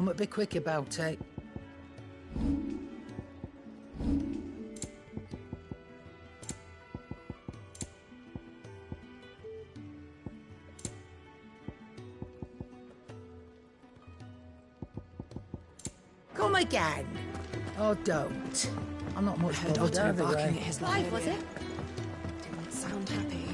I'm a bit quick about it. Come again. Oh, don't. I'm not much Heard bothered Otto either barking at way. his Live, was earlier. it? Didn't sound happy.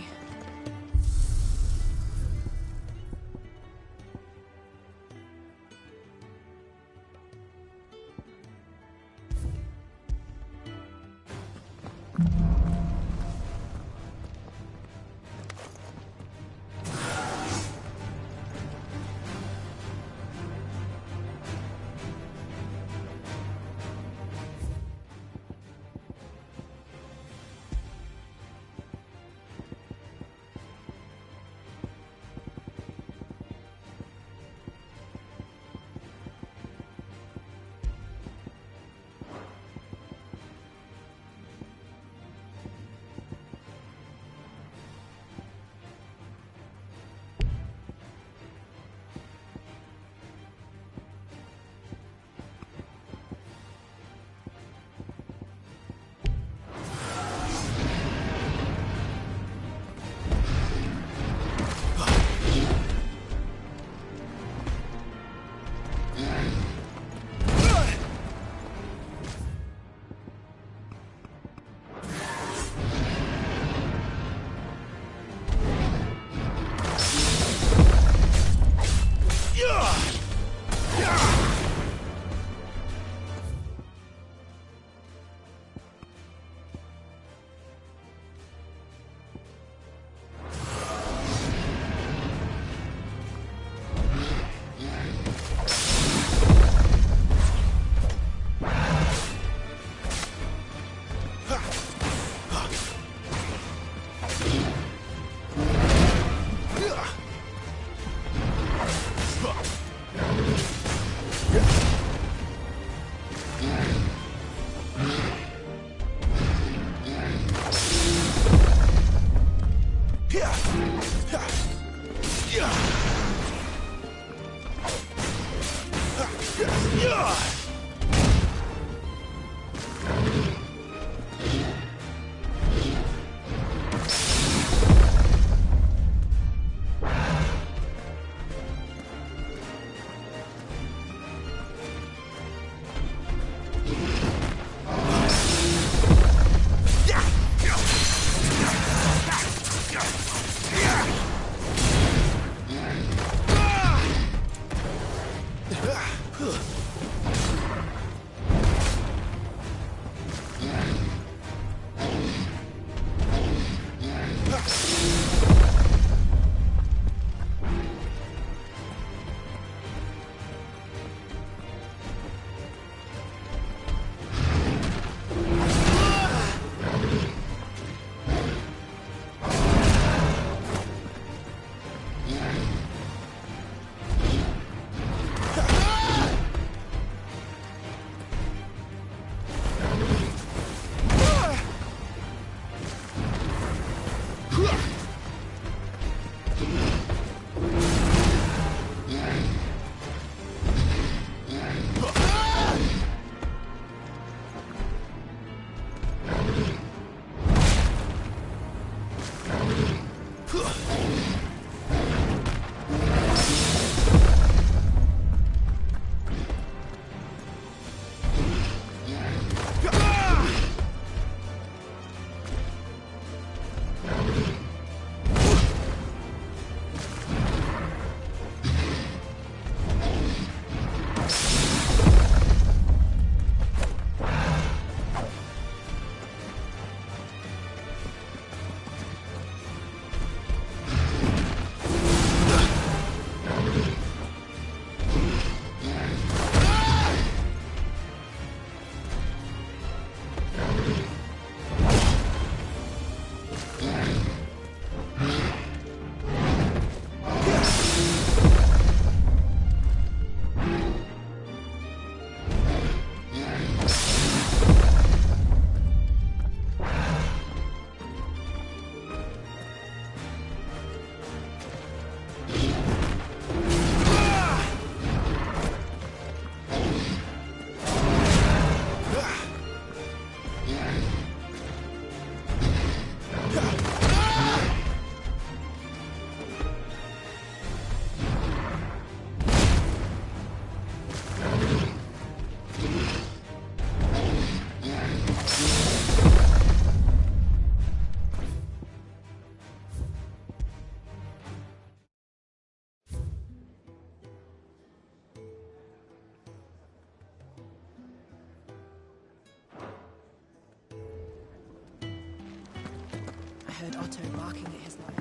heard Otto barking at his life.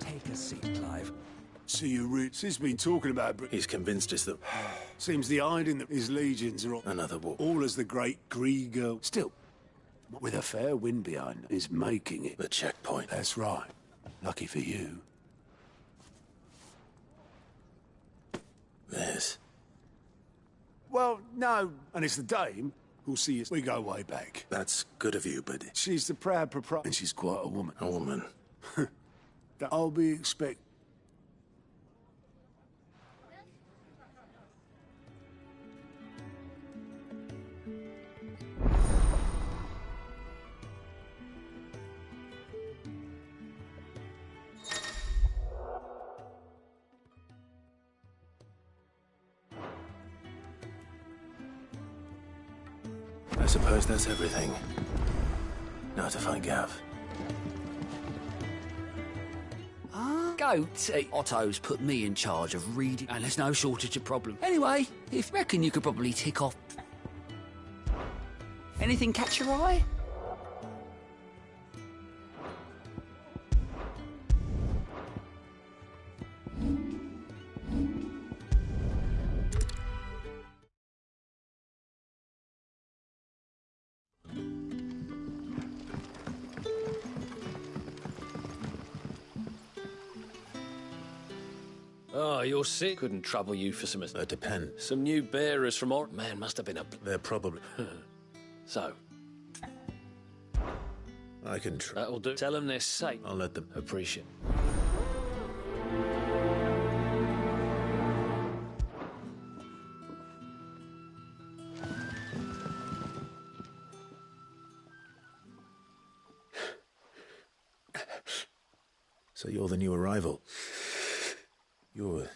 Take a seat, Clive. See you, Rich. He's been talking about Britain. He's convinced us that Seems the hiding that his legions are another war. all as the great Grieger. Still, with a fair wind behind, is making it. The checkpoint. That's right. Lucky for you. This. Well, no. And it's the dame who'll see us. We go way back. That's good of you, but She's the proud proprietor, and she's quite a woman. a woman. That I'll be expect. I suppose that's everything. Now to find Gav. Go to Otto's put me in charge of reading, and there's no shortage of problems. Anyway, if you reckon you could probably tick off. Anything catch your eye? Oh, you're sick? Couldn't trouble you for some... That depends. Some new bearers from Ort... Man, must have been a... They're probably... So, I can try. that'll do. Tell them they're safe. I'll let them... Appreciate. So you're the new arrival. You're...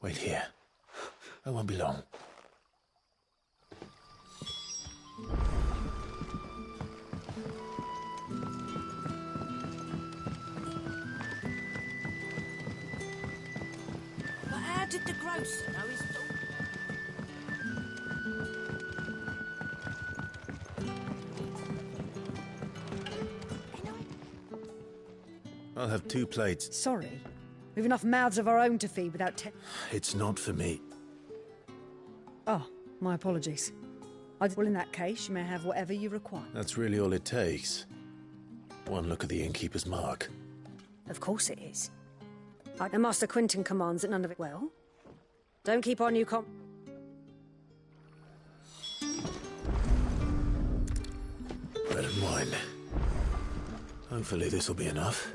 Wait here. I won't be long. But how did the grocer know his daughter? I'll have 2 plates. Sorry. We've enough mouths of our own to feed without It's not for me. Oh, my apologies. Well, in that case, you may have whatever you require. That's really all it takes. One look at the innkeeper's mark. Of course it is. The Master Quinton commands that none of it... Well, don't keep on you Bread and wine. Hopefully this will be enough.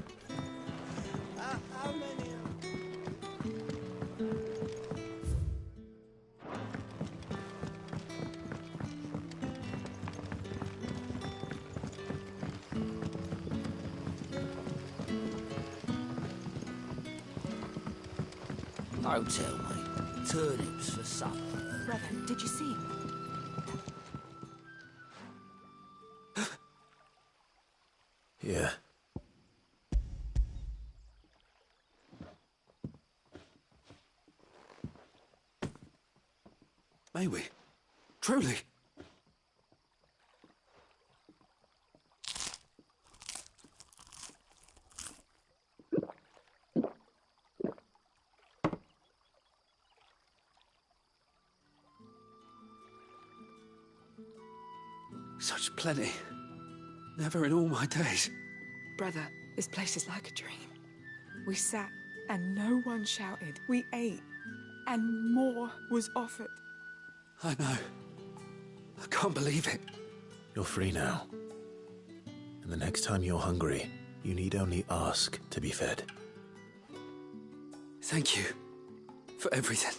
Don't tell me. Turnips for supper. Brother, did you see him? Yeah. May we? Truly? Such plenty. Never in all my days. Brother, this place is like a dream. We sat and no one shouted. We ate and more was offered. I know. I can't believe it. You're free now. And the next time you're hungry, you need only ask to be fed. Thank you for everything.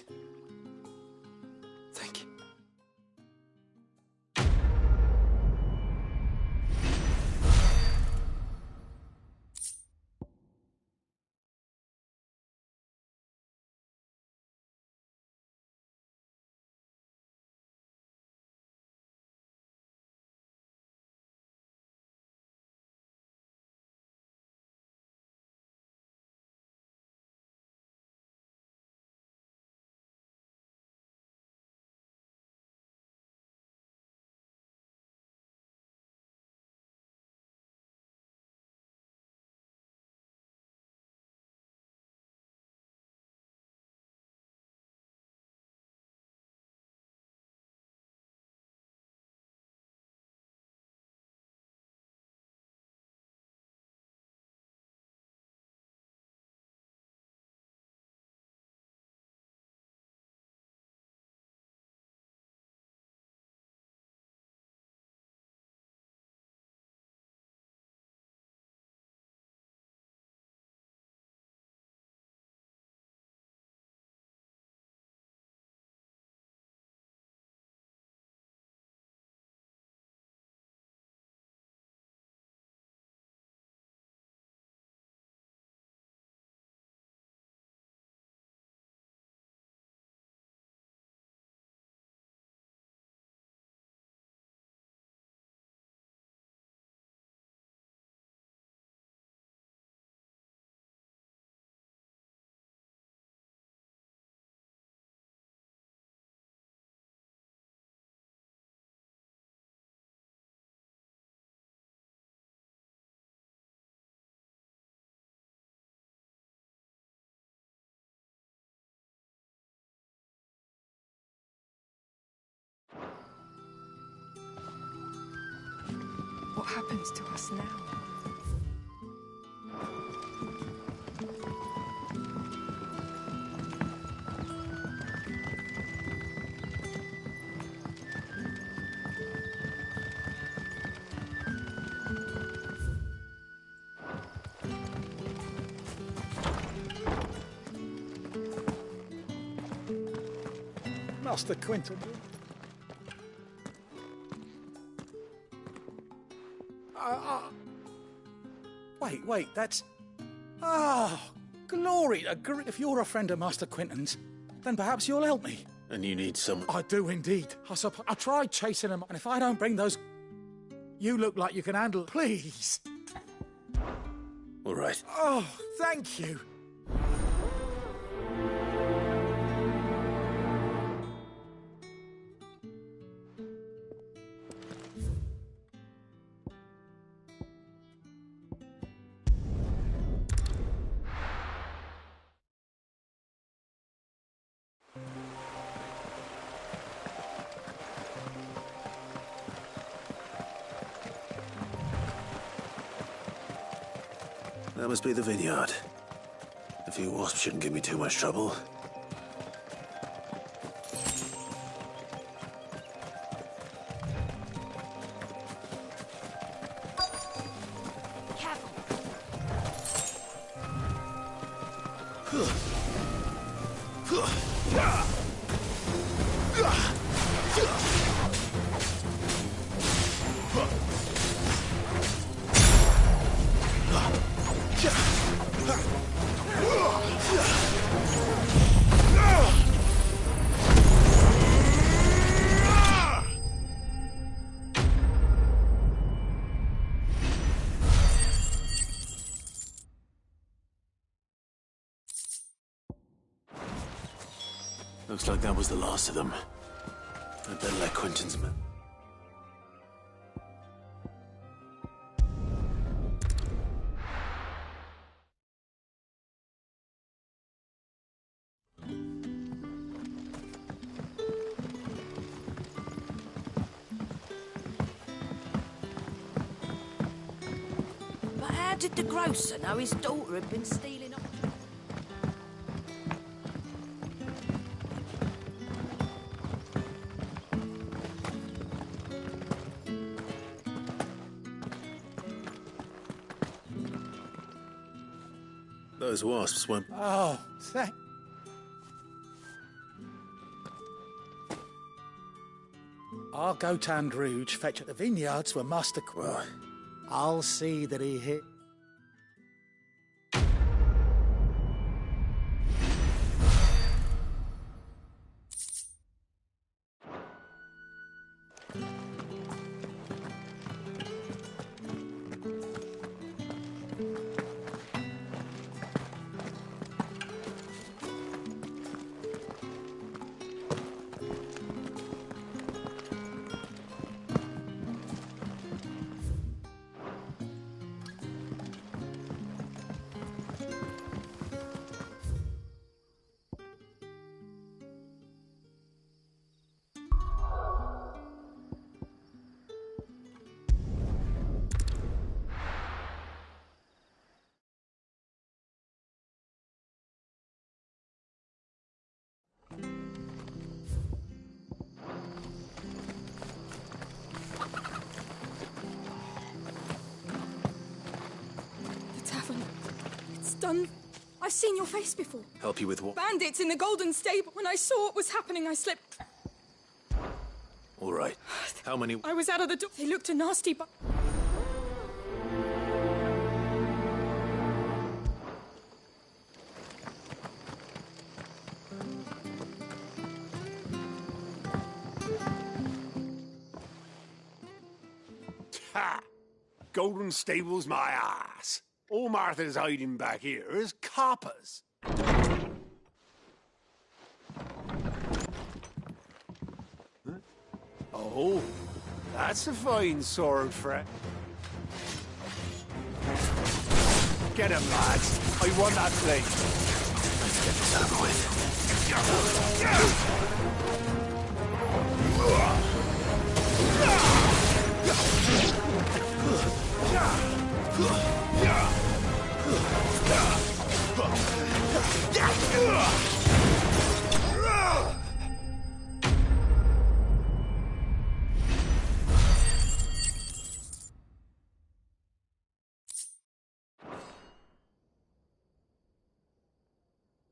What happens to us now? Master Quentin. Wait, that's... Ah, glory to If you're a friend of Master Quentin's, then perhaps you'll help me. And you need some... I do indeed. I tried chasing them, and if I don't bring those... You look like you can handle... Please. All right. Oh, thank you. That must be the vineyard. A few wasps shouldn't give me too much trouble. Looks like that was the last of them. I'd better let Quentin's men... But how did the grocer know his daughter had been stealing off? Those wasps won't... Oh, thank... I'll go to Androuge, fetch at the vineyards where Master... Well, I'll see that he hit... Done. I've seen your face before. help you with what? Bandits in the Golden Stable. When I saw what was happening, I slipped. All right. How many... I was out of the door. They looked a nasty, but... Ha! Golden Stable's my ass. All Martha's hiding back here is coppers. Huh? Oh, that's a fine sword, Fred. Get him, lads. I want that plate. Let's get this over with.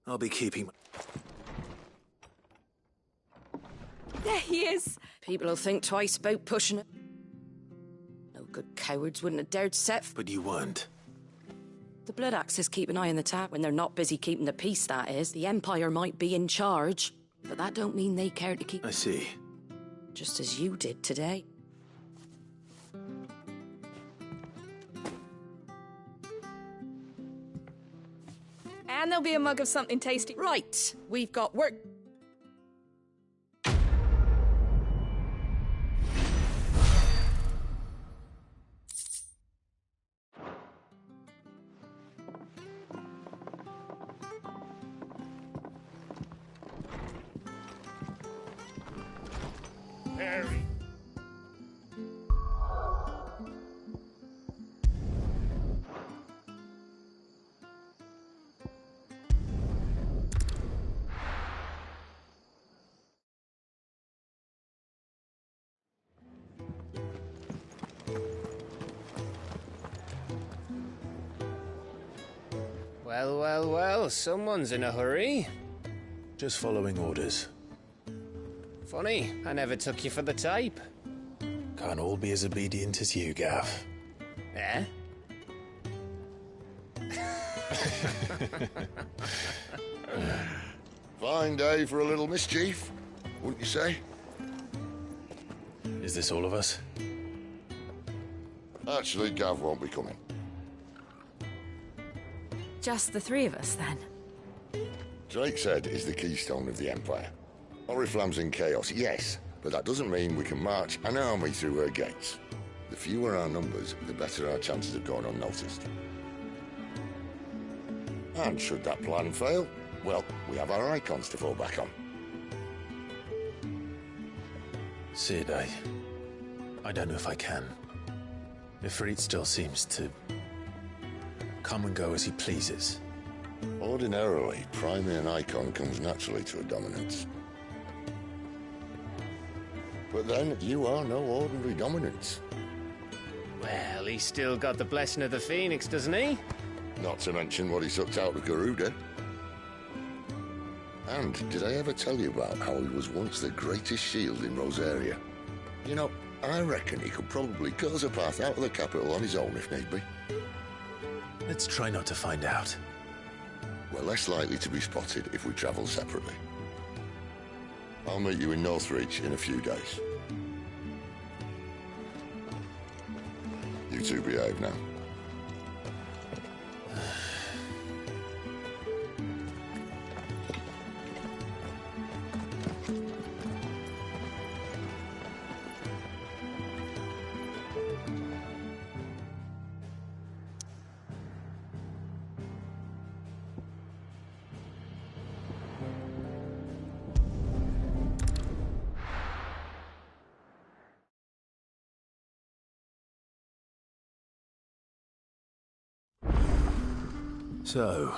I'll be keeping... There he is! People will think twice about pushing it. No good cowards wouldn't have dared set... But you weren't. The Blood Axes keep an eye on the tap when they're not busy keeping the peace, that is. The Empire might be in charge, but that don't mean they care to keep... I see. Just as you did today. And there'll be a mug of something tasty. Right, we've got work... Harry. Well, well, well, someone's in a hurry. Just following orders. Funny, I never took you for the type. Can't all be as obedient as you, Gaff. Eh? Fine day for a little mischief, wouldn't you say? Is this all of us? Actually, Gav won't be coming. Just the three of us, then? Drake's Head is the keystone of the Empire. Oriflamme's in chaos, yes, but that doesn't mean we can march an army through her gates. The fewer our numbers, the better our chances of going unnoticed. And should that plan fail, well, we have our icons to fall back on. Sid, I don't know if I can. Ifrit still seems to come and go as he pleases. Ordinarily, priming an icon comes naturally to a dominance. But then, you are no ordinary dominance. Well, he's still got the blessing of the Phoenix, doesn't he? Not to mention what he sucked out of Garuda. And did I ever tell you about how he was once the greatest shield in Rosaria? You know, I reckon he could probably cause a path out of the capital on his own if need be. Let's try not to find out. We're less likely to be spotted if we travel separately. I'll meet you in Northreach in a few days. You two behave now. So,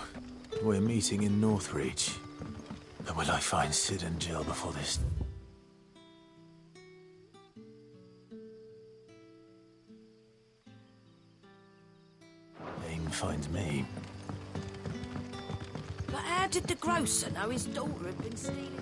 we're meeting in Northreach. But will I find Sid and Jill before this? Aim finds me. But how did the grocer know his daughter had been stealing?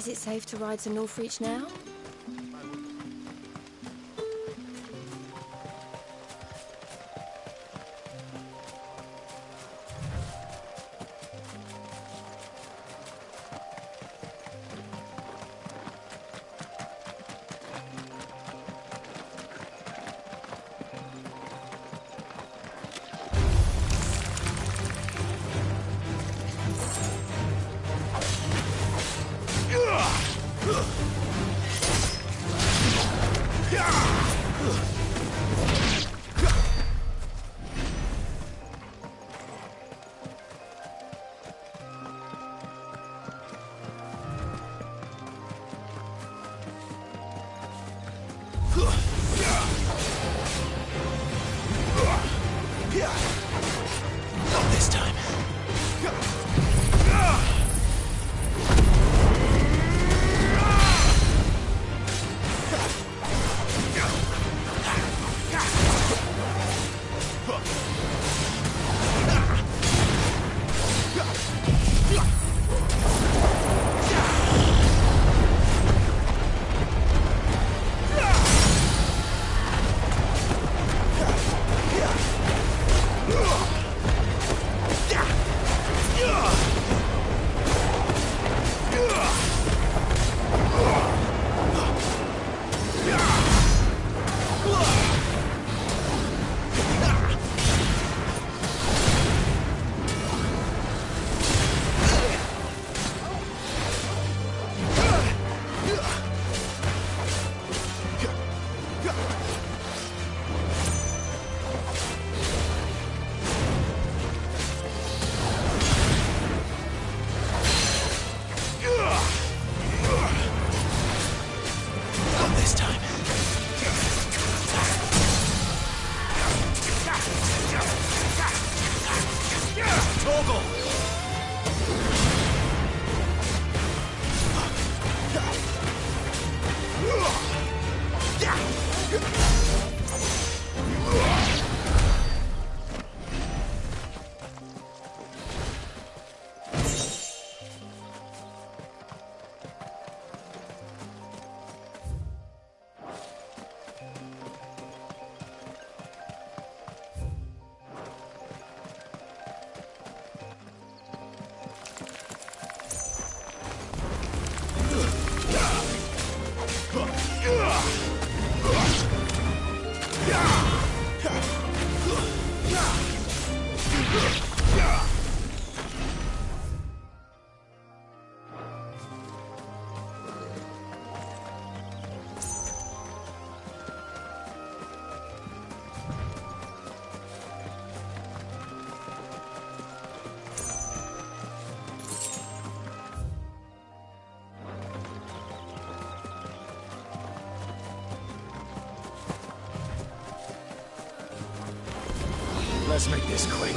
Is it safe to ride to Northreach now? Not this time. Let's make this quick.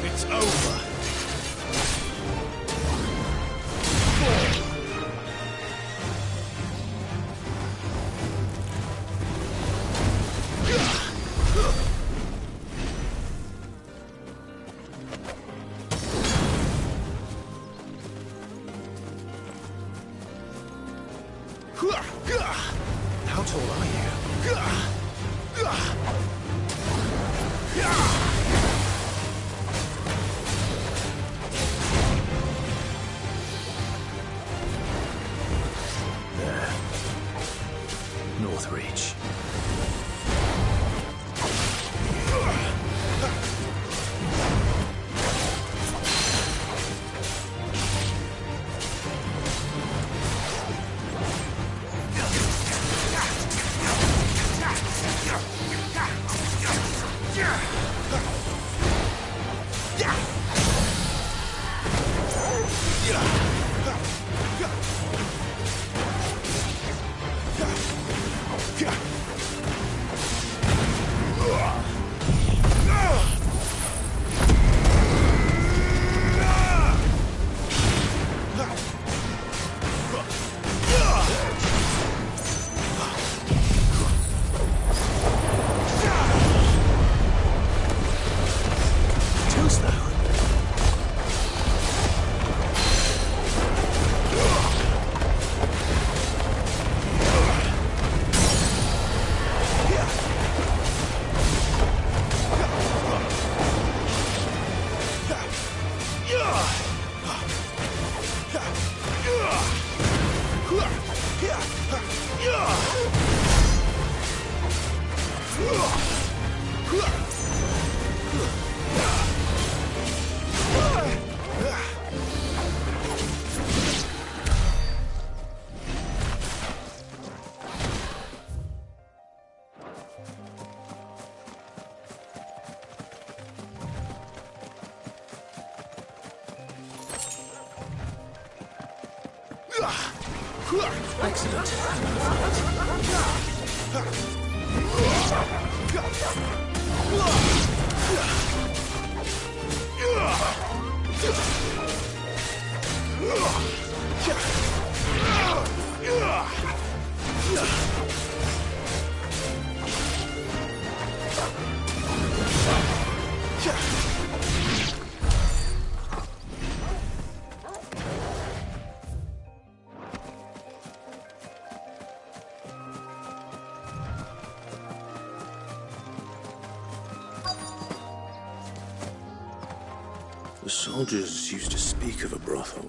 It's over. How tall are you? There. Northreach. The soldiers used to speak of a brothel,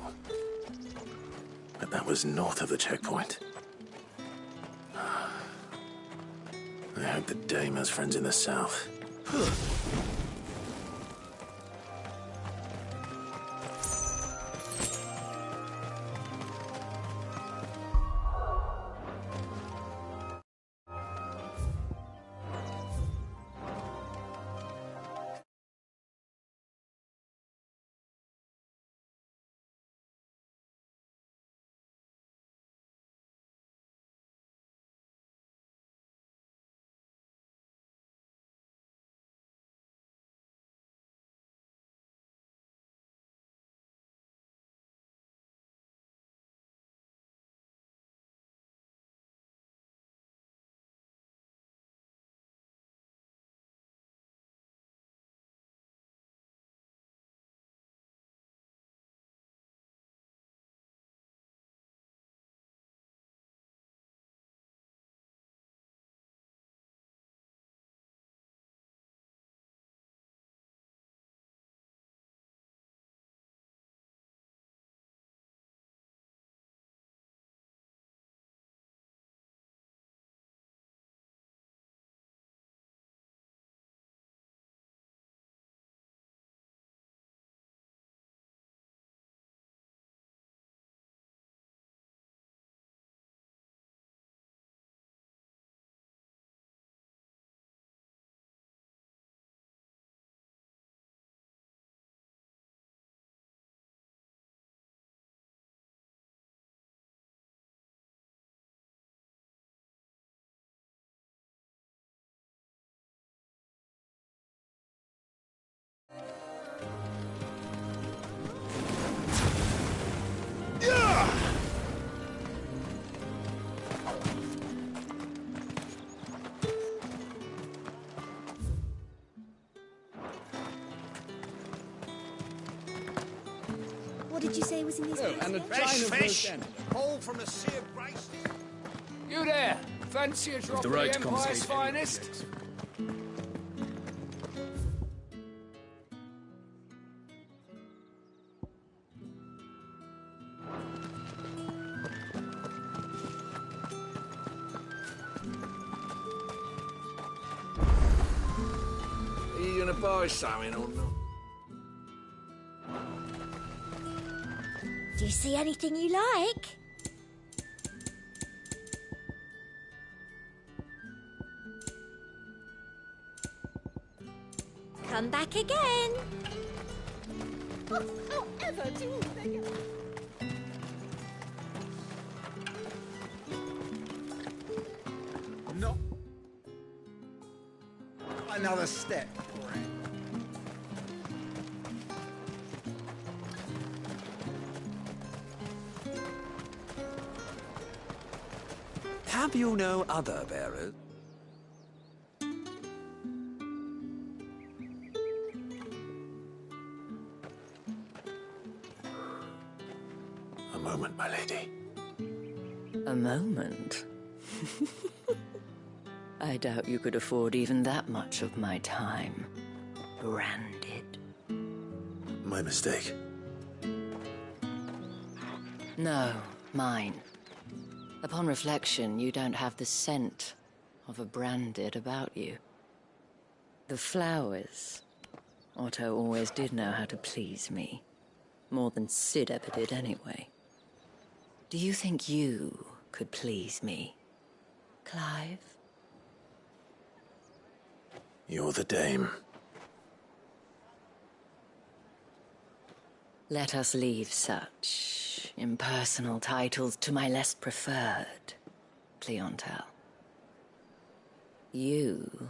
but that was north of the checkpoint. I hope the dame has friends in the south. What did you say was in these bags? And a Fresh fish! Whole from a sea of rice. You there? Fancy a drop the of right the to Empire's confiscate any finest? Are you gonna buy something or not? Do you see anything you like? Come back again. Oh, ever do they? No. Another step. Have you no other bearers? A moment, my lady. A moment? I doubt you could afford even that much of my time. Branded. My mistake. No, mine. Upon reflection, you don't have the scent of a branded about you. The flowers. Otto always did know how to please me. More than Sid ever did anyway. Do you think you could please me, Clive? You're the dame. Let us leave such impersonal titles to my less preferred clientele. You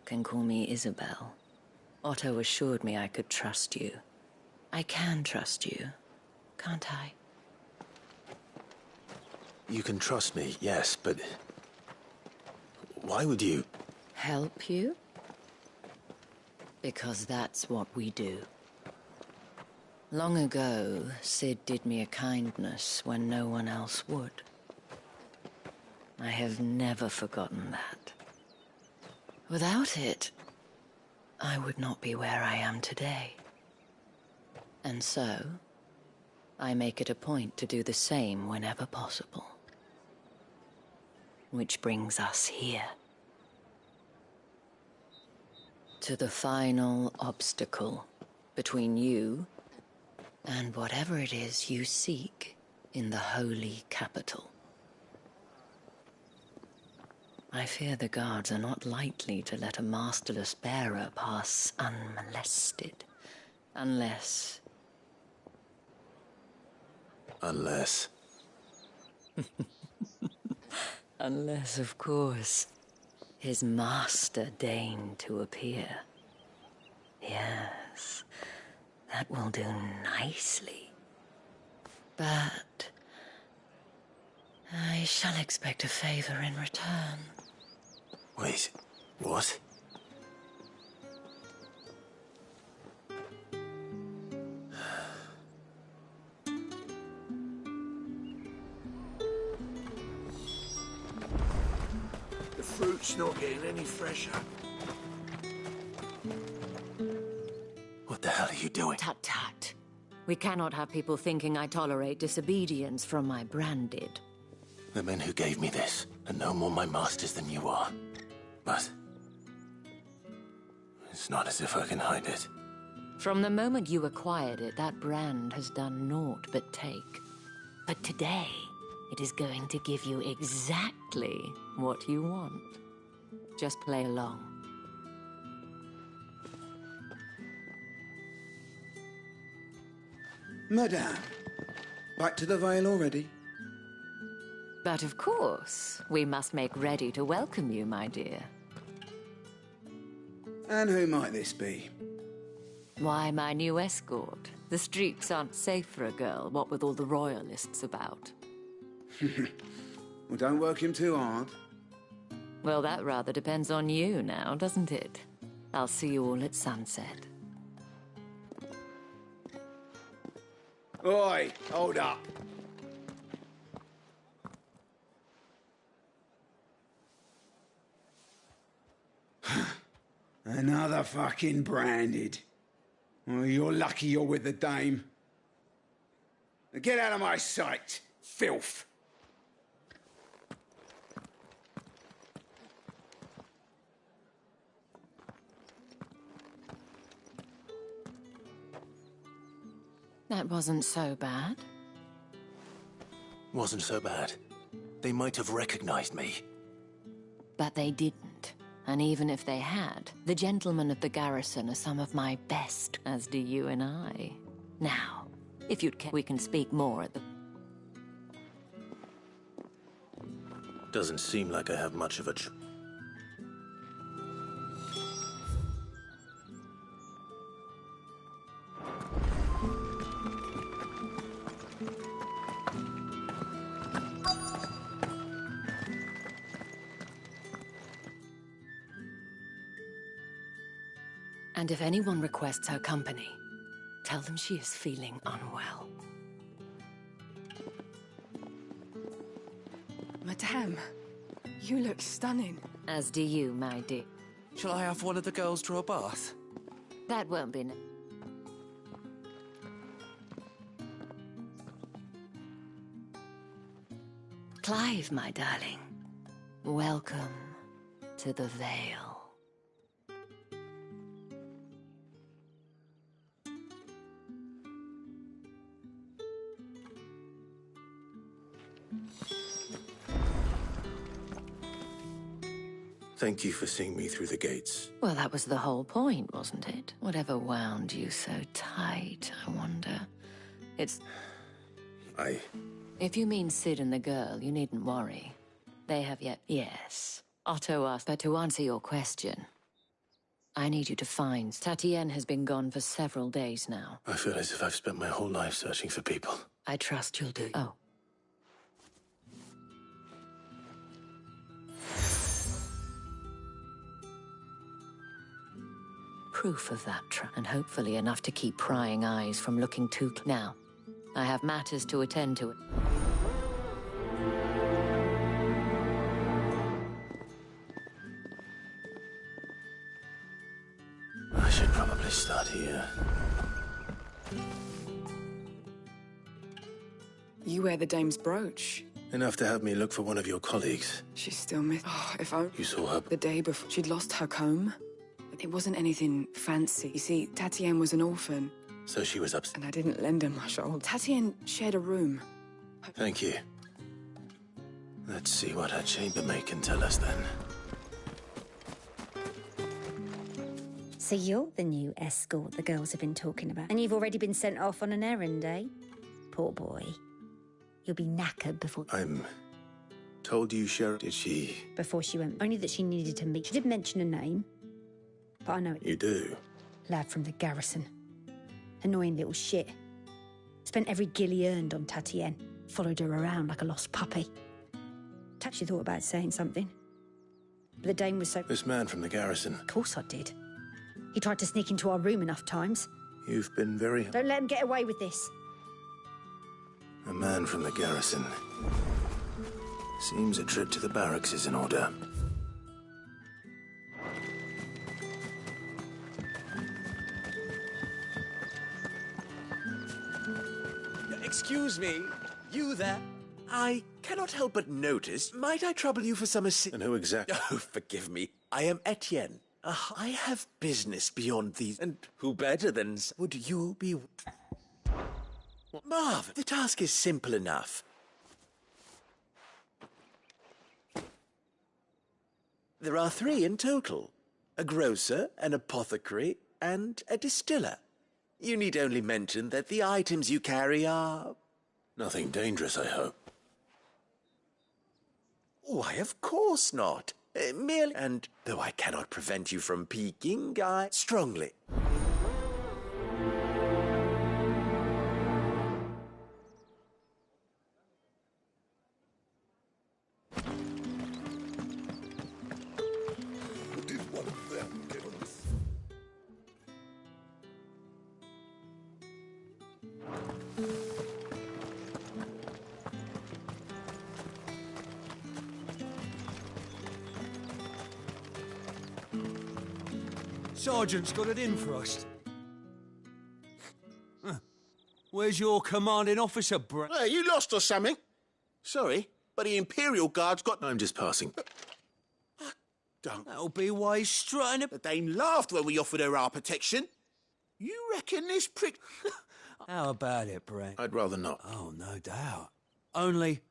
can call me Isabel. Otto assured me I could trust you. I can trust you, can't I? You can trust me, yes, but... why would you... Help you? Because that's what we do. Long ago, Sid did me a kindness when no one else would. I have never forgotten that. Without it, I would not be where I am today. And so, I make it a point to do the same whenever possible. Which brings us here. To the final obstacle between you and whatever it is you seek in the holy capital. I fear the guards are not likely to let a masterless bearer pass unmolested. Unless... Unless... Unless, of course, his master deigned to appear. Yes, that will do nicely. But... I shall expect a favor in return. Wait, what? The fruit's not getting any fresher. What the hell are you doing? Tut tut. We cannot have people thinking I tolerate disobedience from my branded. The men who gave me this are no more my masters than you are. But... it's not as if I can hide it. From the moment you acquired it, that brand has done naught but take. But today, it is going to give you exactly what you want. Just play along. Madame, back to the Vale already? But of course, we must make ready to welcome you, my dear. And who might this be? Why, my new escort. The streets aren't safe for a girl, what with all the royalists about. Well, don't work him too hard. Well, that rather depends on you now, doesn't it? I'll see you all at sunset. Oi, hold up. Another fucking branded. Well, you're lucky you're with the dame. Now get out of my sight, filth. That wasn't so bad. Wasn't so bad. They might have recognized me. But they didn't. And even if they had, the gentlemen of the garrison are some of my best, as do you and I. Now, if you'd care, we can speak more at the... Doesn't seem like I have much of a And if anyone requests her company, tell them she is feeling unwell. Madame, you look stunning. As do you, my dear. Shall I have one of the girls draw a bath? That won't be... Clive, my darling. Welcome to the Vale. Thank you for seeing me through the gates. Well, that was the whole point, wasn't it? Whatever wound you so tight, I wonder. It's... I... If you mean Sid and the girl, you needn't worry. They have yet... Yes. Otto asked, but to answer your question, I need you to find... Tatienne has been gone for several days now. I feel as if I've spent my whole life searching for people. I trust you'll do... Oh. Proof of that, and hopefully enough to keep prying eyes from looking too... Now, I have matters to attend to. I should probably start here. You wear the dame's brooch. Enough to have me look for one of your colleagues. She's still missing. Oh, if I... You saw her? The day before. She'd lost her comb. It wasn't anything fancy. You see, Tatienne was an orphan. So she was upset. And I didn't lend her my shawl. Tatienne shared a room. Thank you. Let's see what her chambermaid can tell us then. So you're the new escort the girls have been talking about. And you've already been sent off on an errand, eh? Poor boy. You'll be knackered before... I'm told you, Sheriff. Did she... Before she went. Only that she needed to meet. She did mention a name. But I know it. You do? Lad from the garrison. Annoying little shit. Spent every guil he earned on Tatienne. Followed her around like a lost puppy. Actually thought about saying something. But the dame was so... This man from the garrison. Of course I did. He tried to sneak into our room enough times. You've been very... Don't let him get away with this. A man from the garrison. Seems a trip to the barracks is in order. Excuse me, you there? I cannot help but notice. Might I trouble you for some assistance? And who exactly? Oh, forgive me. I am Etienne. I have business beyond these. And who better than... Would you be... Marv, the task is simple enough. There are 3 in total. A grocer, an apothecary, and a distiller. You need only mention that the items you carry are... Nothing dangerous, I hope. Why, of course not. Merely... And though I cannot prevent you from peeking, I strongly... Sergeant's got it in for us. Where's your commanding officer, Brett? Hey, you lost or something? Sorry, but the Imperial Guard's got... I'm just passing. Don't. That'll be why he's strutting a... The Dame laughed when we offered her our protection. You reckon this prick... How about it, Brett? I'd rather not. Oh, no doubt. Only...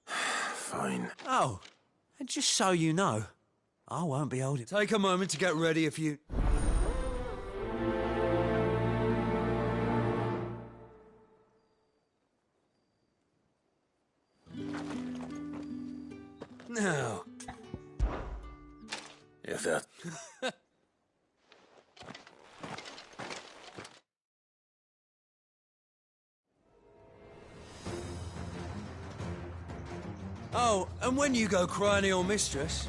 Fine. Oh, and just so you know, I won't be holding... Take a moment to get ready if you... Now... If that... Oh, and when you go crying to your mistress,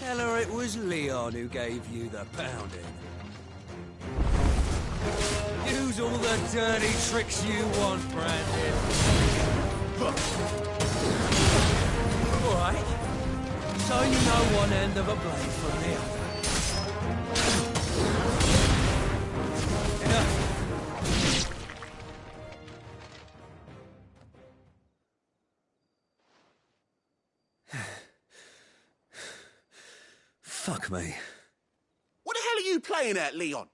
tell her it was Leon who gave you the pounding. Use all the dirty tricks you want, Brandon. All right. So you know one end of a blade from the other. Enough. Fuck me. What the hell are you playing at, Leon?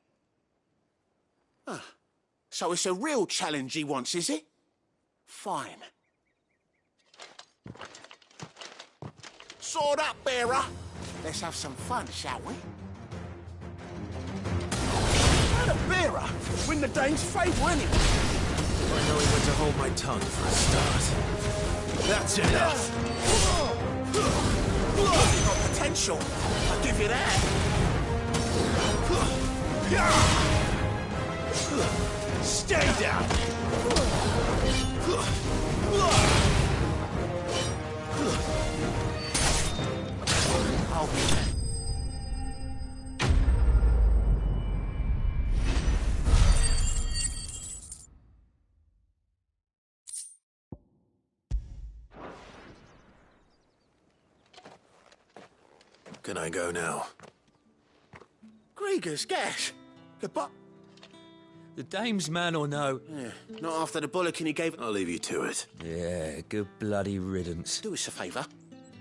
So it's a real challenge he wants, is it? Fine. Sword up, bearer. Let's have some fun, shall we? not a bearer. Win the dame's favour anyway. I know when to hold my tongue for a start. That's enough. You've got potential. I'll give you that. Stay down! I'll be back. Can I go now? Grieger's gas. Goodbye. The dame's man or no? Yeah, not after the bollocking he gave. I'll leave you to it. Yeah, good bloody riddance. Do us a favour.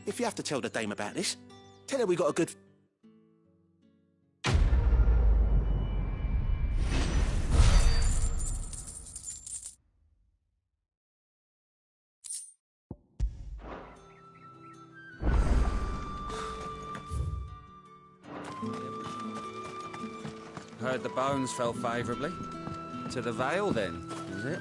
If you have to tell the dame about this, tell her we got a good. Heard the bones fell favourably. To the Vale, then, is it?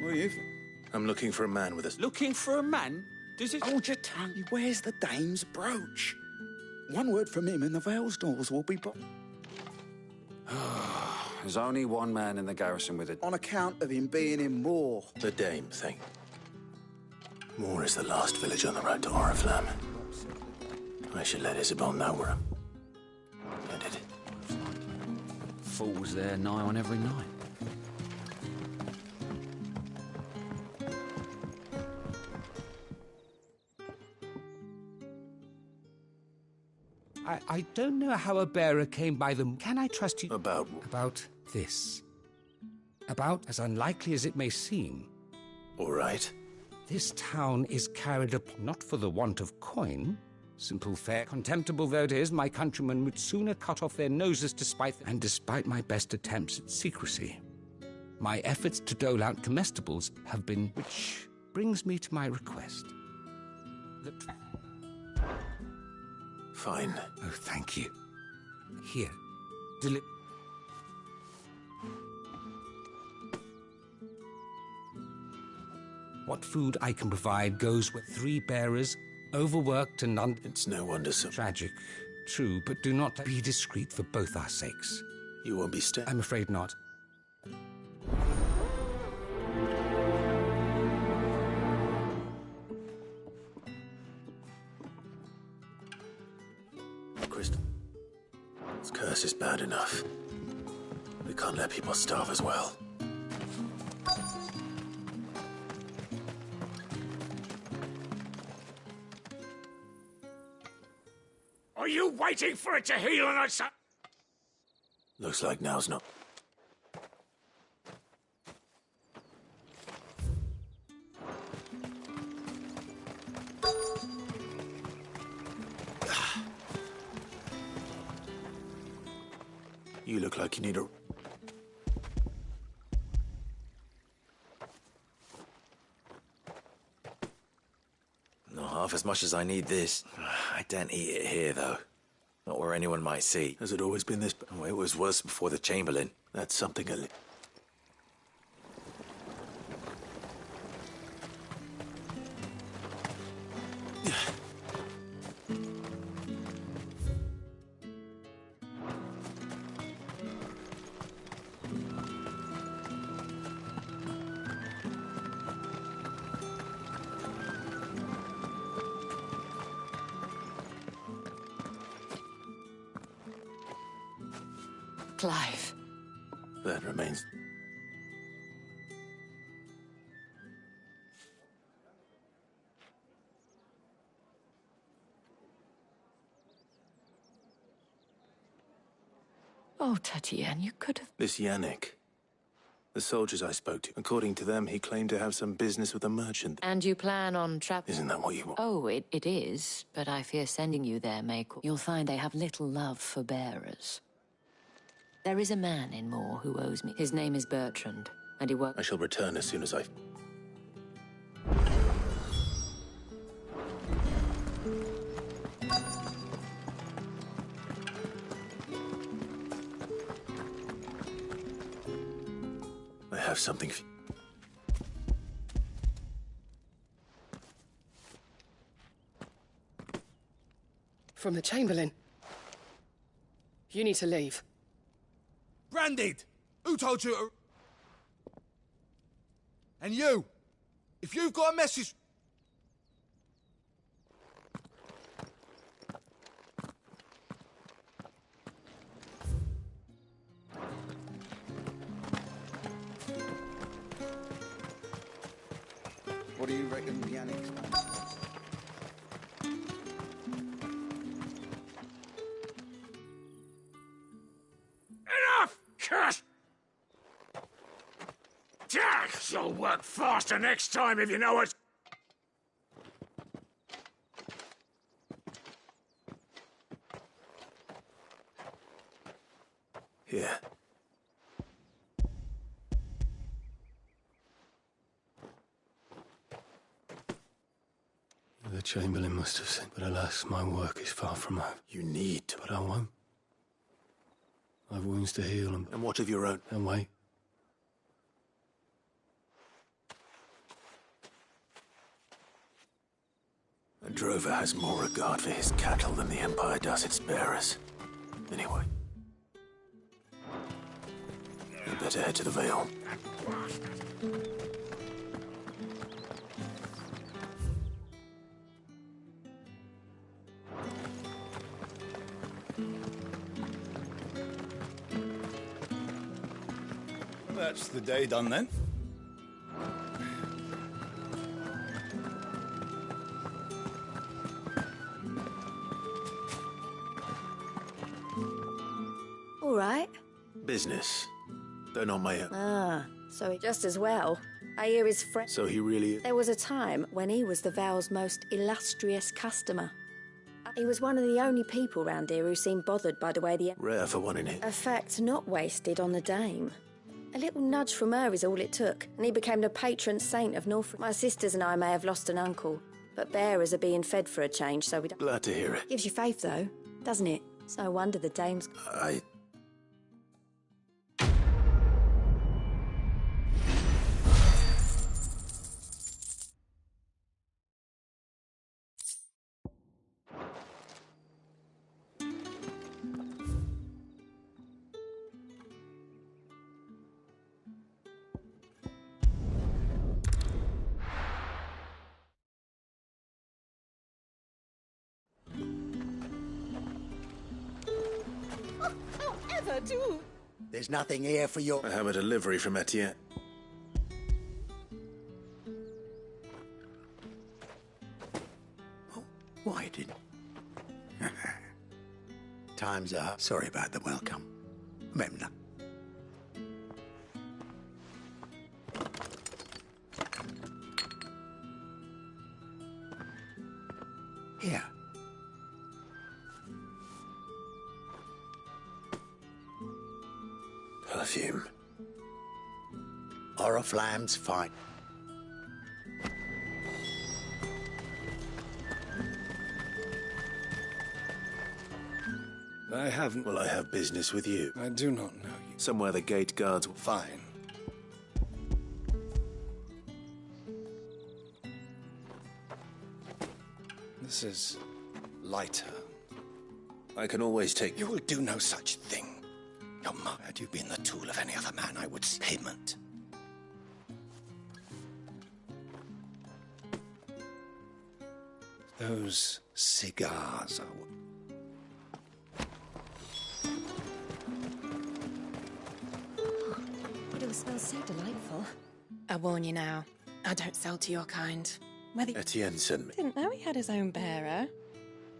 What do you think? I'm looking for a man with a... Looking for a man? Does it... Hold your tongue. He wears the dame's brooch. One word from him and the Vale's doors will be... There's only one man in the garrison with it. On account of him being in Moor. The Dame thing. Moor is the last village on the road to Oriflamme. I should let Isabel know where I'm headed. Fools there nigh on every night. I don't know how a bearer came by them. Can I trust you? About? About this. About as unlikely as it may seem. All right. This town is carried up not for the want of coin. Simple fare, contemptible though it is, my countrymen would sooner cut off their noses despite and despite my best attempts at secrecy. My efforts to dole out comestibles have been, which brings me to my request. Fine. Oh, thank you. Here, What food I can provide goes with 3 bearers, overworked and It's no wonder so... Tragic, true, but do not be discreet for both our sakes. You won't be staying? I'm afraid not. Kristen, this curse is bad enough. We can't let people starve as well. Are you waiting for it to heal on us? Looks like now's not... You look like you need a... Not half as much as I need this. I don't eat it here, though. Not where anyone might see. Has it always been this... Oh, it was worse before the Chamberlain. That's something a Clive. That remains... Oh, Tatienne, you could have... This Yannick. The soldiers I spoke to, according to them, he claimed to have some business with a merchant. And you plan on Isn't that what you want? Oh, it is, but I fear sending you there may... You'll find they have little love for bearers. There is a man in Moor who owes me. His name is Bertrand, and he works... I shall return as soon as I... have something for... From the Chamberlain. You need to leave. Branded! Who told you to... And you! If you've got a message... What do you reckon Yannick's... Enough! Curse! You'll work faster next time if you know it. Here. The Chamberlain must have sent, but alas, my work is far from over. You need to. But I won't. I've wounds to heal And what of your own? And wait. A drover has more regard for his cattle than the Empire does its bearers. Anyway. You better head to the Vale. That's the day done then. All right. Business. Though not my own. Ah, so just as well. I hear his friend. So he really is. There was a time when he was the Vale's most illustrious customer. He was one of the only people round here who seemed bothered by the way the... Rare for one in it. A fact not wasted on the dame. A little nudge from her is all it took, and he became the patron saint of Norfolk. My sisters and I may have lost an uncle, but bearers are being fed for a change, so we don't... Glad to hear it. Gives you faith, though, doesn't it? It's no wonder the dame's... There's nothing here for your... I have a delivery from Etienne. Why didn't... Time's up. Sorry about the welcome. Memna. Here. Perfume. Oriflamme's fine. I haven't. Well, I have business with you. I do not know you. Somewhere the gate guards will... Fine. This is lighter. I can always take... You will do no such thing. Your mother, had you been the tool of any other man, I would payment. Those cigars are... It all smells so delightful. I warn you now, I don't sell to your kind. Whether Etienne sent me. didn't know he had his own bearer.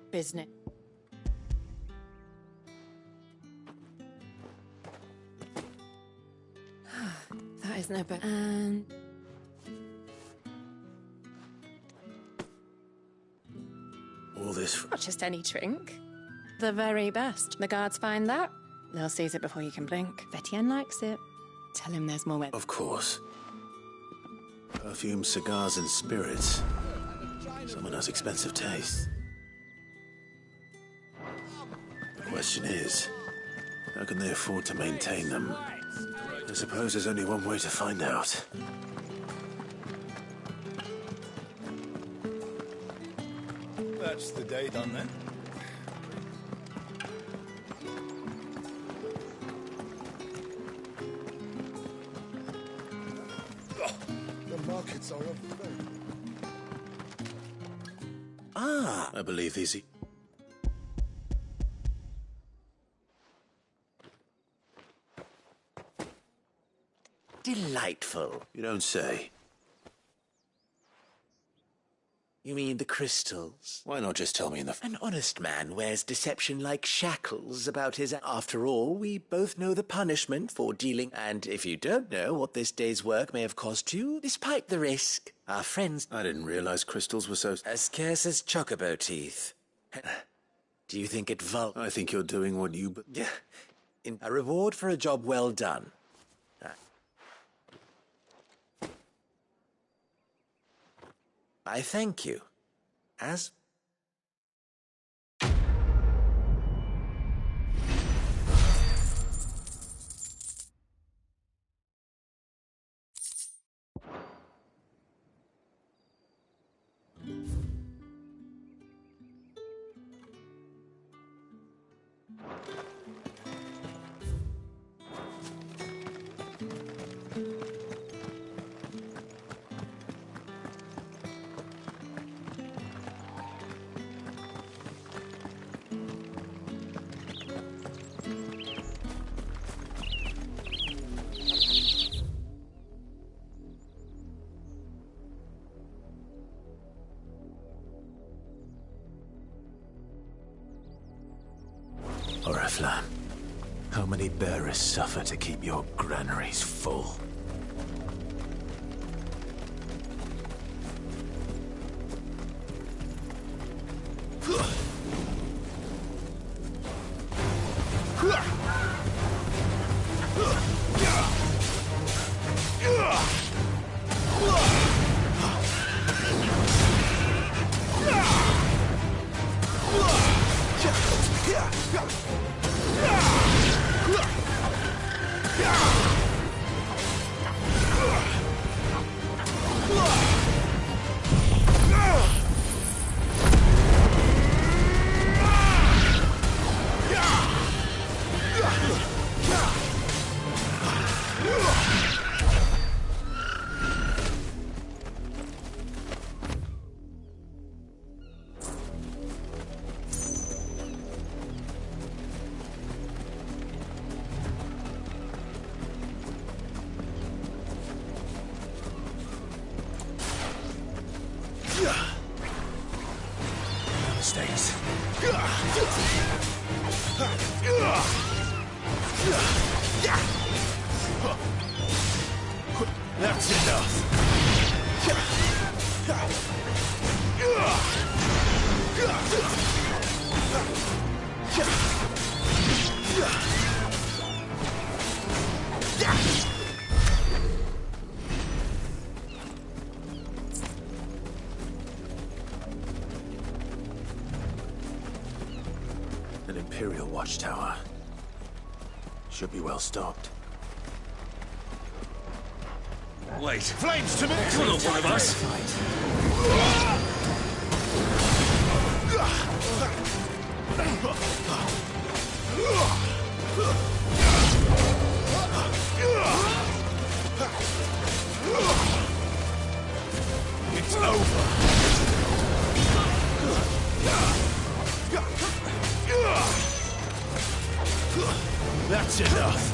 Business. That is no better. All this... Not just any drink. The very best. The guards find that, they'll seize it before you can blink. Etienne likes it. Tell him there's more where... Of course. Perfume, cigars, and spirits. Someone has expensive taste. The question is, how can they afford to maintain them I suppose there's only one way to find out. That's the day done then. The markets are a Ah, I believe these. Delightful. You don't say. You mean the crystals? Why not just tell me in the... An honest man wears deception like shackles about his... After all, we both know the punishment for dealing... And if you don't know what this day's work may have cost you, despite the risk, our friends... I didn't realize crystals were so... As scarce as chocobo teeth. Do you think it I think you're doing what you... Yeah. A reward for a job well done. I thank you. As... Oriflamme, how many bearers suffer to keep your granaries full? Stays. That's enough. An Imperial watchtower. Should be well stocked. Wait. Flames to me! You're not one of us. It's over. That's enough.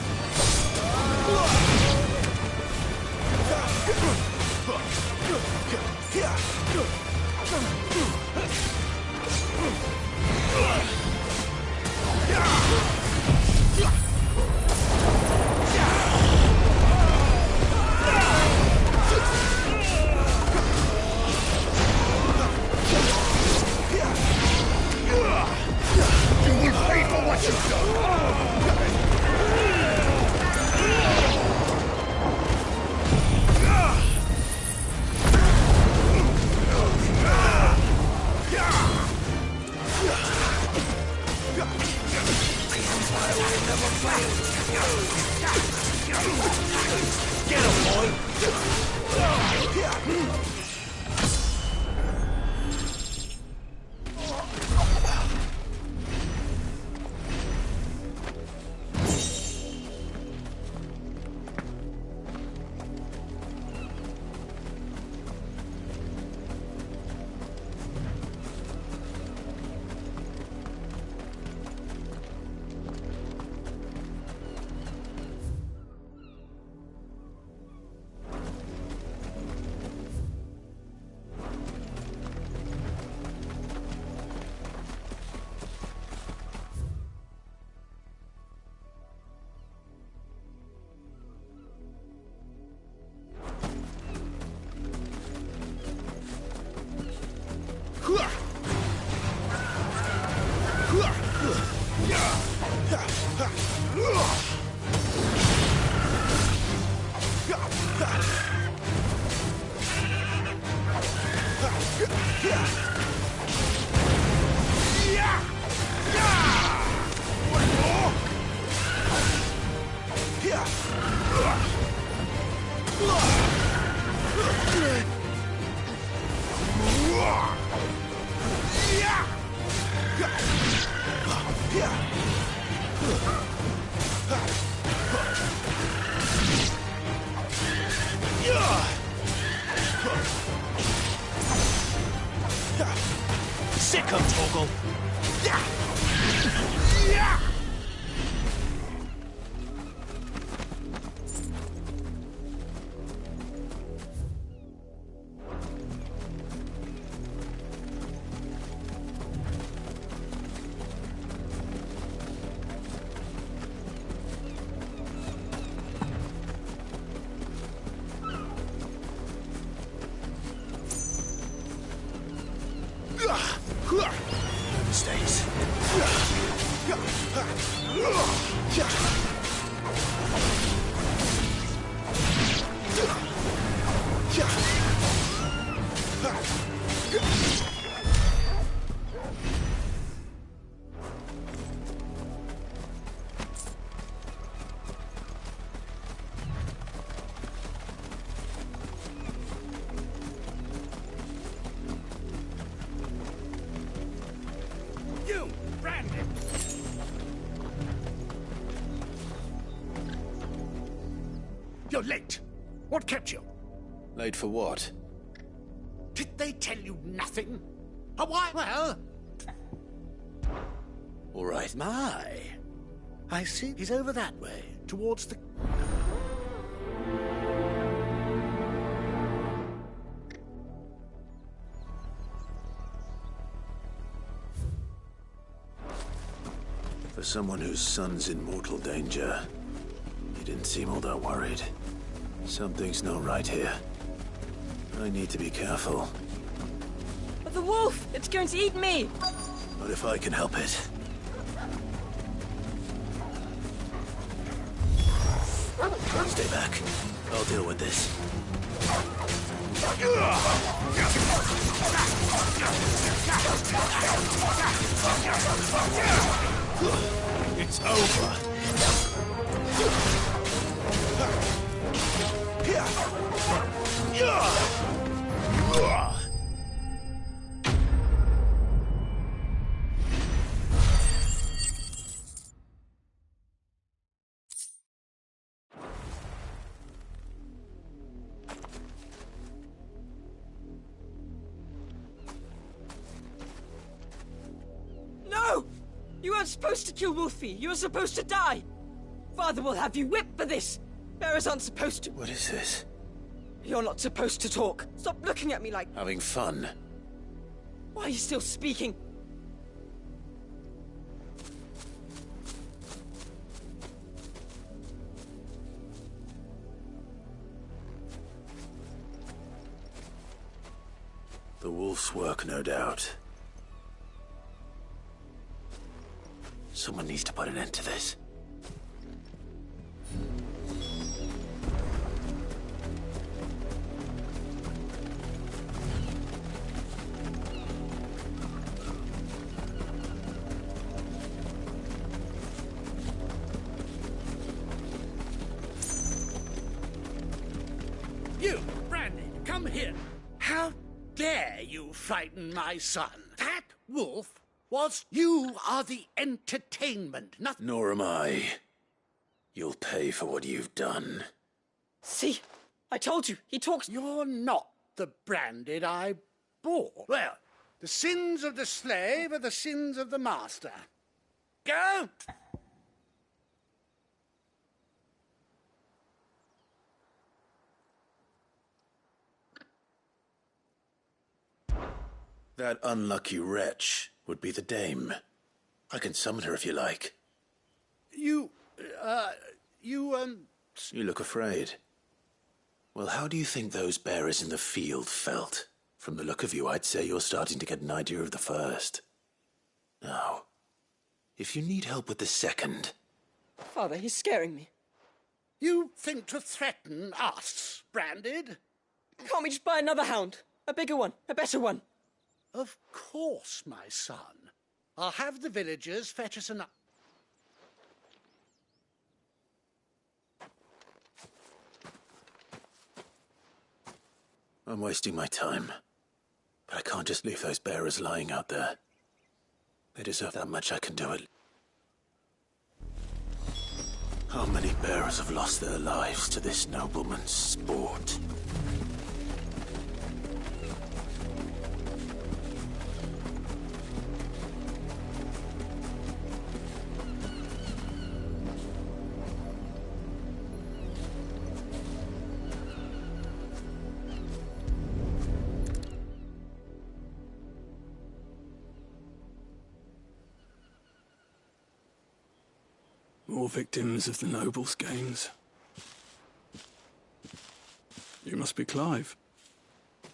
You will pay for what you've done. Sick of Torgal! Stays. You, Brandon! You're late. What kept you? Late for what? Did they tell you nothing? A why? Well... All right. My. I see he's over that way, towards the... For someone whose son's in mortal danger, he didn't seem all that worried. Something's not right here. I need to be careful. But the wolf! It's going to eat me! But if I can help it. Stay back. I'll deal with this. It's over. No! You weren't supposed to kill Wolfie. You were supposed to die. Father will have you whipped for this. Bearers aren't supposed to. What is this? You're not supposed to talk. Stop looking at me like... Having fun. Why are you still speaking? The wolf's work, no doubt. Someone needs to put an end to this. You, Brandon, come here. How dare you frighten my son? That wolf was... You are the entertainment, nothing... Nor am I. You'll pay for what you've done. See? I told you. He talks... You're not the Branded I bore. Well, the sins of the slave are the sins of the master. Go! That unlucky wretch would be the dame. I can summon her if you like. You look afraid. Well, how do you think those bearers in the field felt? From the look of you, I'd say you're starting to get an idea of the first. Now, if you need help with the second... Father, he's scaring me. You think to threaten us, Branded? Can't we just buy another hound? A bigger one, a better one. Of course, my son. I'll have the villagers fetch us an... I'm wasting my time. But I can't just leave those bearers lying out there. They deserve that much. I can do it. How many bearers have lost their lives to this nobleman's sport? More victims of the nobles' games. You must be Clive.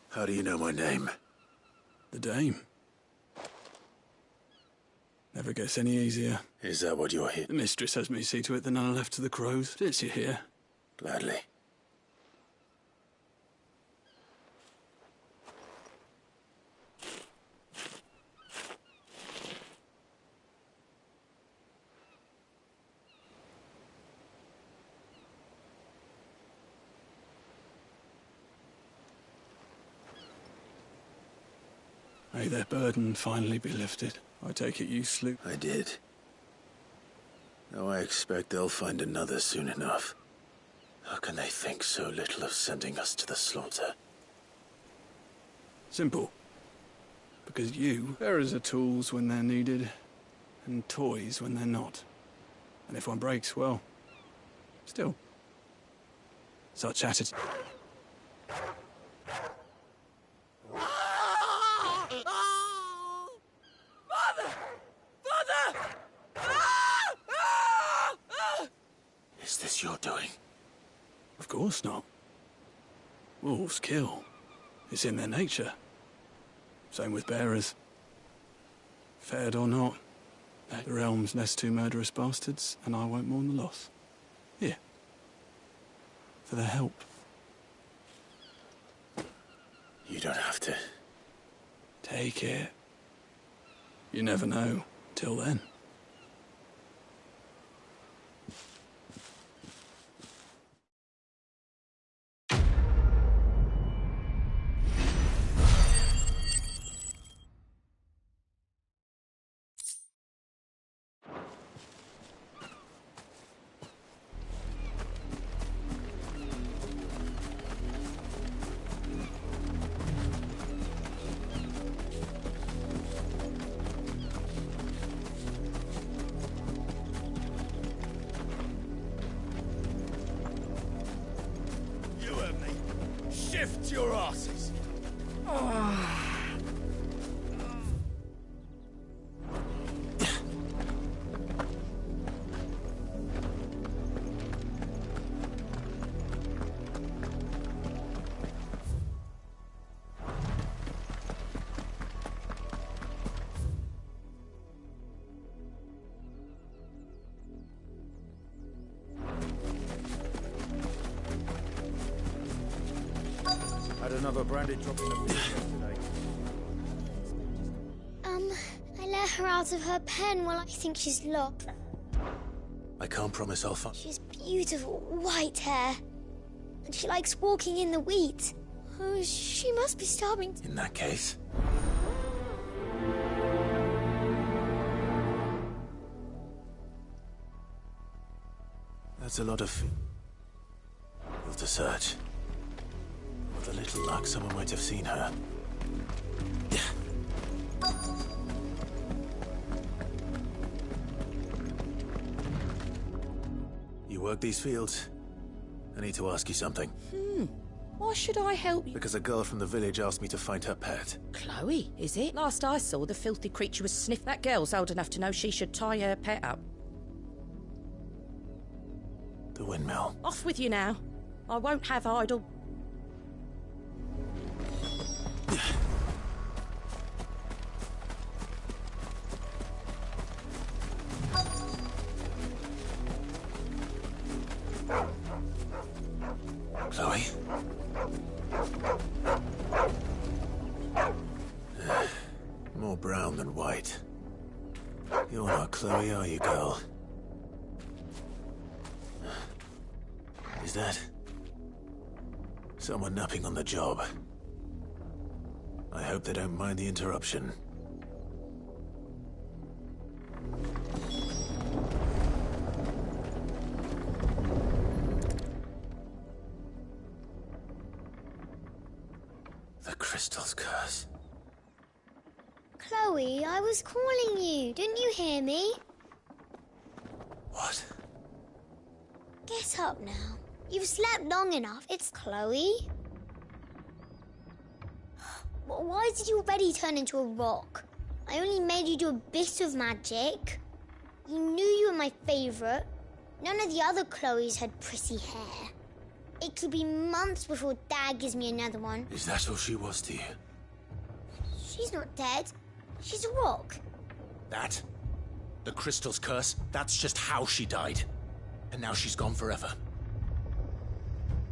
How do you know my name? The Dame. Never gets any easier. Is that what you're here? The mistress has me see to it that none are left to the crows. It's you here. Gladly. May their burden finally be lifted. I take it you slew. I did. Now I expect they'll find another soon enough. How can they think so little of sending us to the slaughter? Simple. Because you, bearers are tools when they're needed, and toys when they're not. And if one breaks, well, still. Such attitude. Is this your doing? Of course not. Wolves kill. It's in their nature. Same with bearers. Fed or not, the realm's nest two murderous bastards, and I won't mourn the loss. Here. For their help. You don't have to. Take it. You never know. Till then. Shift your asses! Had another branded drop in the field yesterday. I let her out of her pen while I think she's locked. I can't promise I'll find... She has beautiful white hair. And she likes walking in the wheat. Oh, she must be starving. In that case... That's a lot of... field to search. With a little luck, someone might have seen her. You work these fields? I need to ask you something. Why should I help you? Because a girl from the village asked me to find her pet. Chloe, is it? Last I saw, the filthy creature was sniffed. That girl's old enough to know she should tie her pet up. The windmill. Off with you now. I won't have idle... Chloe? more brown than white. You're not Chloe, are you, girl? Is that someone napping on the job? I hope they don't mind the interruption. The crystal's curse. Chloe, I was calling you. Didn't you hear me? What? Get up now. You've slept long enough. It's Chloe. Why did you already turn into a rock? I only made you do a bit of magic. You knew you were my favourite. None of the other Chloes had pretty hair. It could be months before Dad gives me another one. Is that all she was to you? She's not dead. She's a rock. That? The crystal's curse? That's just how she died. And now she's gone forever.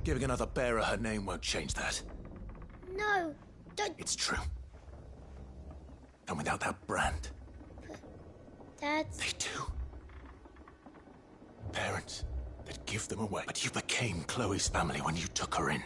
Giving another bearer her name won't change that. No, don't... It's true. And without that brand... Dad... They do. Parents that give them away. But you became Chloe's family when you took her in.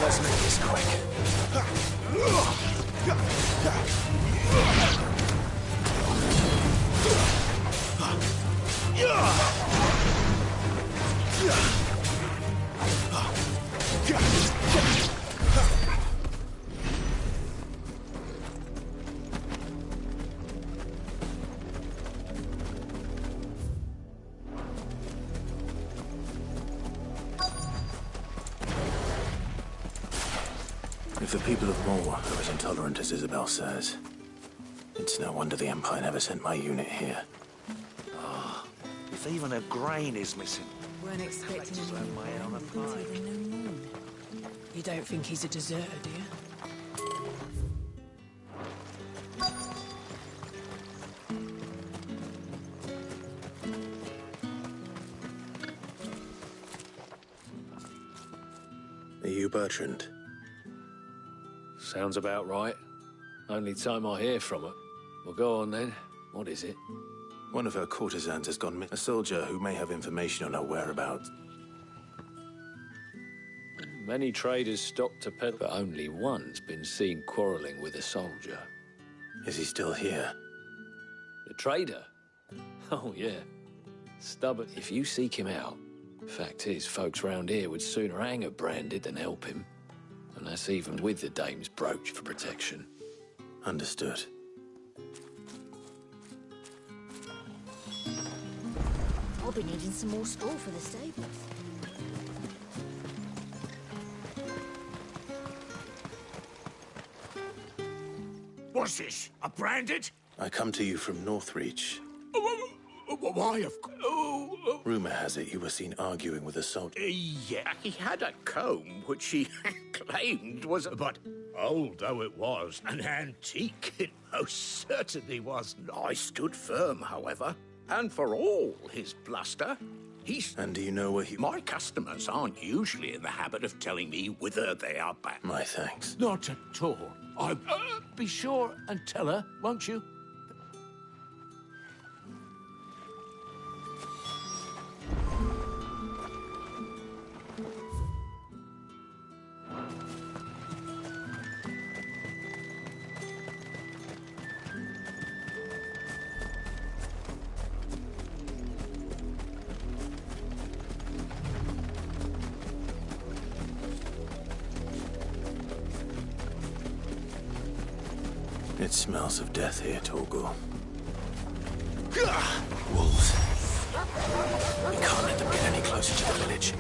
Let's make this quick. If the people of Moor are as intolerant as Isabel says, it's no wonder the Empire never sent my unit here. If even a grain is missing. Weren't expecting him on the moon. You don't think he's a deserter, do you? Are you Bertrand? Sounds about right. Only time I hear from her. Well, go on then. What is it? One of her courtesans has gone missing. A soldier who may have information on her whereabouts. Many traders stopped to peddle, but only one's been seen quarrelling with a soldier. Is he still here? The trader? Oh, yeah. Stubborn. If you seek him out, fact is, folks round here would sooner hang a Branded than help him. And that's even with the dame's brooch for protection. Understood. I'll be needing some more straw for the stables. What's this? A Branded? I come to you from Northreach. Why, of course. Rumor has it you were seen arguing with a soldier. Yeah, he had a comb which he claimed was... But old though it was, an antique, it most certainly was. I stood firm, however, and for all his bluster, he's... And do you know where he... My customers aren't usually in the habit of telling me whither they are bound. My thanks. Not at all. Be sure and tell her, won't you? It smells of death here, Torgal. Wolves. We can't let them get any closer. closer to the village.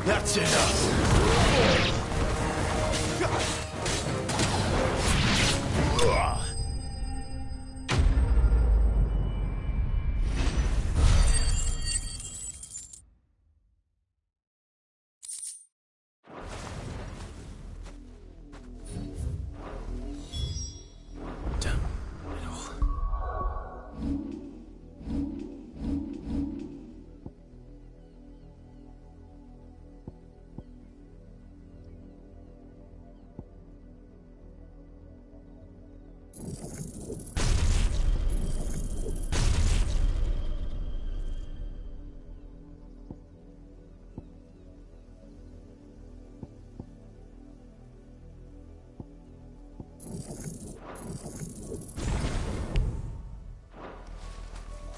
That's enough.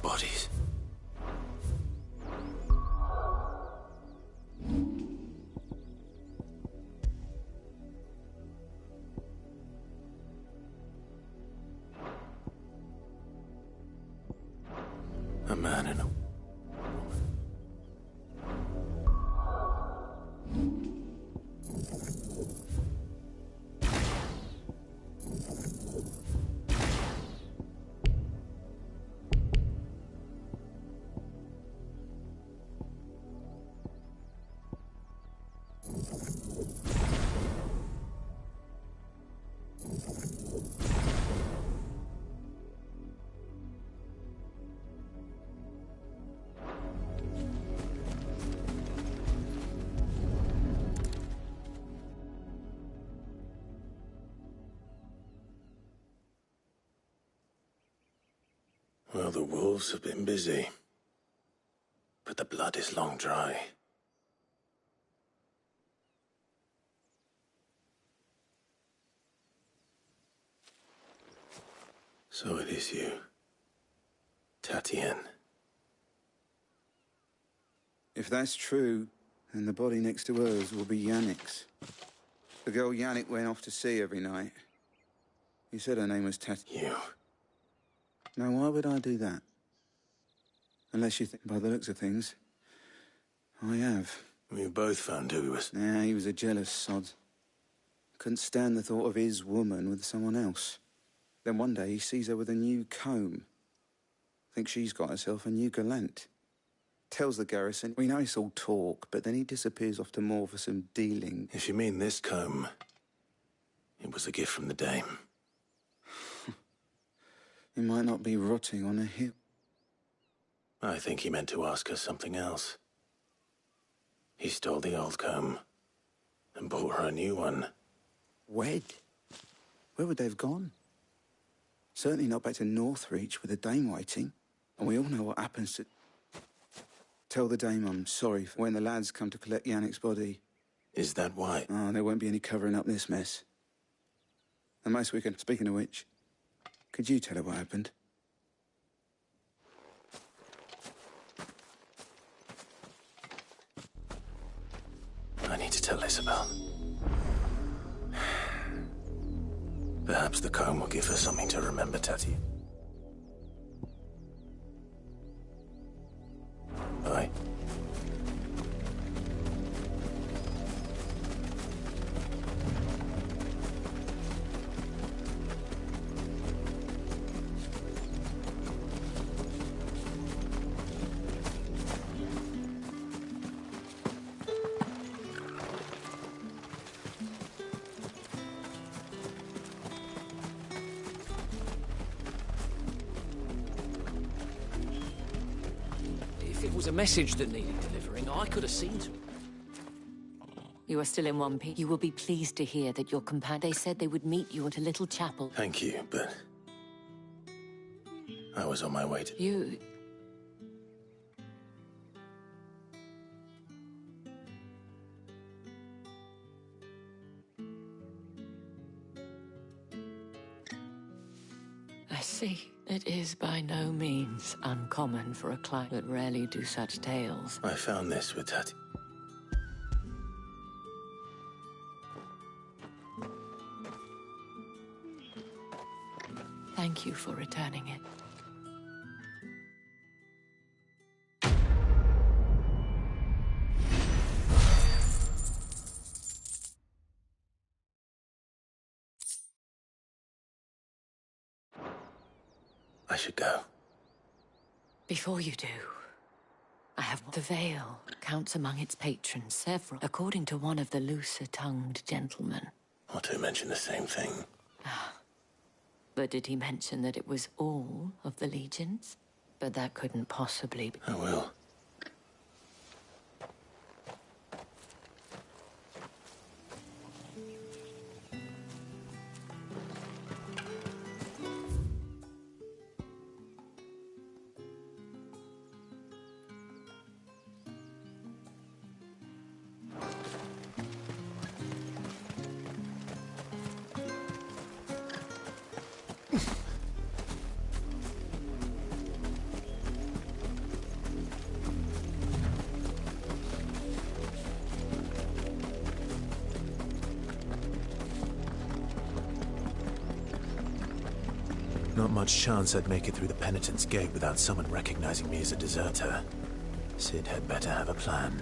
Bodies. A man and a woman. Well, the wolves have been busy, but the blood is long dry. So it is you, Tatienne. If that's true, then the body next to hers will be Yannick's. The girl Yannick went off to see every night. He said her name was Tatienne. You. Now, why would I do that? Unless you think, by the looks of things, I have. We both found who he was. Nah, he was a jealous sod. Couldn't stand the thought of his woman with someone else. Then one day he sees her with a new comb. Thinks she's got herself a new gallant. Tells the garrison, we know it's all talk, but then he disappears off to Moor for some dealing. If you mean this comb, it was a gift from the dame. He might not be rotting on a hip. I think he meant to ask her something else. He stole the old comb and bought her a new one. Wed? Where would they have gone? Certainly not back to Northreach with the dame waiting. And we all know what happens to... Tell the dame I'm sorry for when the lads come to collect Yannick's body. Is that why? Oh, there won't be any covering up this mess. And most we can... Speaking of which, could you tell her what happened? I need to tell Isabel. Perhaps the comb will give her something to remember, Tati. Bye. If it was a message that needed delivering, I could have seen to it. You are still in one piece. You will be pleased to hear that your companion... They said they would meet you at a little chapel. Thank you, but... I was on my way to... You... see. It is by no means uncommon for a client that rarely do such tales. I found this with Tati. Thank you for returning it. I should go. Before you do, I have the Vale counts among its patrons several, according to one of the looser-tongued gentlemen. Otto mentioned the same thing. But did he mention that it was all of the legions? But that couldn't possibly be. I will. Not much chance I'd make it through the Penitent's Gate without someone recognizing me as a deserter. Cid had better have a plan.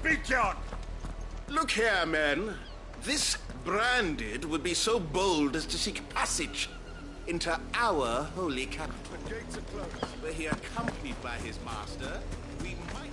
Beacon! Look here, men. This Branded would be so bold as to seek passage into our holy capital. The gates are closed. Were he accompanied by his master, we might...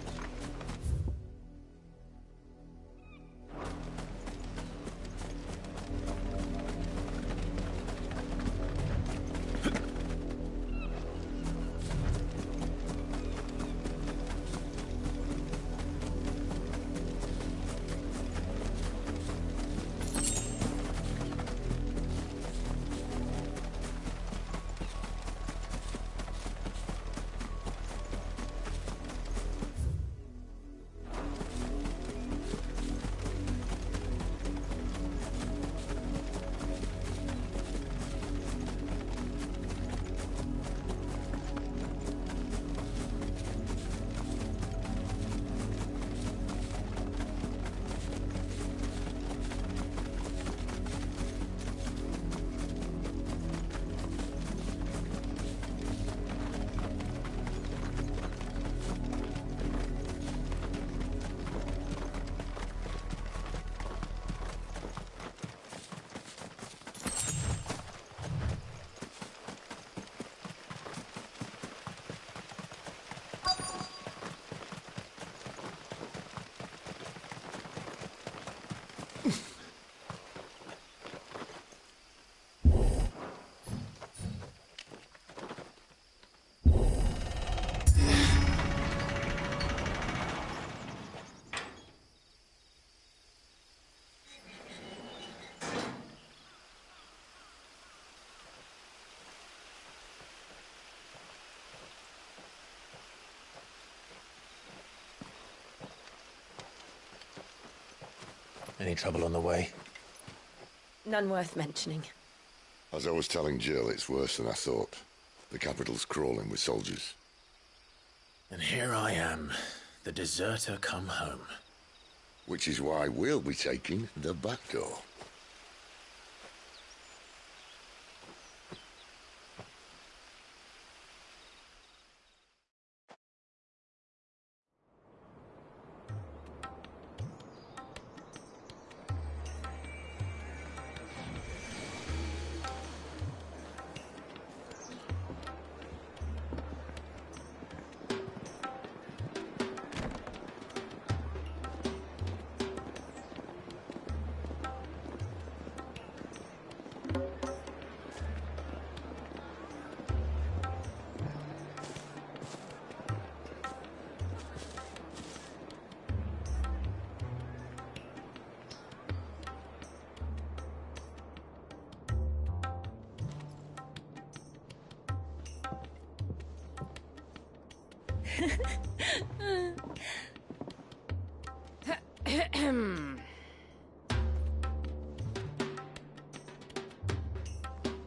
Any trouble on the way? None worth mentioning. As I was telling Jill, it's worse than I thought. The capital's crawling with soldiers. And here I am, the deserter come home. Which is why we'll be taking the back door.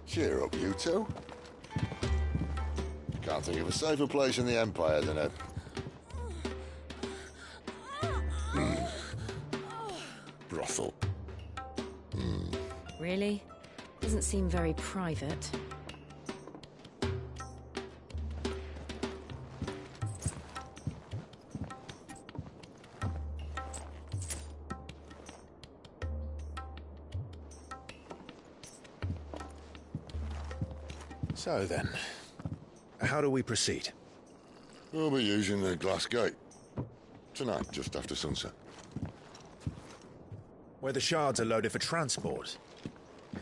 Cheer up, you two. Can't think of a safer place in the Empire than a... brothel. Really? Doesn't seem very private. So then, how do we proceed? We'll be using the glass gate. Tonight, just after sunset. Where the shards are loaded for transport.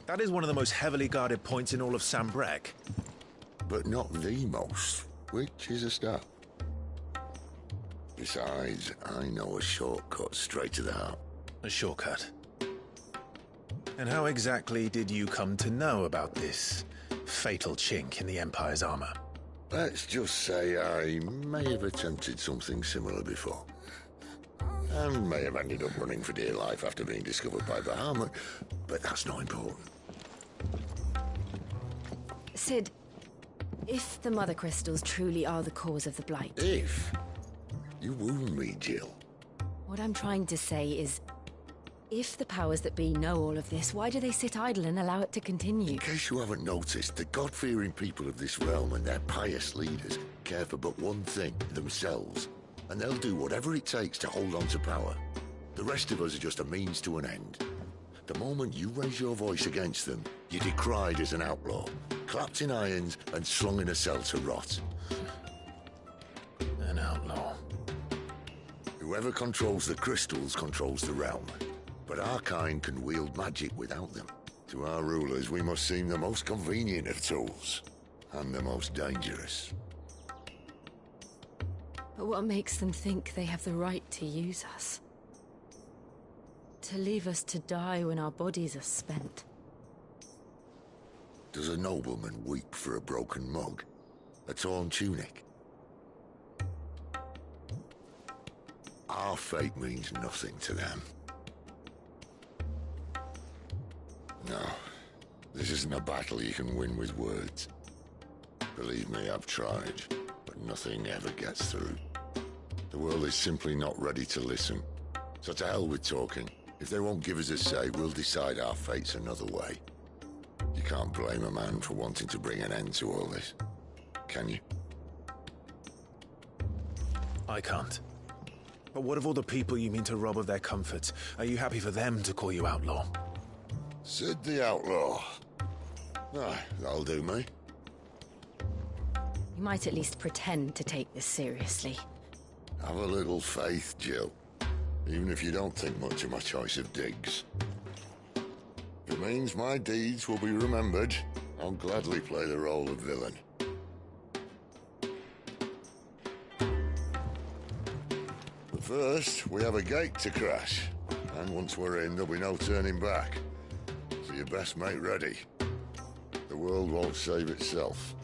That is one of the most heavily guarded points in all of Sambrec. But not the most, which is a start. Besides, I know a shortcut straight to the heart. A shortcut? And how exactly did you come to know about this fatal chink in the Empire's armor? Let's just say I may have attempted something similar before. And may have ended up running for dear life after being discovered by Bahamut, but that's not important. Sid, if the Mother Crystals truly are the cause of the Blight... If? You wound me, Jill. What I'm trying to say is, if the powers that be know all of this, why do they sit idle and allow it to continue? In case you haven't noticed, the God-fearing people of this realm and their pious leaders care for but one thing, themselves. And they'll do whatever it takes to hold on to power. The rest of us are just a means to an end. The moment you raise your voice against them, you're decried as an outlaw, clapped in irons and slung in a cell to rot. An outlaw. Whoever controls the crystals controls the realm. But our kind can wield magic without them. To our rulers, we must seem the most convenient of tools, and the most dangerous. But what makes them think they have the right to use us? To leave us to die when our bodies are spent? Does a nobleman weep for a broken mug? A torn tunic? Our fate means nothing to them. No, this isn't a battle you can win with words. Believe me, I've tried, but nothing ever gets through. The world is simply not ready to listen. So to hell with talking. If they won't give us a say, we'll decide our fates another way. You can't blame a man for wanting to bring an end to all this, can you? I can't. But what of all the people you mean to rob of their comforts? Are you happy for them to call you outlaw? Sid the Outlaw. Aye, that'll do me. You might at least pretend to take this seriously. Have a little faith, Jill. Even if you don't think much of my choice of digs. If it means my deeds will be remembered, I'll gladly play the role of villain. But first, we have a gate to crash. And once we're in, there'll be no turning back. So you best make ready. The world won't save itself.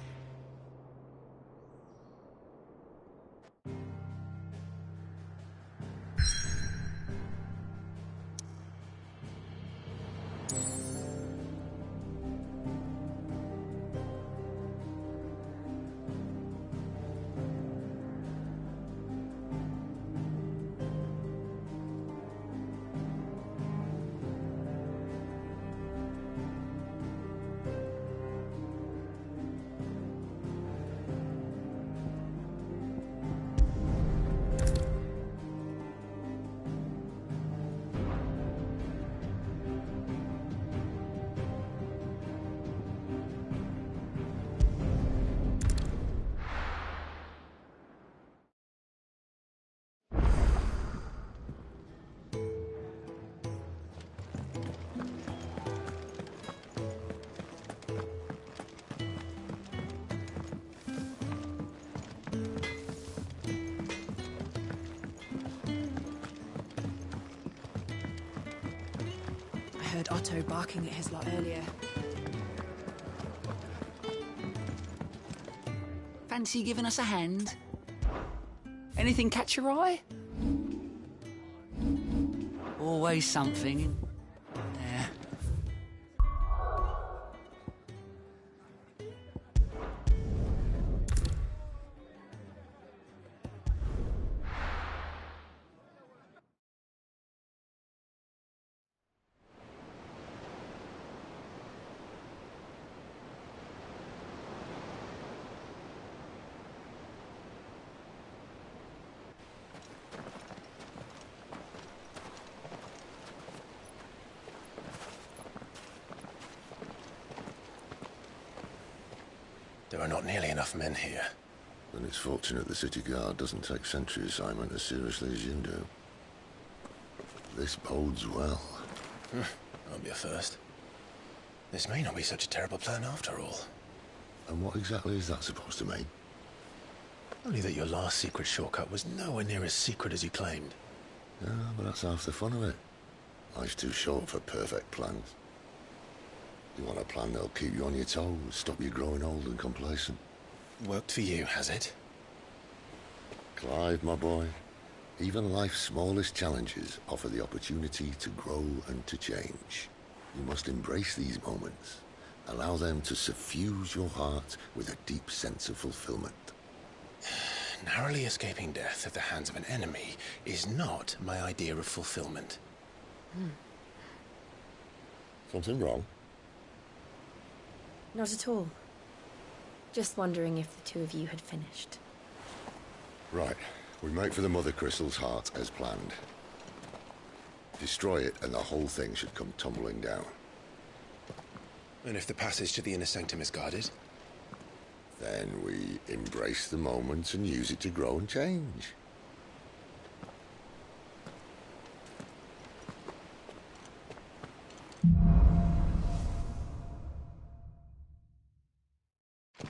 I heard Otto barking at his lot earlier. Fancy giving us a hand? Anything catch your eye? Always something in there. There are not nearly enough men here. Then it's fortunate the city guard doesn't take sentry assignment as seriously as you do. This bodes well. Won't be a first. This may not be such a terrible plan after all. And what exactly is that supposed to mean? Only that your last secret shortcut was nowhere near as secret as you claimed. Yeah, but that's half the fun of it. Life's too short for perfect plans. You want a plan that'll keep you on your toes, stop you growing old and complacent. Worked for you, has it? Clive, my boy, even life's smallest challenges offer the opportunity to grow and to change. You must embrace these moments. Allow them to suffuse your heart with a deep sense of fulfillment. Narrowly escaping death at the hands of an enemy is not my idea of fulfillment. Something wrong? Not at all. Just wondering if the two of you had finished. Right. We make for the Mother Crystal's heart as planned. Destroy it and the whole thing should come tumbling down. And if the passage to the inner sanctum is guarded? Then we embrace the moment and use it to grow and change.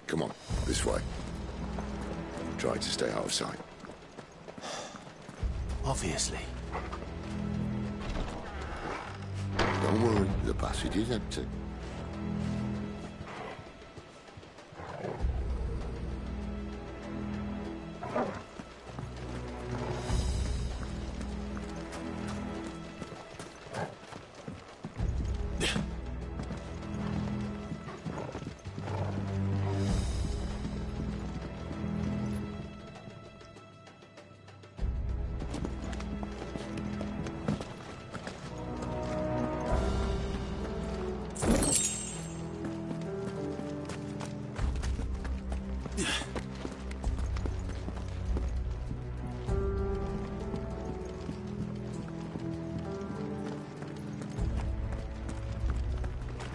Come on, this way. Try to stay out of sight. Obviously. Don't worry, the passage is empty.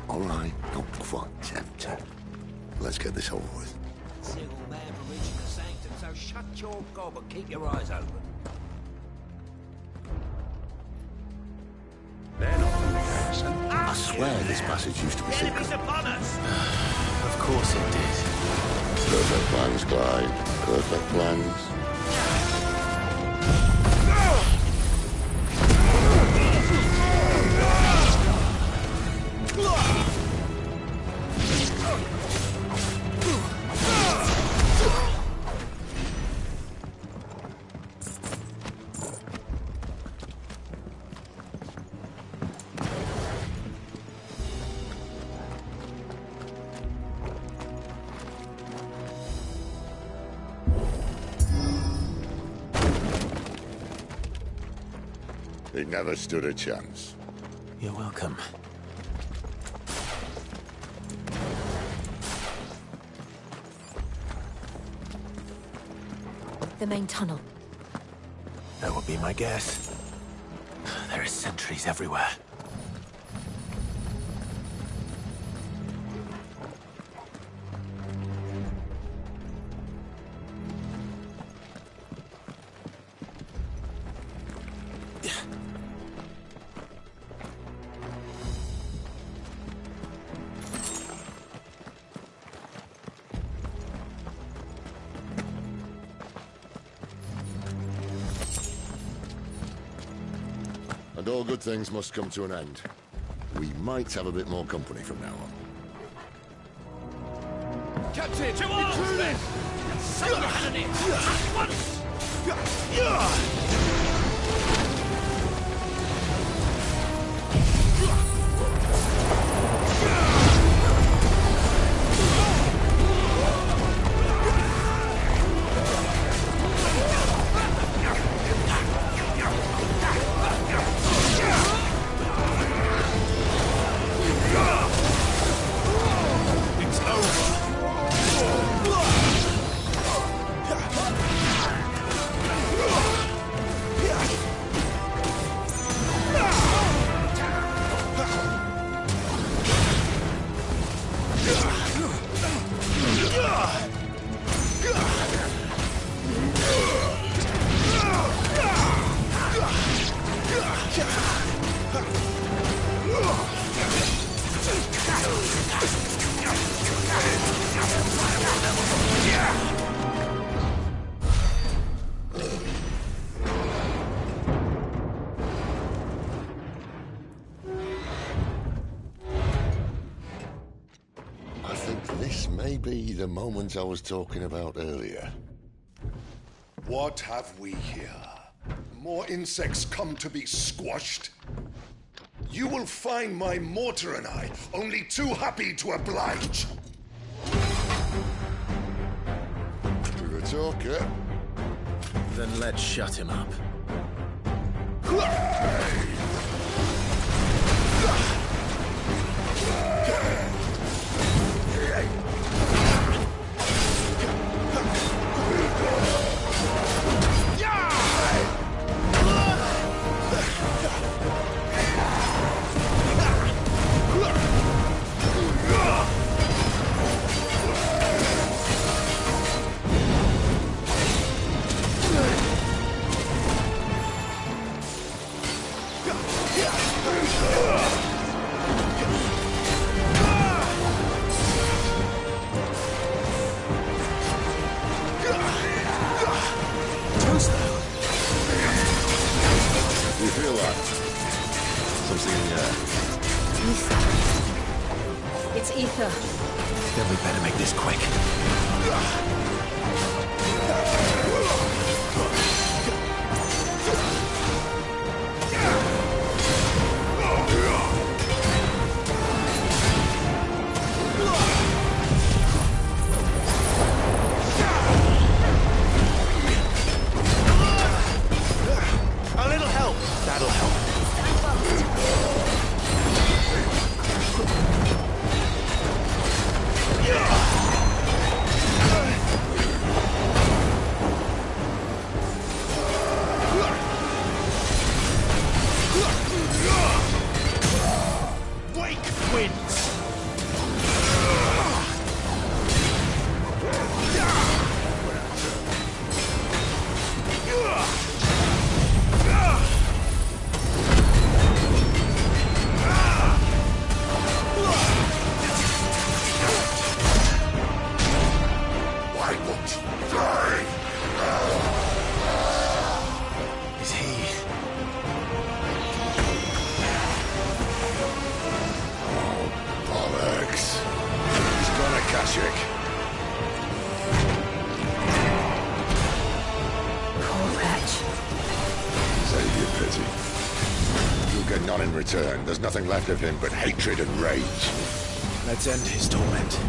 All right, not quite tempted. Let's get this over with. Single man for reaching the sanctum, so shut your gob and keep your eyes open. They're not moving action. I swear this passage used to be secret. Enemies upon us! Of course it did. Perfect plans, Clyde. Perfect plans. He never stood a chance. You're welcome. The main tunnel. That would be my guess. There are sentries everywhere. And all good things must come to an end. We might have a bit more company from now on. Captain! To arms, then! Someone had it! At once! I think this may be the moment I was talking about earlier. What have we here? More insects come to be squashed? You will find my mortar and I only too happy to oblige. To the talker. Then let's shut him up. You feel that? Something in the air. Ether. It's ether. Then we better make this quick. A little help. That'll help. Wake wins. Why won't you die? Is he? Bollocks. He's got a Kashyyyk. Poor wretch. Save your pity. You'll get none in return. There's nothing left of him but hatred and rage. Let's end his torment.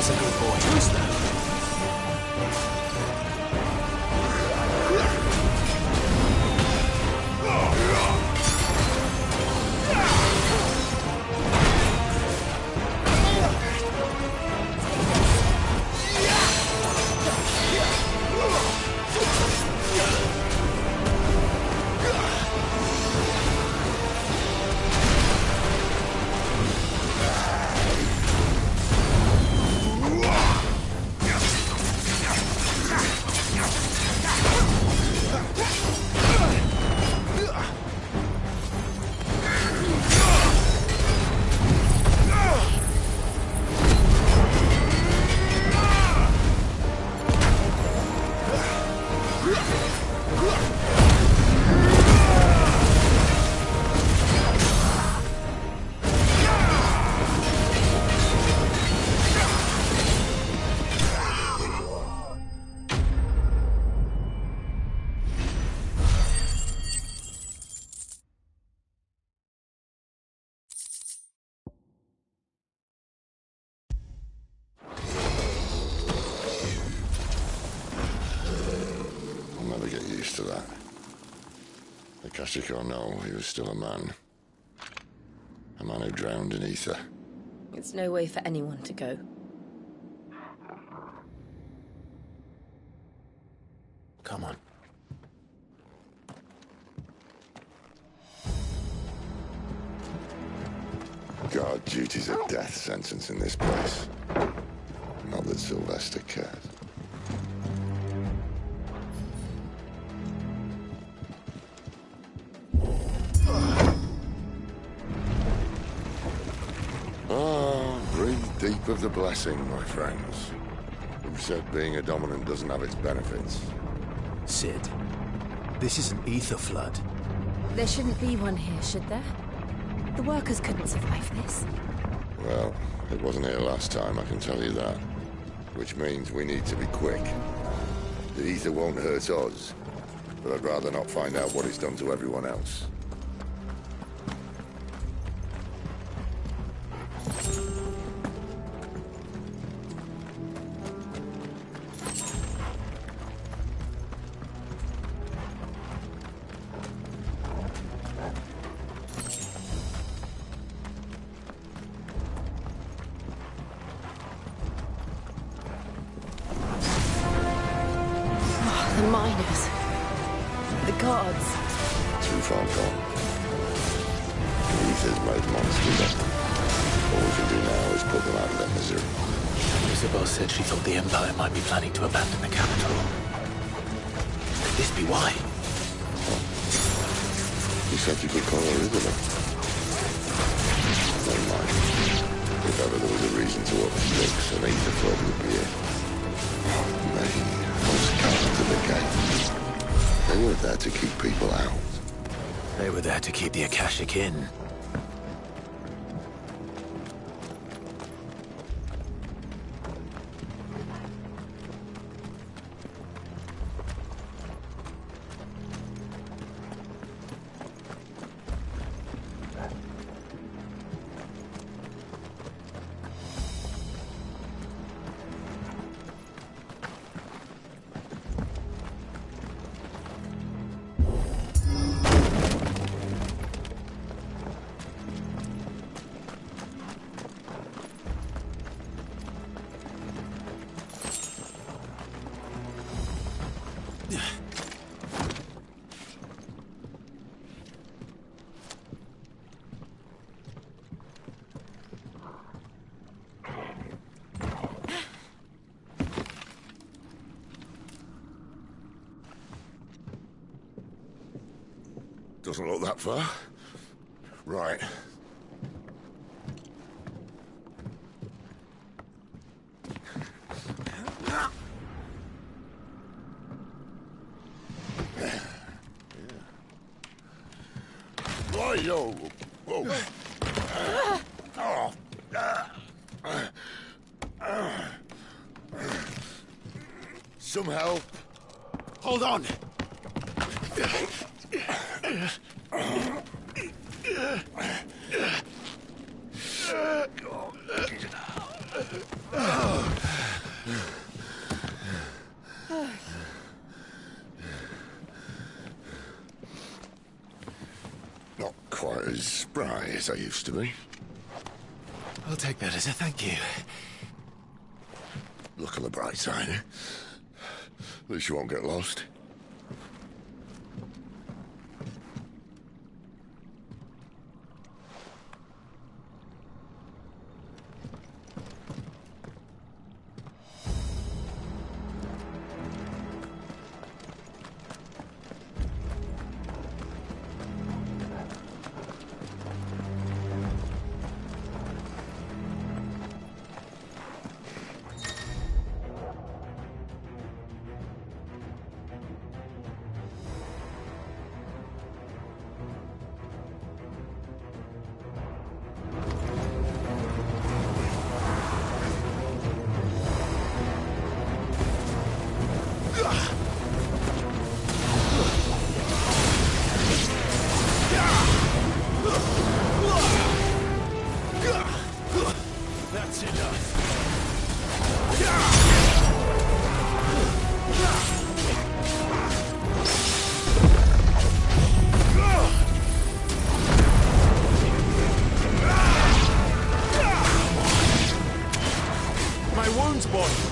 is a good fortress, though. To that. Akashic or no, he was still a man. A man who drowned in ether. It's no way for anyone to go. Come on. God, duty's a death sentence in this place. Not that Sylvester cared. Breathe deep of the blessing, my friends. Who said being a dominant doesn't have its benefits? Sid, this is an ether flood. There shouldn't be one here, should there? The workers couldn't survive this. Well, it wasn't here last time, I can tell you that. Which means we need to be quick. The ether won't hurt us, but I'd rather not find out what it's done to everyone else. The miners. The gods. Too far gone. The ether's made monsters of them. All we can do now is put them out of their misery. Isabel said she thought the Empire might be planning to abandon the capital. Could this be why? You said you could call her Isabel. Never mind. If ever there was a reason to up sticks, an ether flood would be it. They to the gate. They weren't there to keep people out. They were there to keep the Akashic in. Doesn't look that far. Right. Yo. Whoa. Some help. Hold on. nice I used to be. I'll take that as a thank you. Look on the bright side, eh? At least you won't get lost. That's enough. My wounds, boy.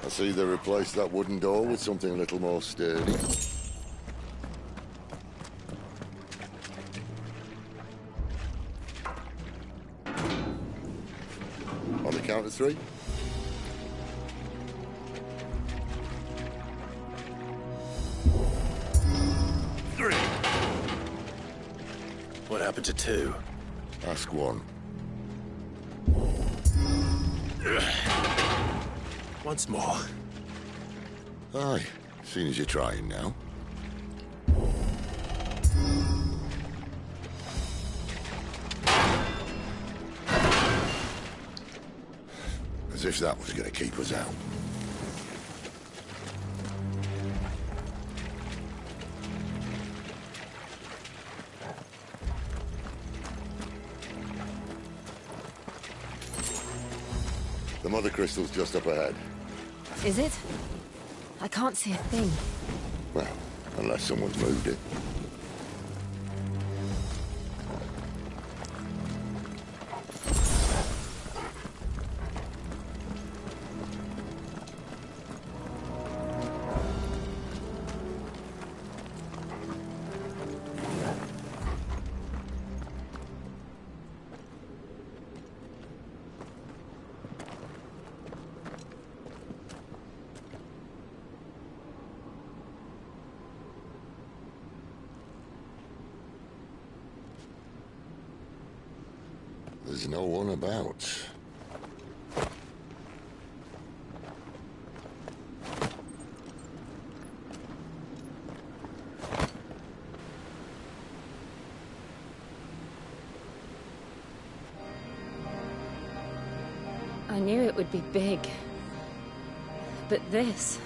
I see they replaced that wooden door with something a little more sturdy. On the count of 3. What happened to 2? Ask 1. Once more. Aye, seeing as you're trying now. As if that was going to keep us out. The mother crystal's just up ahead. Is it? I can't see a thing. Well, unless someone's moved it. There's no one about. I knew it would be big. But this...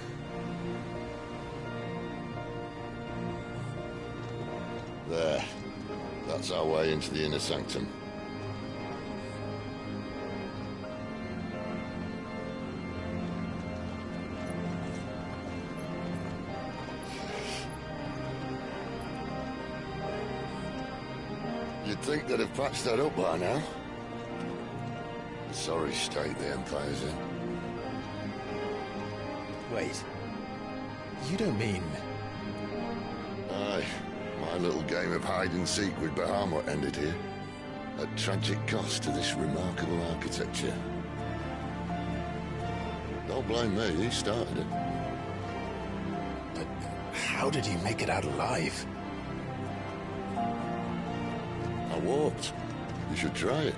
There. That's our way into the inner sanctum. You'd think they'd have patched that up by now. Sorry state the Empire's in. Wait. You don't mean... Aye. My little game of hide-and-seek with Bahamut ended here. At tragic cost to this remarkable architecture. Don't blame me, he started it. But how did he make it out alive? I walked. You should try it.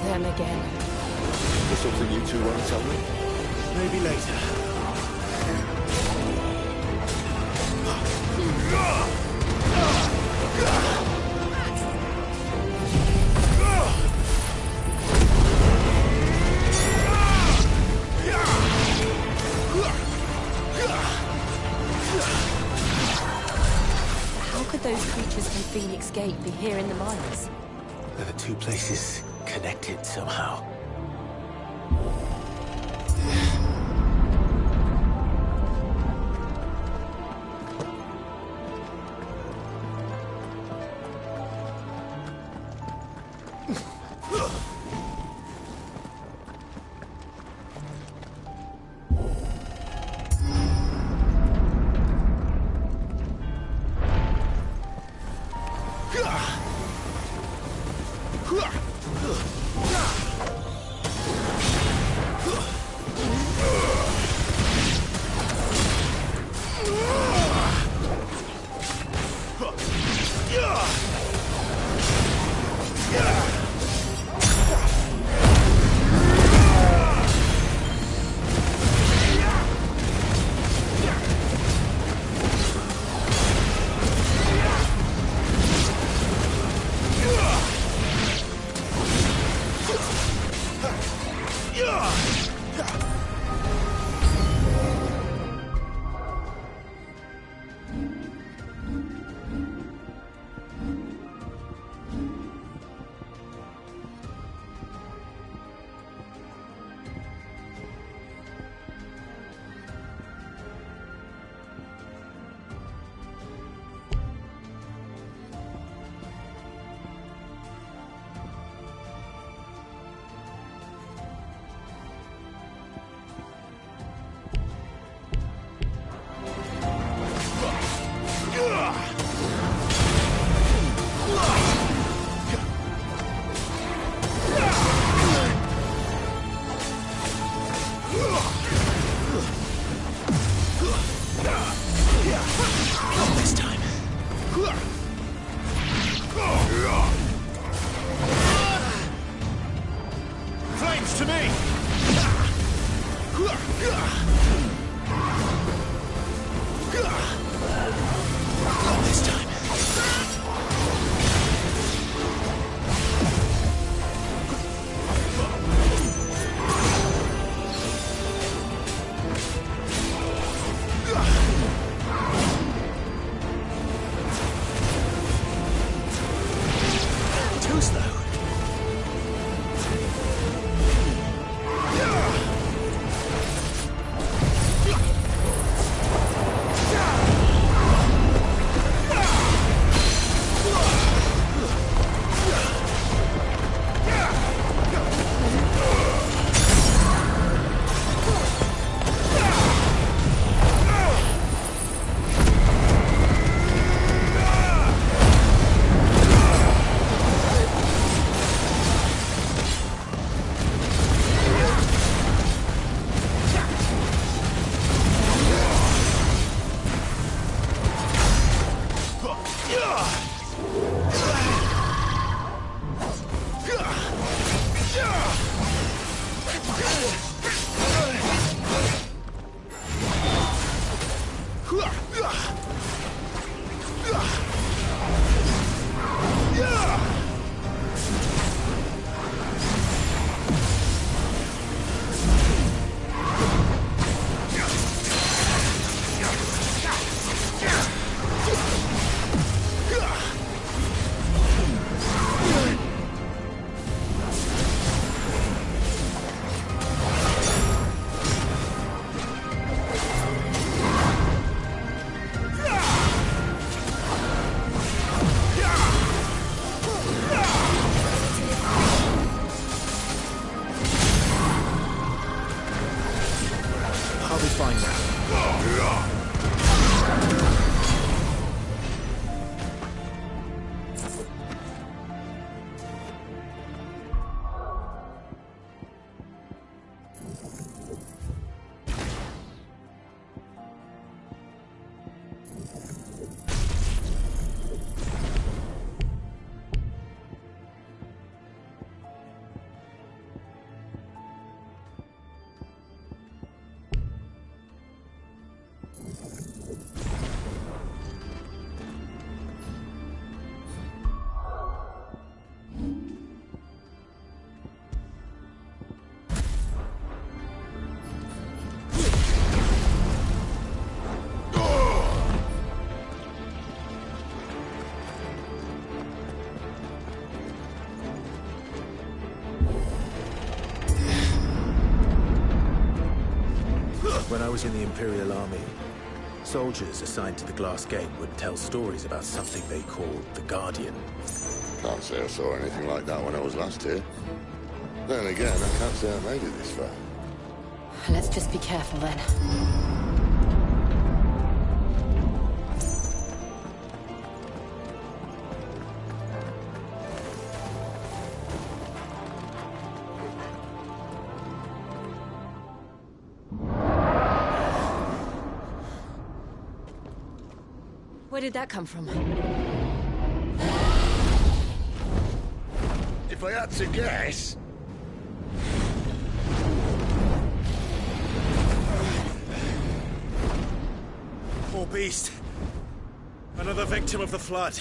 Them again. Is there something you two want to tell me? Maybe later. How could those creatures from Phoenix Gate be here in the mines? Are the two places connected somehow? belongs to me! Not this time. Too slow. I'll be fine now. When I was in the Imperial Army, soldiers assigned to the Glass Gate would tell stories about something they called the Guardian. Can't say I saw anything like that when I was last here. Then again, I can't say I made it this far. Let's just be careful then. Where did that come from? If I had to guess... Poor beast. Another victim of the flood.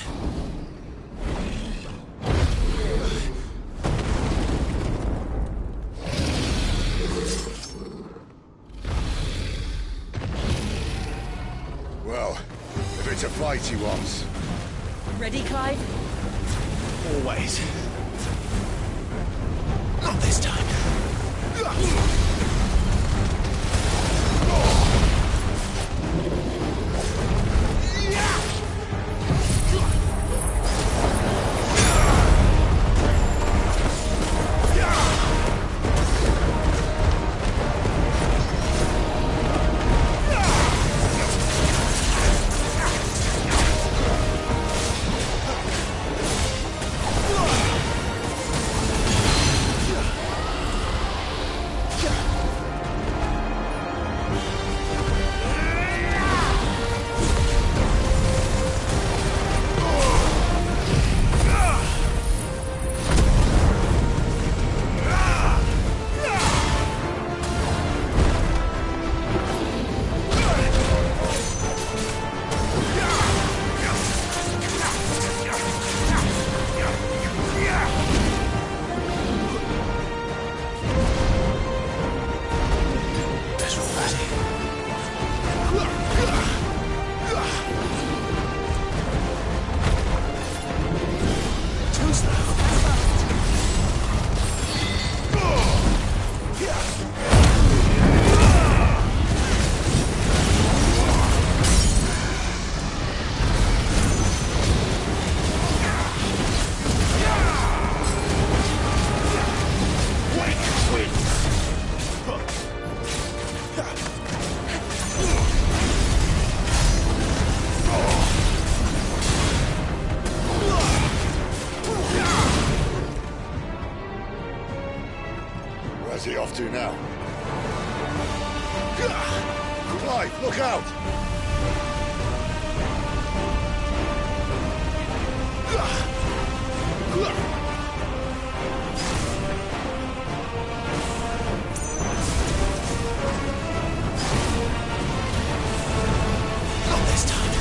Well, if it's a fight he wants. Ready, Clive? Always. Not this time. Where's he off to now? Clive, look out! Not this time.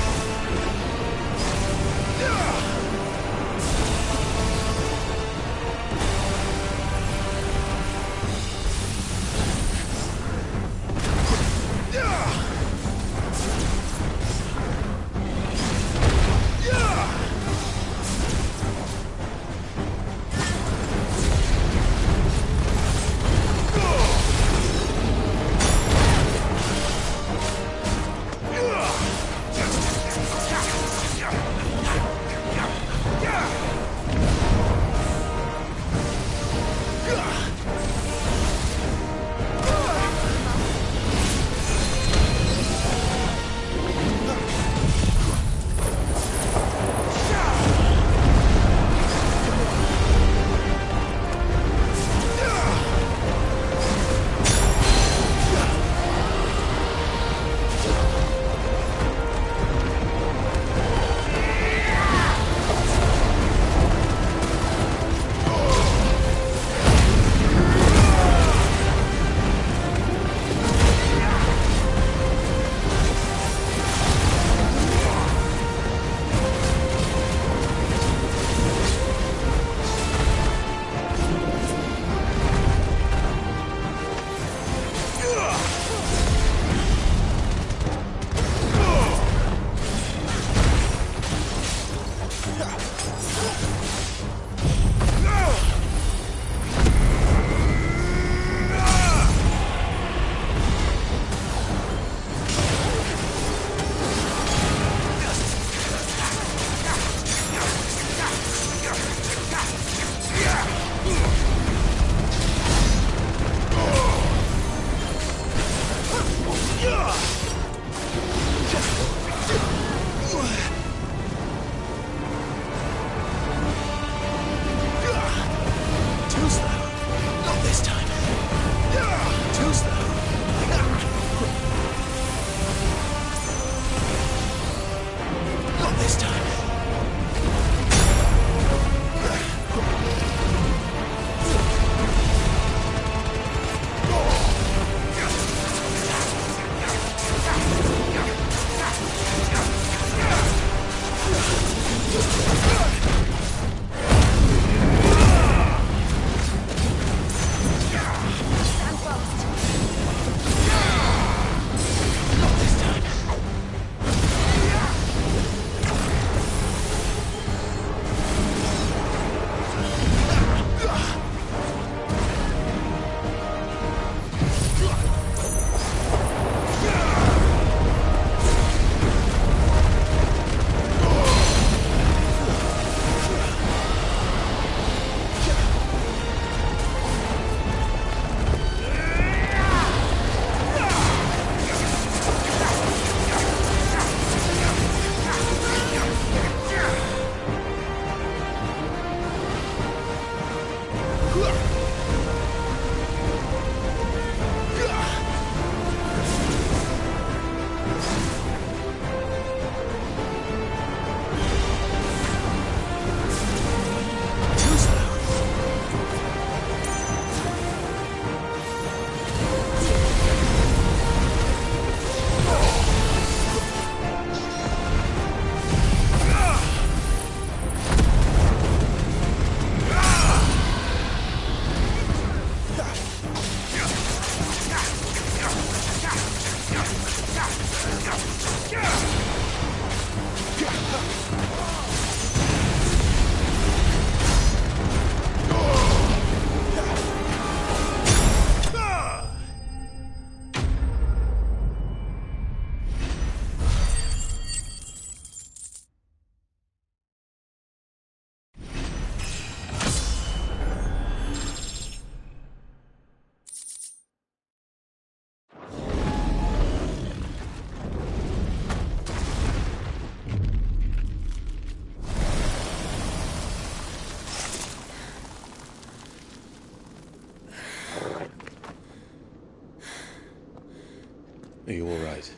Are you all right?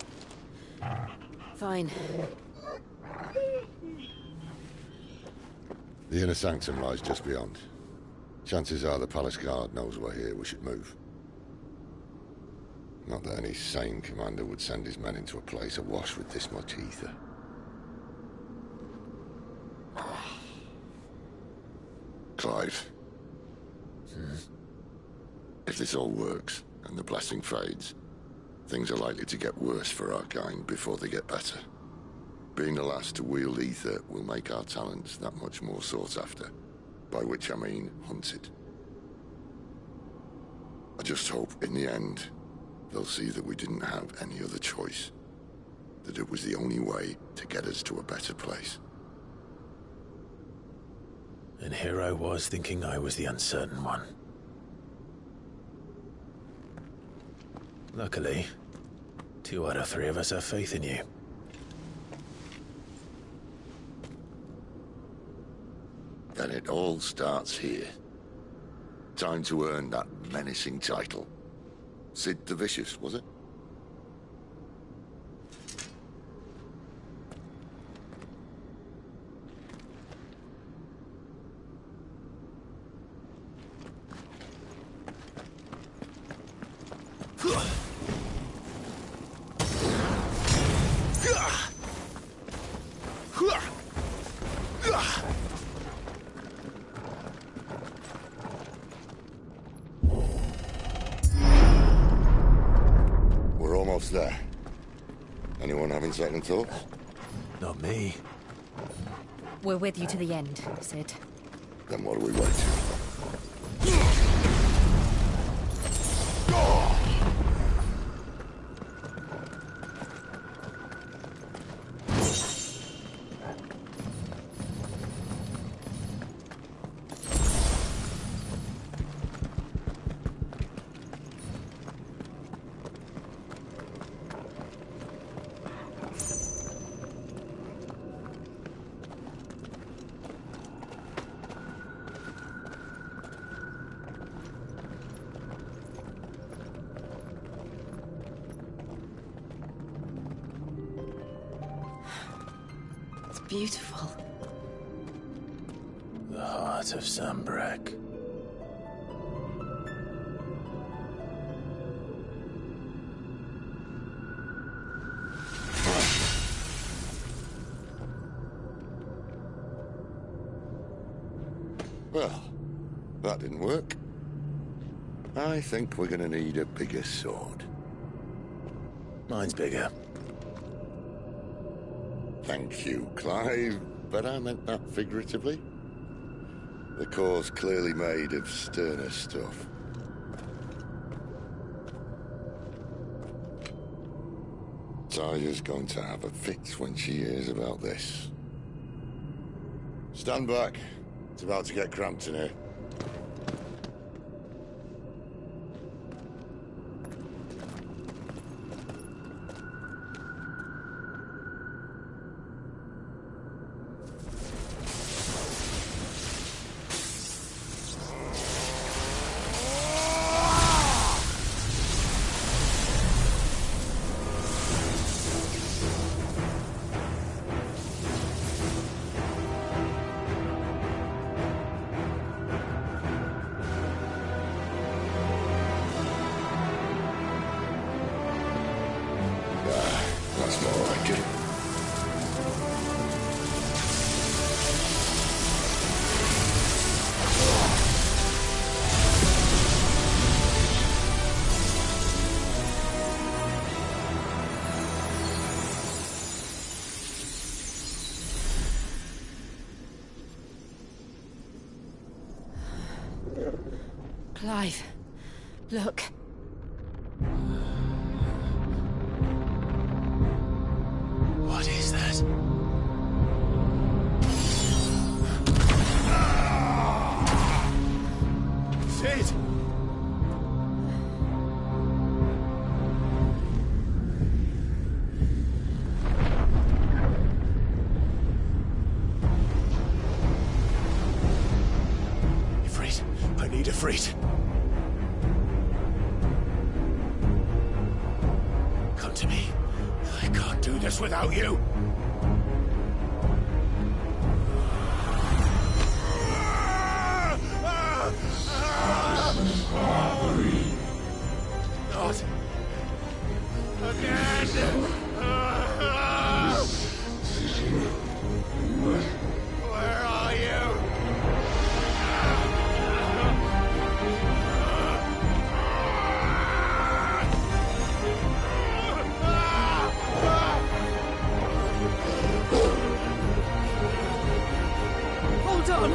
Fine. The inner sanctum lies just beyond. Chances are the palace guard knows we're here. We should move. Not that any sane commander would send his men into a place awash with this much ether. Clive. If this all works, and the blessing fades, things are likely to get worse for our kind before they get better. Being the last to wield ether will make our talents that much more sought after, by which I mean hunted. I just hope, in the end, they'll see that we didn't have any other choice, that it was the only way to get us to a better place. And here I was thinking I was the uncertain one. Luckily, 2 out of 3 of us have faith in you. Then it all starts here. Time to earn that menacing title. Sid the Vicious, was it? We're almost there. Anyone having second thoughts? Not me. We're with you to the end, Sid. Then what are we waiting for? Beautiful. The heart of Sanbreque. Well, that didn't work. I think we're gonna need a bigger sword. Mine's bigger. Thank you, Clive, but I meant that figuratively. The core's clearly made of sterner stuff. Taya's going to have a fit when she hears about this. Stand back. It's about to get cramped in here. That's more like it. Clive, look. What is that? Sid! Ifrit, I need Ifrit. Come down to me. I can't do this without you. Not again. Where are you? Hold on!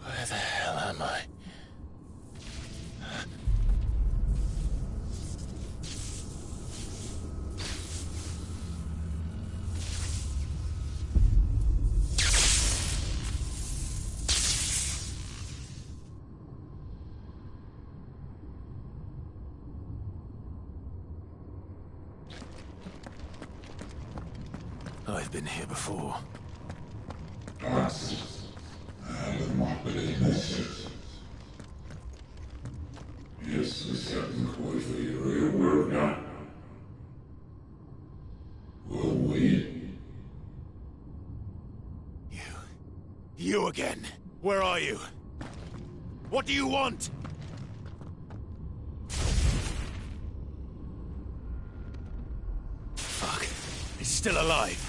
Where the hell am I? I've been here before. You again. Where are you? What do you want? Fuck. He's still alive.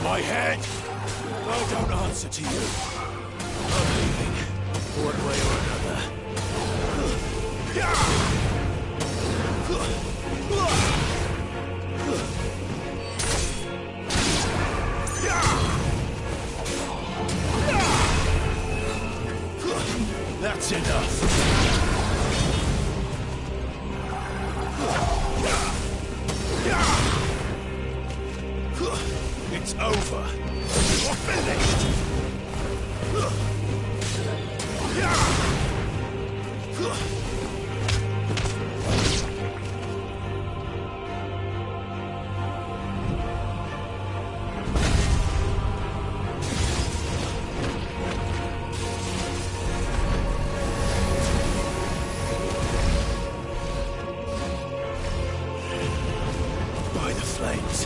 My head! I don't answer to you. I'm leaving, one way or another. That's enough. It's over. You're finished. By the flames.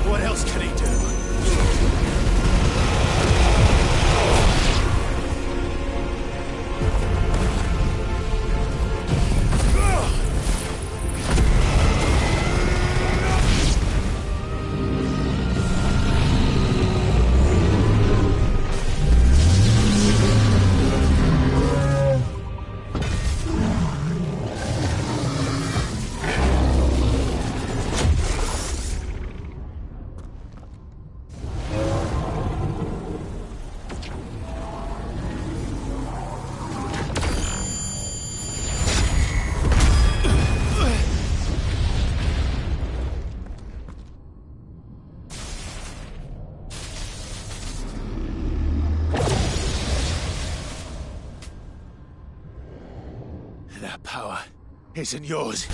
What else can he do? That power, isn't yours.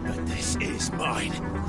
But this is mine.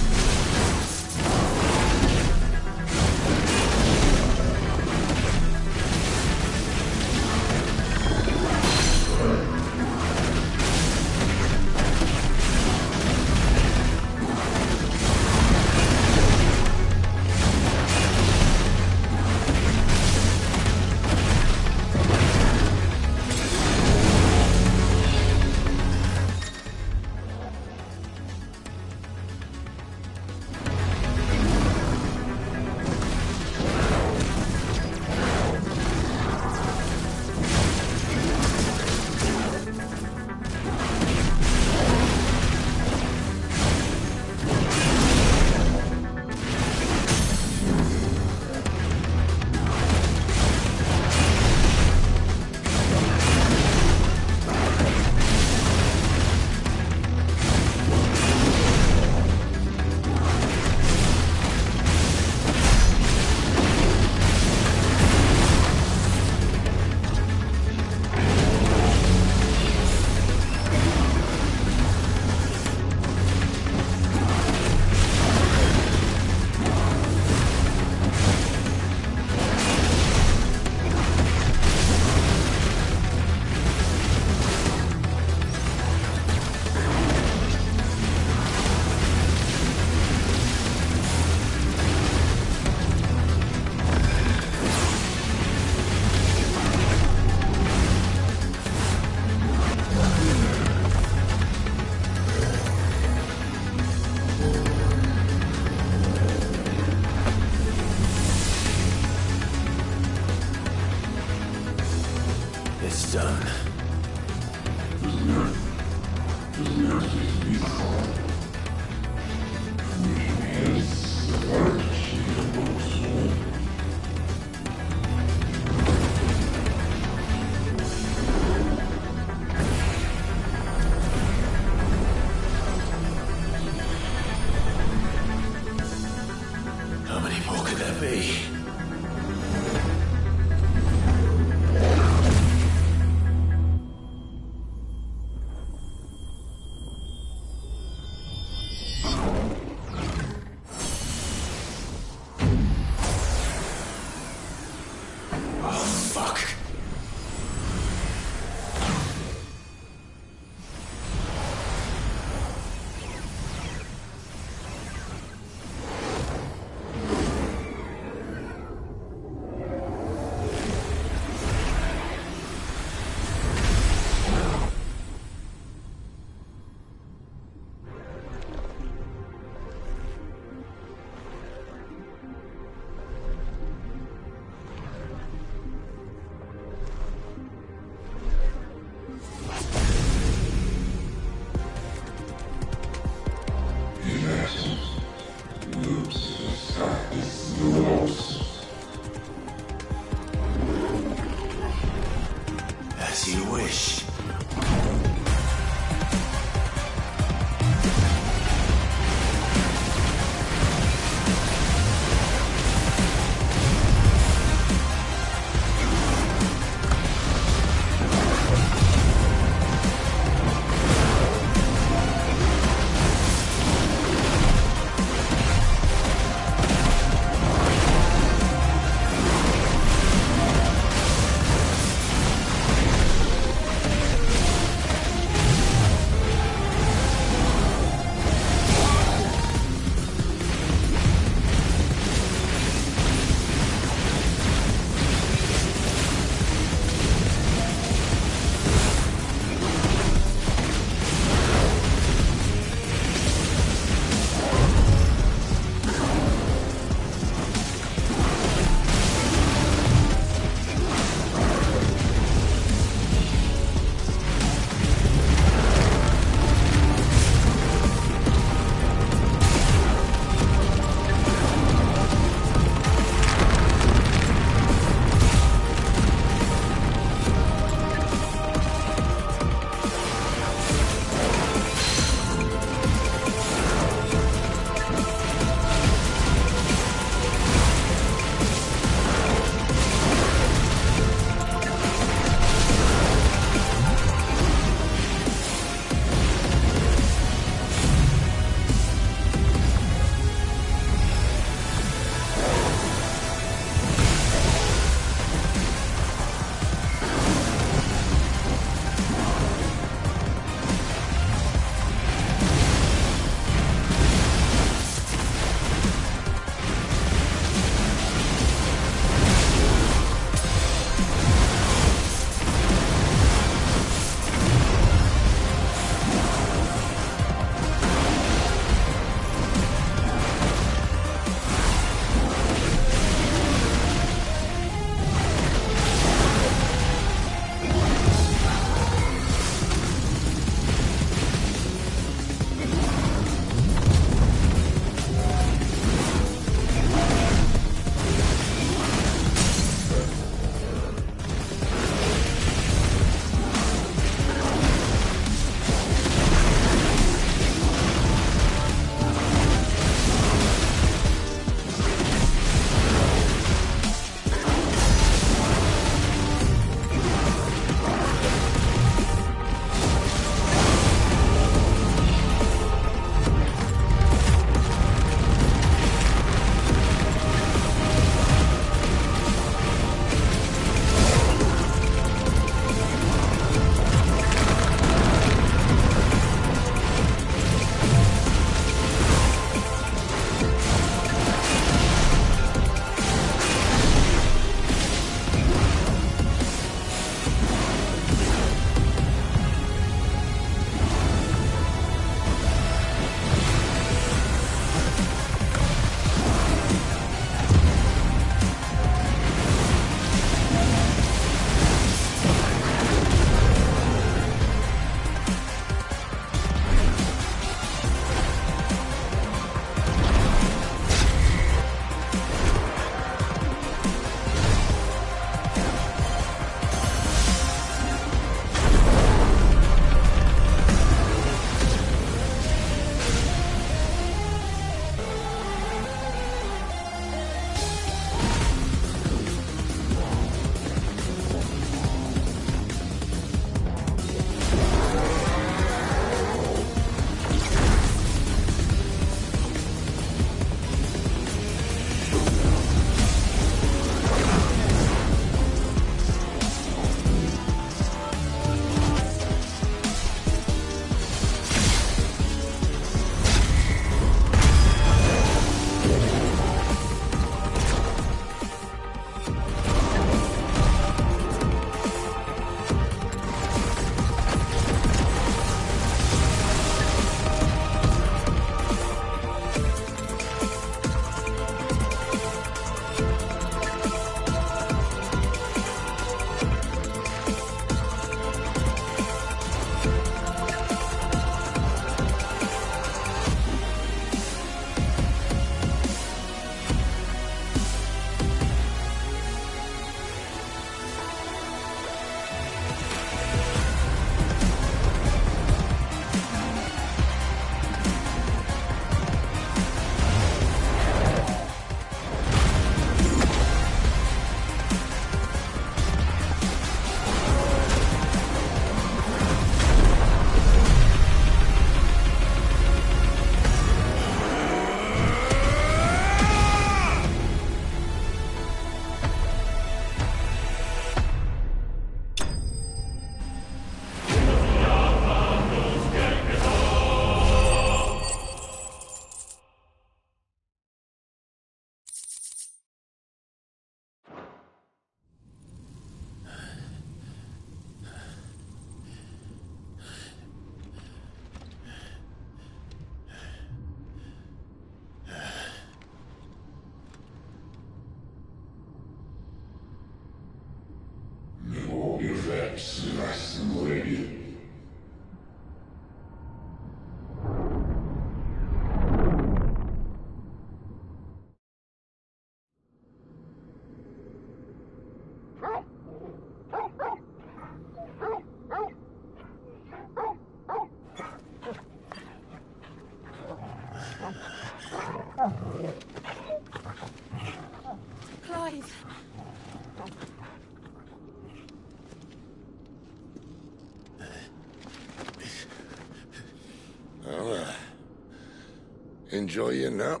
Enjoy your nap?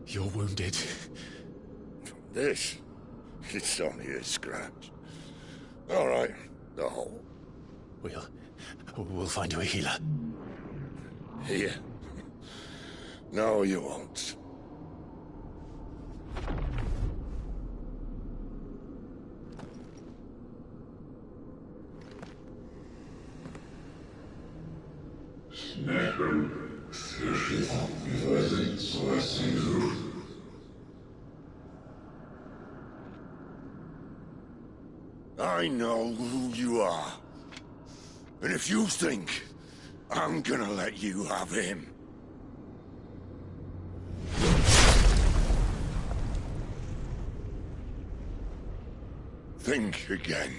You're wounded. This? It's only a scratch. All right, the hole. We'll find you a healer. Here. No, you won't. I know who you are. And if you think I'm gonna let you have him... think again.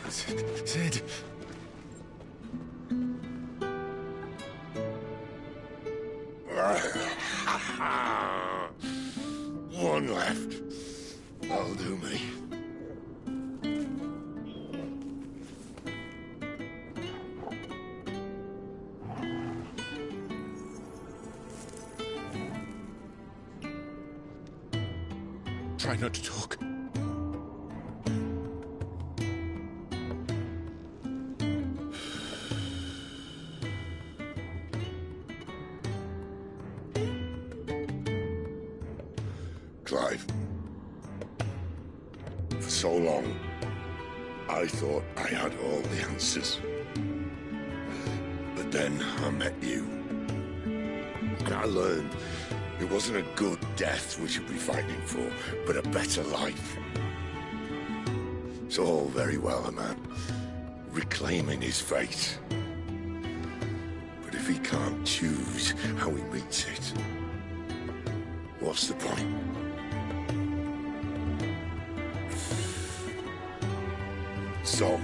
Sid. One left. That'll do me. Try not to talk. Clive. For so long, I thought I had all the answers. But then I met you. And I learned it wasn't a good death we should be fighting for, but a better life. It's all very well, a man reclaiming his fate. But if he can't choose how he meets it, what's the point? So,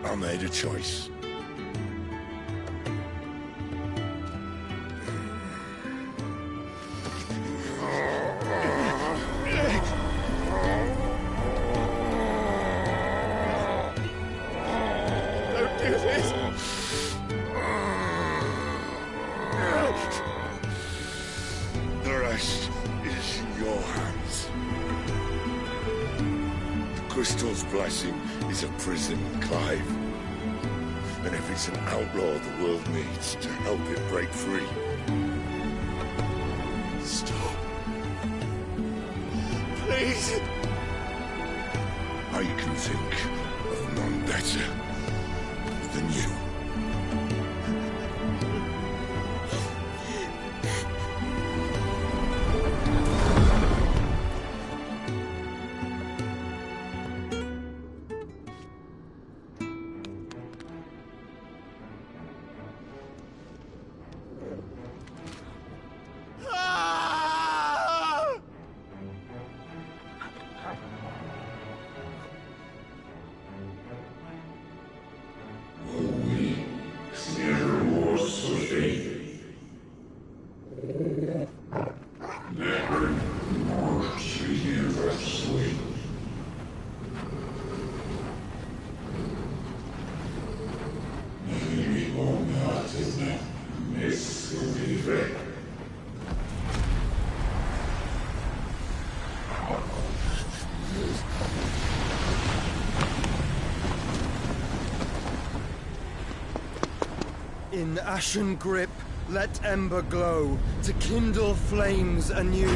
I made a choice. Don't do this! The rest is in your hands. The Crystal's blessing is a prison, Clive. And if it's an outlaw the world needs to help it break free. Stop. Please. I can think of none better than you. In ashen grip, let ember glow, to kindle flames anew.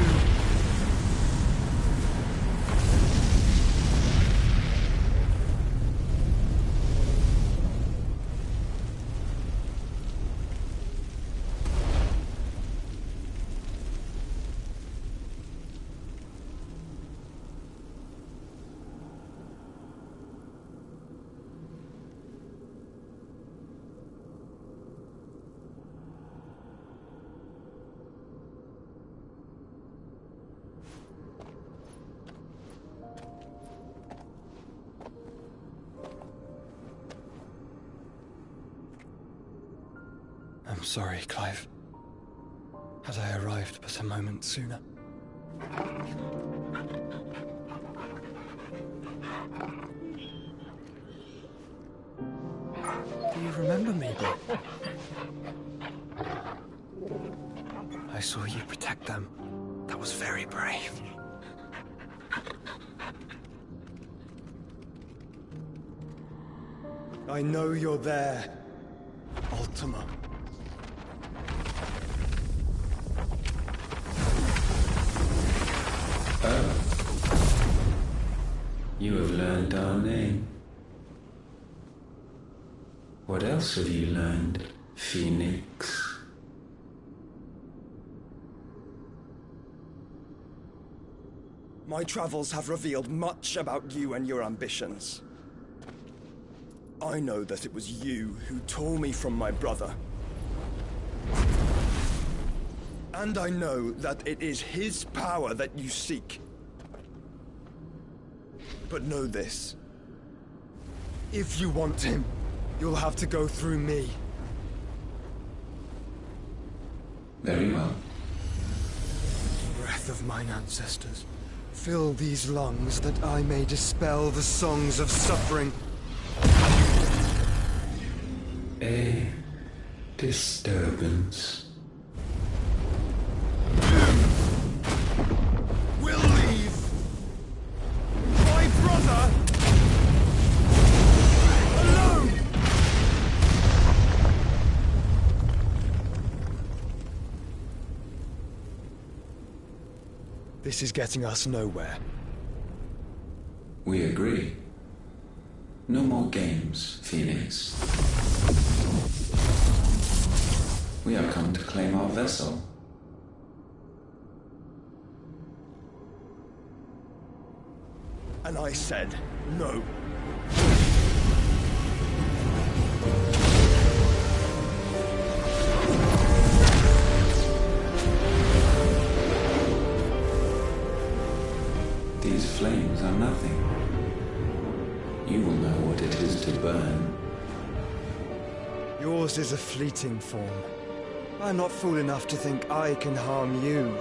sorry, Clive. Had I arrived but a moment sooner. Do you remember me, Bro? I saw you protect them. That was very brave. I know you're there, Ultima. Oh. You have learned our name. What else have you learned, Phoenix? My travels have revealed much about you and your ambitions. I know that it was you who tore me from my brother. And I know that it is his power that you seek. But know this. If you want him, you'll have to go through me. Very well. Breath of mine ancestors, fill these lungs that I may dispel the songs of suffering. A disturbance. We'll leave. My brother alone. This is getting us nowhere. We agree. No more games, Phoenix. We have come to claim our vessel. And I said no. These flames are nothing. You will know what it is to burn. Yours is a fleeting form. I'm not fool enough to think I can harm you.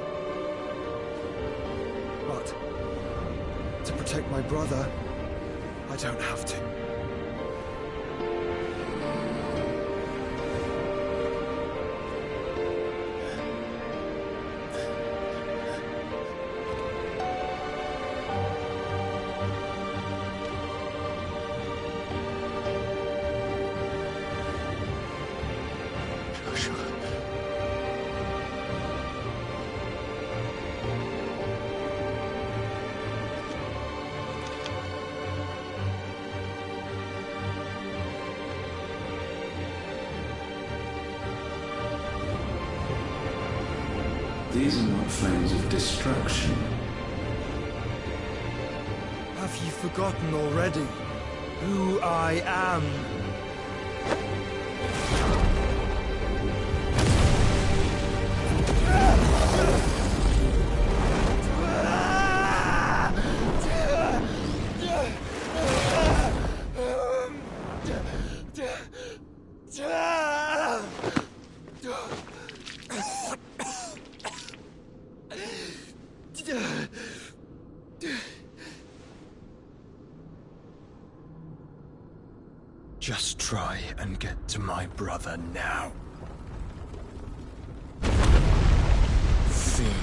But to protect my brother, I don't have to. These are not flames of destruction. Have you forgotten already who I am? Just try and get to my brother now. Fiend.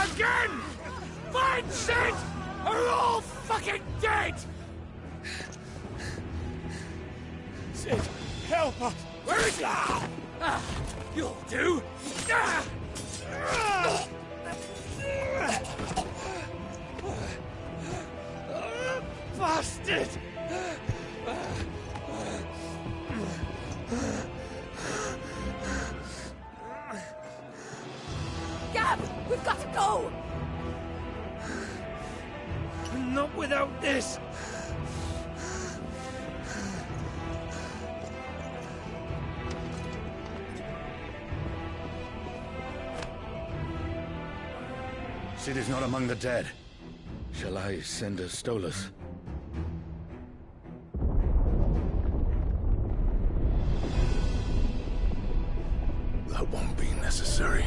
Again! Find Sid! Or you're all fucking dead! Sid, help us! Where is he? You'll do! Bastard! Gab! We've got to go! Not without this! Sid is not among the dead. Shall I send a Stolas? That won't be necessary.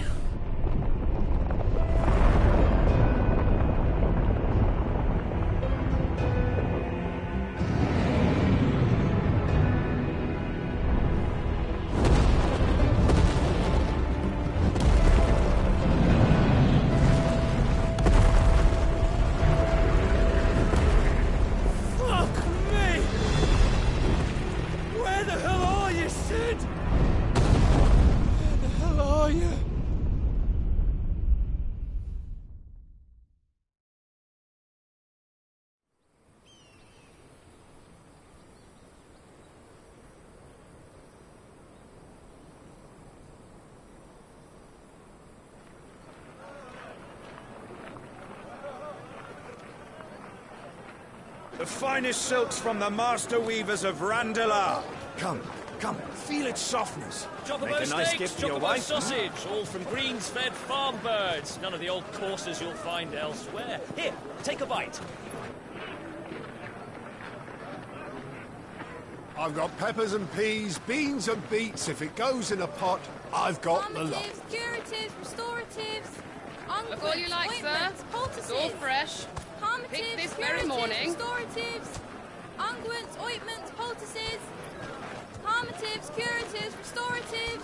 The finest silks from the master weavers of Randalar. Come, feel its softness. Chocobo Make a nice steaks, gift for your chocobo wife. sausage, all from greens-fed farm birds. None of the old courses you'll find elsewhere. Here, take a bite. I've got peppers and peas, beans and beets. If it goes in a pot, I've got the lot. Curatives, restoratives, Look all you like, sir. It's all fresh. Picked this very morning. Restoratives, unguents, ointments, poultices, harmatives, curatives, restoratives,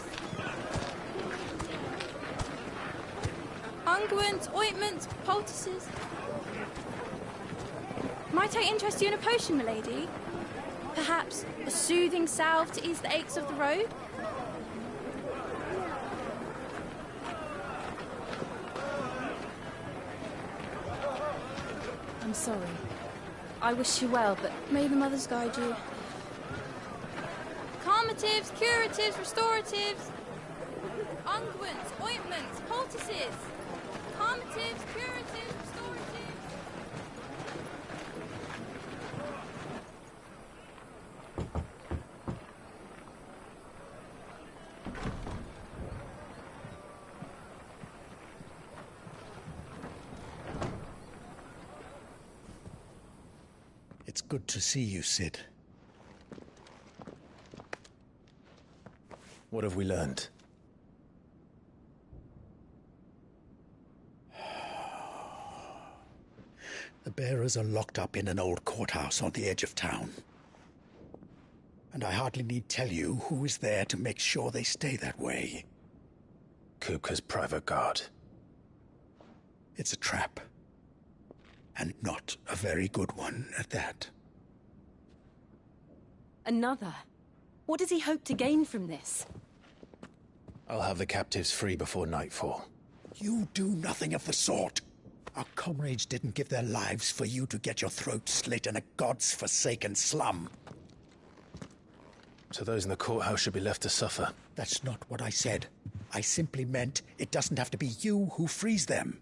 unguents, ointments, poultices. Might I interest you in a potion, milady? Perhaps a soothing salve to ease the aches of the road? I'm sorry. I wish you well, but may the mothers guide you. Calmatives, curatives, restoratives, unguents, ointments, poultices. Calmatives, curatives, restoratives. It's good to see you, Sid. What have we learned? The bearers are locked up in an old courthouse on the edge of town. And I hardly need tell you who is there to make sure they stay that way. Kupka's private guard. It's a trap. And not a very good one at that. Another? What does he hope to gain from this? I'll have the captives free before nightfall. You do nothing of the sort. Our comrades didn't give their lives for you to get your throat slit in a god's forsaken slum. So those in the courthouse should be left to suffer. That's not what I said. I simply meant it doesn't have to be you who frees them.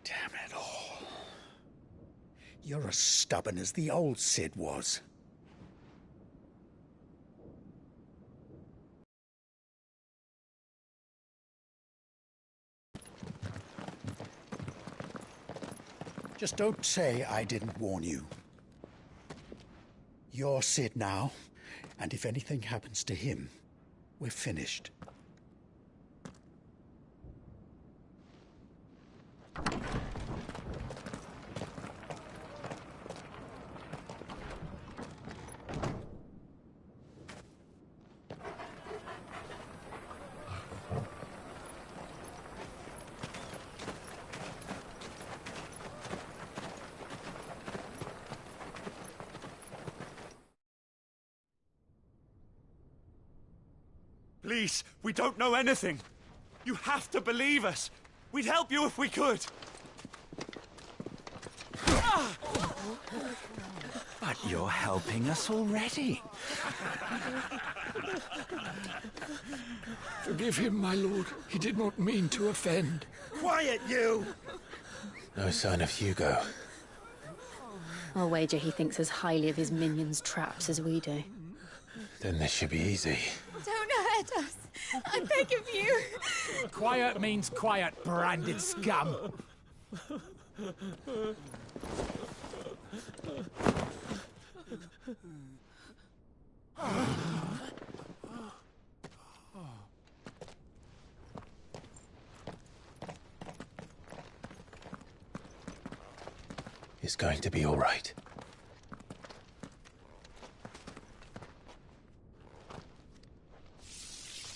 Damn it all. You're as stubborn as the old Sid was. Just don't say I didn't warn you. You're Sid now, and if anything happens to him, we're finished. Please, we don't know anything. You have to believe us. We'd help you if we could. But you're helping us already. Forgive him, my lord. He did not mean to offend. Quiet, you! No sign of Hugo. I'll wager he thinks as highly of his minions' traps as we do. Then this should be easy. Don't hurt us. I beg of you. Quiet means quiet, branded scum. It's going to be all right.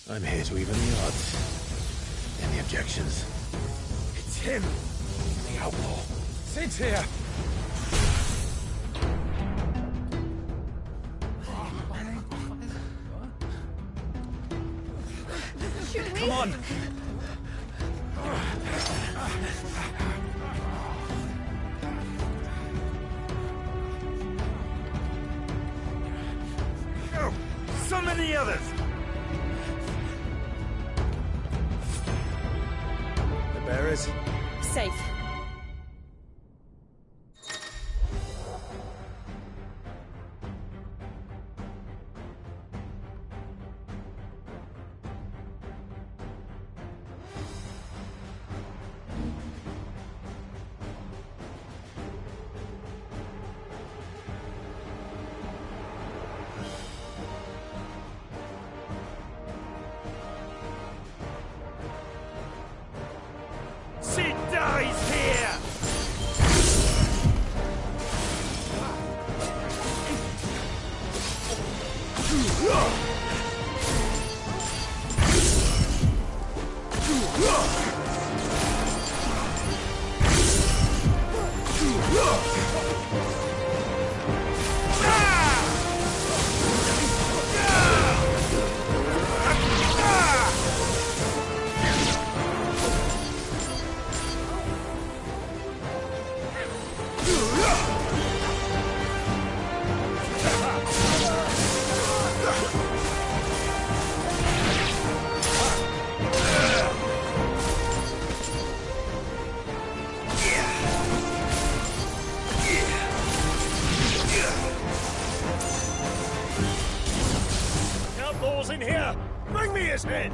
I'm here to even the odds. Any objections? It's him, the outlaw. Sid's here. Come on. Go! Summon the others! The bearers? Safe. Sid dies here! Outlaws in here! Bring me his head!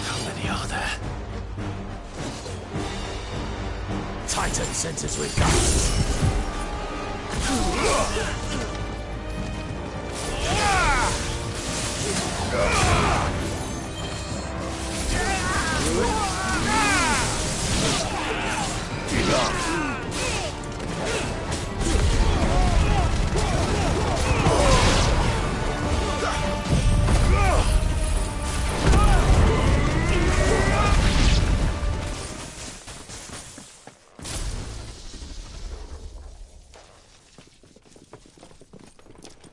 How many are there? Titan sends his regards.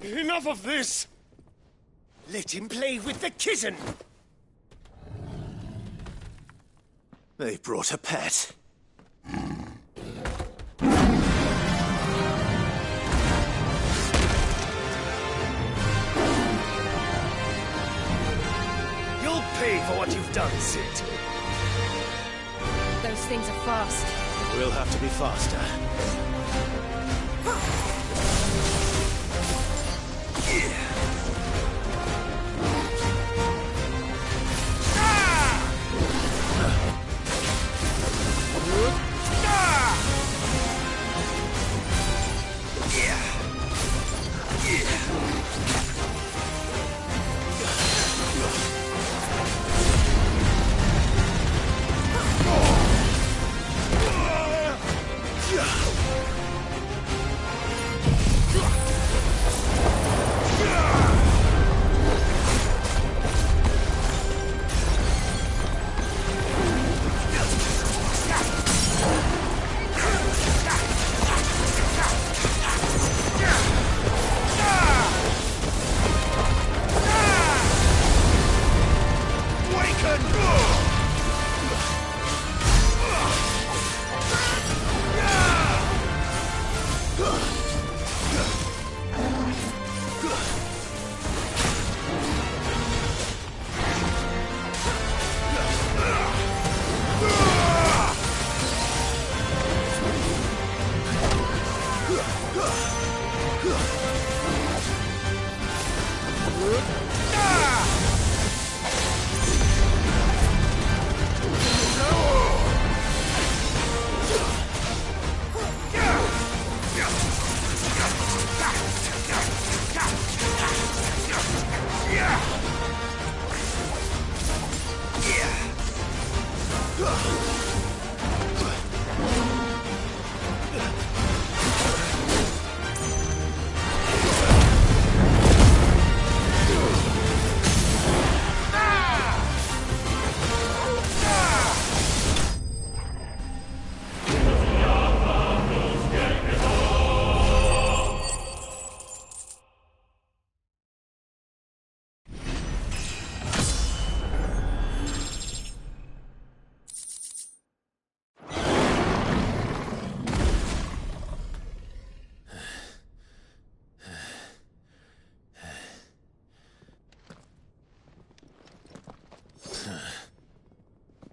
Enough of this! Let him play with the kitten! They brought a pet. You'll pay for what you've done, Sid. Those things are fast. We'll have to be faster.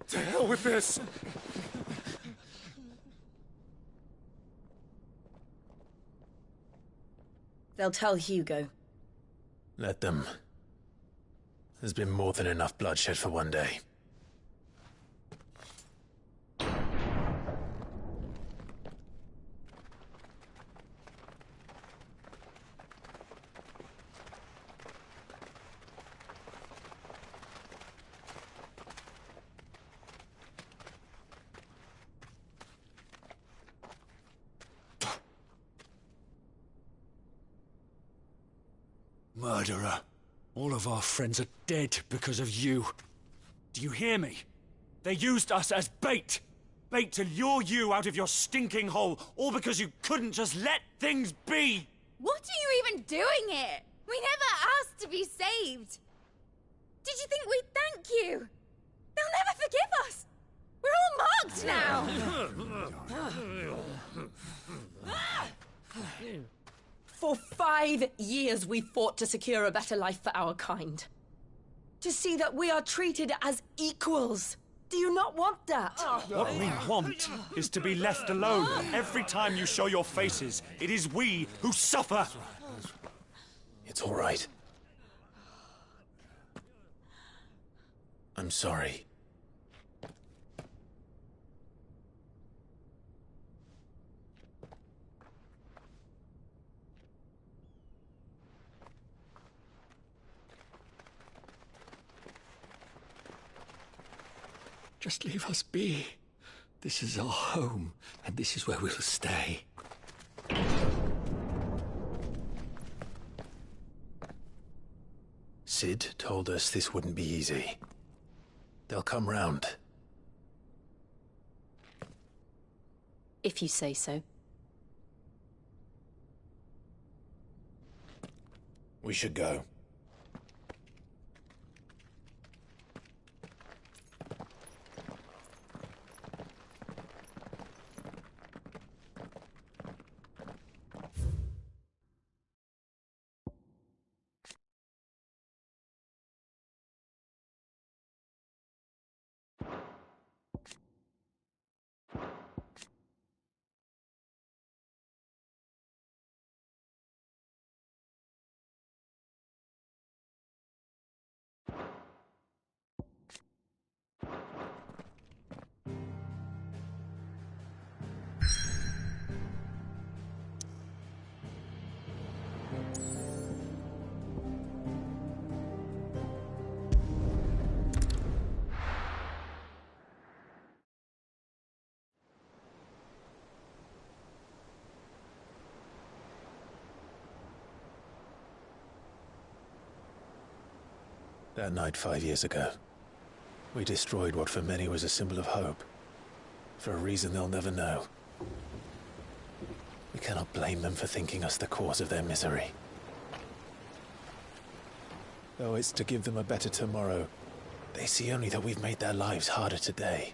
To hell with this! They'll tell Hugo. Let them. There's been more than enough bloodshed for one day. Murderer. All of our friends are dead because of you. Do you hear me? They used us as bait. Bait to lure you out of your stinking hole, all because you couldn't just let things be. What are you even doing here? We never asked to be saved. Did you think we'd thank you? They'll never forgive us. We're all marked now. For 5 years we fought to secure a better life for our kind. To see that we are treated as equals. Do you not want that? What we want is to be left alone. Every time you show your faces, it is we who suffer. It's all right. I'm sorry. Just leave us be. This is our home, and this is where we'll stay. Sid told us this wouldn't be easy. They'll come round. If you say so. We should go. That night 5 years ago, we destroyed what for many was a symbol of hope. For a reason they'll never know. We cannot blame them for thinking us the cause of their misery. Though it's to give them a better tomorrow, they see only that we've made their lives harder today.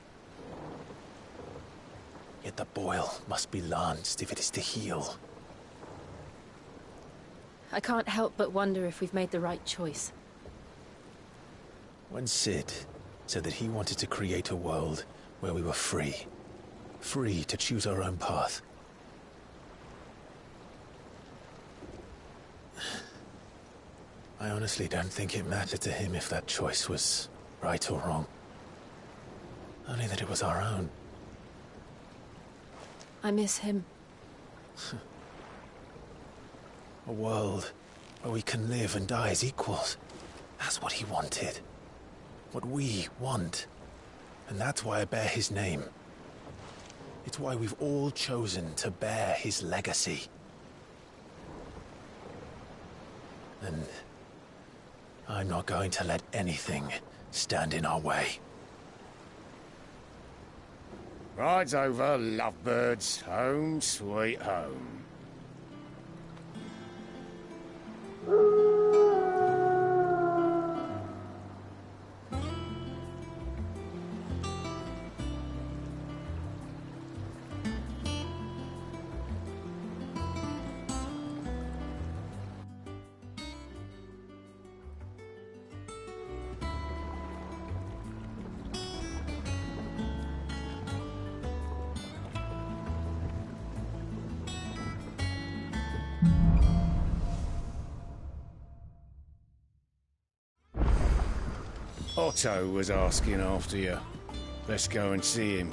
Yet the boil must be lanced if it is to heal. I can't help but wonder if we've made the right choice. When Sid said that he wanted to create a world where we were free to choose our own path, I honestly don't think it mattered to him if that choice was right or wrong. Only that it was our own. I miss him. A world where we can live and die as equals. That's what he wanted. What we want. And that's why I bear his name. It's why we've all chosen to bear his legacy. And I'm not going to let anything stand in our way. Ride's over, lovebirds. Home sweet home. Otto was asking after you. Let's go and see him.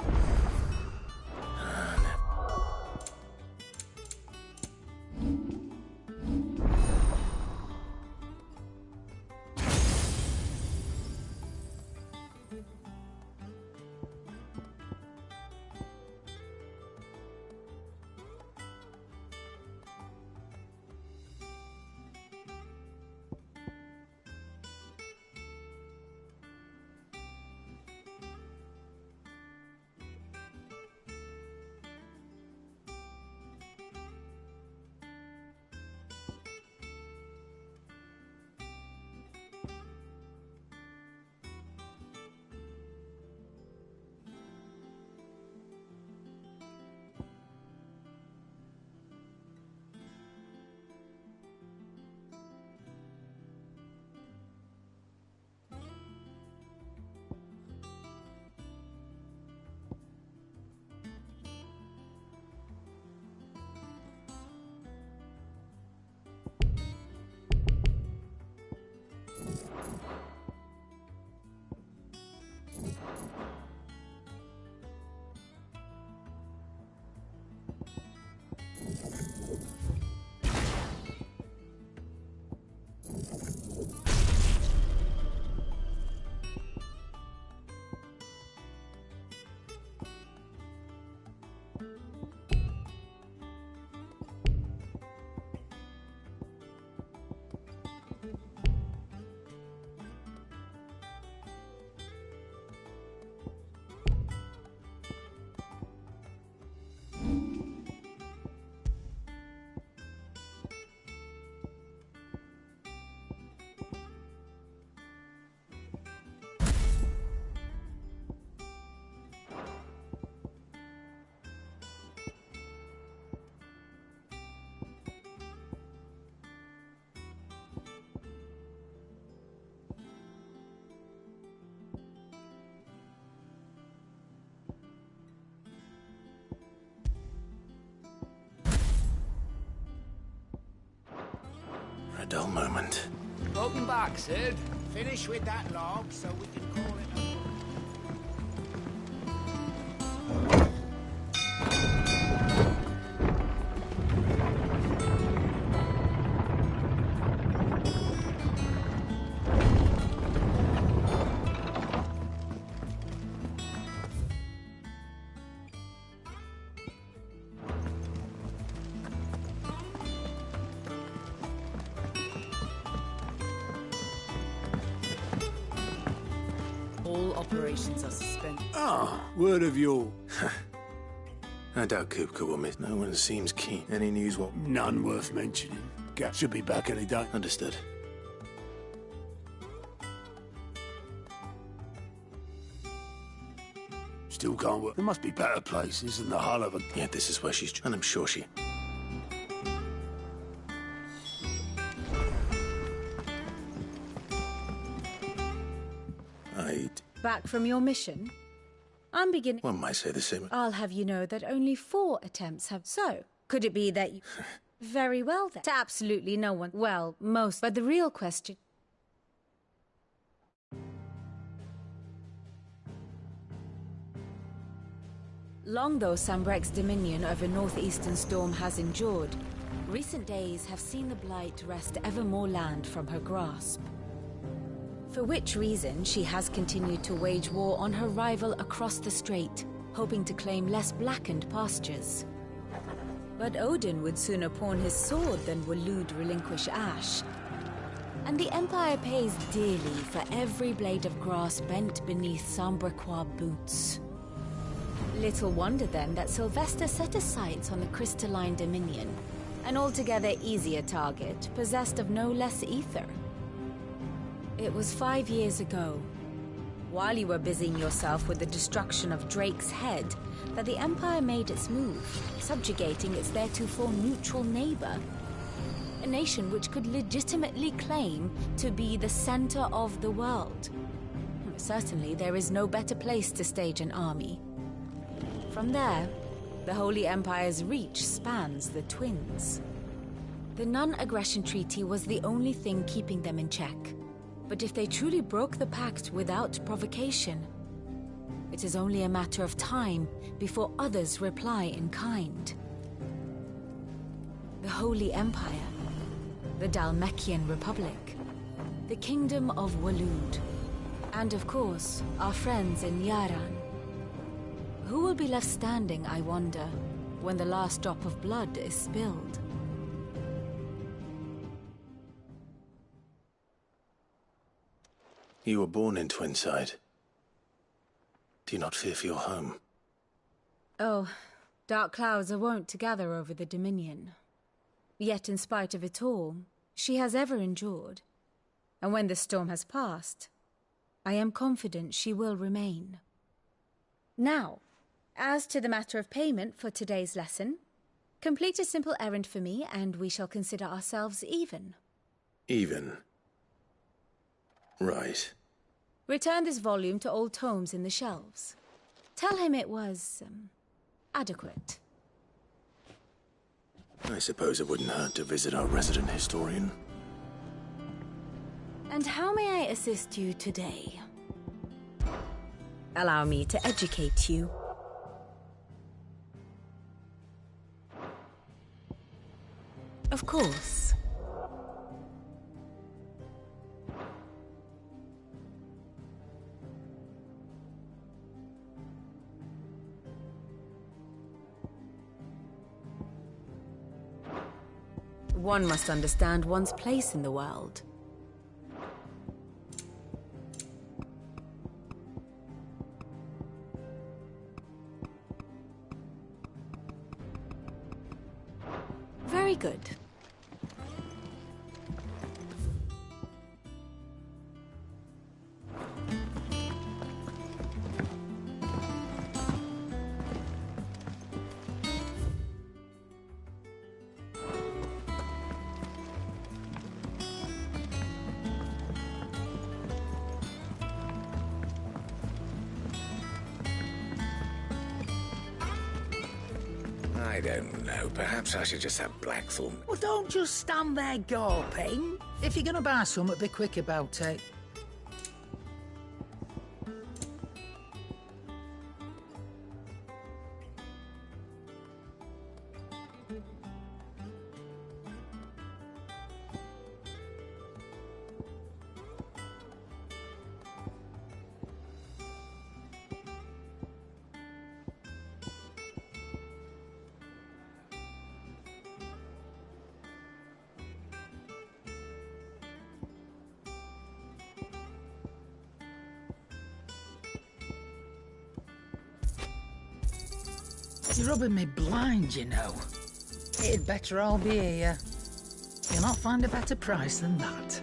A dull moment. Welcome back, Sid. Finish with that log so we can call it a... All operations are suspended. Ah, word of your... I doubt Kupka will miss. No one seems keen. Any news what? None worth mentioning. Gat should be back any day. Understood. Still can't work. There must be better places than the hull of a... Yeah, this is where she's... And I'm sure she... Back from your mission? I'm beginning... One might say the same. I'll have you know that only 4 attempts have... So, could it be that you... Very well then. To absolutely no one. Well, most. But the real question... Long though Sambrek's dominion over northeastern Storm has endured, recent days have seen the Blight wrest ever more land from her grasp. For which reason she has continued to wage war on her rival across the strait, hoping to claim less blackened pastures. But Odin would sooner pawn his sword than Waloed relinquish Ash. And the Empire pays dearly for every blade of grass bent beneath Sambrequois boots. Little wonder then that Sylvester set his sights on the Crystalline Dominion, an altogether easier target, possessed of no less ether. It was 5 years ago, while you were busying yourself with the destruction of Drake's head, that the Empire made its move, subjugating its theretofore neutral neighbor. A nation which could legitimately claim to be the center of the world. Certainly, there is no better place to stage an army. From there, the Holy Empire's reach spans the Twins. The non-aggression treaty was the only thing keeping them in check. But if they truly broke the pact without provocation, it is only a matter of time before others reply in kind. The Holy Empire, the Dhalmekian Republic, the Kingdom of Waloed, and of course, our friends in Yaran. Who will be left standing, I wonder, when the last drop of blood is spilled? You were born in Twinside. Do you not fear for your home? Oh, dark clouds are wont to gather over the Dominion. Yet in spite of it all, she has ever endured. And when the storm has passed, I am confident she will remain. Now, as to the matter of payment for today's lesson, complete a simple errand for me and we shall consider ourselves even. Even? Right. Return this volume to old tomes in the shelves. Tell him it was, adequate. I suppose it wouldn't hurt to visit our resident historian. And how may I assist you today? Allow me to educate you. Of course. One must understand one's place in the world. Very good. I don't know. Perhaps I should just have Blackthorn. Well, don't just stand there gawping. If you're gonna buy something, be quick about it. You're rubbing me blind, you know. It'd better all be here. You'll not find a better price than that.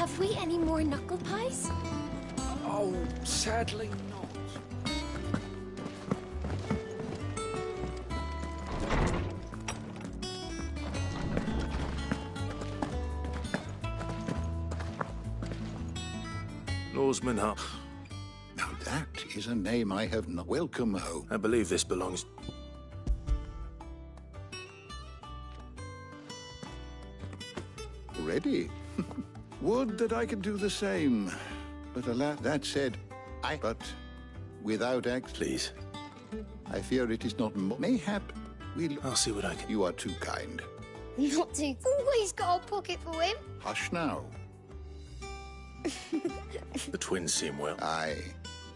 Have we any more knuckle pies? Oh, sadly not. Norseman Hub. Now that is a name I have not. Welcome home. I believe this belongs... Ready? Would that I could do the same. But alas, that said, but without axe... Please. I fear it is not mayhap we'll... I'll see what I can... You are too kind. Not to. Always got a pocket for him. Hush now. The twins seem well. Aye.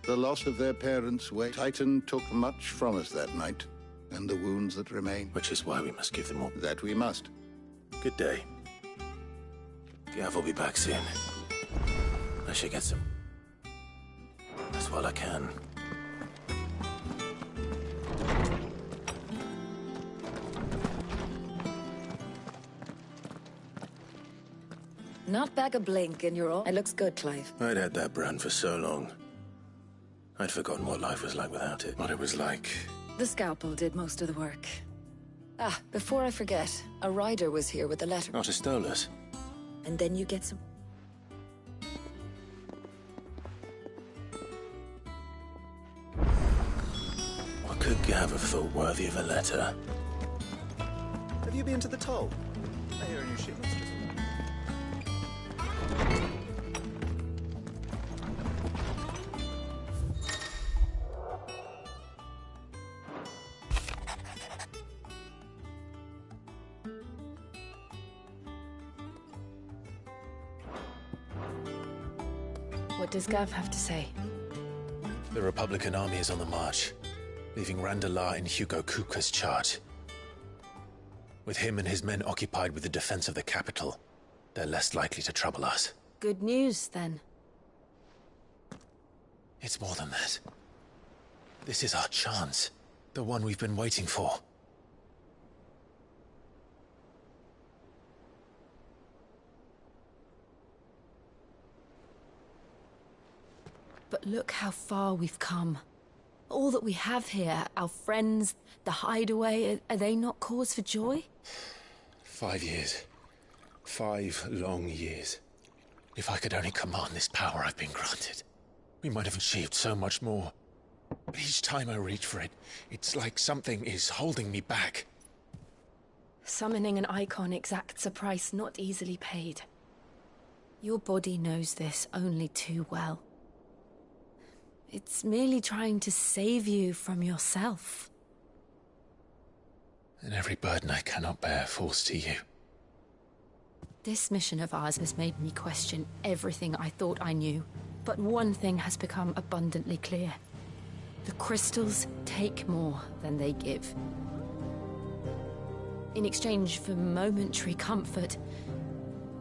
The loss of their parents' way. Titan took much from us that night, and the wounds that remain. Which is why we must give them all. That we must. Good day. Gav will be back soon. I should get some. That's what I can. Not back a blink, and you're all. It looks good, Clive. I'd had that brand for so long. I'd forgotten what life was like without it. What it was like. The scalpel did most of the work. Ah, before I forget, a rider was here with the letter. Not to Stolas. And then you get some... What could Gav have thought worthy of a letter? Have you been to the toll? I hear a new shipment's just... What does Gav have to say? The Republican army is on the march, leaving Randalar in Hugo Kuka's charge. With him and his men occupied with the defense of the capital, they're less likely to trouble us. Good news, then. It's more than that. This is our chance. The one we've been waiting for. But look how far we've come. All that we have here, our friends, the hideaway, are they not cause for joy? 5 years. 5 long years. If I could only command this power I've been granted, we might have achieved so much more. But each time I reach for it, it's like something is holding me back. Summoning an icon exacts a price not easily paid. Your body knows this only too well. It's merely trying to save you from yourself. And every burden I cannot bear falls to you. This mission of ours has made me question everything I thought I knew. But one thing has become abundantly clear. The crystals take more than they give. In exchange for momentary comfort,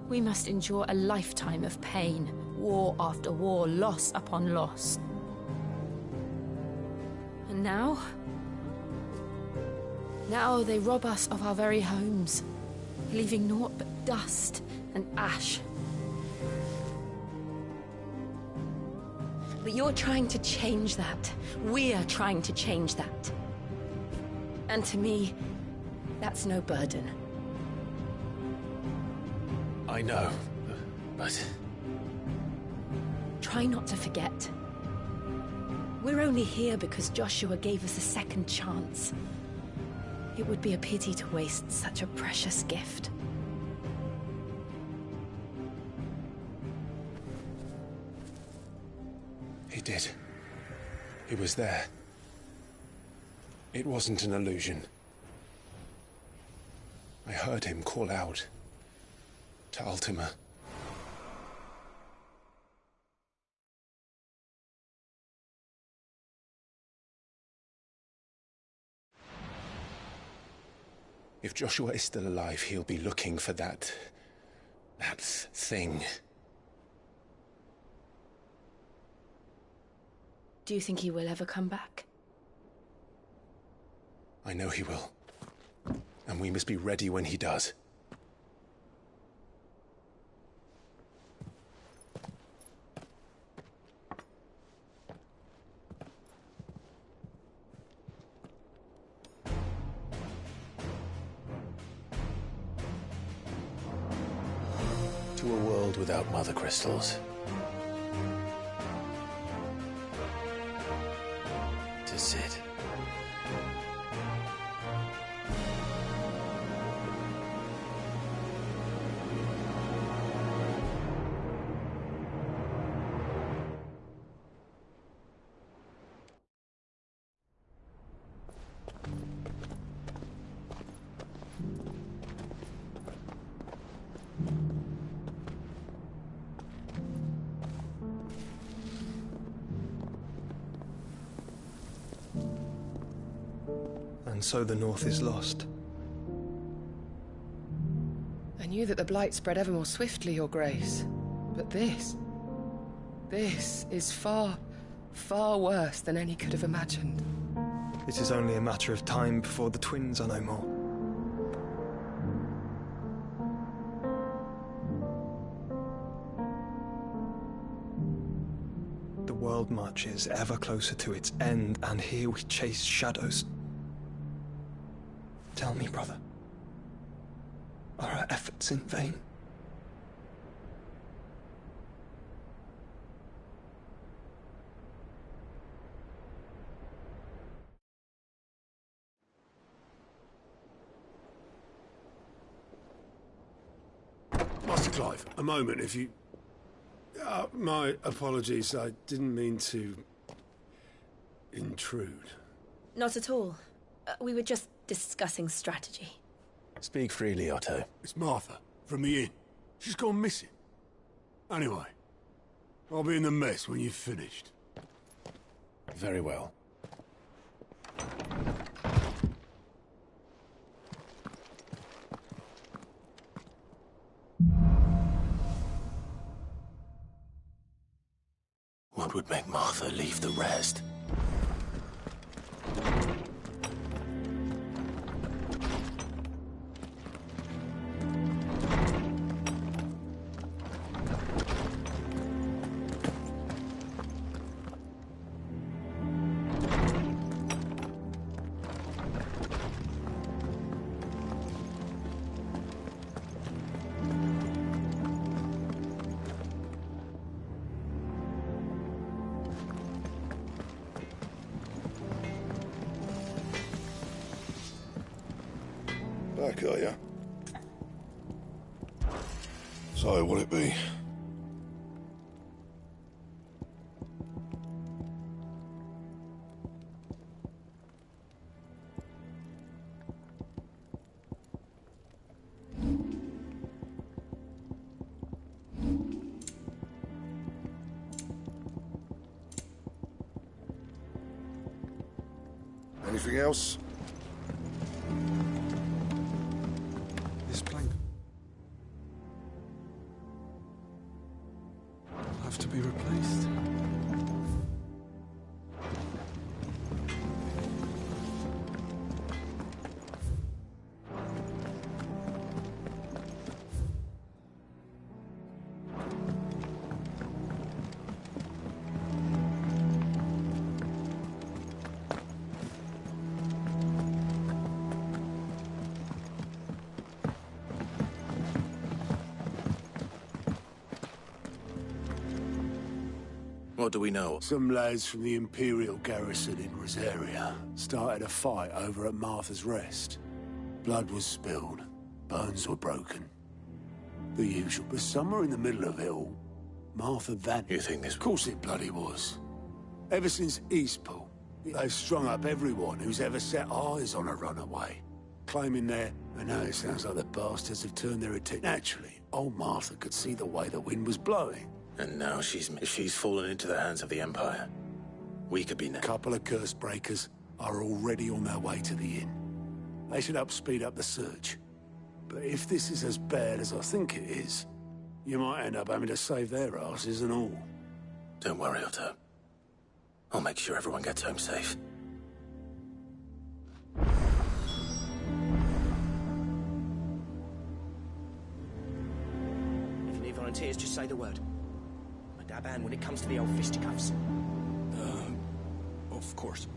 we must endure a lifetime of pain, war after war, loss upon loss. And now they rob us of our very homes, leaving naught but dust and ash. But you're trying to change that. We're trying to change that. And to me, that's no burden. I know, but... Try not to forget. We're only here because Joshua gave us a second chance. It would be a pity to waste such a precious gift. He did. He was there. It wasn't an illusion. I heard him call out to Ultima. If Joshua is still alive, he'll be looking for that thing. Do you think he will ever come back? I know he will. And we must be ready when he does. without mother crystals. To Cid. And so the North is lost. I knew that the Blight spread ever more swiftly, Your Grace. But this is far, far worse than any could have imagined. It is only a matter of time before the twins are no more. The world marches ever closer to its end, and here we chase shadows. Tell me, brother, are our efforts in vain? Master Clive, a moment, if you... my apologies, I didn't mean to... intrude. Not at all. We were just discussing strategy. Speak freely, Otto. It's Martha, from the inn. She's gone missing. Anyway, I'll be in the mess when you've finished. Very well. What would make Martha leave the rest? Back, are ya? So, what'll it be? Anything else? This plank will have to be replaced. What do we know? Some lads from the Imperial garrison in Rosaria started a fight over at Martha's Rest. Blood was spilled, bones were broken. The usual. But somewhere in the middle of it all, Martha vanished. You think this... Of course it bloody was. Ever since Eastpool, they've strung up everyone who's ever set eyes on a runaway, claiming they're... I know it sounds like the bastards have turned their attention. Naturally, old Martha could see the way the wind was blowing. And now she's fallen into the hands of the Empire. We could be... A couple of curse breakers are already on their way to the inn. They should help speed up the search. But if this is as bad as I think it is, you might end up having to save their asses and all. Don't worry, Otto. I'll make sure everyone gets home safe. If you need volunteers, just say the word. I'm a dab hand when it comes to the old fisticuffs. Of course.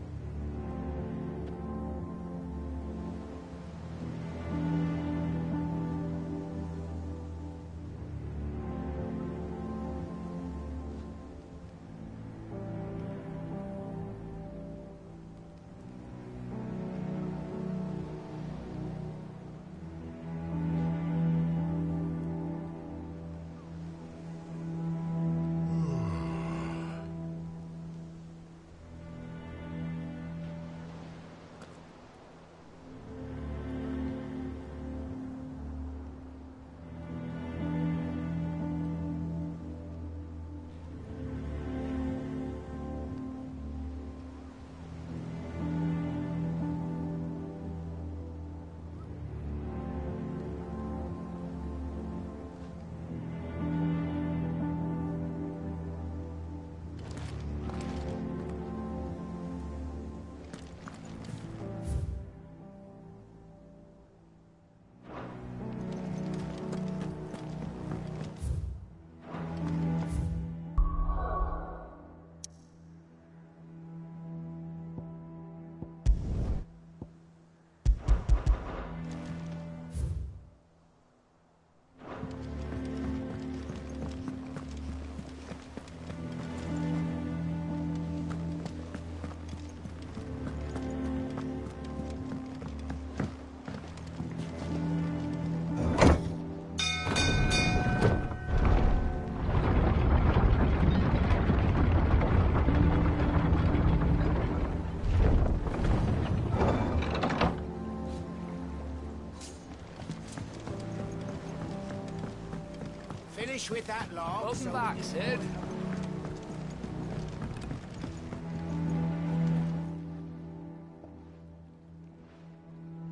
finished with that lot. Welcome back, Sid.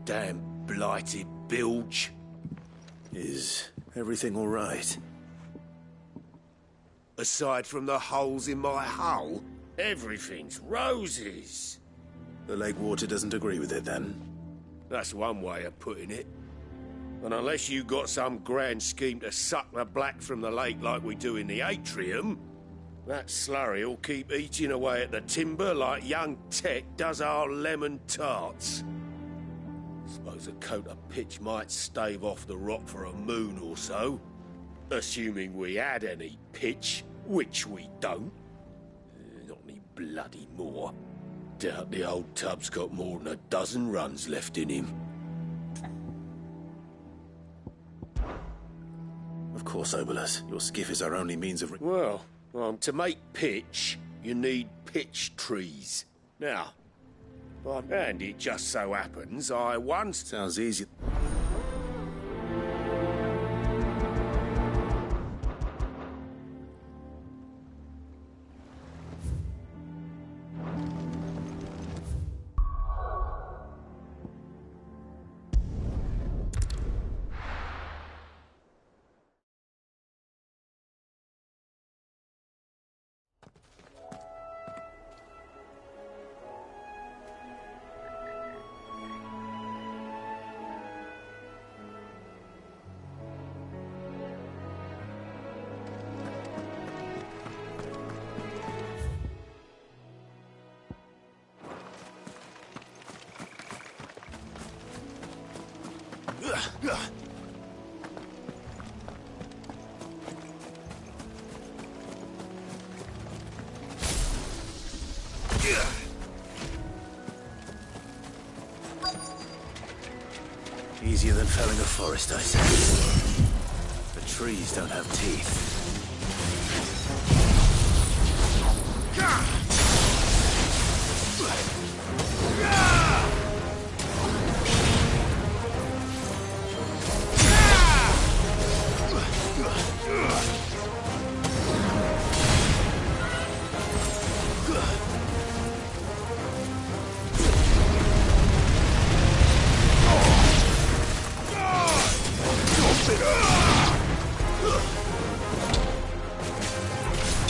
Damn blighted bilge. Is everything all right? Aside from the holes in my hull, everything's roses. The lake water doesn't agree with it, then? That's one way of putting it. And unless you got some grand scheme to suck the black from the lake like we do in the atrium, that slurry will keep eating away at the timber like young Tech does our lemon tarts. Suppose a coat of pitch might stave off the rock for a moon or so. Assuming we had any pitch, which we don't. Not any bloody more. Doubt the old tub's got more than a dozen runs left in him. Of course, Obolus. Your skiff is our only means of... Well, to make pitch, you need pitch trees. Now, and it just so happens I once... Sounds easy. Easier than felling a forest, I say. The trees don't have teeth.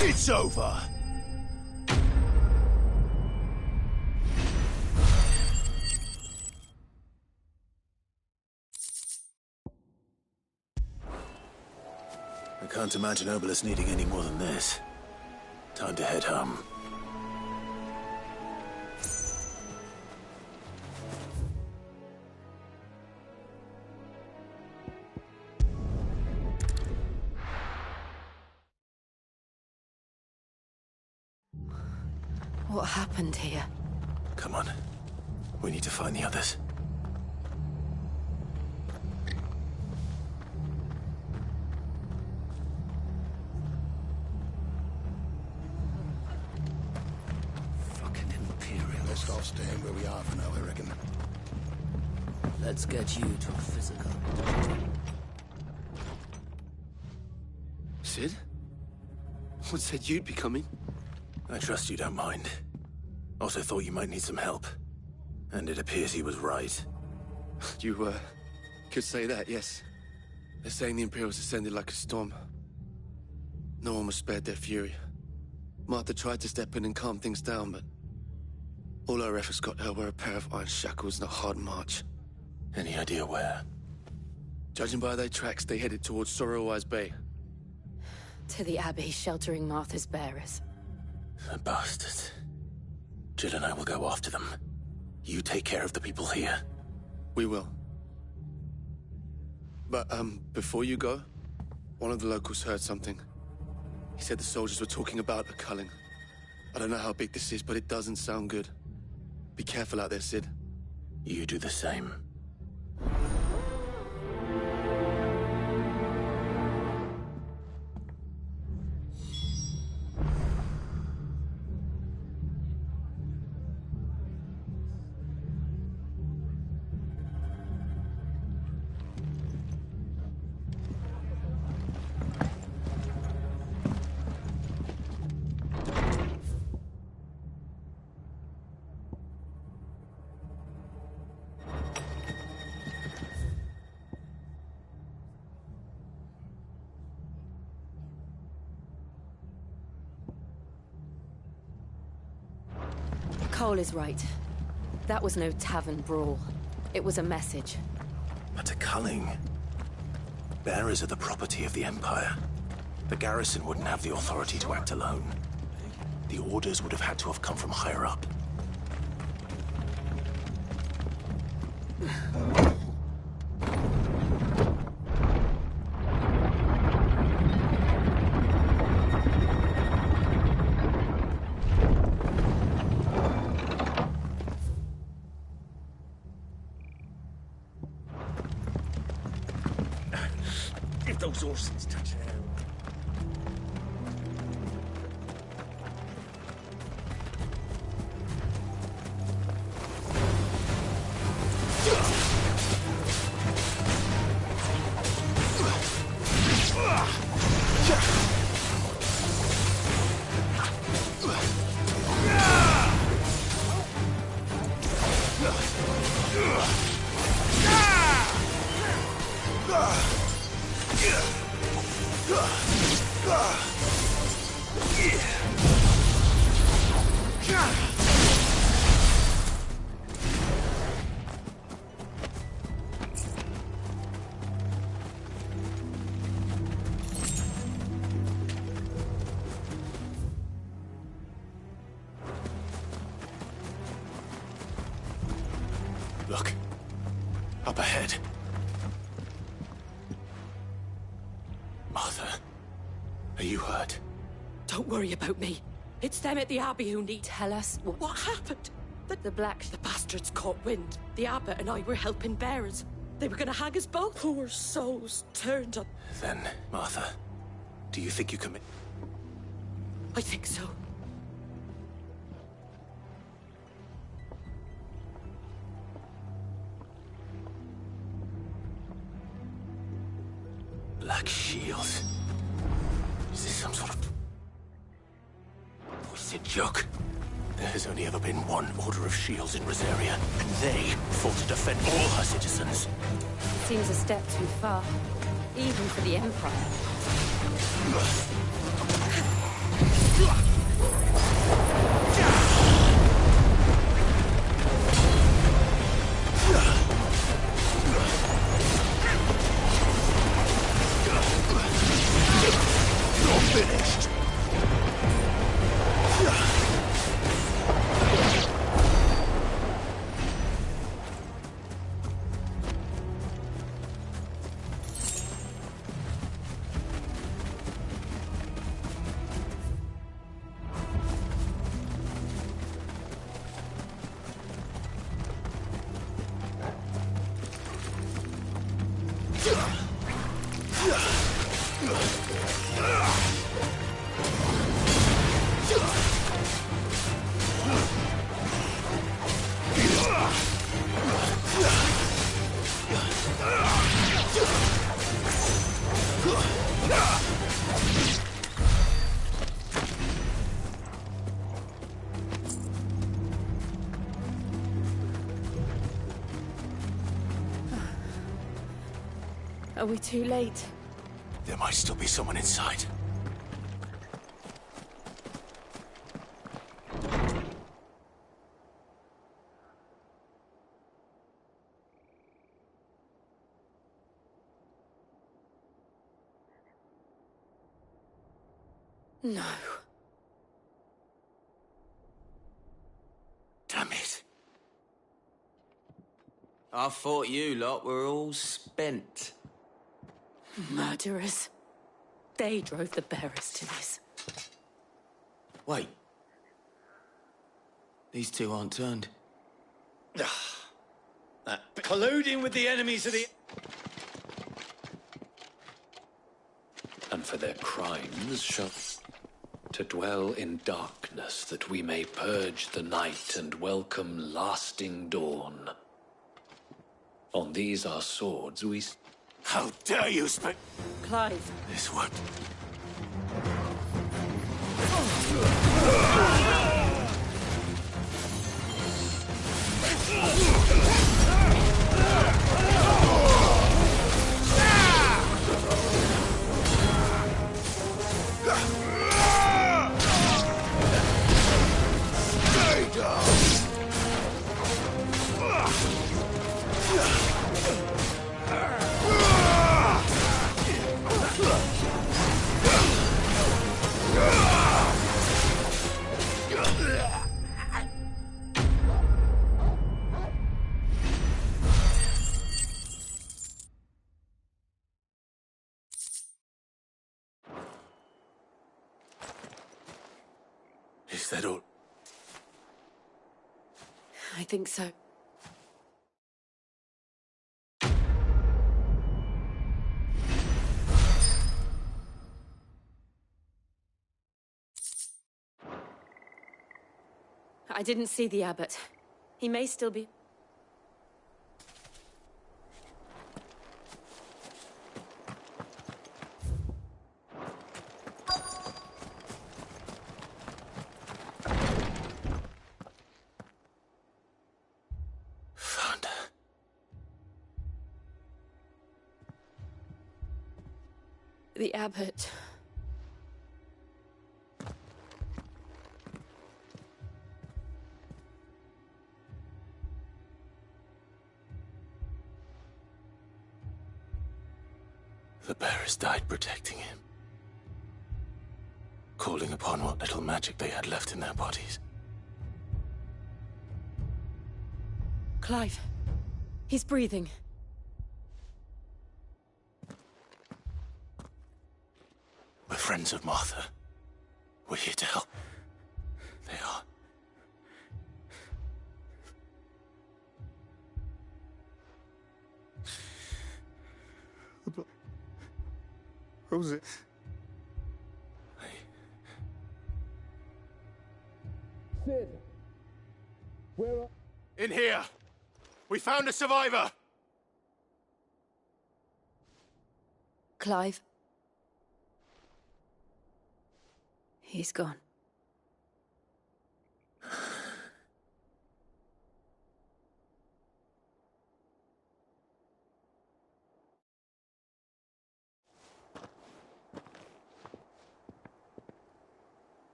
It's over. I can't imagine Obolus needing any more than this. Time to head home. What happened here? Come on. We need to find the others. Fucking Imperial. Best off staying where we are for now, I reckon. Let's get you to a physical. Sid? What said you'd be coming? I trust you don't mind. Also thought you might need some help. And it appears he was right. You, could say that, yes. They're saying the Imperials descended like a storm. No one was spared their fury. Martha tried to step in and calm things down, but all our efforts got her were a pair of iron shackles and a hard march. Any idea where? Judging by their tracks, they headed towards Sorrowwise Bay. To the Abbey sheltering Martha's bearers. The bastards. Jill and I will go after them. You take care of the people here. We will. But, before you go, one of the locals heard something. He said the soldiers were talking about a culling. I don't know how big this is, but it doesn't sound good. Be careful out there, Sid. You do the same. Cole is right. That was no tavern brawl. It was a message. But to Culling, bearers are the property of the Empire. The garrison wouldn't have the authority to act alone. The orders would have had to have come from higher up. If those horses touch hell. Look. Up ahead. Martha, are you hurt? Don't worry about me. It's them at the Abbey who need... Tell us what happened. The bastards caught wind. The Abbot and I were helping bearers. They were gonna hang us both. Poor souls turned up. Then, Martha, do you think you can... I think so. Black shields. Is this some sort of twisted joke? There has only ever been one Order of Shields in Rosaria, and they fought to defend all her citizens. Seems a step too far, even for the Empire. You're finished. Are we too late? There might still be someone inside. No. Damn it. I thought you lot were all spent. Murderers. They drove the bearers to this. Wait. These two aren't turned. Colluding with the enemies of the... And for their crimes shall... to dwell in darkness, that we may purge the night and welcome lasting dawn. On these our swords we... How dare you speak? Clive. This one. Stay down! Is that all? I think so. I didn't see the abbot. He may still be... Found her. The abbot... The bearers died protecting him. Calling upon what little magic they had left in their bodies. Clive. He's breathing. We're friends of Martha. We're here to help. They are. Rosie. Sid! Where are... In here! We found a survivor! Clive. He's gone.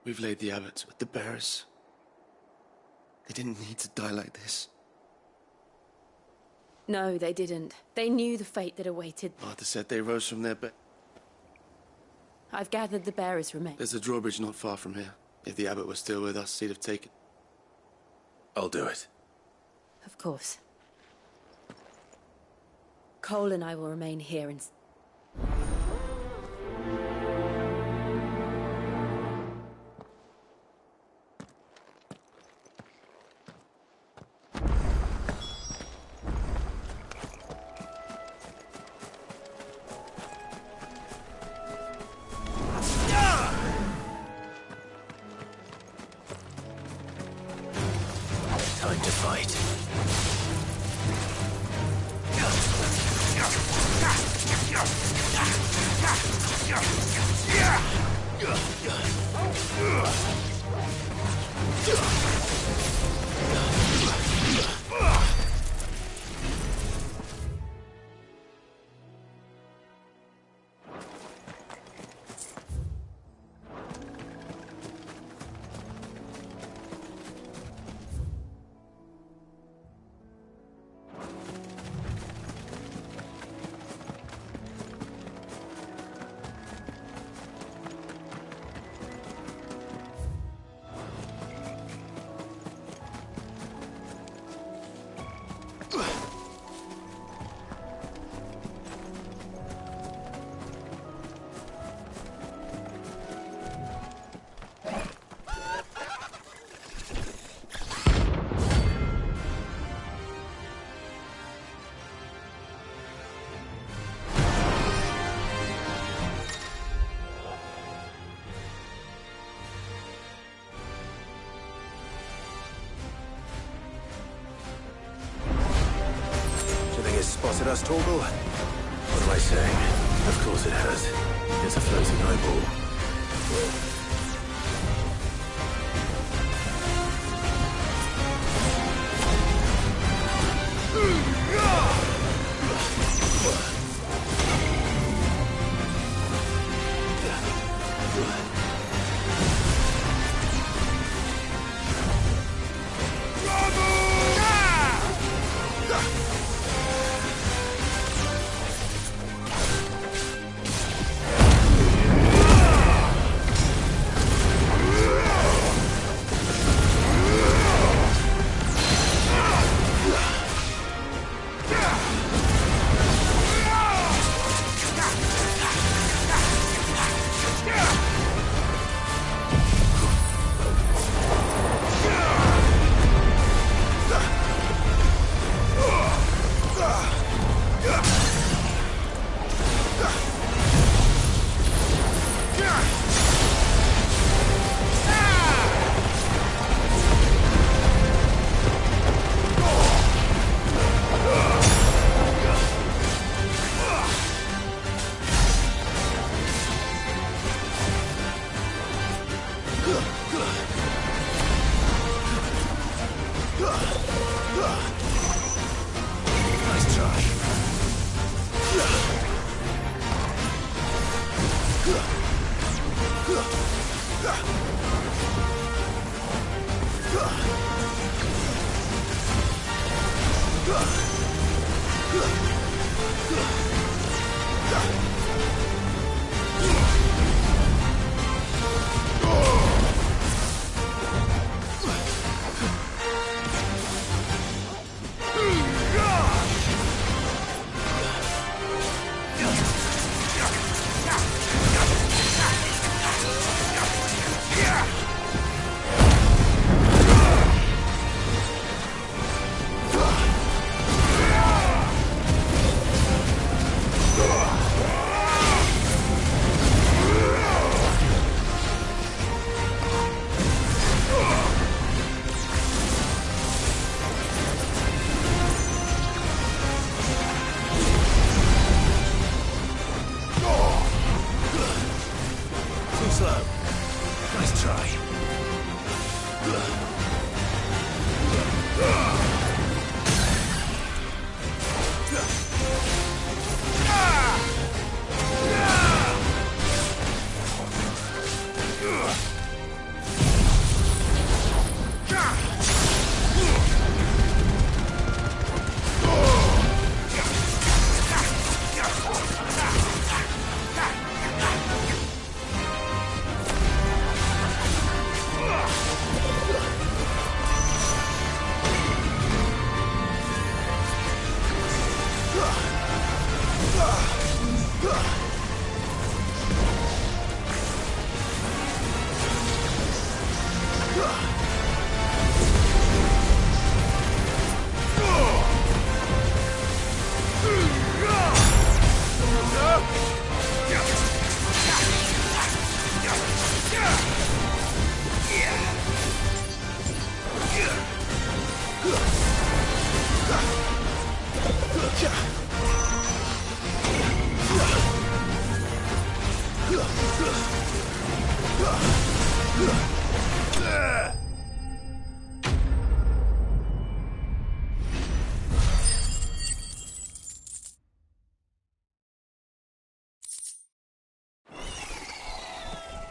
We've laid the abbots with the bearers. They didn't need to die like this. No, they didn't. They knew the fate that awaited. Martha said they rose from their bed. I've gathered the bearers' remains. There's a drawbridge not far from here. If the abbot was still with us, he'd have taken... I'll do it. Of course. Cole and I will remain here and... Time to fight. Spotted us, Torgal? What am I saying? Of course it has. It's a floating eyeball. Nice try. Too slow. Nice try.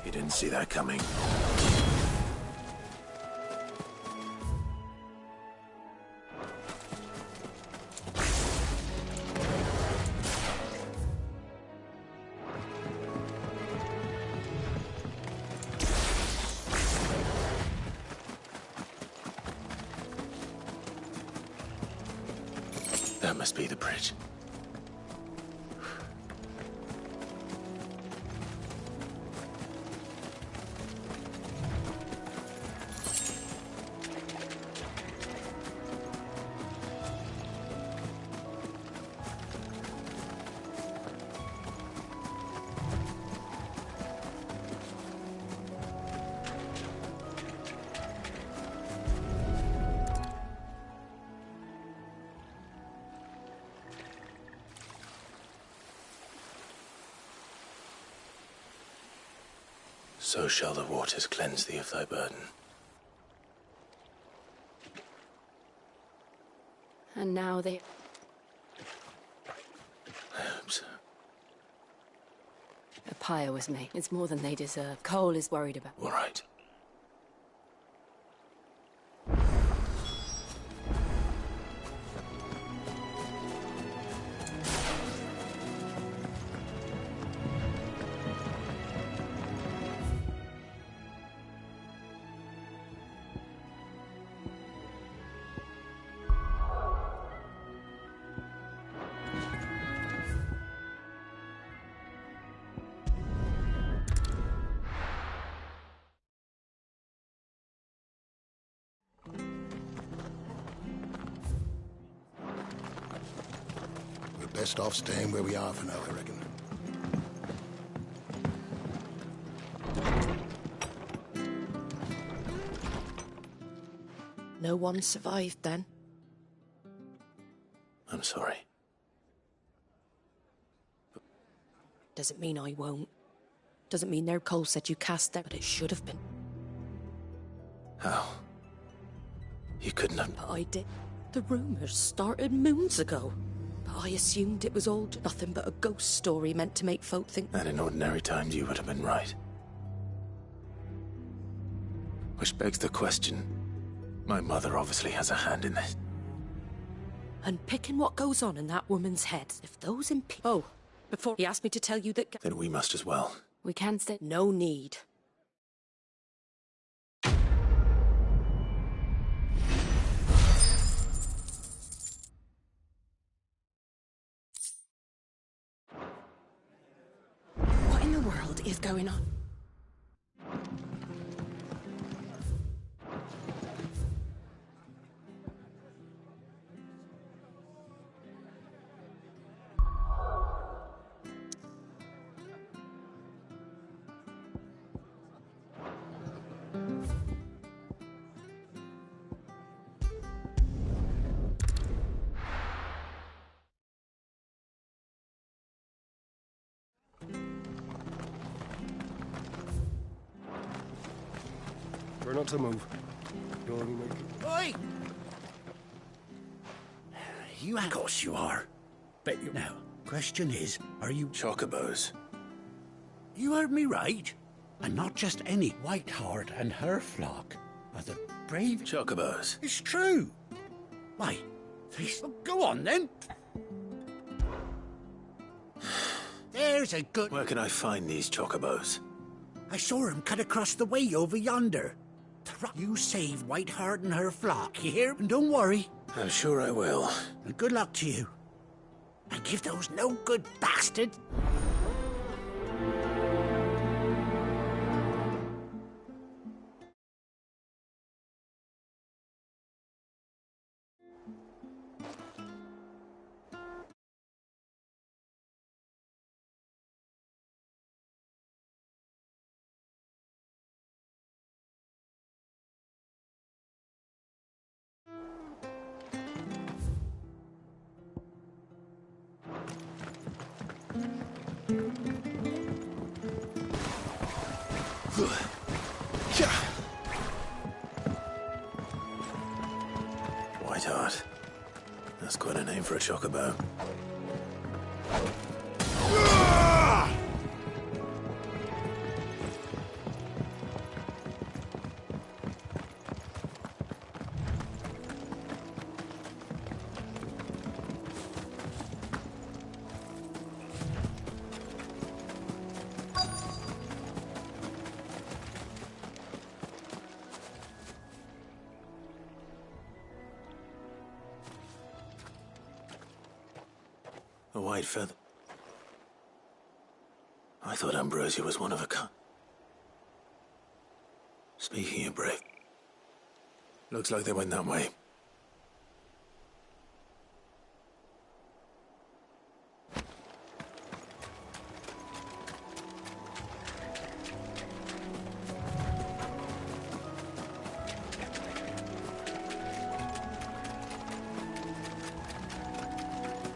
You didn't see that coming. That must be the bridge. So shall the waters cleanse thee of thy burden. And now they... I hope so. A pyre was made. It's more than they deserve. Cole is worried about... All right. Best off staying where we are for now, I reckon. No one survived then? I'm sorry. Doesn't mean I won't. Doesn't mean their Cole said you cast them, but it should have been. How? You couldn't have... But I did. The rumors started moons ago. But I assumed it was all nothing but a ghost story meant to make folk think... And in ordinary times you would have been right. Which begs the question. My mother obviously has a hand in this. And picking what goes on in that woman's head. If those Oh, before he asked me to tell you that... Then we must as well. We can stay... No need. What in the world is going on? We're not to move. You'll only make... Oi! You of course you are. But you... Now, question is, are you... Chocobos. You heard me right. And not just any. Whiteheart and her flock are the brave... Chocobos. It's true. Why? Well, go on, then. There's a good... Where can I find these chocobos? I saw him cut across the way over yonder. You save Whiteheart and her flock, you hear? And don't worry. I'm sure I will. And good luck to you. And give those no-good bastards... Whiteheart. That's quite a name for a chocobo. A white feather. I thought Ambrosia was one of a kind. Speaking of brave, looks like they went that way.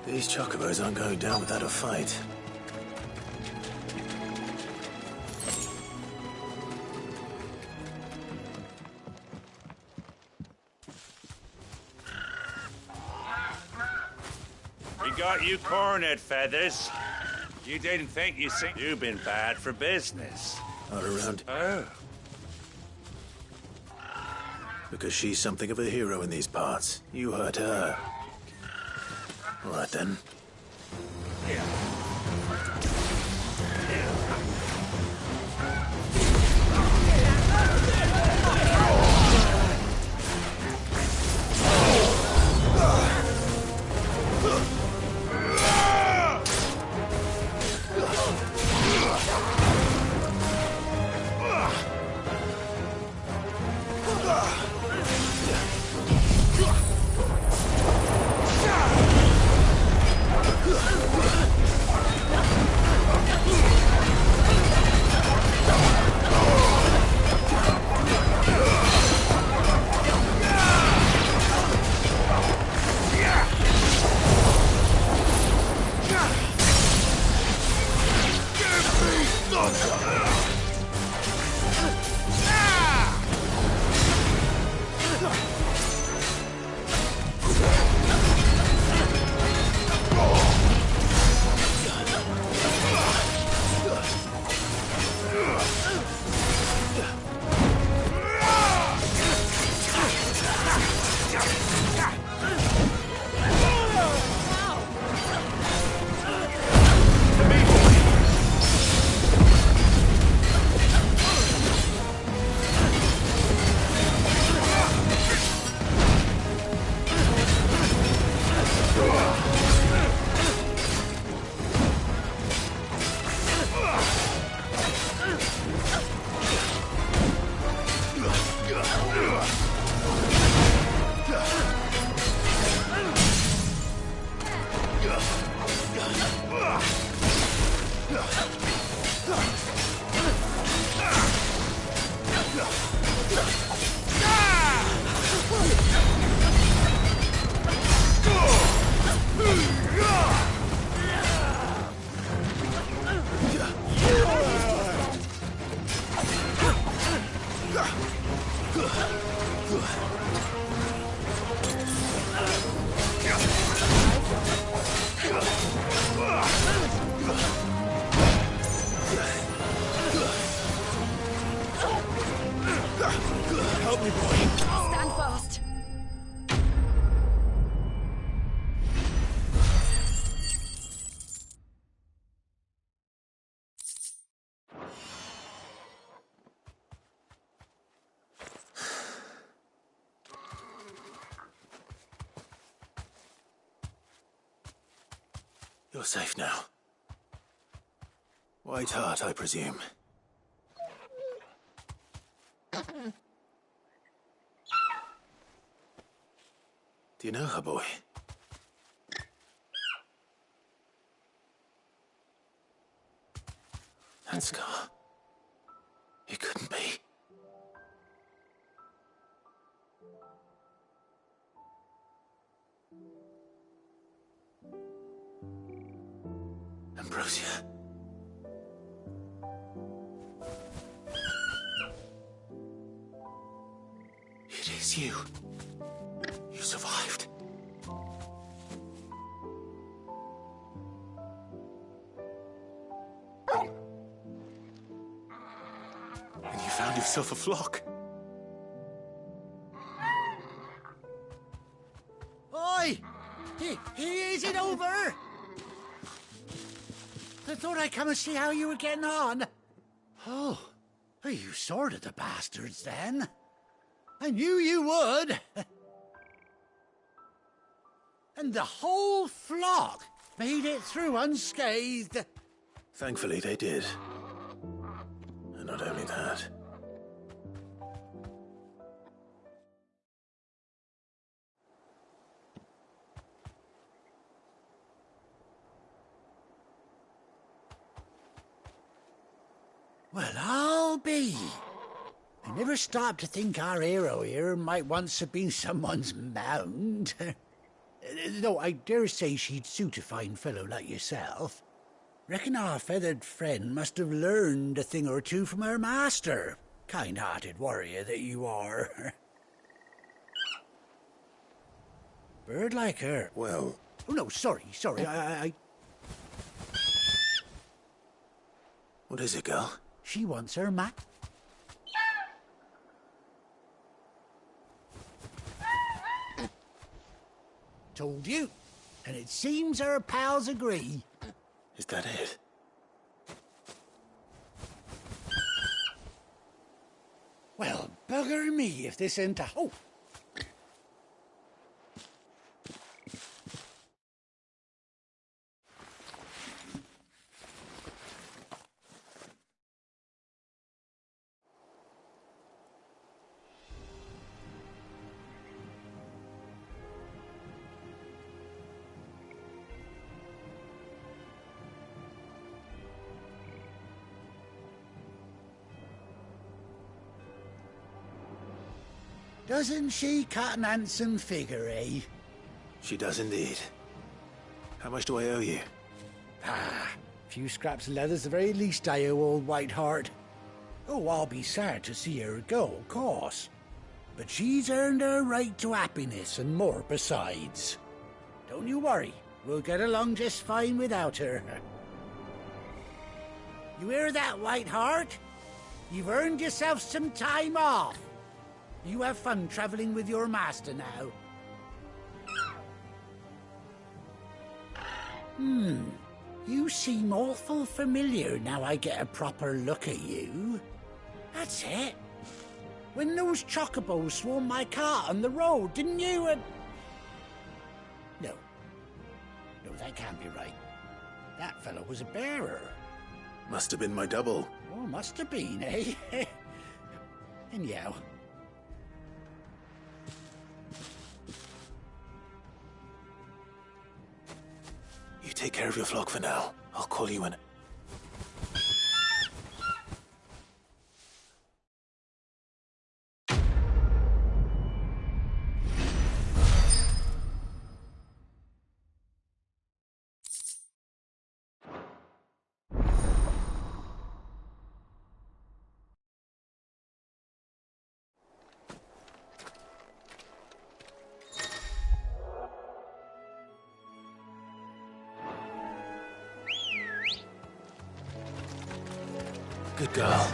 These chocobos aren't going down without a fight. We got you cornered, Feathers. You didn't think you've been bad for business. Not around. Oh. Because she's something of a hero in these parts. You hurt her. All right, then. Help me, boy. Stand fast. You're safe now. White Hart, I presume. Do you know her, boy? That scar. It couldn't be. Ambrosia. It is you. You survived. And you found yourself a flock. Oi! Is it over? I thought I'd come and see how you were getting on. Oh, you sorted the bastards then. I knew you would. And the whole flock made it through unscathed. Thankfully, they did. And not only that. Well, I'll be. I never stopped to think our hero here might once have been someone's mount. Though I dare say she'd suit a fine fellow like yourself. Reckon our feathered friend must have learned a thing or two from her master. Kind-hearted warrior that you are. Bird like her. Well... Oh, no, sorry. I... What is it, girl? She wants her Told you. And it seems her pals agree. Is that it? Well, bugger me if this ain't a... Oh! Doesn't she cut an handsome figure, eh? She does indeed. How much do I owe you? A few scraps of leather's the very least I owe old White Hart. Oh, I'll be sad to see her go, of course. But she's earned her right to happiness and more besides. Don't you worry, we'll get along just fine without her. You hear that, White Hart? You've earned yourself some time off. You have fun traveling with your master now. You seem awful familiar now I get a proper look at you. That's it. When those chocobos swarmed my cart on the road, didn't you? No, that can't be right. That fellow was a bearer. Must have been my double. Oh, must have been, eh? Anyhow. You take care of your flock for now. I'll call you when... Good girl.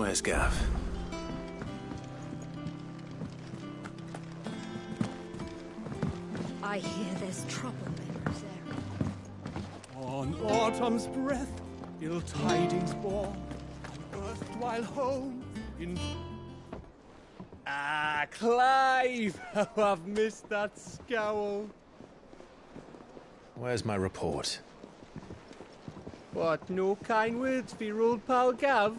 Where's Gav? I hear there's troublemakers there. On autumn's breath, ill tidings born, an erstwhile home in... Ah, Clive! How I've missed that scowl. Where's my report? What, no kind words for your old pal Gav?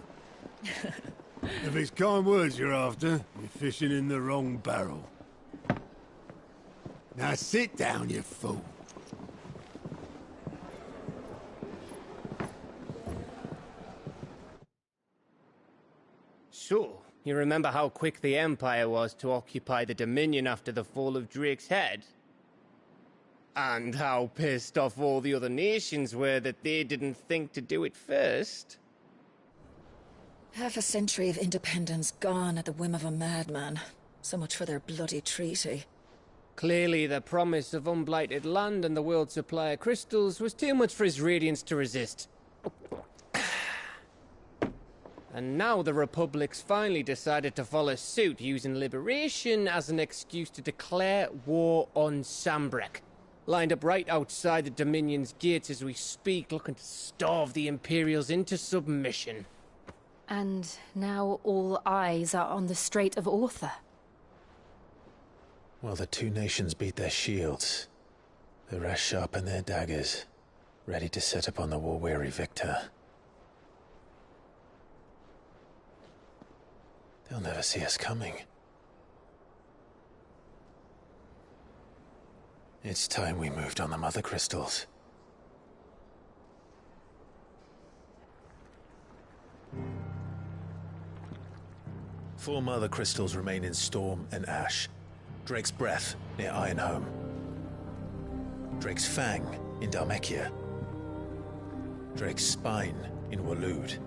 If it's kind words you're after, you're fishing in the wrong barrel. Now sit down, you fool. So, you remember how quick the Empire was to occupy the Dominion after the fall of Drake's Head? And how pissed off all the other nations were that they didn't think to do it first? Half a century of independence gone at the whim of a madman. So much for their bloody treaty. Clearly, the promise of unblighted land and the world's supply of crystals was too much for his radiance to resist. And now the Republic's finally decided to follow suit, using liberation as an excuse to declare war on Sanbreque. Lined up right outside the Dominion's gates as we speak, looking to starve the Imperials into submission. And now all eyes are on the Strait of Author. Well, the two nations beat their shields. The rest sharpen their daggers, ready to set upon the war-weary victor. They'll never see us coming. It's time we moved on the Mother Crystals. Four Mother Crystals remain in Storm and Ash. Drake's Breath near Ironhome. Drake's Fang in Dhalmekia. Drake's Spine in Waloed.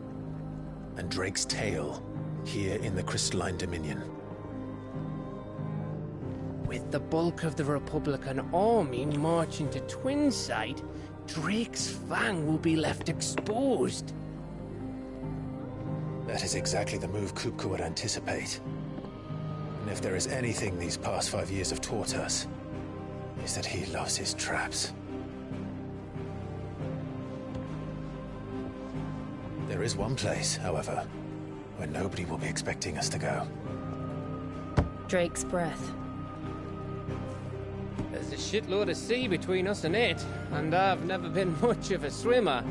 And Drake's Tail here in the Crystalline Dominion. With the bulk of the Republican army marching to Twinside, Drake's Fang will be left exposed. That is exactly the move Kupka would anticipate. And if there is anything these past 5 years have taught us, is that he loves his traps. There is one place, however, where nobody will be expecting us to go. Drake's Breath. There's a shitload of sea between us and it, and I've never been much of a swimmer.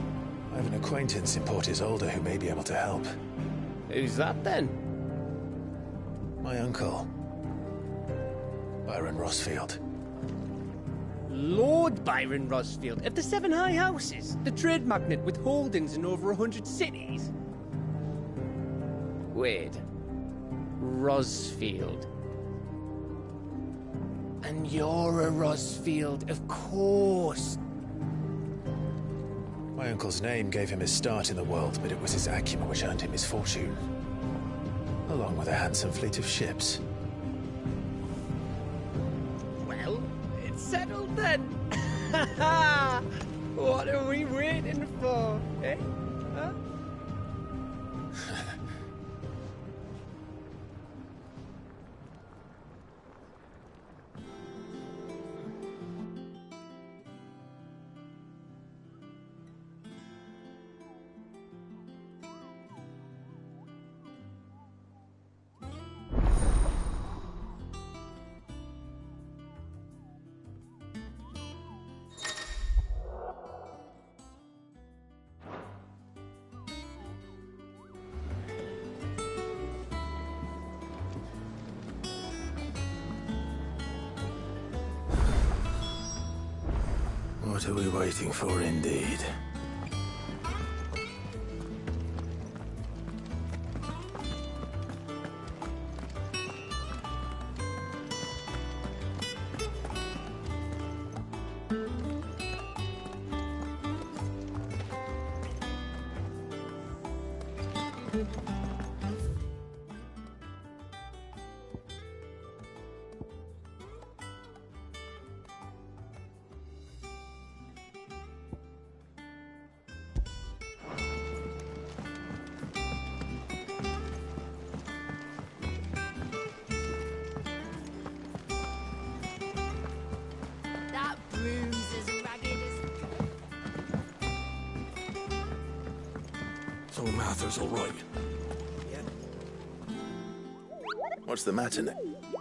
I have an acquaintance in Port Isolde who may be able to help. Who's that then? My uncle, Byron Rosfield. Lord Byron Rosfield of the Seven High Houses, the trade magnate with holdings in over 100 cities. Wait, Rosfield. And you're a Rosfield, of course. My uncle's name gave him his start in the world, but it was his acumen which earned him his fortune. Along with a handsome fleet of ships. Well, it's settled then. What are we waiting for, eh? Huh? What are we waiting for, indeed? Arthur's all right. What's the matter, Nick?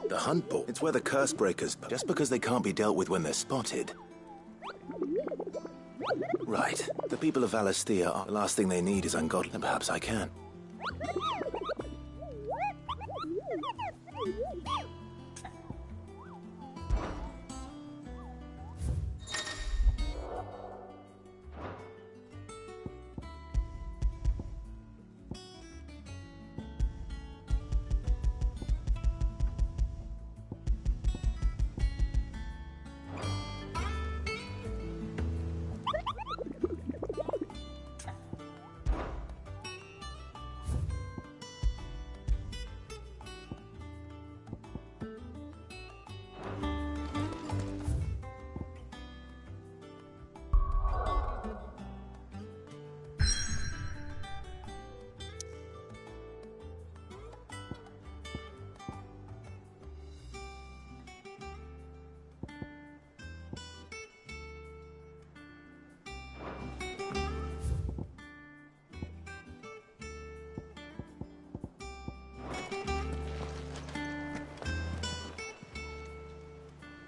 The hunt bull. It's where the curse breakers. Just because they can't be dealt with when they're spotted. Right. The people of Valisthea are the last thing they need is ungodly. And perhaps I can.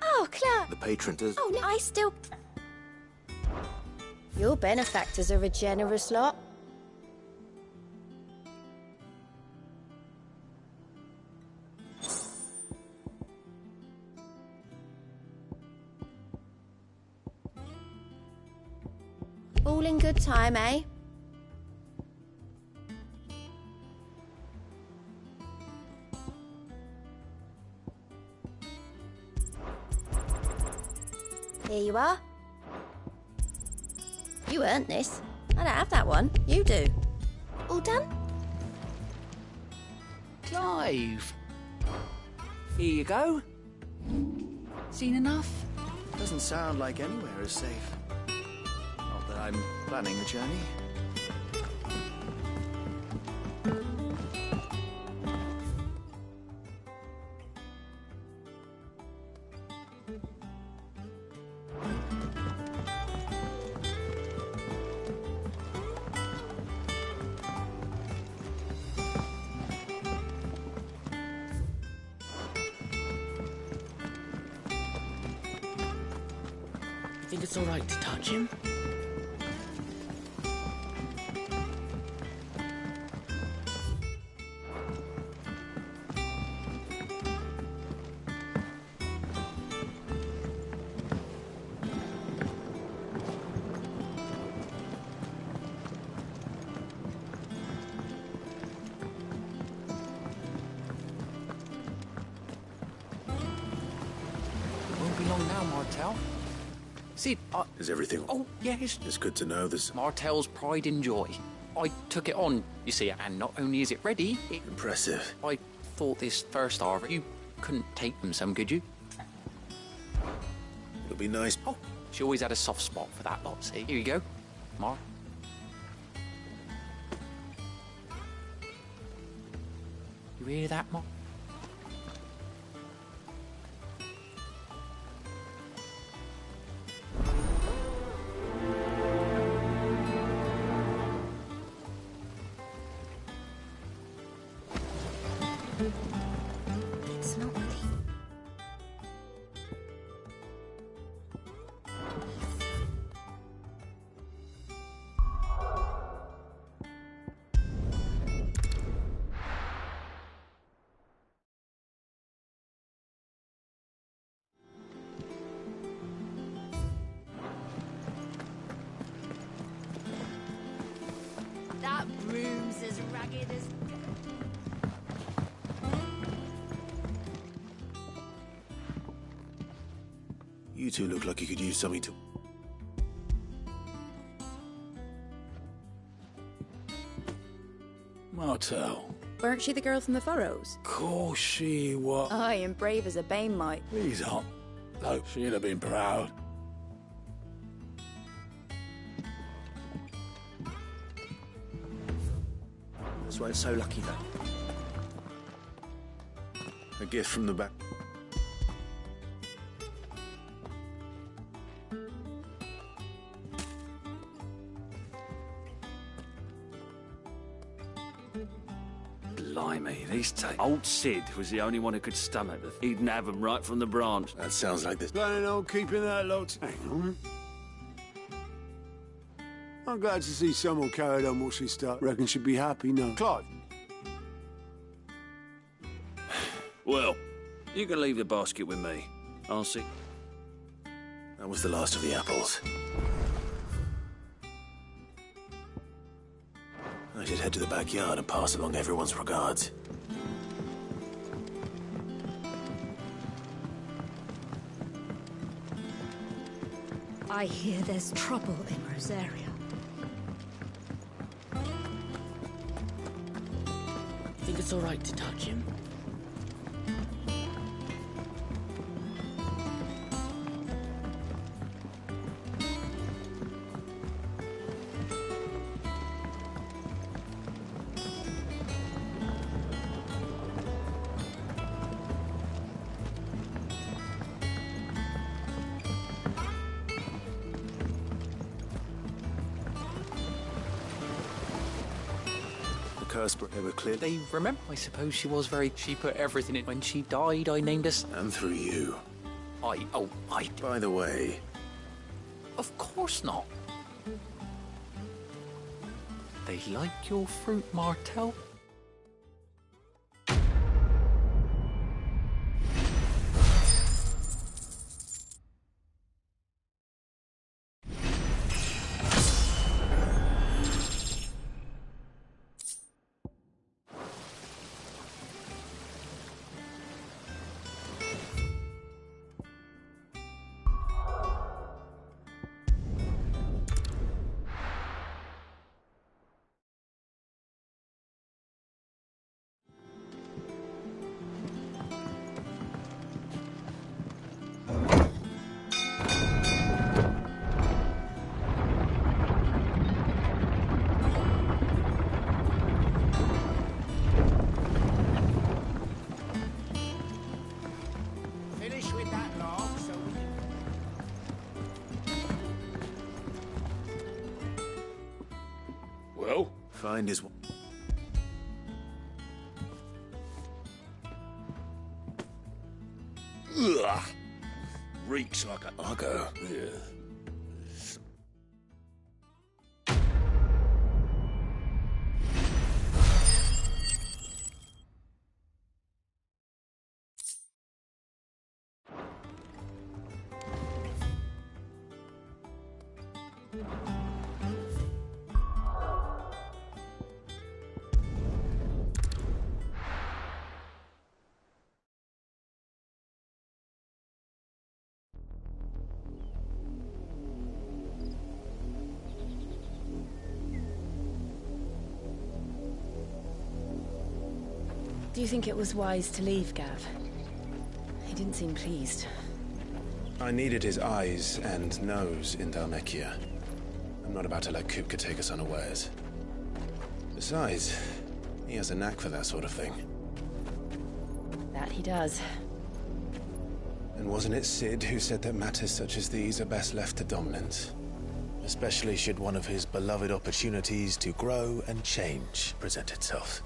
Oh, Clark! The patron does. Oh, no, I still... Your benefactors are a generous lot. All in good time, eh? Here you are. You earned this. I don't have that one. You do. All done? Clive! Here you go. Seen enough? Doesn't sound like anywhere is safe. Not that I'm planning a journey. Think it's all right to touch him? Won't be long now, Martel. See, Is everything... Oh, yes. It's good to know this. Martel's pride and joy. I took it on, you see, and not only is it ready... Impressive. I thought this first harvest, you couldn't take them some, could you? It'll be nice. Oh, she always had a soft spot for that lot, see? Here you go, Mar. You hear that, Mar? It's not really... That room's as ragged as... You two look like you could use something to... Martel. Weren't she the girl from the Furrows? Course she was. Aye, and brave as a bane might. Please on. Though she'd have been proud. Those weren't so lucky, though. A gift from the back. Blimey, these Old Sid was the only one who could stomach the... He'd have them right from the branch. That sounds like this. Planning on keeping that lot. Hang on. I'm glad to see someone carried on what she started. Reckon she'd be happy now. Clive. Well, you can leave the basket with me. I'll see. That was the last of the apples. I should head to the backyard and pass along everyone's regards. I hear there's trouble in Rosaria. Think it's all right to touch him? They were clear. They remember, I suppose she was very... She put everything in. When she died, I named us... And through you. I... By the way... Of course not. They like your fruit, Martel? Find his... Ugh! Reeks like a... Argo. Yeah. Do you think it was wise to leave, Gav? He didn't seem pleased. I needed his eyes and nose in Dhalmekia. I'm not about to let Kupka take us unawares. Besides, he has a knack for that sort of thing. That he does. And wasn't it Sid who said that matters such as these are best left to dominance? Especially should one of his beloved opportunities to grow and change present itself.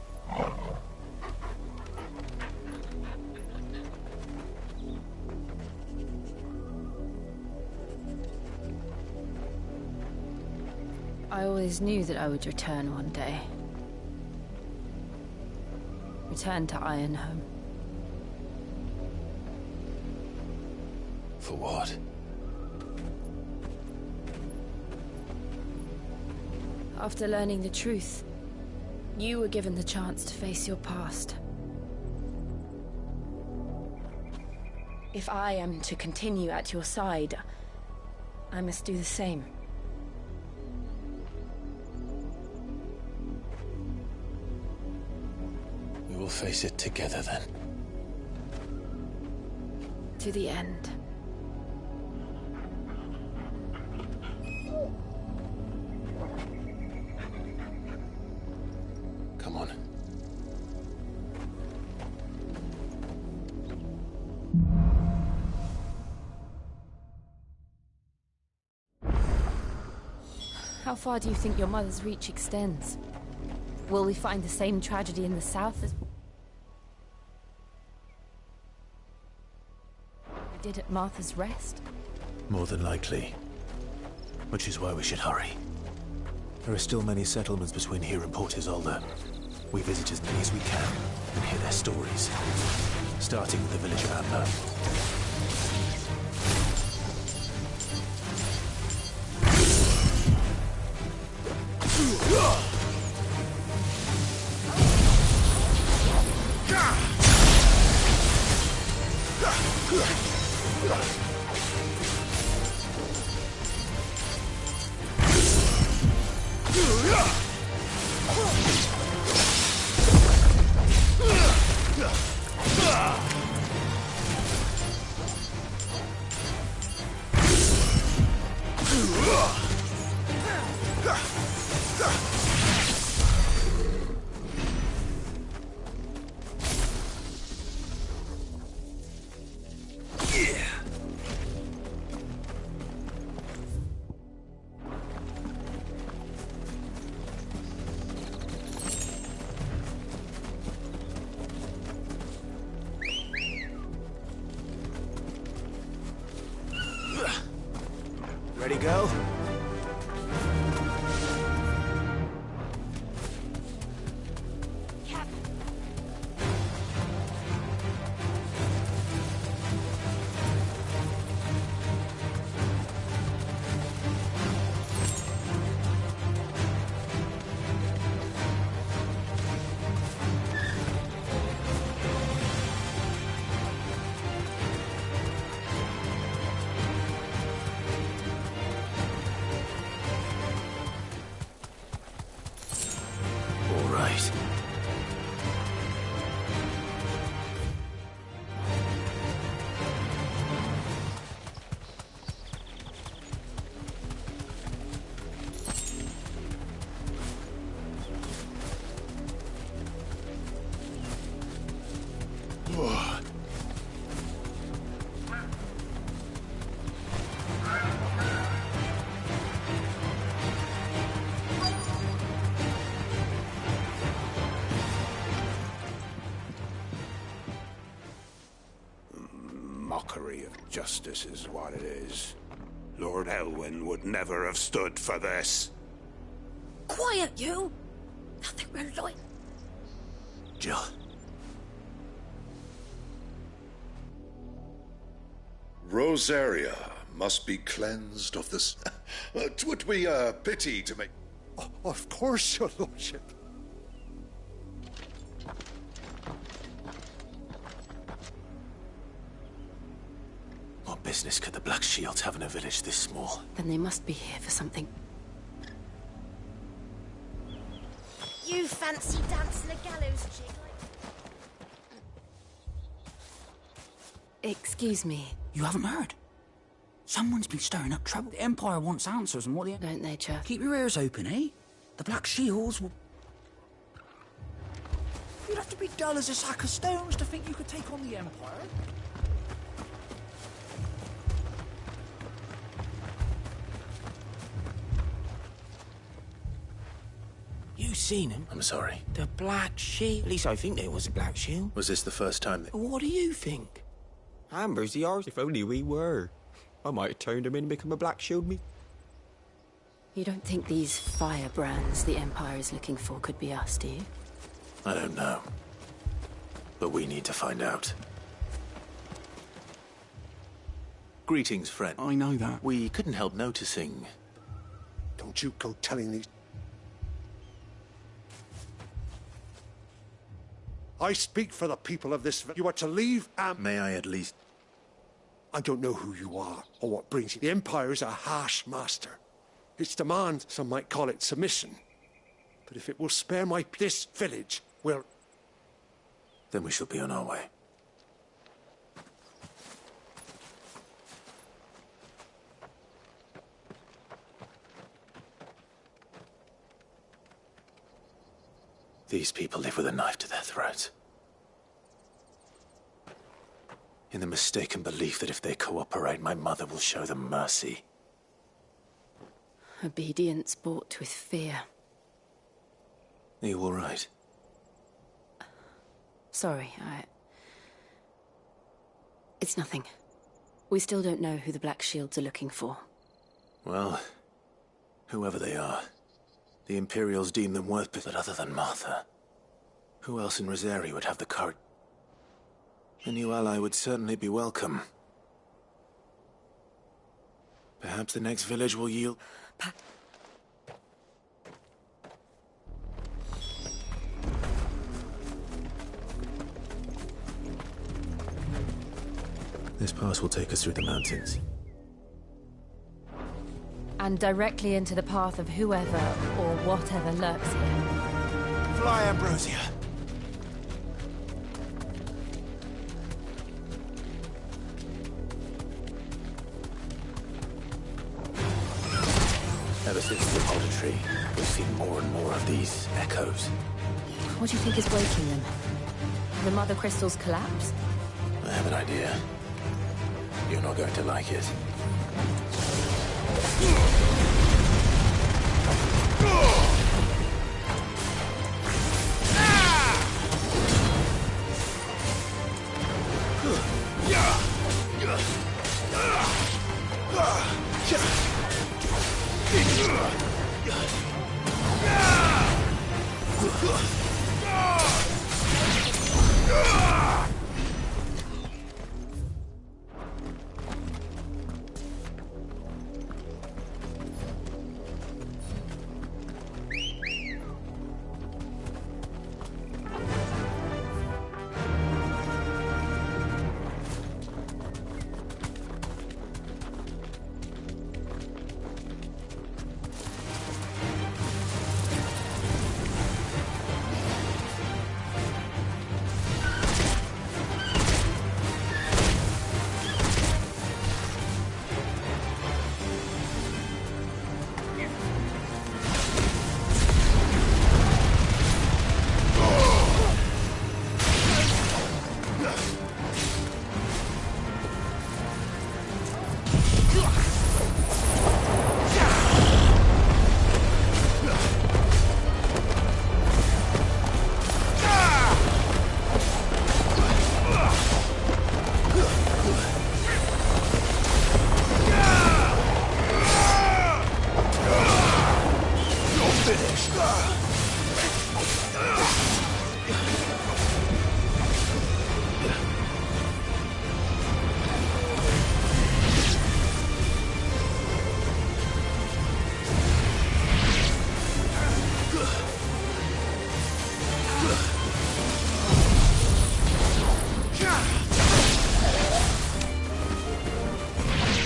I always knew that I would return one day. Return to Ironhome. For what? After learning the truth, you were given the chance to face your past. If I am to continue at your side, I must do the same. We will face it together then. To the end. Come on. How far do you think your mother's reach extends? Will we find the same tragedy in the south as we did at Martha's Rest? More than likely. Which is why we should hurry. There are still many settlements between here and Port Isolde. We visit as many as we can and hear their stories. Starting with the village of Amber. Ready, go? Mockery of justice is what it is. Lord Elwyn would never have stood for this. Quiet, you! I think we're like... Jill. Rosaria must be cleansed of this. 'Twould be a pity to make... Oh, of course, your lordship. What business could the Black Shields have in a village this small? Then they must be here for something. You fancy dancing a gallows chick? Excuse me. You haven't heard? Someone's been stirring up trouble. The Empire wants answers, and what the... Don't they, Chuck? Keep your ears open, eh? The Black Shields will... You'd have to be dull as a sack of stones to think you could take on the Empire. You seen him? I'm sorry. The Black Shield? At least I think there was a Black Shield. Was this the first time that... What do you think? Amber's the arse. If only we were. I might have turned him in and become a Black Shield me. You don't think these firebrands the Empire is looking for could be us, do you? I don't know. But we need to find out. Greetings, friend. I know that. We couldn't help noticing... Don't you go telling these... I speak for the people of this... You are to leave May I at least... I don't know who you are, or what brings you. The Empire is a harsh master. Its demand, some might call it submission. But if it will spare this village, well... Then we shall be on our way. These people live with a knife to their throats. In the mistaken belief that if they cooperate, my mother will show them mercy. Obedience bought with fear. Are you all right? Sorry, It's nothing. We still don't know who the Black Shields are looking for. Well, whoever they are, the Imperials deem them worth it. But other than Martha, who else in Rosari would have the courage? A new ally would certainly be welcome. Perhaps the next village will yield... This pass will take us through the mountains. And directly into the path of whoever or whatever lurks here. Fly, Ambrosia! Ever since the Polder Tree, we've seen more and more of these echoes. What do you think is waking them? The Mother Crystal's collapse? I have an idea. You're not going to like it.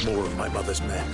More of my mother's men.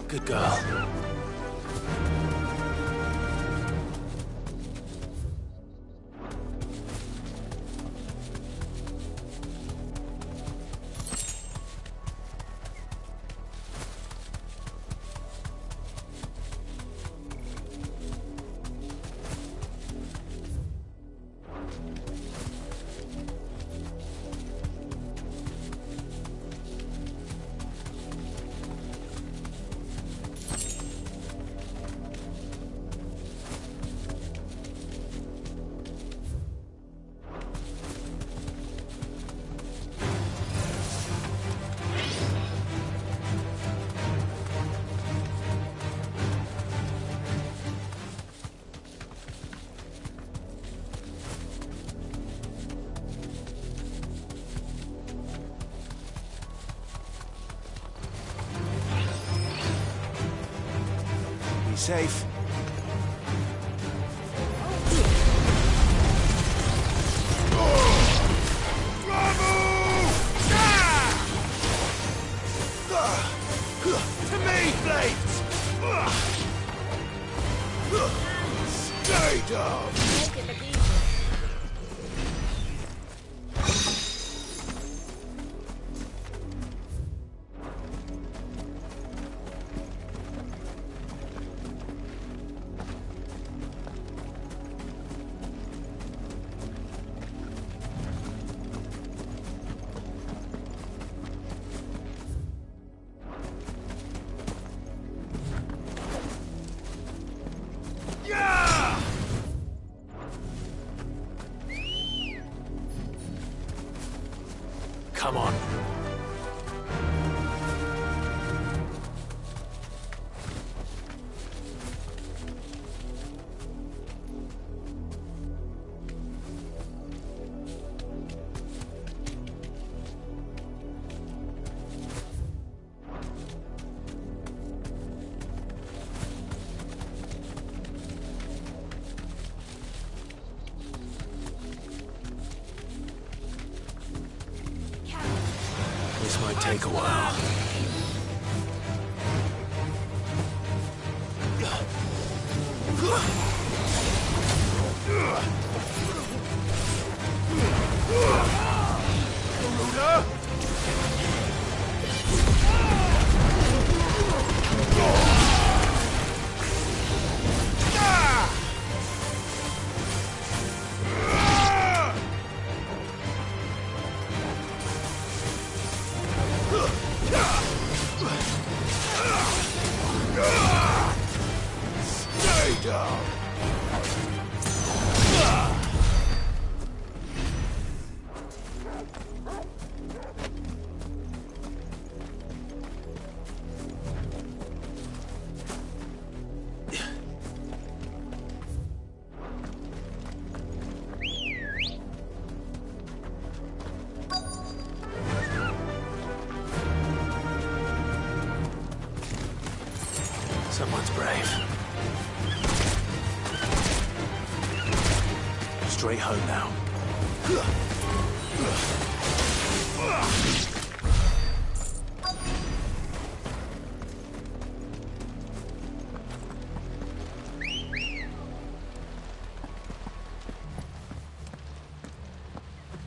Good girl. Safe. dog! Take it, McGee. Come on. This might take a while. Stay down! Someone's brave. Straight home now.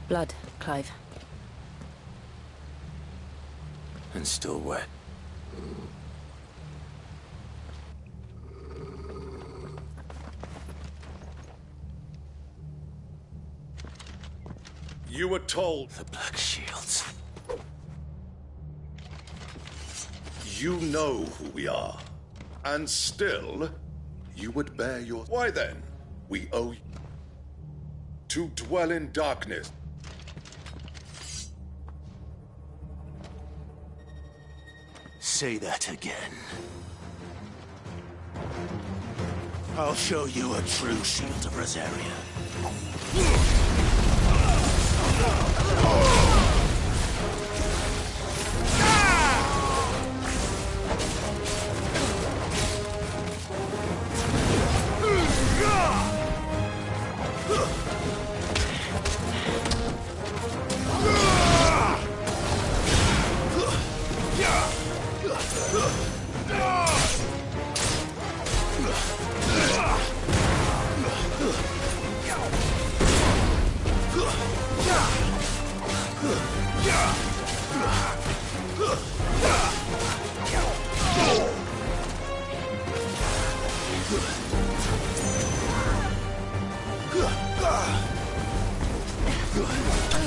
Blood, Clive. And still wet. You were told. The Black Shields. You know who we are. And still, you would bear your... Why then? We owe you to dwell in darkness. Say that again. I'll show you a true Shield of Rosaria.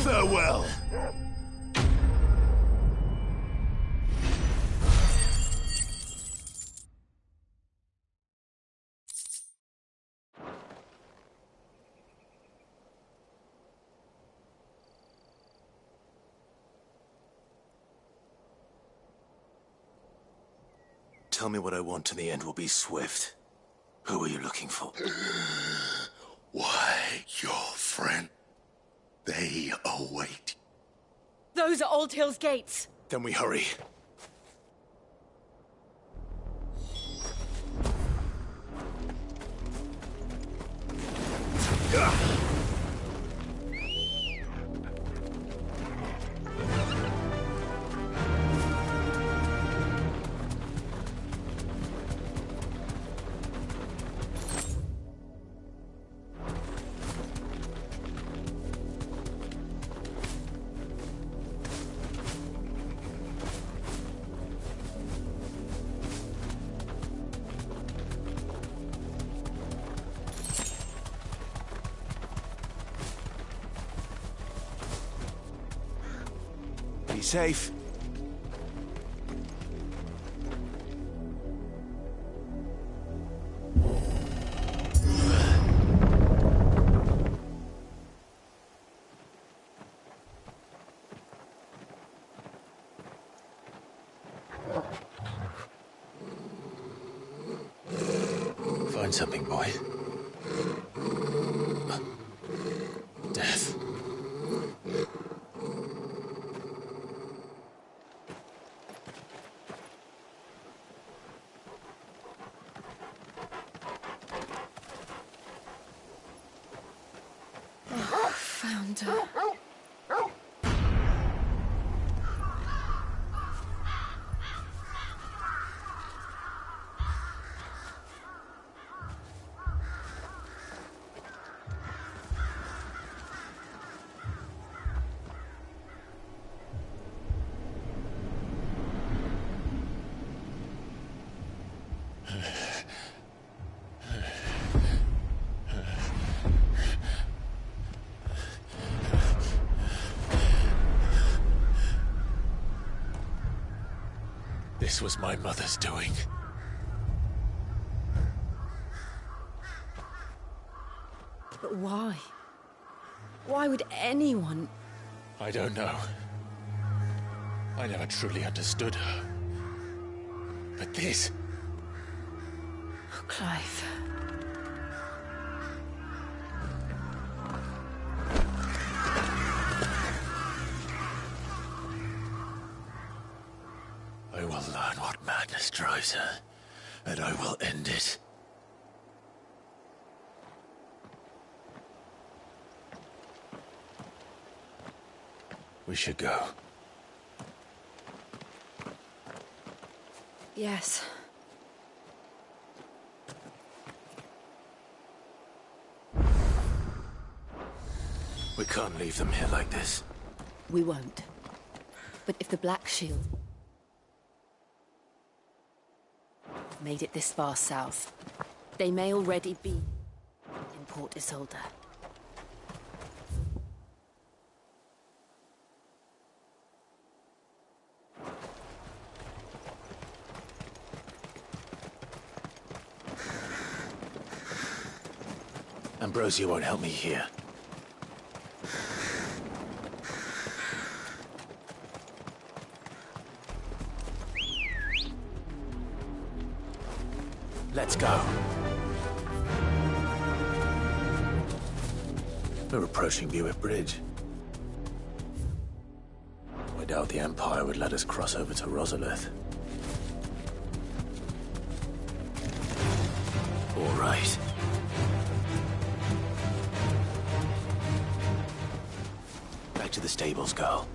Farewell. Tell me what I want and the end will be swift. Who are you looking for? Why, your friend. They await. Those are Old Hill's gates. Then we hurry. Be safe. Find something, boy. Death. Found her. This was my mother's doing. But why? Why would anyone... I don't know. I never truly understood her. But this... Oh, Clive. I will learn what madness drives her, and I will end it. We should go. Yes. We can't leave them here like this. We won't. But if the Black Shield made it this far south, they may already be in Port Isolde. Ambrosia won't help me here. Let's go. We're approaching Buick Bridge. I doubt the Empire would let us cross over to Rosalith. All right. Back to the stables, girl.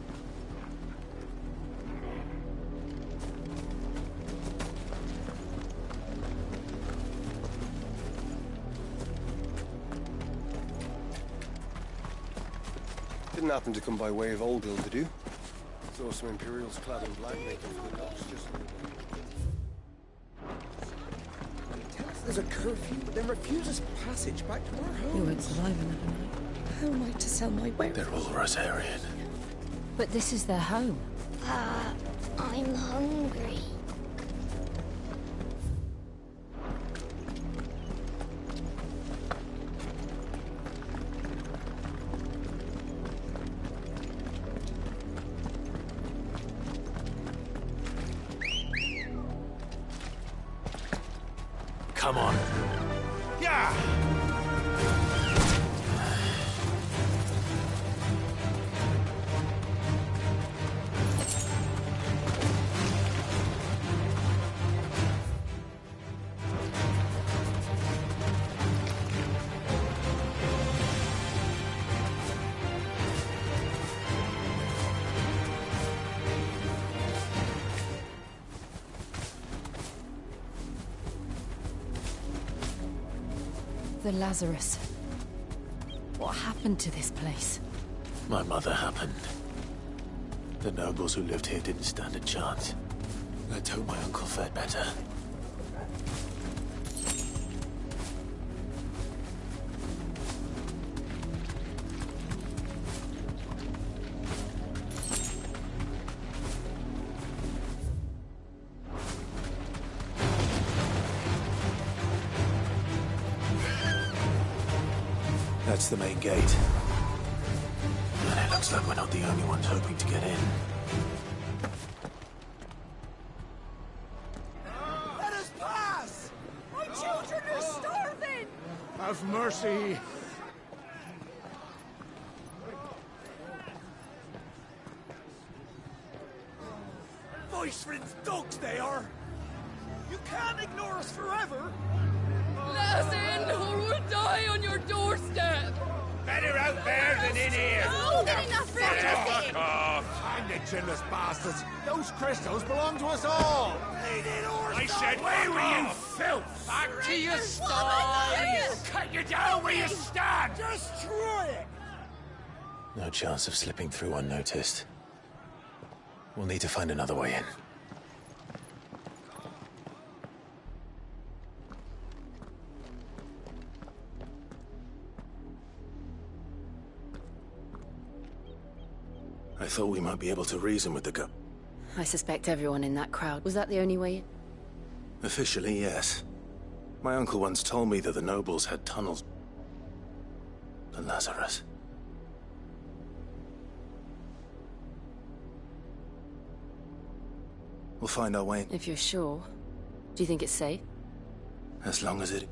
Didn't happen to come by way of Oldville, did you? Saw some Imperials clad in black making for the docks just... Tell us there's a curfew, then refuse us passage back to our homes. You won't survive another night. How am I to sell my wares? They're all Rosarian. But this is their home. I'm hungry. Come on. Yeah! The Lazarus. What happened to this place? My mother happened. The nobles who lived here didn't stand a chance. Let's hope my uncle fared better. That's the main gate. And it looks like we're not the only ones hoping to get in. Let us pass! My children are starving! Have mercy! Voice-rin's dogs they are! You can't ignore us forever! Let us in, or we'll die on your doorstep! Better out there than in here! No, getting enough for Fuck off! Hang the chinless bastards! Those crystals belong to us all! I said, where were you, filth? Back to your sties! Cut you down where you stand! Destroy it! No chance of slipping through unnoticed. We'll need to find another way in. I thought we might be able to reason with the guy. I suspect everyone in that crowd. Was that the only way? Officially, yes. My uncle once told me that the nobles had tunnels to Lazarus. We'll find our way. If you're sure. Do you think it's safe? As long as it...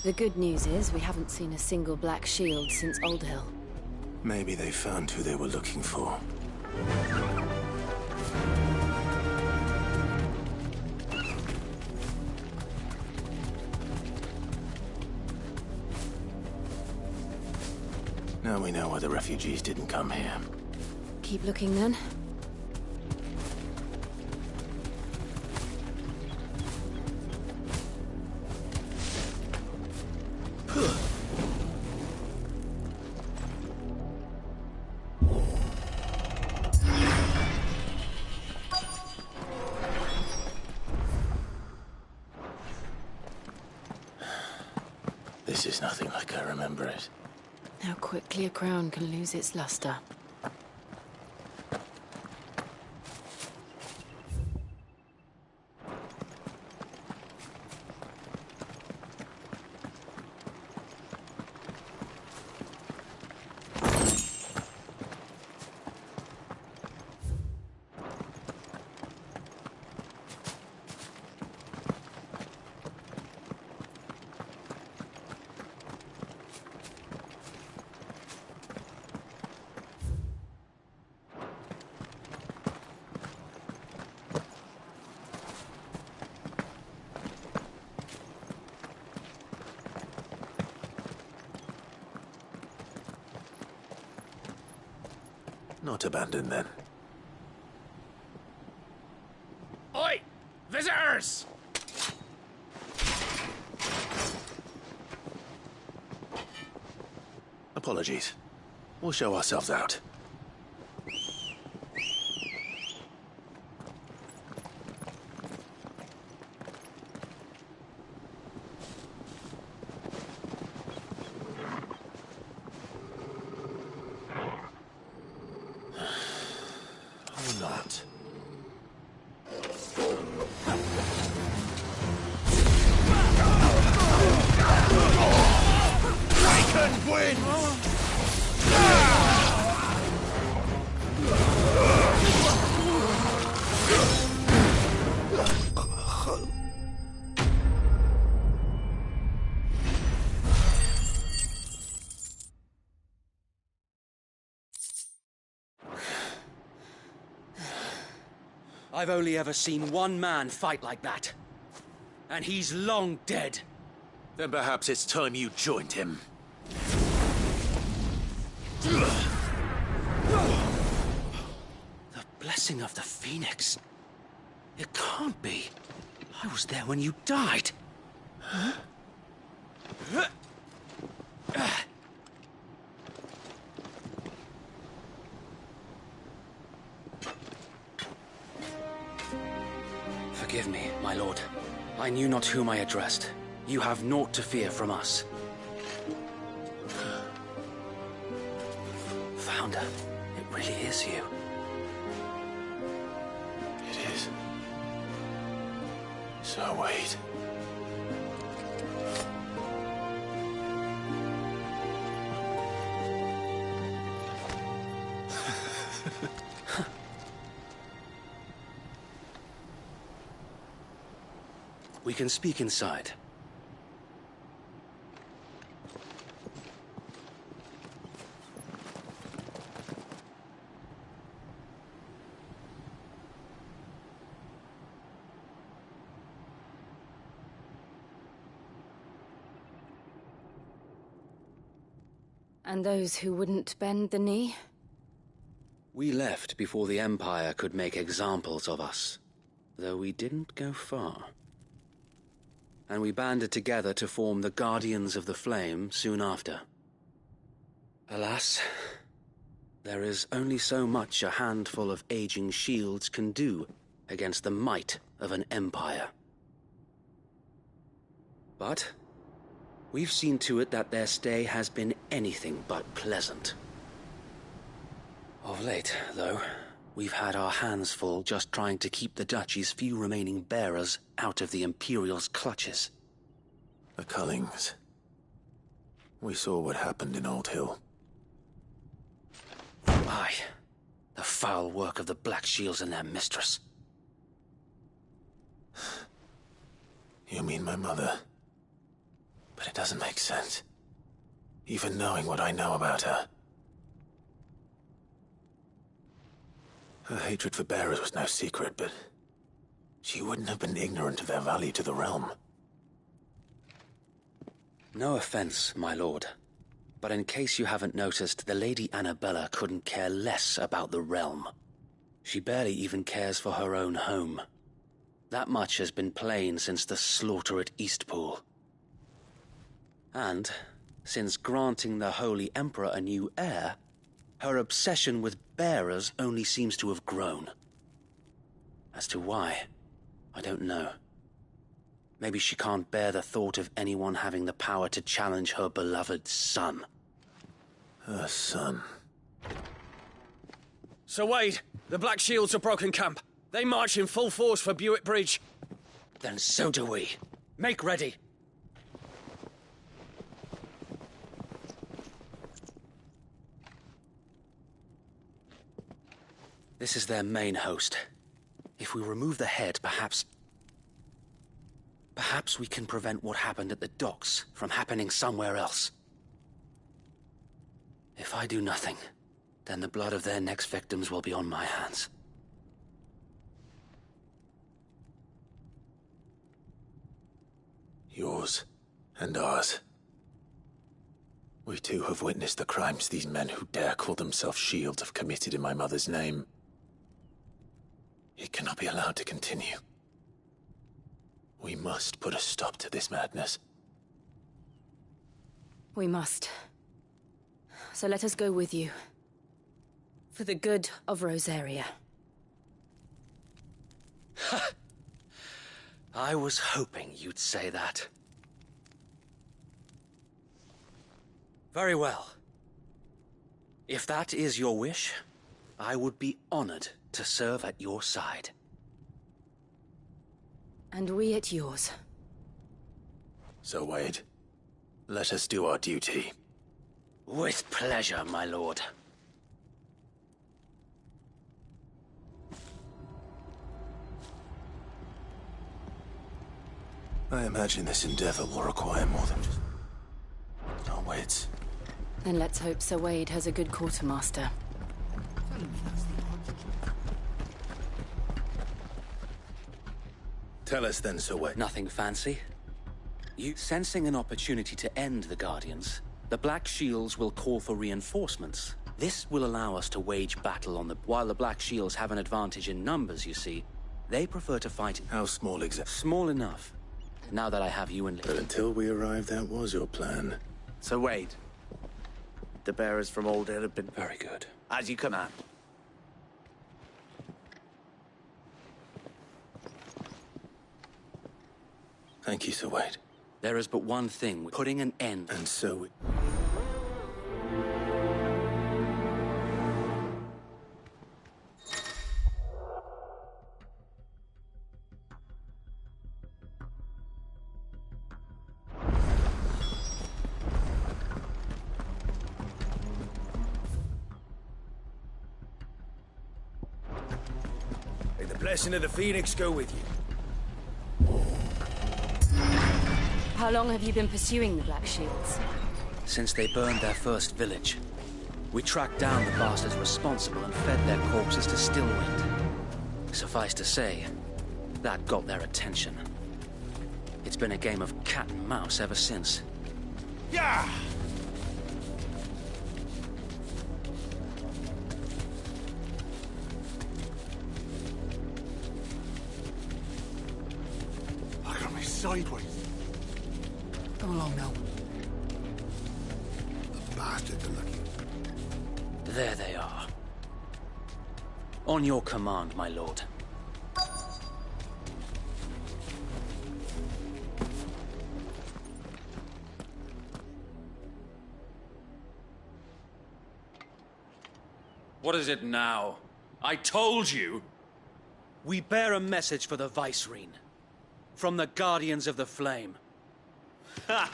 The good news is we haven't seen a single black shield since Old Hill. Maybe they found who they were looking for. Now we know why the refugees didn't come here. Keep looking then. This is nothing like I remember it. How quickly a crown can lose its luster. Not abandoned, then. Oi! Visitors! Apologies. We'll show ourselves out. I've only ever seen one man fight like that. And he's long dead. Then perhaps it's time you joined him. The blessing of the Phoenix. It can't be. I was there when you died. Huh? Forgive me, my lord. I knew not whom I addressed. You have naught to fear from us. Founder, it really is you. So wait. We can speak inside. And those who wouldn't bend the knee? We left before the Empire could make examples of us, though we didn't go far. And we banded together to form the Guardians of the Flame soon after. Alas, there is only so much a handful of aging shields can do against the might of an empire. But we've seen to it that their stay has been anything but pleasant. Of late, though, we've had our hands full just trying to keep the Duchy's few remaining bearers out of the Imperial's clutches. The Cullings. We saw what happened in Old Hill. Aye, the foul work of the Black Shields and their mistress. You mean my mother? But it doesn't make sense. Even knowing what I know about her. Her hatred for bearers was no secret, but she wouldn't have been ignorant of their value to the realm. No offense, my lord, but in case you haven't noticed, the Lady Annabella couldn't care less about the realm. She barely even cares for her own home. That much has been plain since the slaughter at Eastpool. And, since granting the Holy Emperor a new heir, her obsession with bearers only seems to have grown. As to why, I don't know. Maybe she can't bear the thought of anyone having the power to challenge her beloved son. Her son. Sir Wade, the Black Shields have broken camp. They march in full force for Buick Bridge. Then so do we. Make ready. This is their main host. If we remove the head, perhaps we can prevent what happened at the docks from happening somewhere else. If I do nothing, then the blood of their next victims will be on my hands. Yours and ours. We too have witnessed the crimes these men who dare call themselves Shields have committed in my mother's name. It cannot be allowed to continue. We must put a stop to this madness. We must. So let us go with you. For the good of Rosaria. I was hoping you'd say that. Very well. If that is your wish, I would be honored to serve at your side. And we at yours. So, Wade, let us do our duty. With pleasure, my lord. I imagine this endeavor will require more than just our wits. Then let's hope Sir Wade has a good quartermaster. Tell us then, Sir Wade. Nothing fancy. You sensing an opportunity to end the Guardians, the Black Shields will call for reinforcements. This will allow us to wage battle on the... While the Black Shields have an advantage in numbers, you see, they prefer to fight... How small exactly? Small enough. Now that I have you in... But until we arrived, that was your plan. So Wade, the bearers from Old Hill have been... Very good. As you command. Thank you, Sir Wade. There is but one thing, putting an end... And so... blessing of the Phoenix go with you. How long have you been pursuing the Black Shields? Since they burned their first village. We tracked down the bastards responsible and fed their corpses to Stillwind. Suffice to say, that got their attention. It's been a game of cat and mouse ever since. Yeah! Look at me sideways. Come along now. The bastards are looking. There they are. On your command, my lord. What is it now? I told you! We bear a message for the Vicereine. From the Guardians of the Flame. Ha!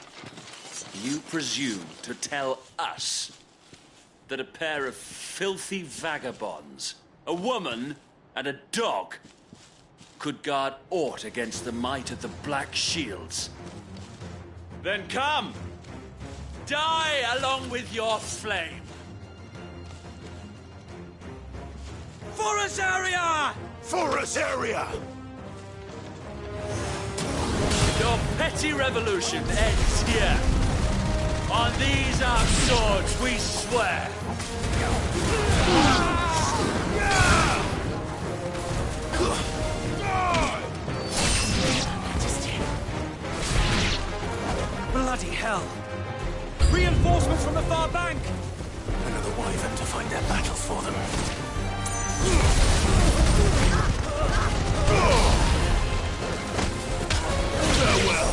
You presume to tell us that a pair of filthy vagabonds, a woman and a dog, could guard aught against the might of the Black Shields? Then come! Die along with your flame! For Azaria! For Azaria! Your petty revolution ends here. On these our swords we swear. Bloody hell! Reinforcements from the far bank! Another wyvern to fight their battle for them. Farewell!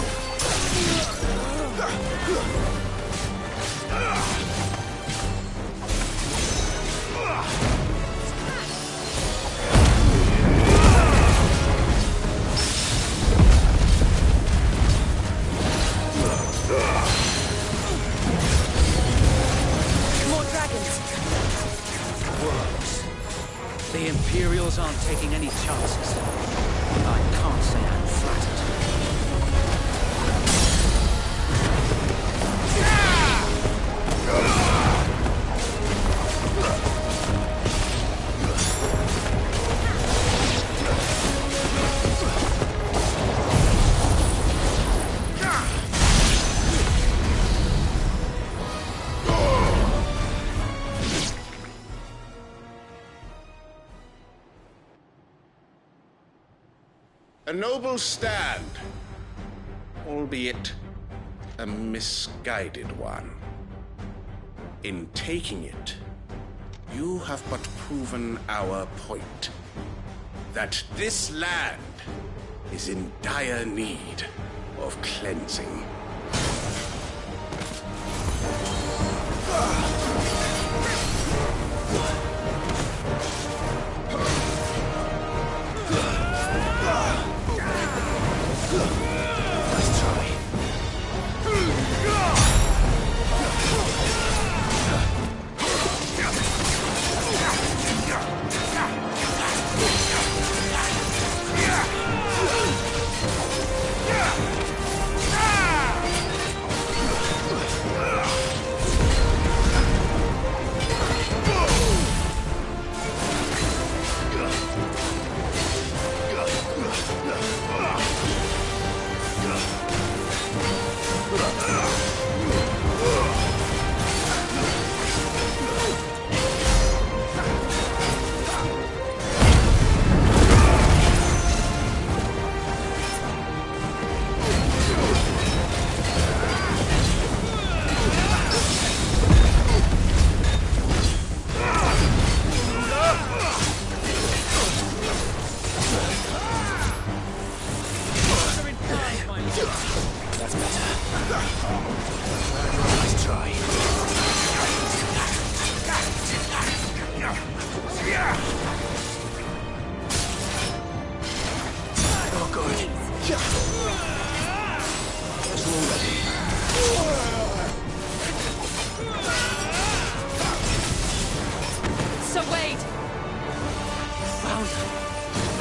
More dragons! Works. The Imperials aren't taking any chances. I can't say I'm flattered. A noble stand, albeit a misguided one. In taking it, you have but proven our point, that this land is in dire need of cleansing. Let's try.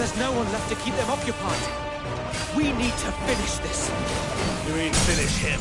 there's no one left to keep them occupied. We need to finish this. You mean finish him?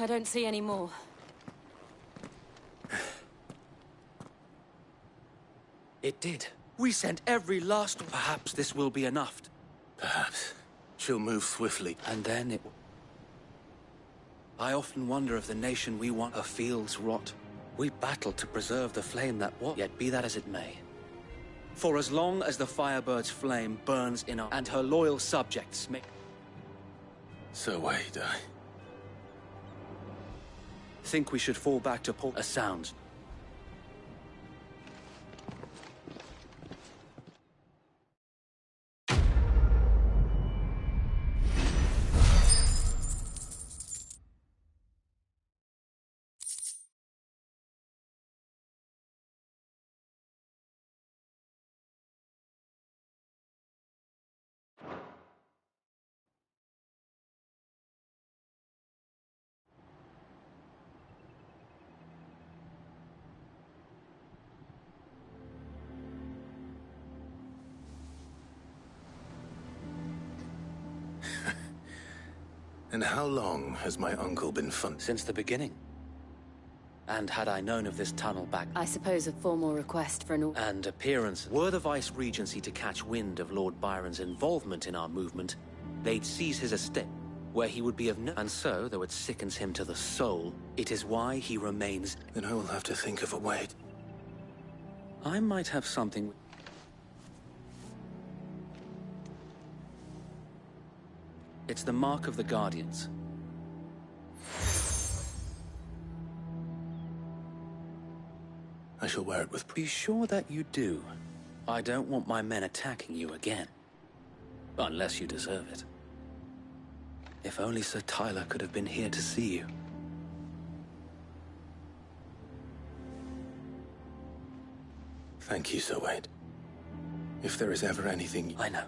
I don't see any more. It did. We sent every last... Perhaps this will be enough. Perhaps. She'll move swiftly. And then it... I often wonder if the nation we want her fields rot. We battled to preserve the flame that was, yet be that as it may. For as long as the Firebird's flame burns in our... and her loyal subjects may... So wait, think we should fall back to a sound. And how long has my uncle been Since the beginning. And had I known of this tunnel back... I suppose a formal request for an... And appearance. Were the Vice-Regency to catch wind of Lord Byron's involvement in our movement, they'd seize his estate, where he would be of no... And so, though it sickens him to the soul, it is why he remains... Then I will have to think of a way. I might have something... It's the mark of the Guardians. I shall wear it with... Be sure that you do. I don't want my men attacking you again. Unless you deserve it. If only Sir Tyler could have been here to see you. Thank you, Sir Wade. If there is ever anything... I know.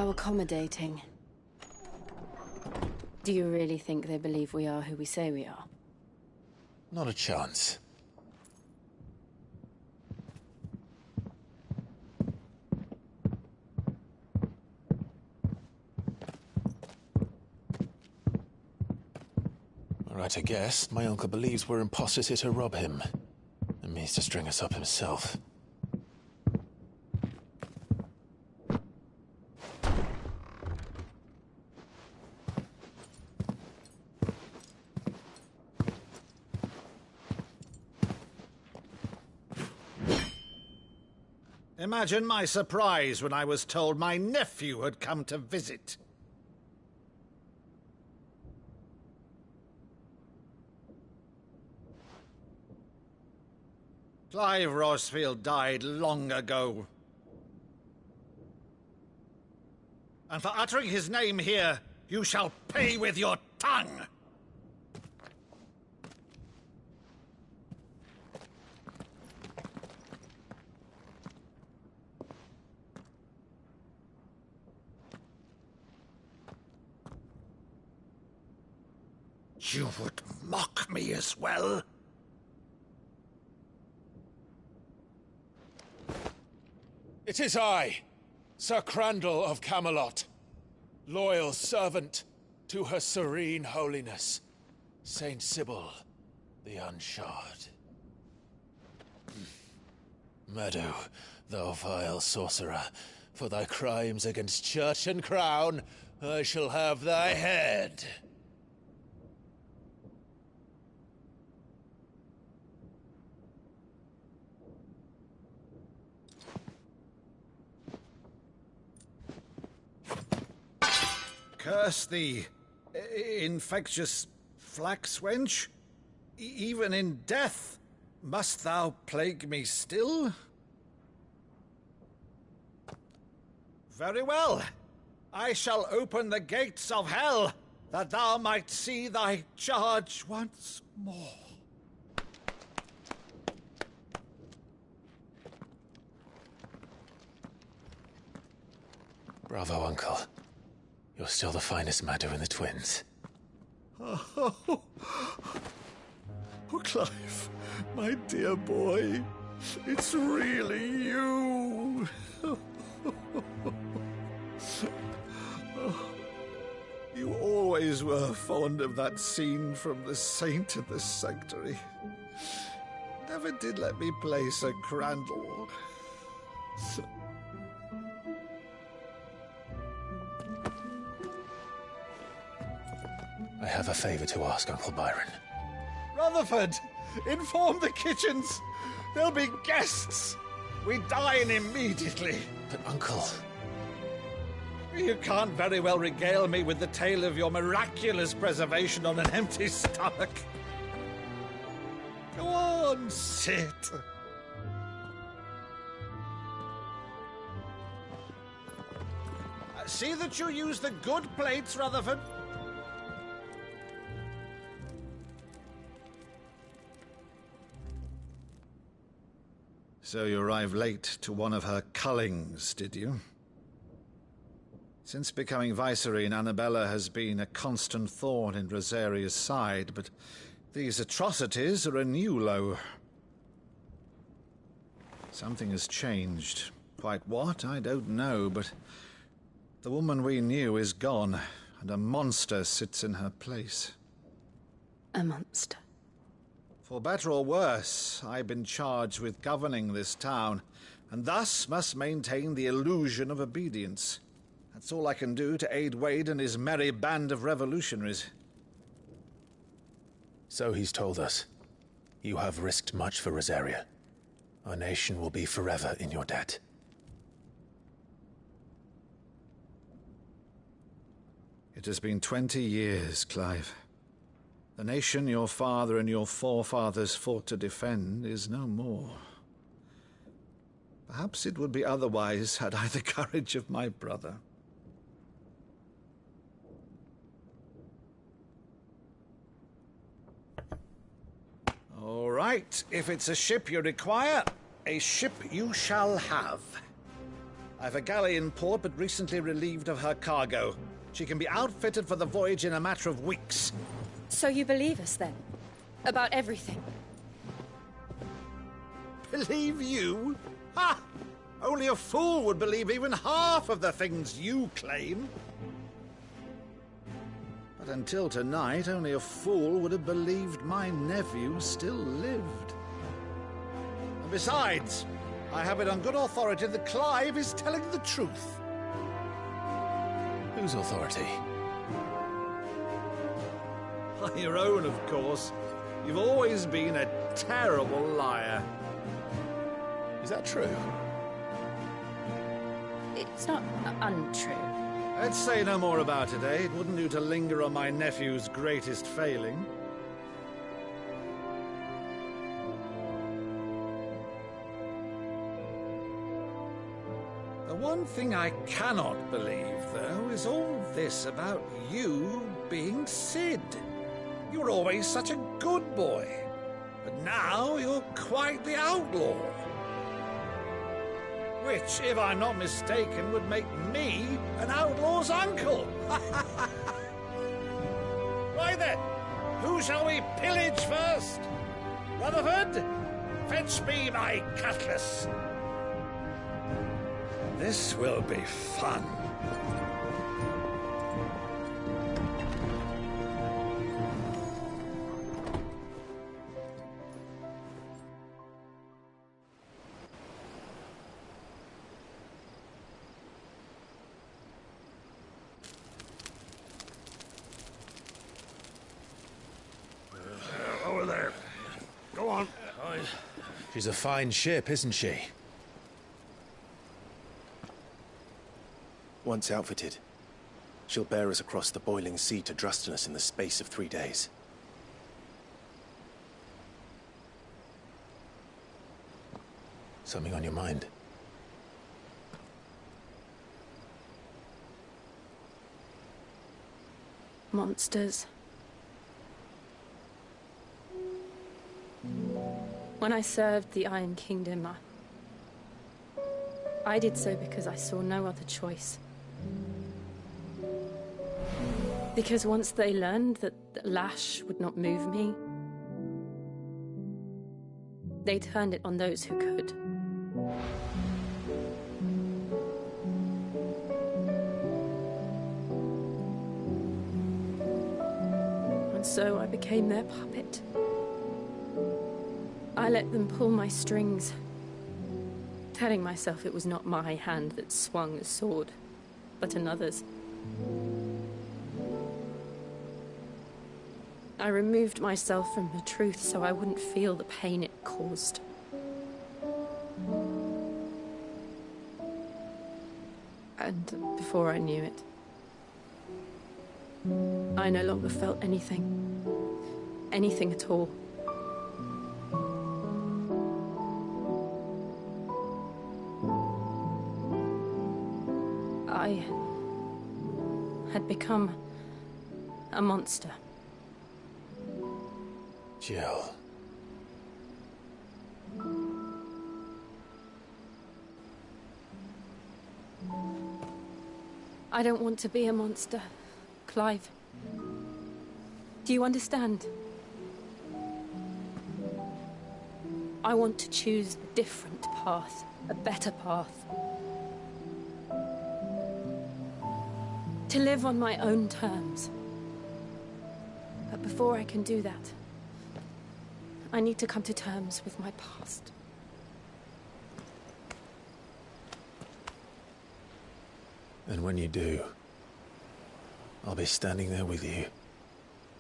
How accommodating. Do you really think they believe we are who we say we are? Not a chance. Right, I guess. My uncle believes we're imposters here to rob him. And means to string us up himself. Imagine my surprise when I was told my nephew had come to visit. Clive Rosfield died long ago. And for uttering his name here, you shall pay with your tongue! You would mock me as well? It is I, Sir Crandall of Camelot, loyal servant to Her Serene Holiness, Saint Sybil the Unshod. Meadow, thou vile sorcerer, for thy crimes against church and crown, I shall have thy head. Curse thee, infectious flax wench. Even in death, must thou plague me still? Very well. I shall open the gates of hell, that thou might see thy charge once more. Bravo, Uncle. You're still the finest Meadow in the twins. Oh, Clive, my dear boy, it's really you. You always were fond of that scene from The Saint in the Sanctuary. Never did let me play Sir Crandall. I have a favor to ask, Uncle Byron. Rutherford, inform the kitchens. There'll be guests. We dine immediately. But, Uncle... You can't very well regale me with the tale of your miraculous preservation on an empty stomach. Go on, sit. See that you use the good plates, Rutherford. So you arrived late to one of her cullings, did you? Since becoming Vicereine, Annabella has been a constant thorn in Rosaria's side, but these atrocities are a new low. Something has changed. Quite what, I don't know, but the woman we knew is gone, and a monster sits in her place. A monster? For better or worse, I've been charged with governing this town, and thus must maintain the illusion of obedience. That's all I can do to aid Wade and his merry band of revolutionaries. So he's told us. You have risked much for Rosaria. Our nation will be forever in your debt. It has been 20 years, Clive. The nation your father and your forefathers fought to defend is no more. Perhaps it would be otherwise had I the courage of my brother. All right, if it's a ship you require, a ship you shall have. I've a galley in port, but recently relieved of her cargo. She can be outfitted for the voyage in a matter of weeks. So you believe us, then? About everything? Believe you? Ha! Only a fool would believe even half of the things you claim. But until tonight, only a fool would have believed my nephew still lived. And besides, I have it on good authority that Clive is telling the truth. Whose authority? On your own, of course. You've always been a terrible liar. Is that true? It's not untrue. Let's say no more about it, eh? It wouldn't do to linger on my nephew's greatest failing. The one thing I cannot believe, though, is all this about you being Sid. You were always such a good boy, but now you're quite the outlaw. Which, if I'm not mistaken, would make me an outlaw's uncle. Right then, who shall we pillage first? Rutherford, fetch me my cutlass. This will be fun. Over there. Go on. She's a fine ship, isn't she? Once outfitted, she'll bear us across the boiling sea to Drustinus in the space of 3 days. Something on your mind? Monsters. When I served the Iron Kingdom, I did so because I saw no other choice. Because once they learned that Lash would not move me, they turned it on those who could. And so I became their puppet. I let them pull my strings, telling myself it was not my hand that swung the sword, but another's. I removed myself from the truth so I wouldn't feel the pain it caused. And before I knew it, I no longer felt anything. Anything at all. I had become a monster. Jill. I don't want to be a monster, Clive. Do you understand? I want to choose a different path, a better path. To live on my own terms. But before I can do that, I need to come to terms with my past. And when you do, I'll be standing there with you,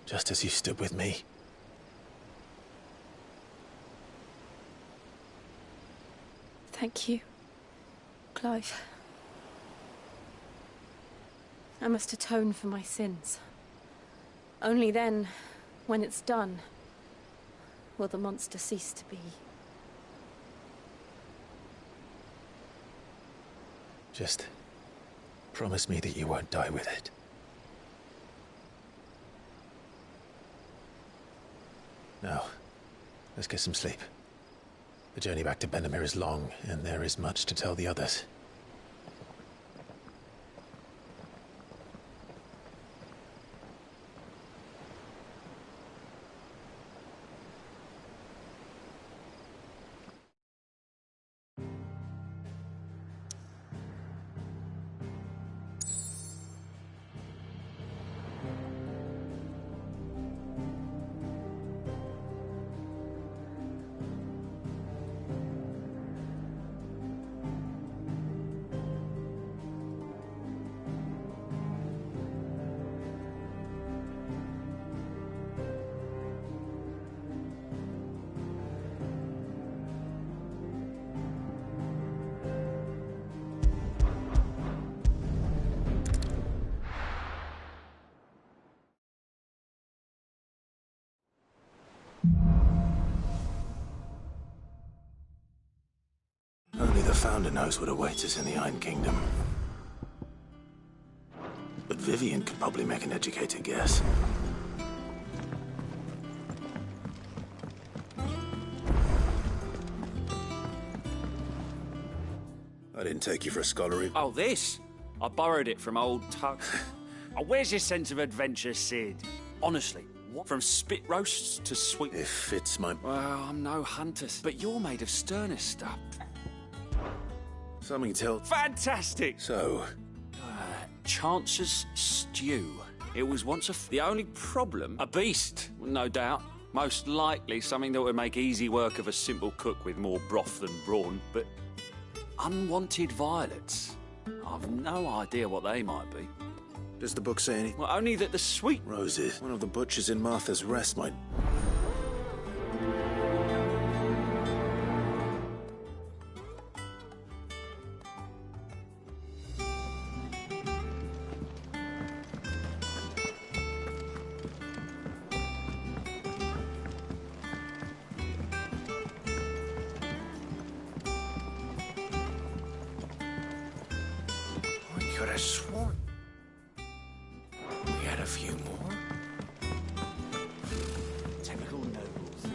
just as you stood with me. Thank you, Clive. I must atone for my sins. Only then, when it's done, will the monster cease to be. Just promise me that you won't die with it. Now, let's get some sleep. The journey back to Benamir is long, and there is much to tell the others. Only the Founder knows what awaits us in the Iron Kingdom. But Vivian could probably make an educated guess. I didn't take you for a scholar. Oh, this? I borrowed it from old Tuck. Oh, where's your sense of adventure, Sid? Honestly, what? From spit roasts to sweet... If it's my... Well, I'm no hunter, but you're made of sterner stuff. Something tells... Fantastic! So? Chance's stew. It was once the only problem... A beast, no doubt. Most likely something that would make easy work of a simple cook with more broth than brawn, but... Unwanted violets. I've no idea what they might be. Does the book say anything? Well, only that the sweet... Roses. One of the butchers in Martha's Rest might... Could have sworn we had a few more. Typical nobles.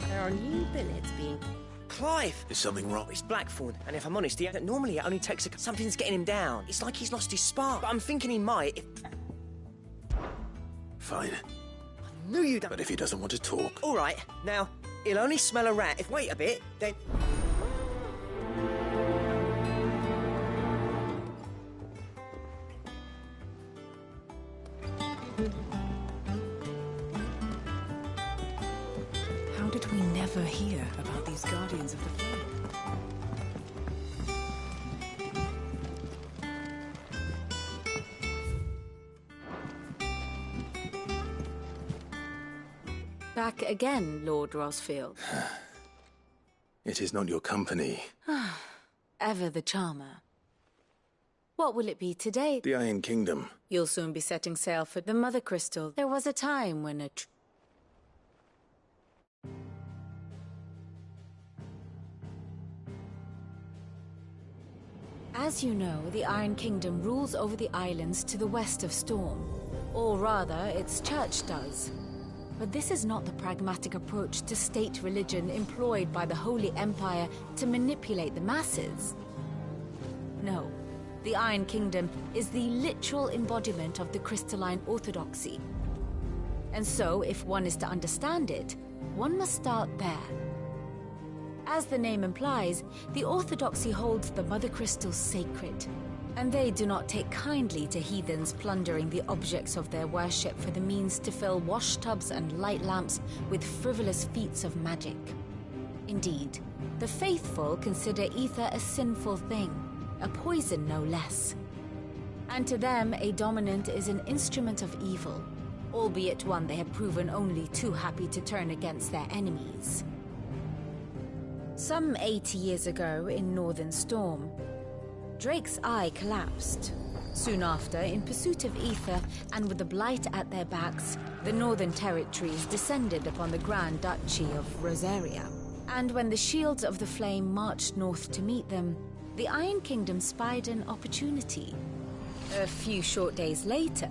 There are new billets being... Clive! Is something wrong? It's Blackthorn, and if I'm honest, normally it only takes something's getting him down. It's like he's lost his spark. But I'm thinking he might if... Fine. I knew you'd... But if he doesn't want to talk... All right, now, he'll only smell a rat. If wait a bit, then... How did we never hear about these Guardians of the Flame? Back again, Lord Rosfield. It is not your company. Ever the charmer. What will it be today? The Iron Kingdom. You'll soon be setting sail for the Mother Crystal. There was a time when a... As you know, the Iron Kingdom rules over the islands to the west of Storm. Or rather, its church does. But this is not the pragmatic approach to state religion employed by the Holy Empire to manipulate the masses. No, the Iron Kingdom is the literal embodiment of the crystalline orthodoxy. And so, if one is to understand it, one must start there. As the name implies, the Orthodoxy holds the Mother Crystal sacred, and they do not take kindly to heathens plundering the objects of their worship for the means to fill washtubs and light lamps with frivolous feats of magic. Indeed, the faithful consider ether a sinful thing, a poison no less. And to them, a dominant is an instrument of evil, albeit one they have proven only too happy to turn against their enemies. Some 80 years ago, in Northern Storm, Drake's eye collapsed. Soon after, in pursuit of ether, and with the Blight at their backs, the Northern Territories descended upon the Grand Duchy of Rosaria. And when the Shields of the Flame marched north to meet them, the Iron Kingdom spied an opportunity. A few short days later,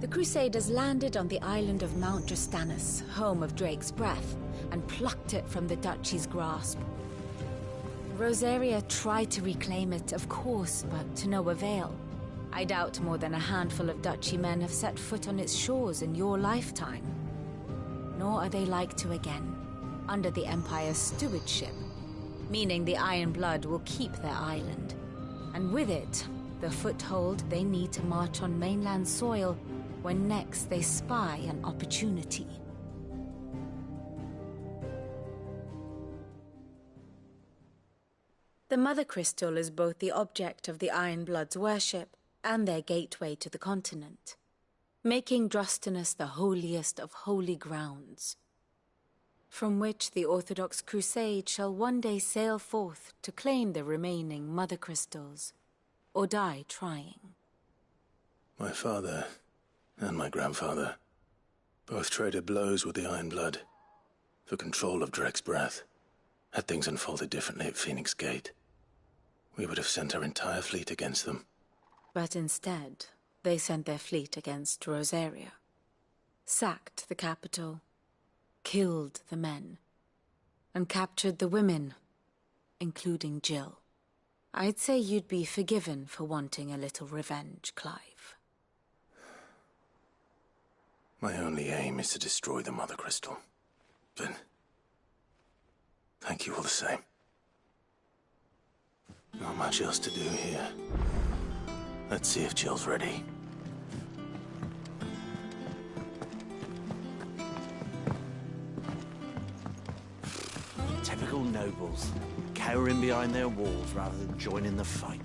the Crusaders landed on the island of Mount Drastanus, home of Drake's breath, and plucked it from the Duchy's grasp. Rosaria tried to reclaim it, of course, but to no avail. I doubt more than a handful of Duchy men have set foot on its shores in your lifetime. Nor are they like to again, under the Empire's stewardship, meaning the Iron Blood will keep their island, and with it, the foothold they need to march on mainland soil when next they spy an opportunity. The Mother Crystal is both the object of the Iron Blood's worship and their gateway to the continent, making Drastanus the holiest of holy grounds, from which the Orthodox Crusade shall one day sail forth to claim the remaining Mother Crystals, or die trying. My father and my grandfather both traded blows with the Iron Blood for control of Drake's breath. Had things unfolded differently at Phoenix Gate, we would have sent our entire fleet against them. But instead, they sent their fleet against Rosaria, sacked the capital, killed the men, and captured the women, including Jill. I'd say you'd be forgiven for wanting a little revenge, Clive. My only aim is to destroy the Mother Crystal. But thank you all the same. Not much else to do here. Let's see if Jill's ready. Typical nobles, cowering behind their walls rather than joining the fight.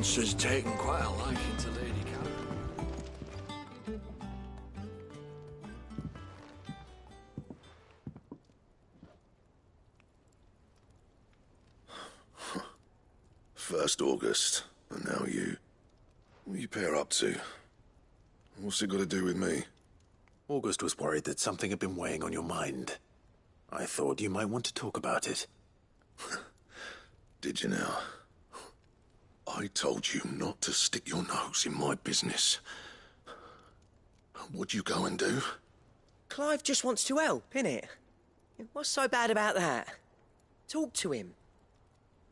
Monster's taken quite a liking to Lady Karen. First August, and now you. What are you pair up to? What's it got to do with me? August was worried that something had been weighing on your mind. I thought you might want to talk about it. Did you now? I told you not to stick your nose in my business. What'd you go and do? Clive just wants to help, innit? What's so bad about that? Talk to him.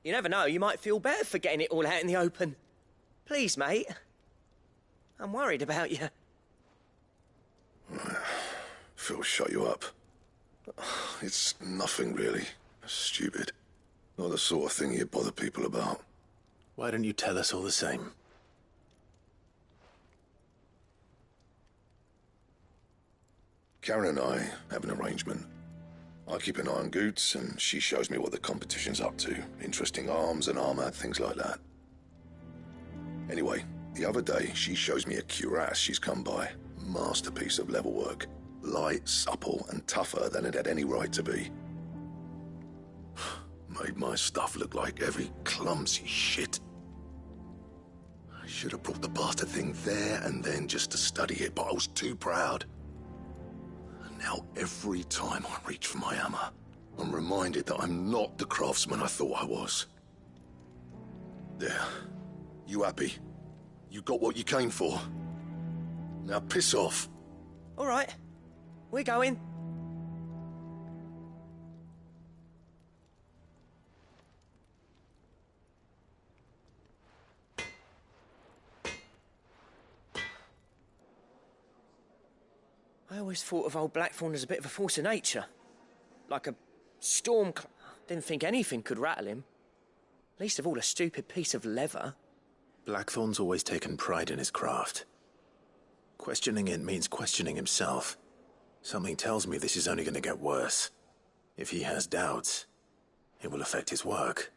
You never know, you might feel better for getting it all out in the open. Please, mate. I'm worried about you. Phil shut you up. It's nothing, really. Stupid. Not the sort of thing you bother people about. Why don't you tell us all the same? Karen and I have an arrangement. I keep an eye on Goots, and she shows me what the competition's up to. Interesting arms and armor, things like that. Anyway, the other day, she shows me a cuirass she's come by. Masterpiece of level work. Light, supple, and tougher than it had any right to be. Made my stuff look like heavy, clumsy shit. I should have brought the bastard thing there and then just to study it, but I was too proud. And now every time I reach for my hammer, I'm reminded that I'm not the craftsman I thought I was. There. You happy? You got what you came for? Now piss off. All right. We're going. I always thought of old Blackthorn as a bit of a force of nature. Like a storm Didn't think anything could rattle him. Least of all a stupid piece of leather. Blackthorn's always taken pride in his craft. Questioning it means questioning himself. Something tells me this is only going to get worse. If he has doubts, it will affect his work,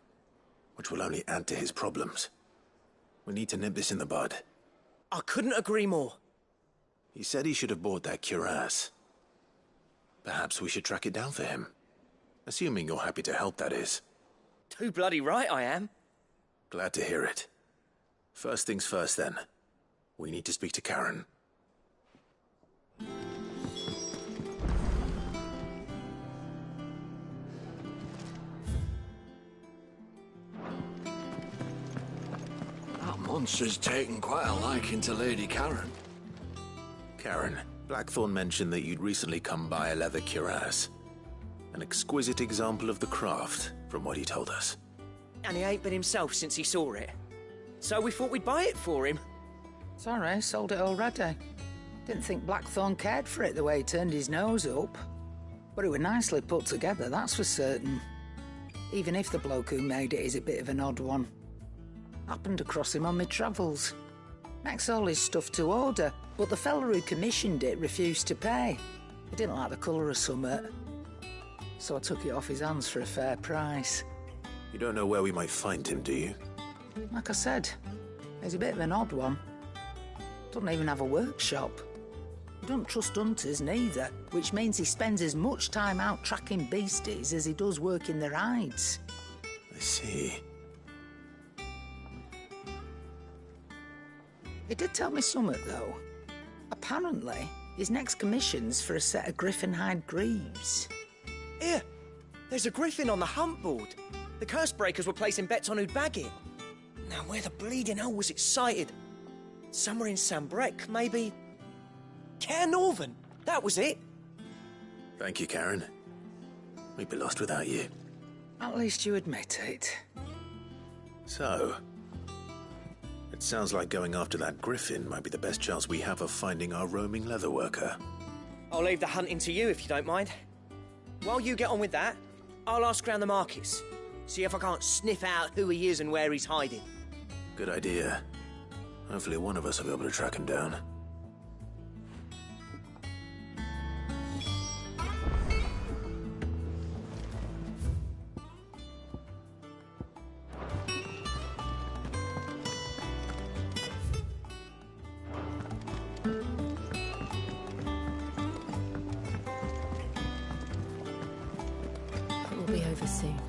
which will only add to his problems. We need to nip this in the bud. I couldn't agree more. He said he should have bought that cuirass. Perhaps we should track it down for him. Assuming you're happy to help, that is. Too bloody right I am. Glad to hear it. First things first, then. We need to speak to Karen. That monster's taken quite a liking to Lady Karen. Karen, Blackthorn mentioned that you'd recently come by a leather cuirass. An exquisite example of the craft, from what he told us. And he ain't been himself since he saw it. So we thought we'd buy it for him. Sorry, sold it already. Didn't think Blackthorn cared for it the way he turned his nose up. But it was nicely put together, that's for certain. Even if the bloke who made it is a bit of an odd one. Happened across him on my travels. Makes all his stuff to order, but the fella who commissioned it refused to pay. He didn't like the colour of summit. So I took it off his hands for a fair price. You don't know where we might find him, do you? Like I said, he's a bit of an odd one. Doesn't even have a workshop. Don't trust hunters neither, which means he spends as much time out tracking beasties as he does working their hides. I see. He did tell me something, though. Apparently, his next commission's for a set of griffin hide greaves. Here, there's a griffin on the hunt board. The curse breakers were placing bets on who'd bag it. Now, where the bleeding hell was it sighted? Somewhere in Sambrec, maybe? Caernarvon, that was it. Thank you, Karen. We'd be lost without you. At least you admit it. So, it sounds like going after that griffin might be the best chance we have of finding our roaming leatherworker. I'll leave the hunting to you if you don't mind. While you get on with that, I'll ask around the markets. See if I can't sniff out who he is and where he's hiding. Good idea. Hopefully one of us will be able to track him down. It will be over soon.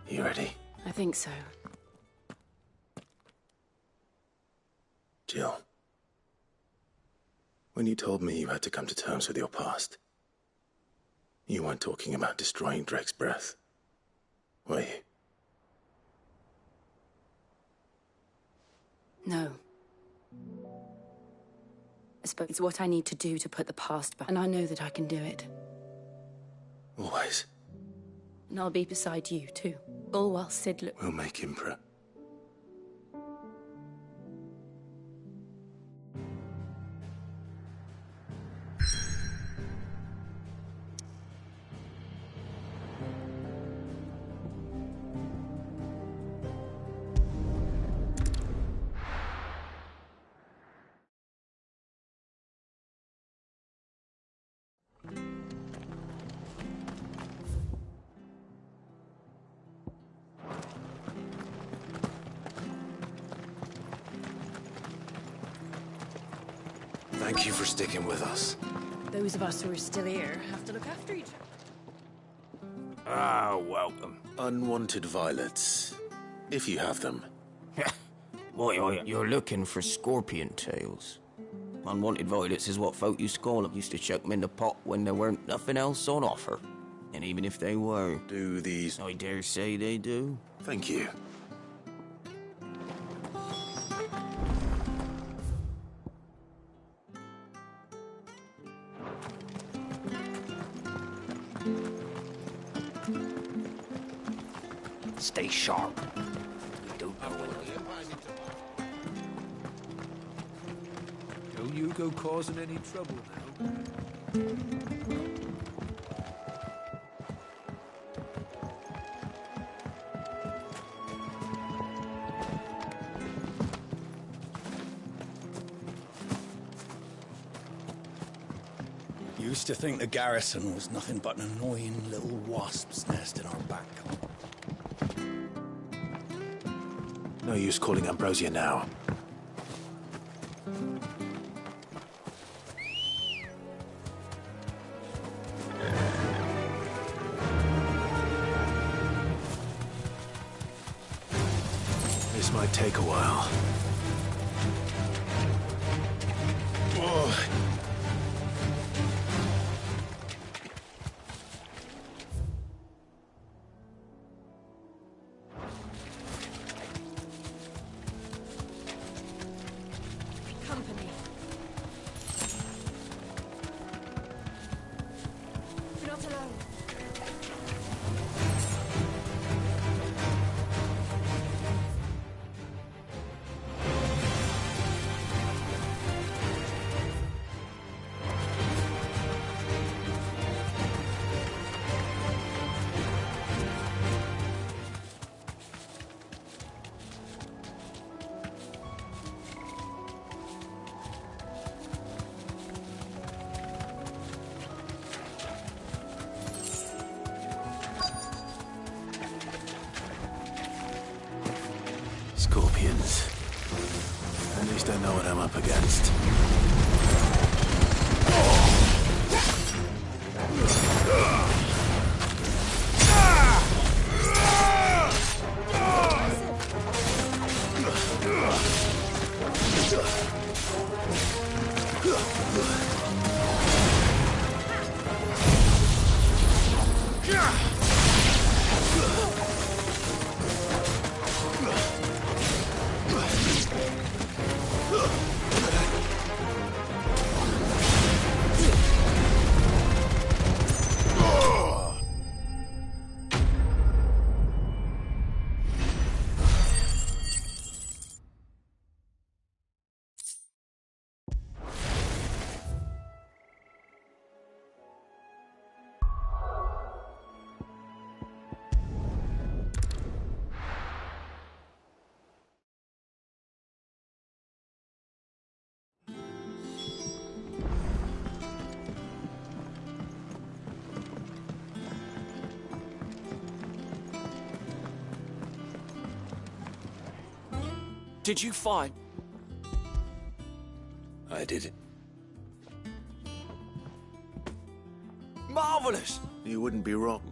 You ready? I think so. Jill, when you told me you had to come to terms with your past, you weren't talking about destroying Drake's breath, were you? No. I suppose it's what I need to do to put the past back, and I know that I can do it. Always. And I'll be beside you, too. All while Sid look... We'll make him proud. Thank you for sticking with us. Those of us who are still here have to look after each other. Ah, welcome. Unwanted violets, if you have them. What, you're looking for scorpion tails? Unwanted violets is what folk used to call them. Used to chuck them in the pot when there weren't nothing else on offer. And even if they were... Do these... I dare say they do. Thank you. Stay sharp. Don't you go causing any trouble now. Used to think the garrison was nothing but an annoying little wasp's nest in our back. No use calling Ambrosia now. This might take a while. Company. You're not alone. Scorpions. At least I know what I'm up against. Did you find... I did it. Marvelous! You wouldn't be wrong.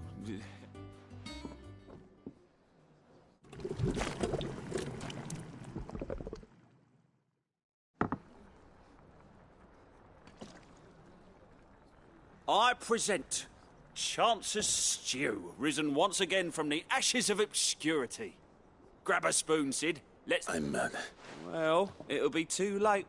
I present Chance's Stew, risen once again from the ashes of obscurity. Grab a spoon, Sid. Let's... I'm mad. Well, it'll be too late.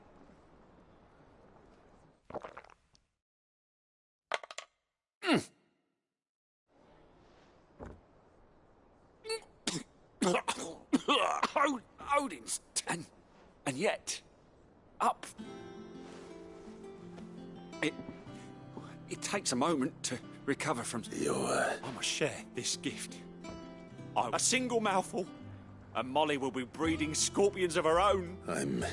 Odin's... And yet... Up... It takes a moment to recover from... I must share this gift. A single mouthful, and Molly will be breeding scorpions of her own. I'm...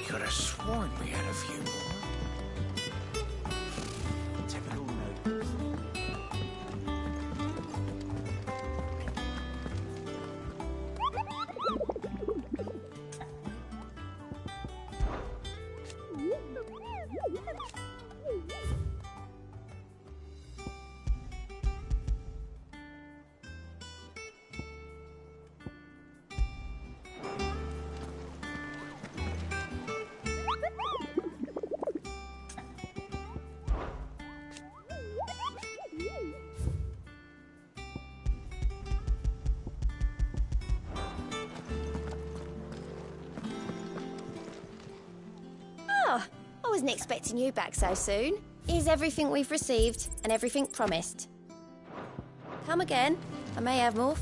Could have sworn we had a few more. Typical notes. I wasn't expecting you back so soon. Is everything we've received and everything promised? Come again. I may have more.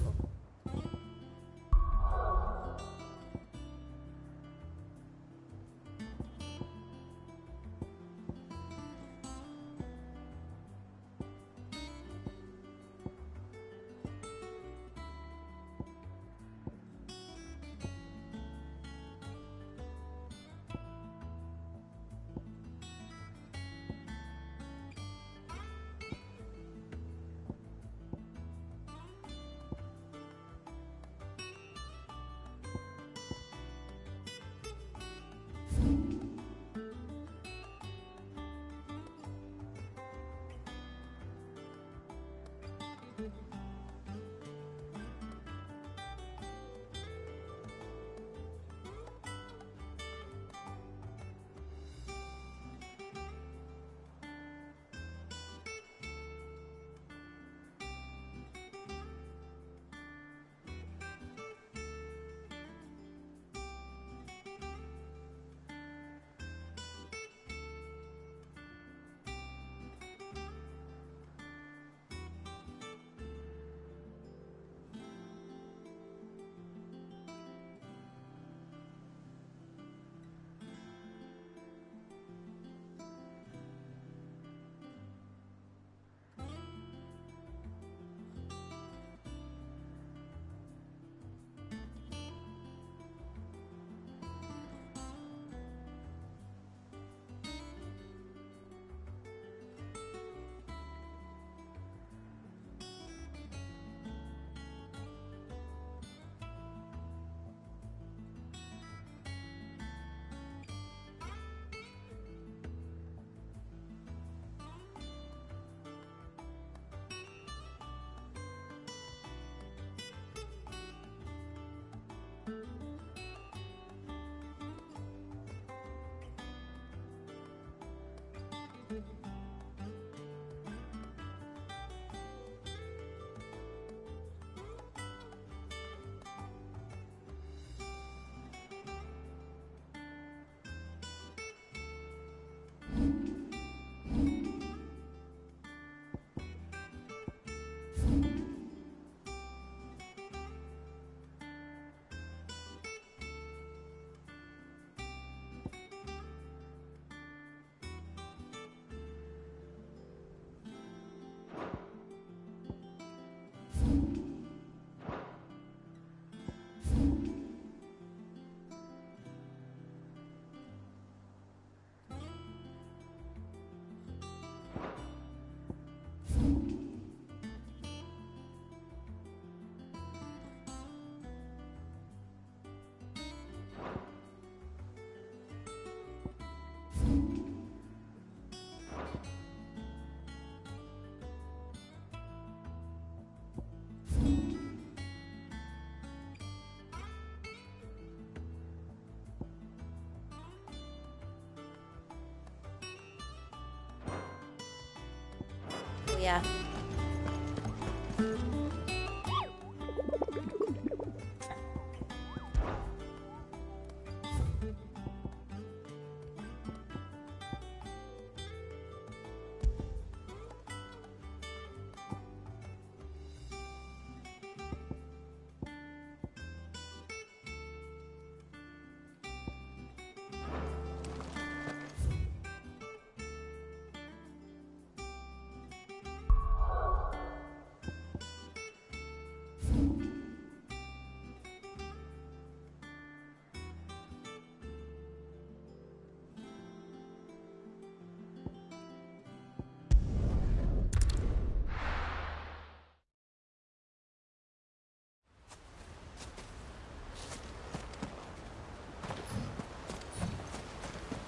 Yeah.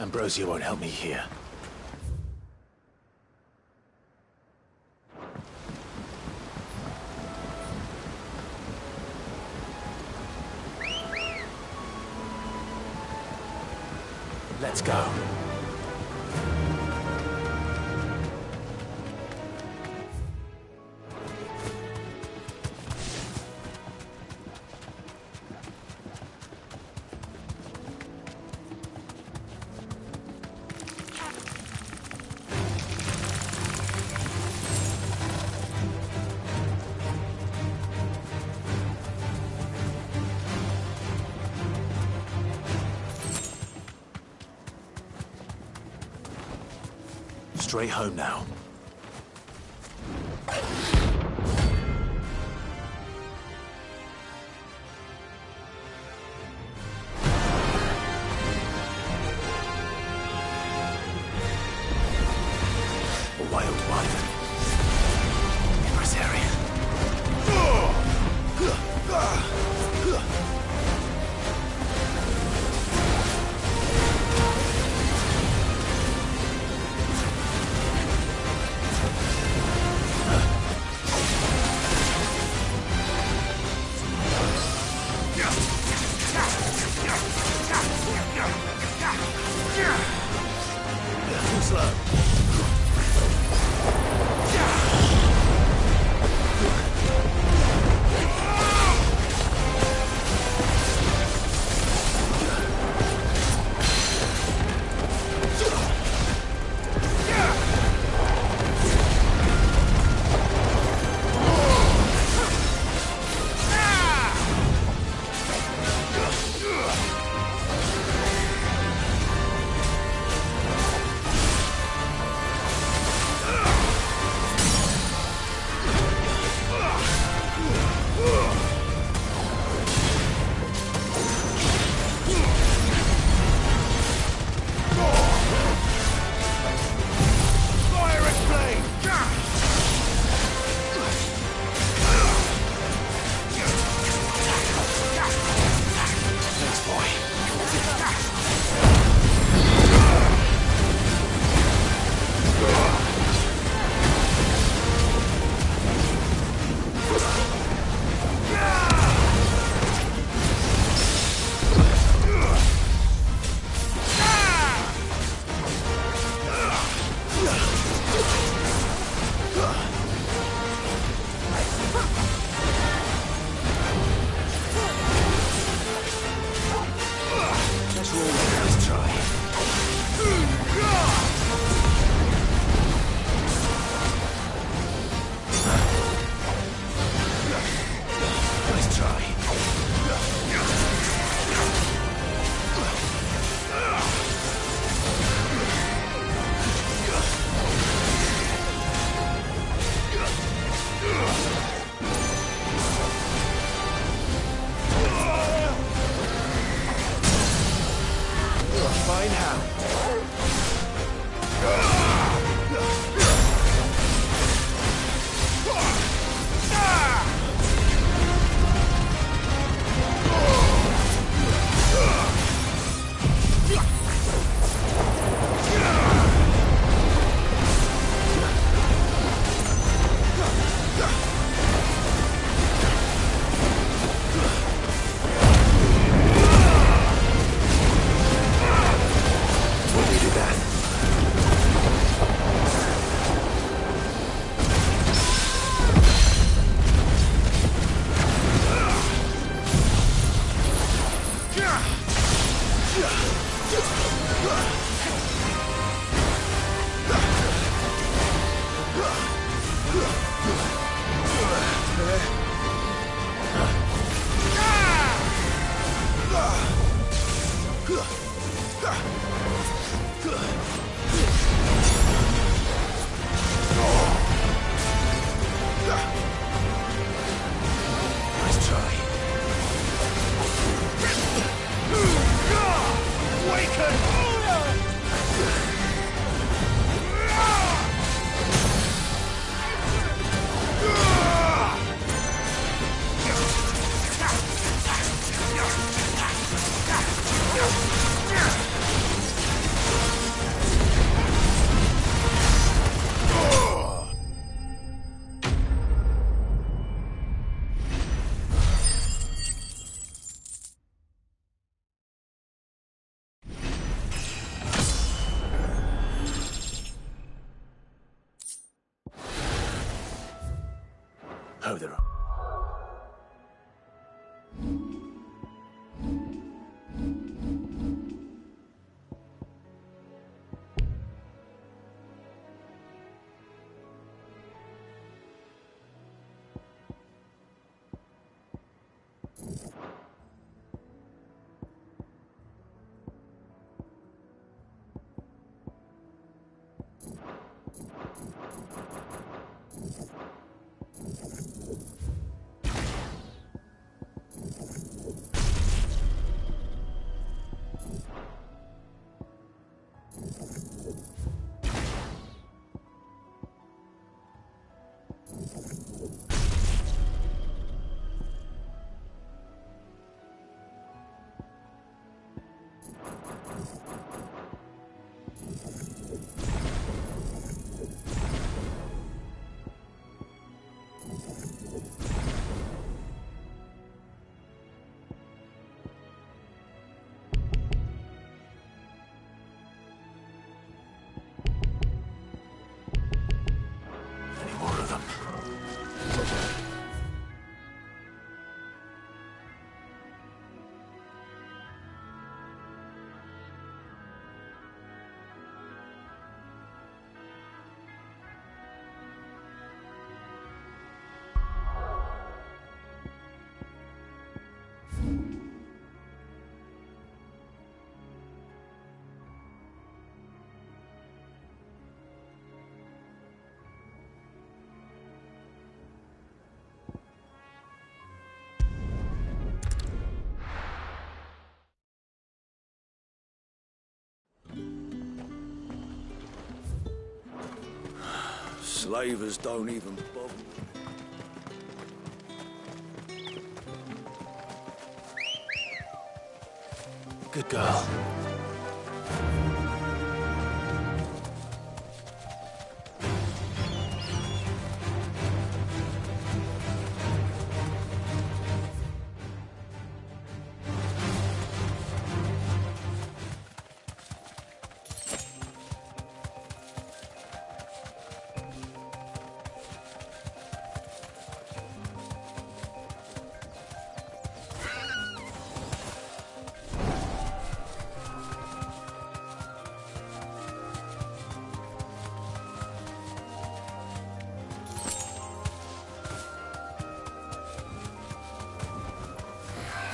Ambrosia won't help me here. Let's go. straight home now. A wild wyvern. In this area. Too slow. Oh, there are. Slavers don't even bother. Good girl.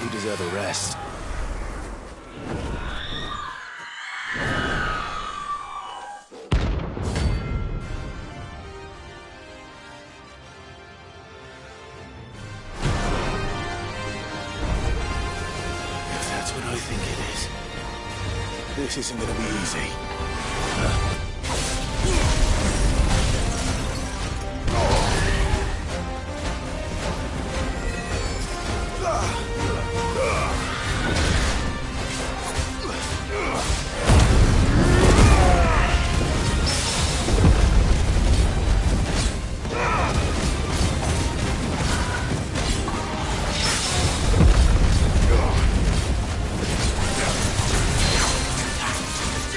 You deserve a rest. If that's what I think it is, this isn't gonna be easy.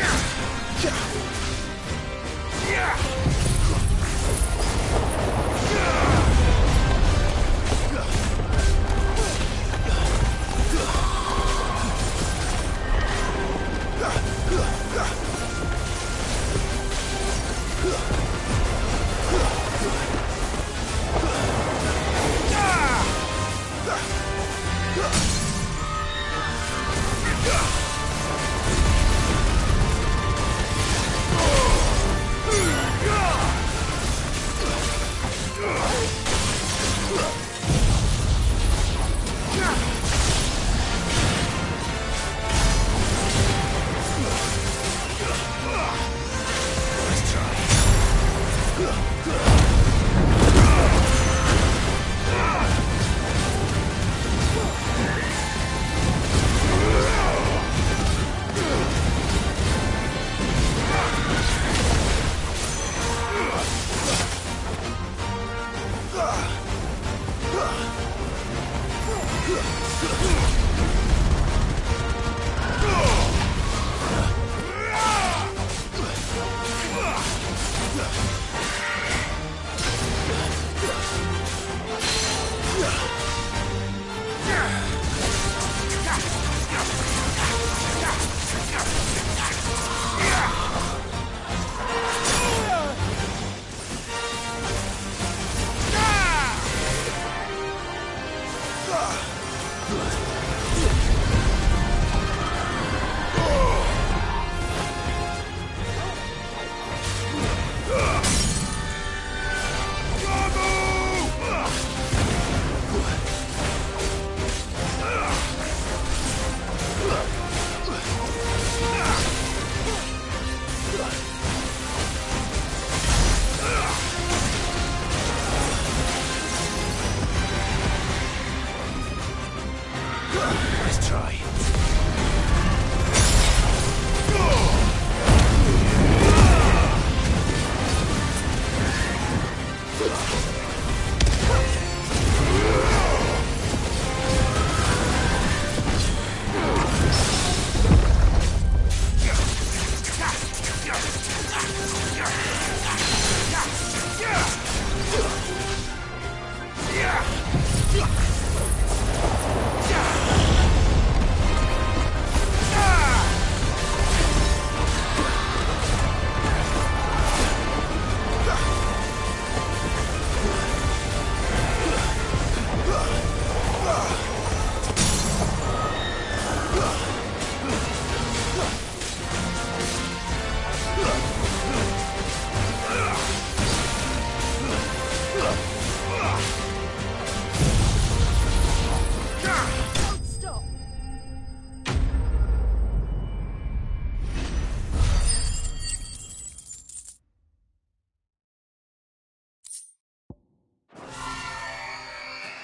Yeah!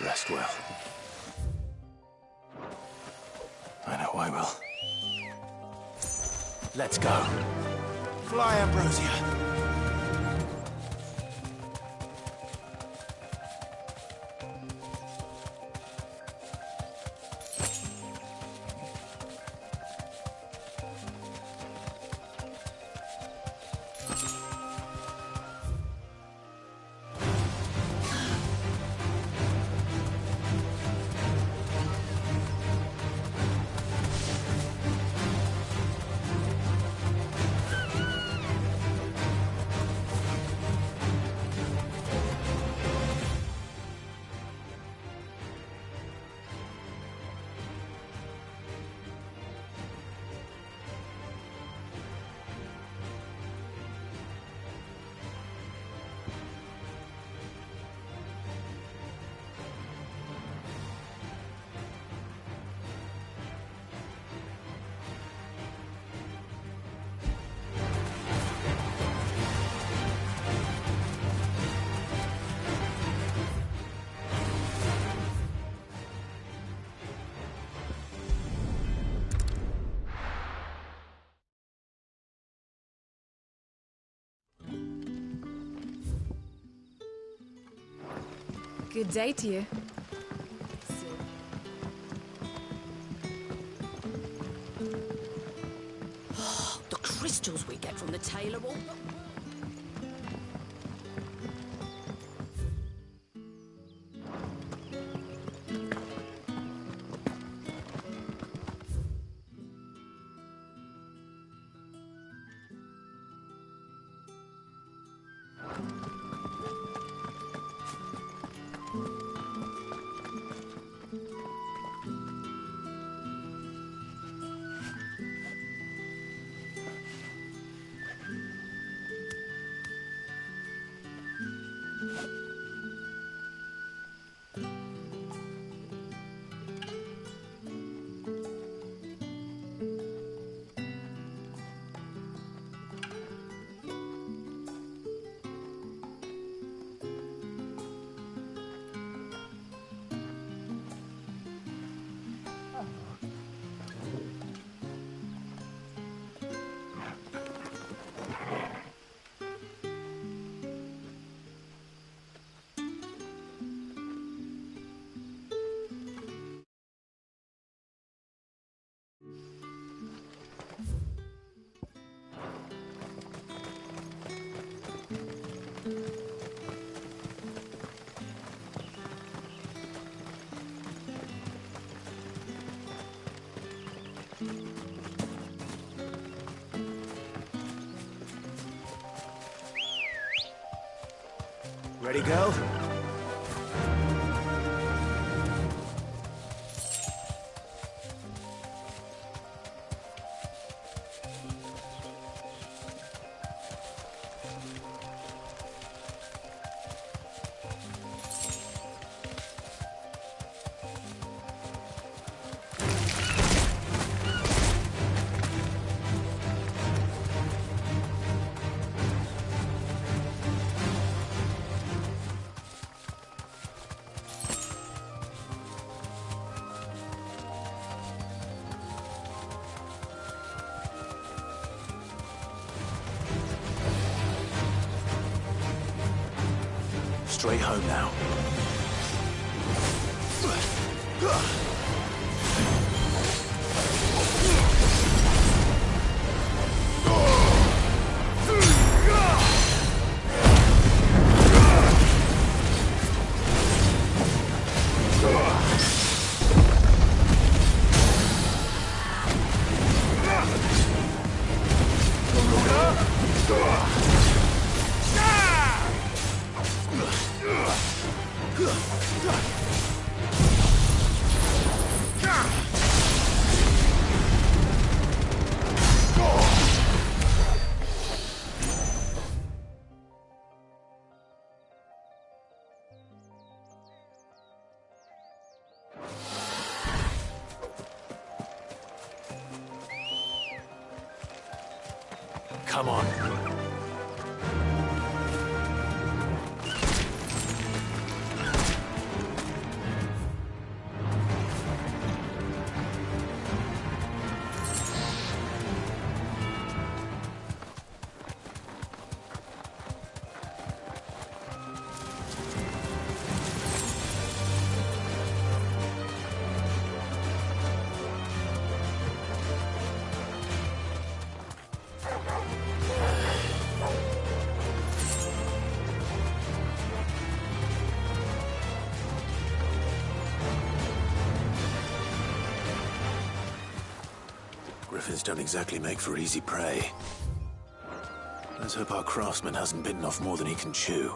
rest well. I know I will. Let's go. Fly, Ambrosia. Good day to you. The crystals we get from the tailor will... Ready, girl? Straight home now. Come on. griffins don't exactly make for easy prey. Let's hope our craftsman hasn't bitten off more than he can chew.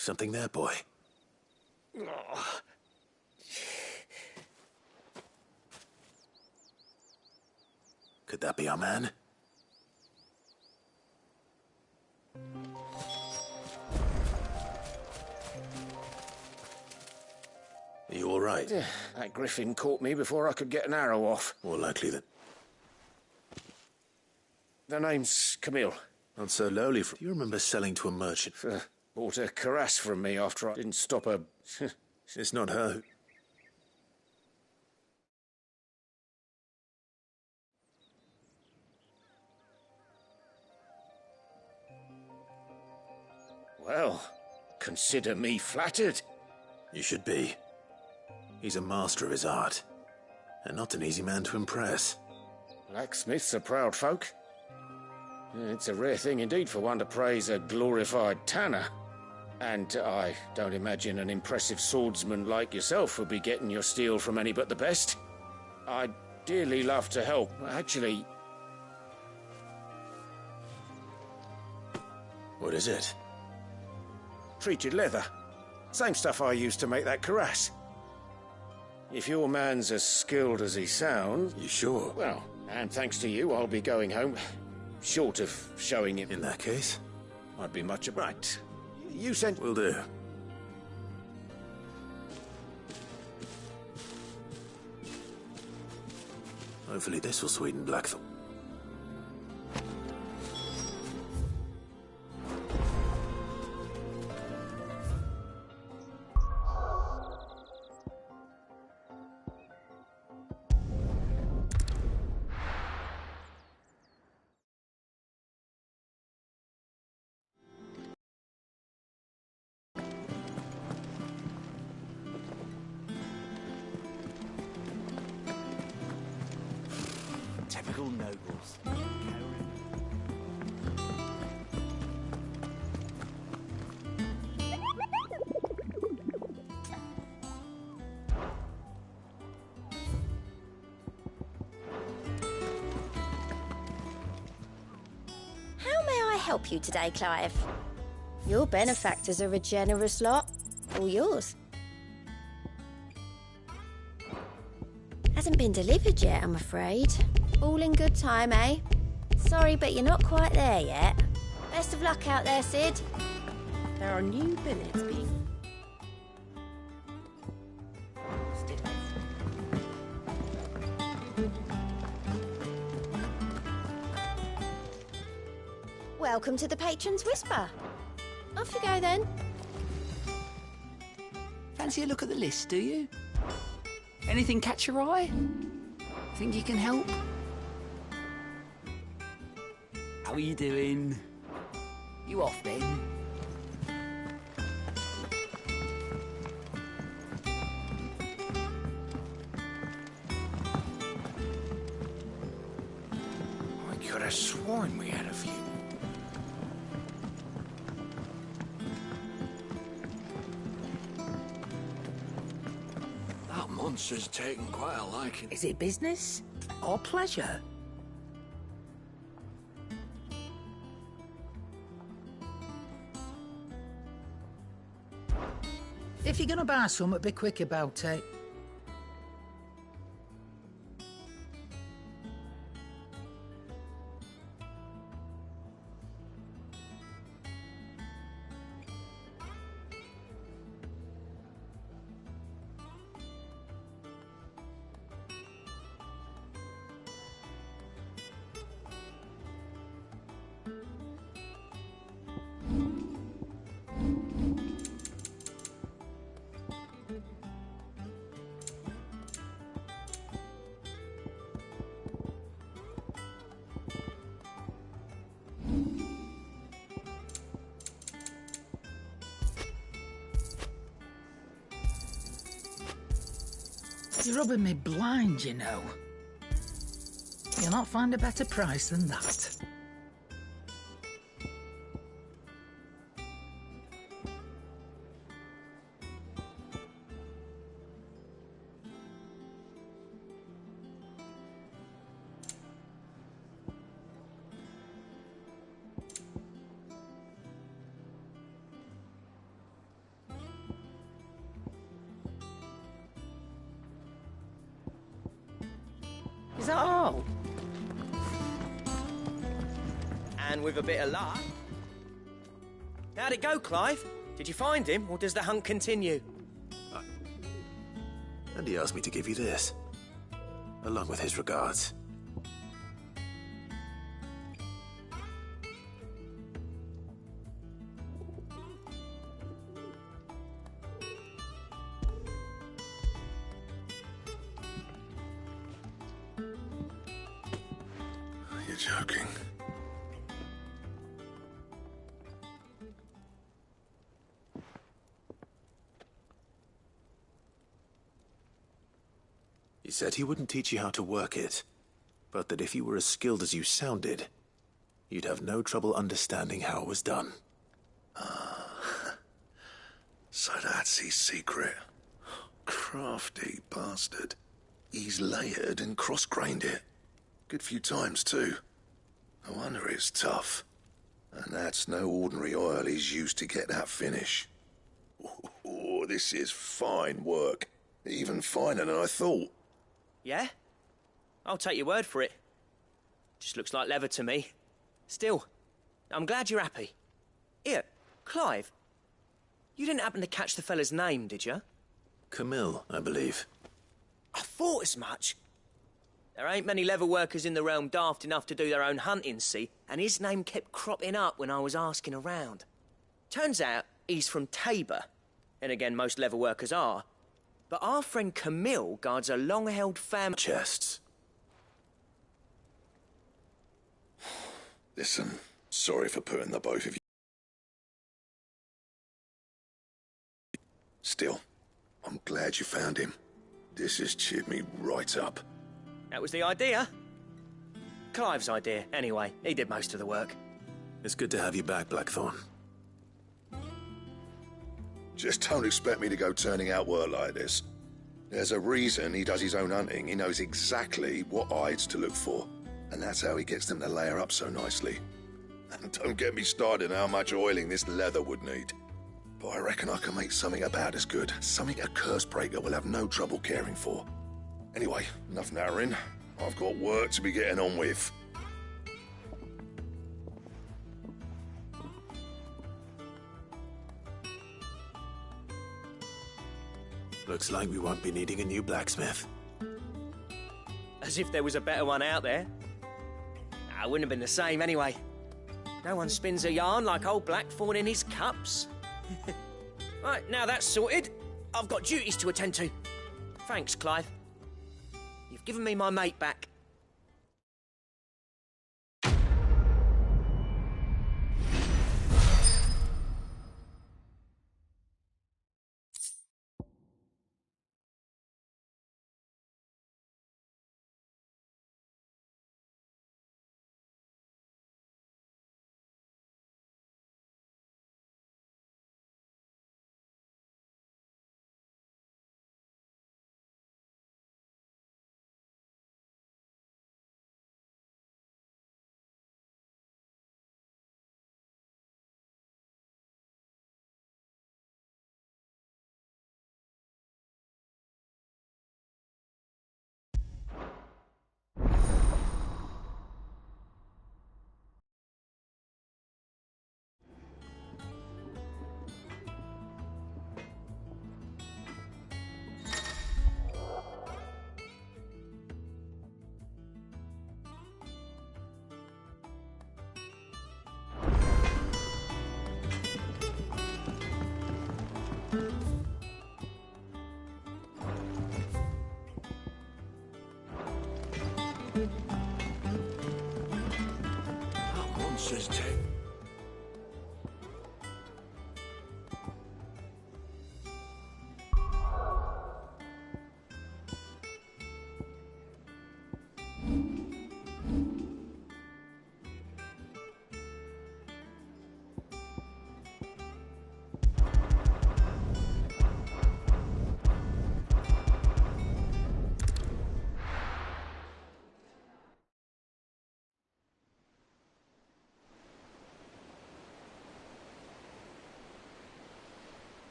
Something there, boy? Could that be our man? Are you all right? That griffin caught me before I could get an arrow off. More likely that... The name's Camille. Not so lowly. Do you remember selling to a merchant? Bought a cuirass from me after I didn't stop her. It's not her. Well, consider me flattered. You should be. He's a master of his art, and not an easy man to impress. Blacksmiths are proud folk. It's a rare thing indeed for one to praise a glorified tanner. And I don't imagine an impressive swordsman like yourself would be getting your steel from any but the best. I'd dearly love to help. Actually... What is it? Treated leather. Same stuff I used to make that cuirass. If your man's as skilled as he sounds... You sure? Well, and thanks to you, I'll be going home. Short of showing him... In that case? I'd be much obliged. You sent... Will do. Hopefully this will sweeten Blackthorn. Typical nobles. How may I help you today, Clive? Your benefactors are a generous lot. All yours. Hasn't been delivered yet, I'm afraid. All in good time, eh? Sorry, but you're not quite there yet. Best of luck out there, Sid. There are new billets being... Welcome to the Patron's Whisper. Off you go, then. Fancy a look at the list, do you? Anything catch your eye? Think you can help? How are you doing? You off then? I could have sworn we had a few. That monster's taken quite a liking. Is it business or pleasure? If you're gonna buy something, be quick about it. You're rubbing me blind, you know. You'll not find a better price than that. Is that all? And with a bit of luck. How'd it go, Clive? Did you find him, or does the hunt continue? And he asked me to give you this, along with his regards. You're joking. He said he wouldn't teach you how to work it, but that if you were as skilled as you sounded, you'd have no trouble understanding how it was done. So that's his secret. Crafty bastard. He's layered and cross-grained it. Good few times, too. No wonder it's tough. And that's no ordinary oil he's used to get that finish. Oh, this is fine work. Even finer than I thought. Yeah? I'll take your word for it. Just looks like leather to me. Still, I'm glad you're happy. Here, Clive. You didn't happen to catch the fella's name, did you? Camille, I believe. I thought as much. There ain't many leather workers in the realm daft enough to do their own hunting, see? And his name kept cropping up when I was asking around. Turns out he's from Tabor. And again, most leather workers are. But our friend Camille guards a long-held family... Chests. Listen, sorry for putting the both of you. Still, I'm glad you found him. This has cheered me right up. That was the idea. Clive's idea, anyway. He did most of the work. It's good to have you back, Blackthorn. Just don't expect me to go turning out work like this. There's a reason he does his own hunting. He knows exactly what hides to look for. And that's how he gets them to layer up so nicely. And don't get me started on how much oiling this leather would need. But I reckon I can make something about as good. Something a Cursebreaker will have no trouble caring for. Anyway, enough nattering. I've got work to be getting on with. Looks like we won't be needing a new blacksmith. As if there was a better one out there. Nah, it wouldn't have been the same anyway. No one spins a yarn like old Blackthorn in his cups. Right, now that's sorted, I've got duties to attend to. Thanks, Clive. You've given me my mate back. Monsters take.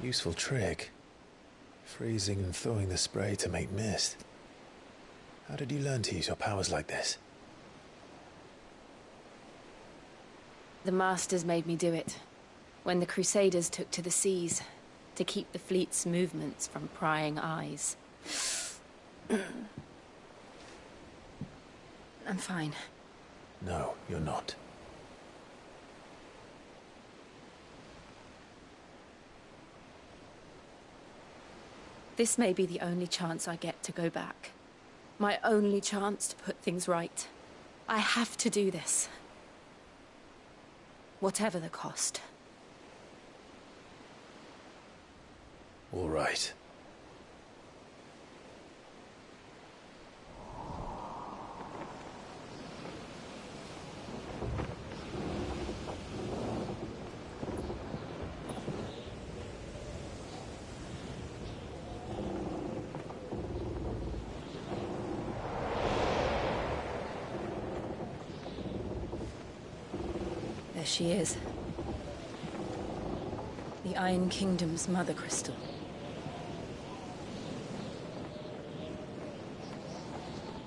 Useful trick. Freezing and thawing the spray to make mist. How did you learn to use your powers like this? The Masters made me do it. When the Crusaders took to the seas, to keep the fleet's movements from prying eyes. I'm fine. No, you're not. This may be the only chance I get to go back. My only chance to put things right. I have to do this. Whatever the cost. All right. There she is. The Iron Kingdom's Mother Crystal.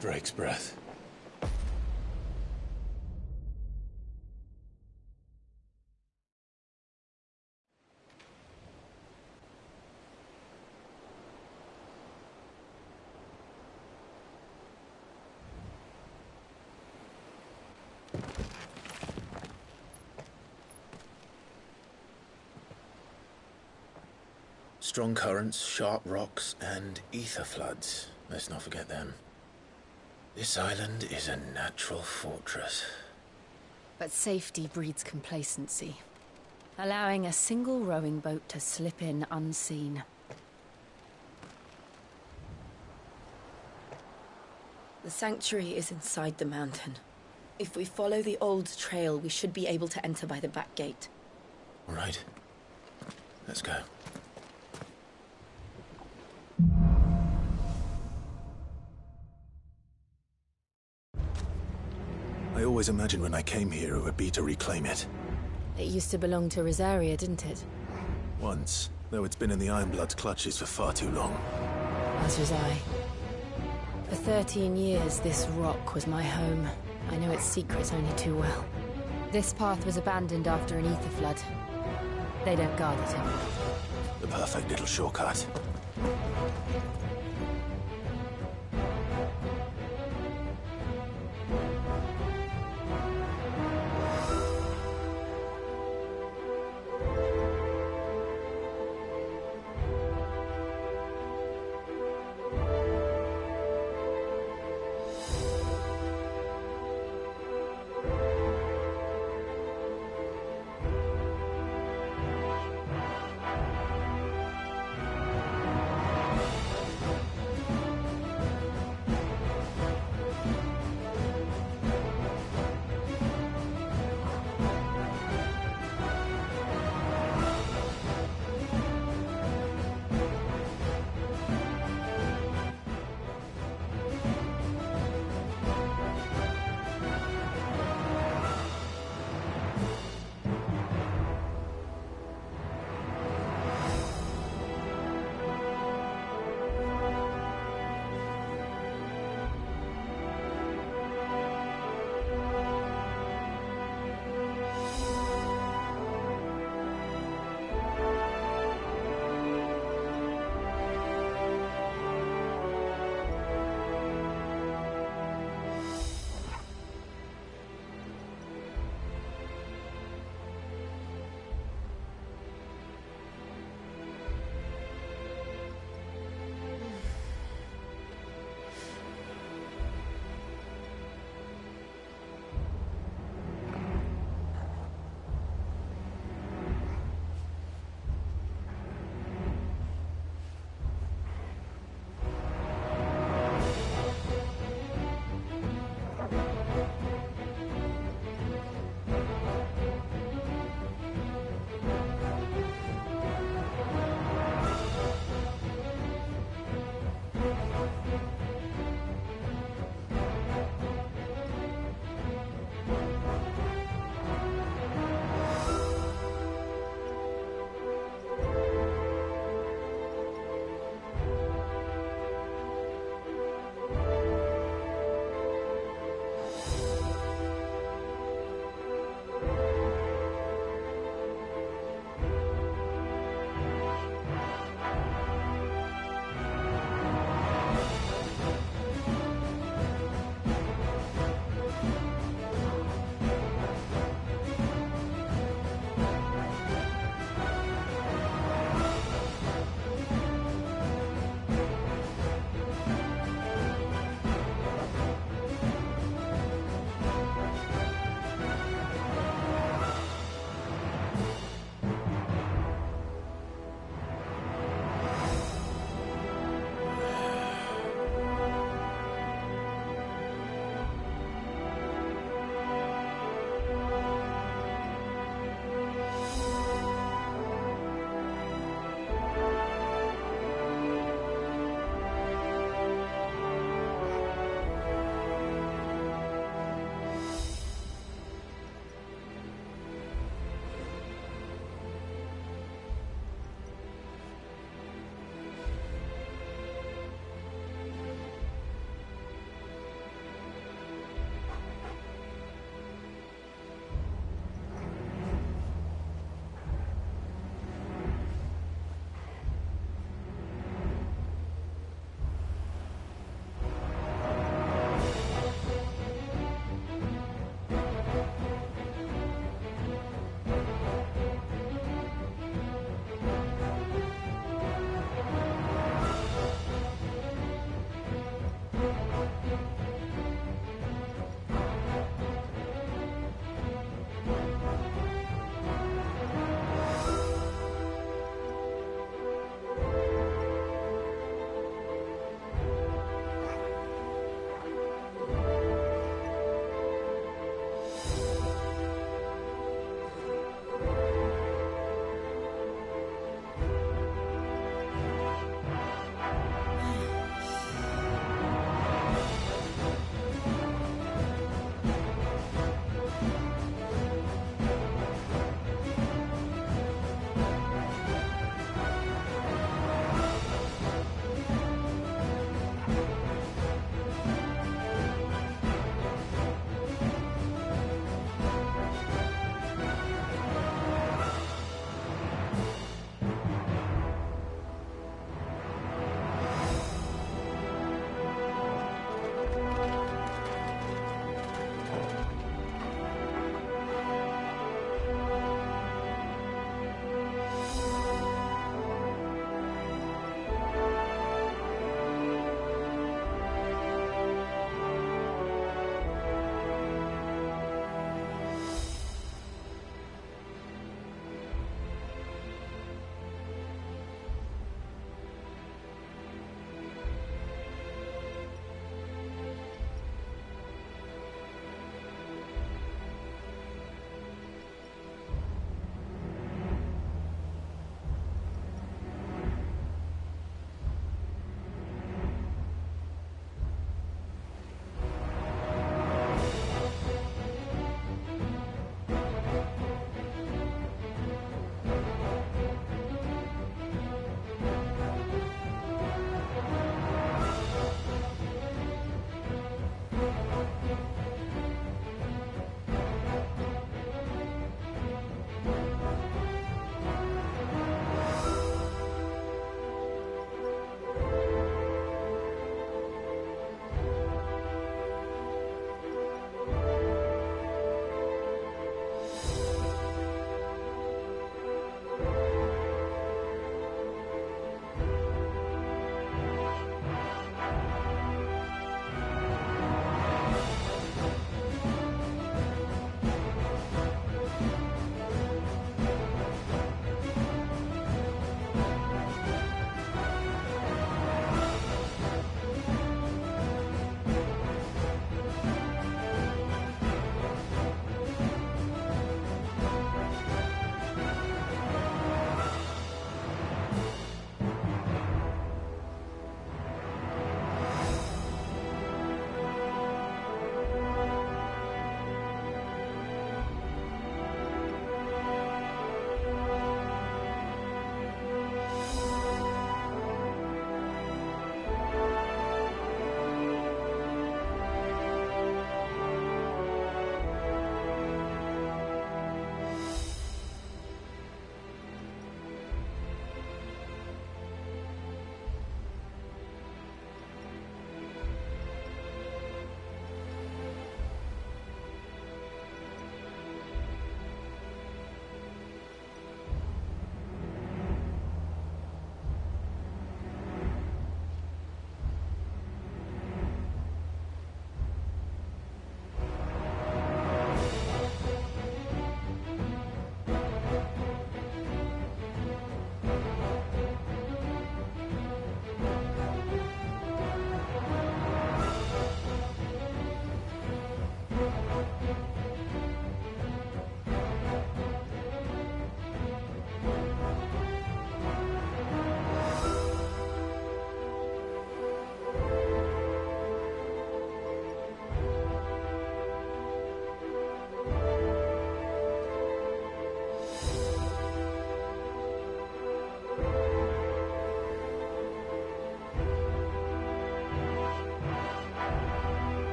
Drake's breath. Strong currents, sharp rocks, and ether floods. Let's not forget them. This island is a natural fortress. But safety breeds complacency. Allowing a single rowing boat to slip in unseen. The sanctuary is inside the mountain. If we follow the old trail, we should be able to enter by the back gate. All right. Let's go. I always imagined when I came here it would be to reclaim it. It used to belong to Rosaria, didn't it? Once, though it's been in the Ironblood's clutches for far too long. As was I. For 13 years, this rock was my home. I know its secrets only too well. This path was abandoned after an ether flood. They don't guard it anymore. The perfect little shortcut.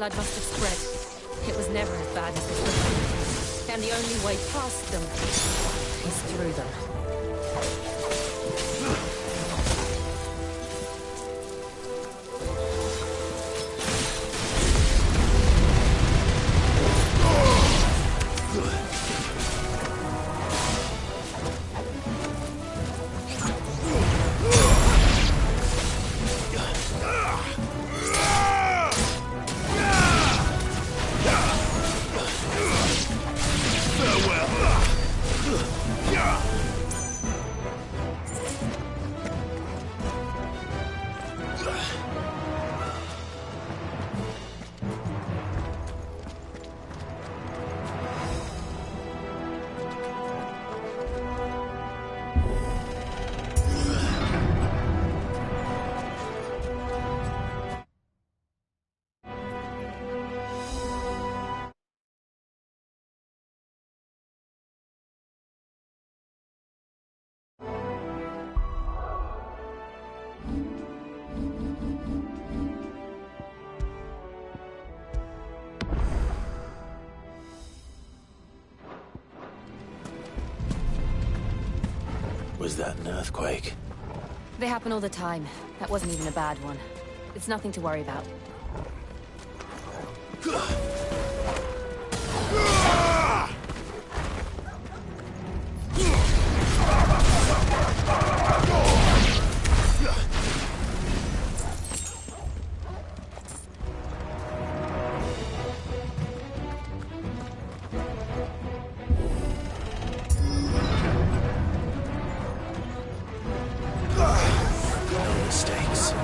flood must have spread. It was never as bad as this before. And the only way past them is through them. Was that an earthquake? They happen all the time. That wasn't even a bad one. It's nothing to worry about. No mistakes.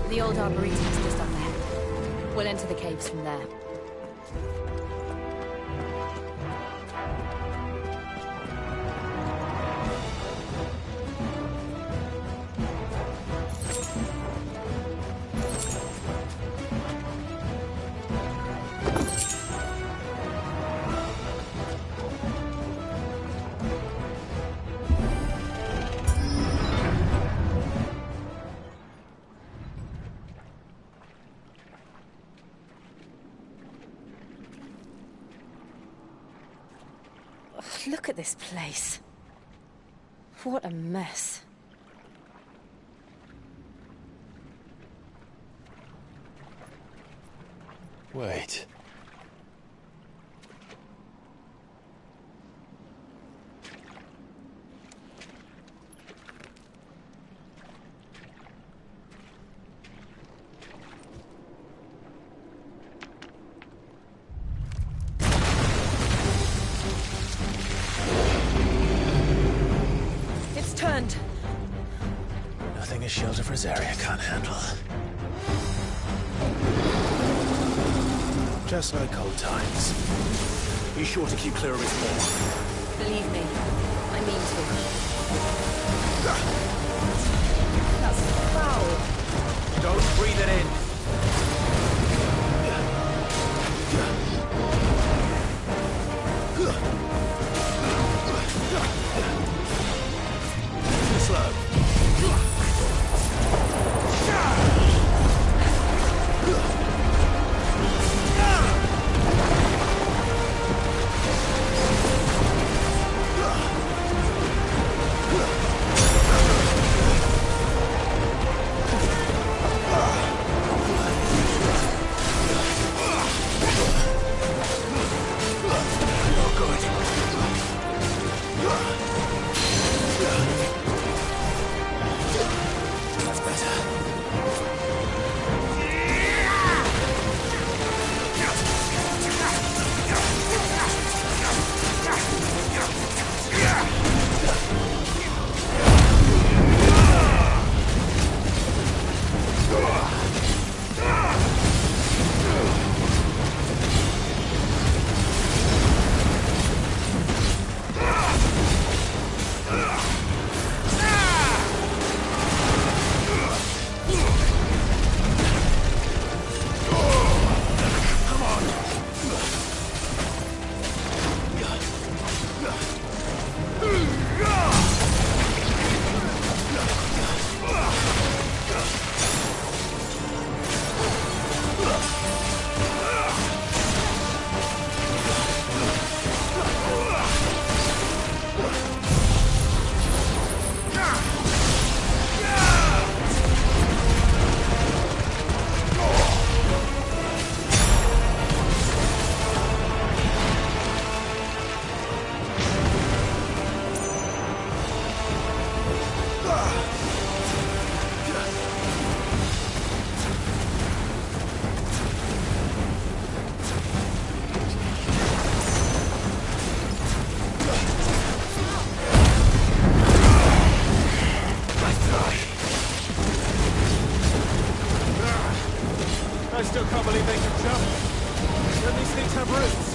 The old Arboretum's just up ahead. We'll enter the caves from there. Look at this place. What a mess. Wait. It's turned. Nothing a shield of Rosaria can't handle. Just like old times. Be sure to keep clear of his paw. Believe me, I mean to. That's foul. Don't breathe it in. Slow. I still can't believe they can jump. Don't these things have roots?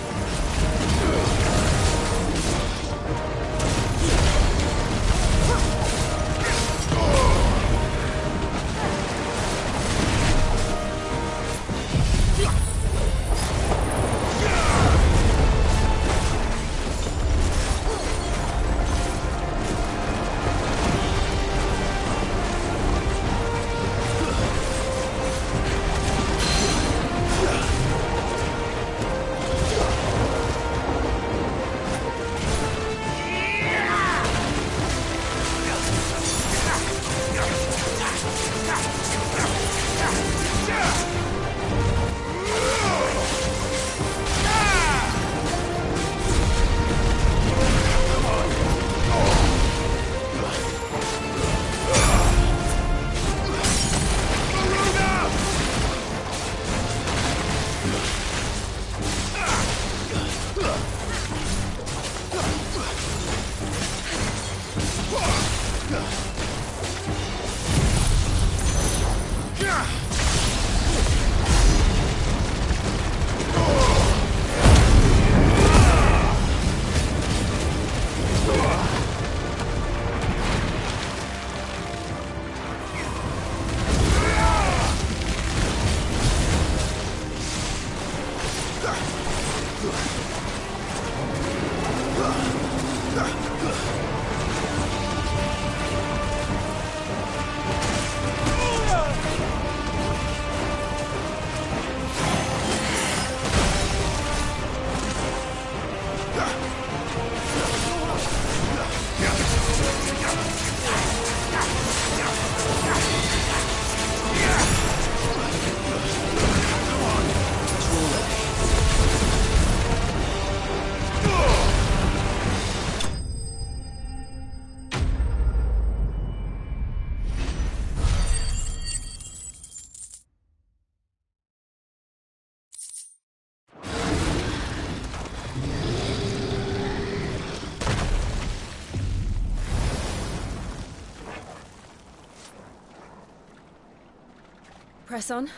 Press on.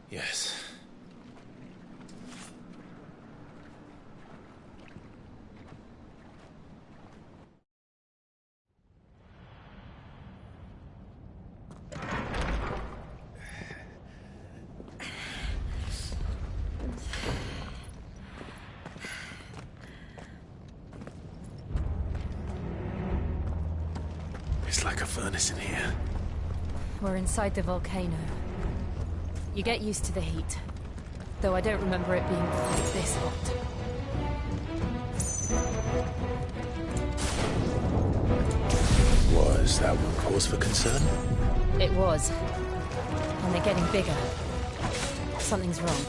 Yes. It's like a furnace in here. We're inside the volcano. You get used to the heat. Though I don't remember it being quite this hot. Was that one cause for concern? It was. And they're getting bigger. Something's wrong.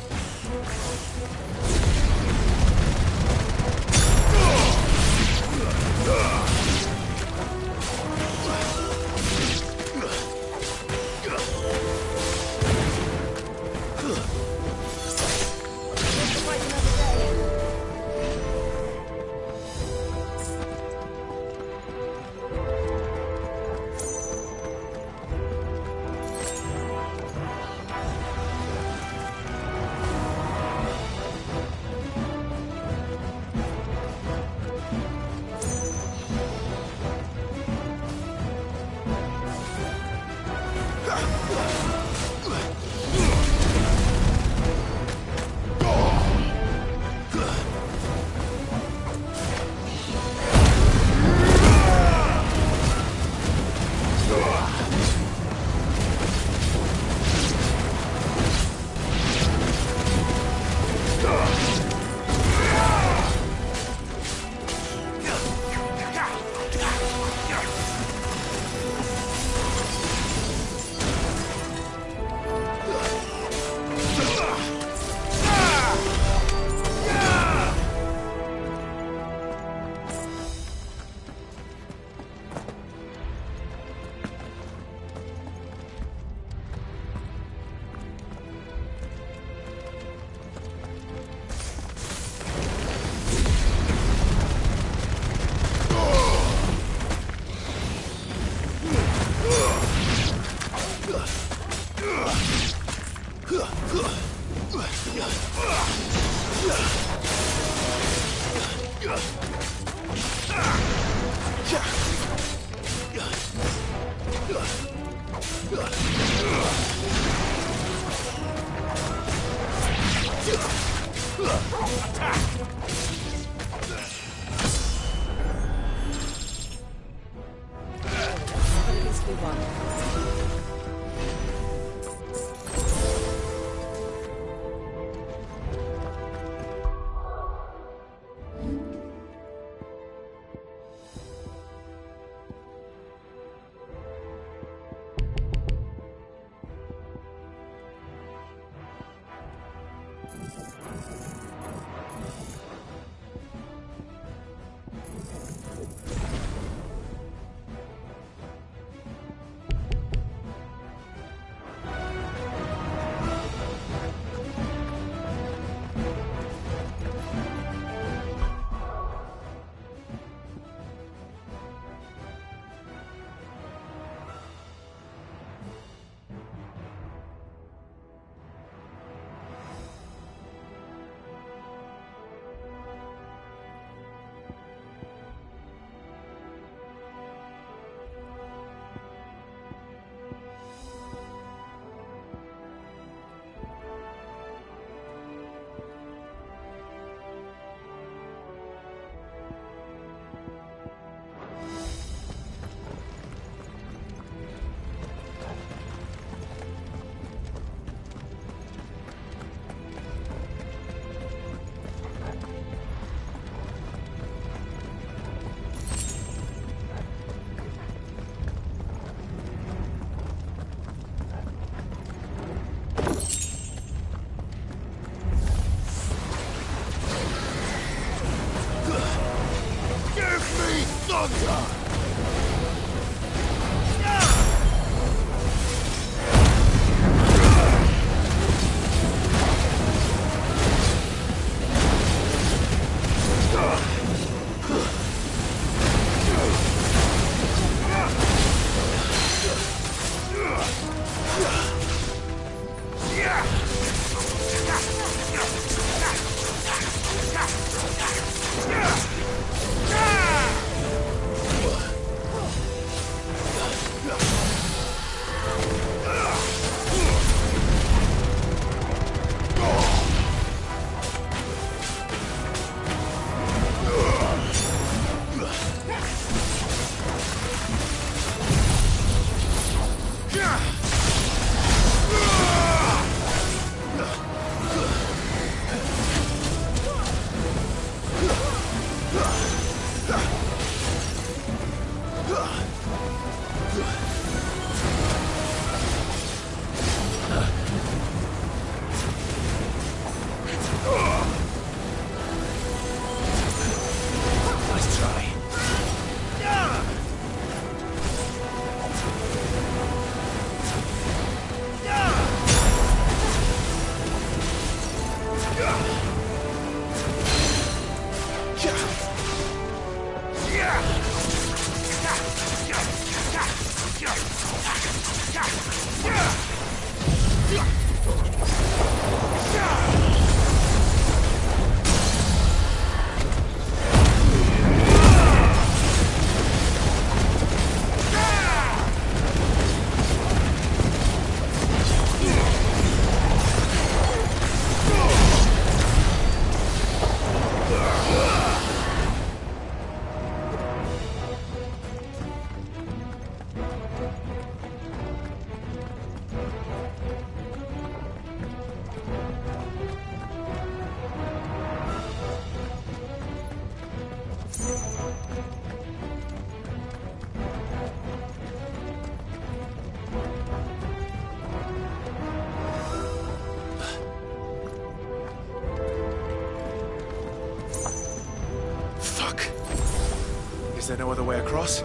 Is there no other way across?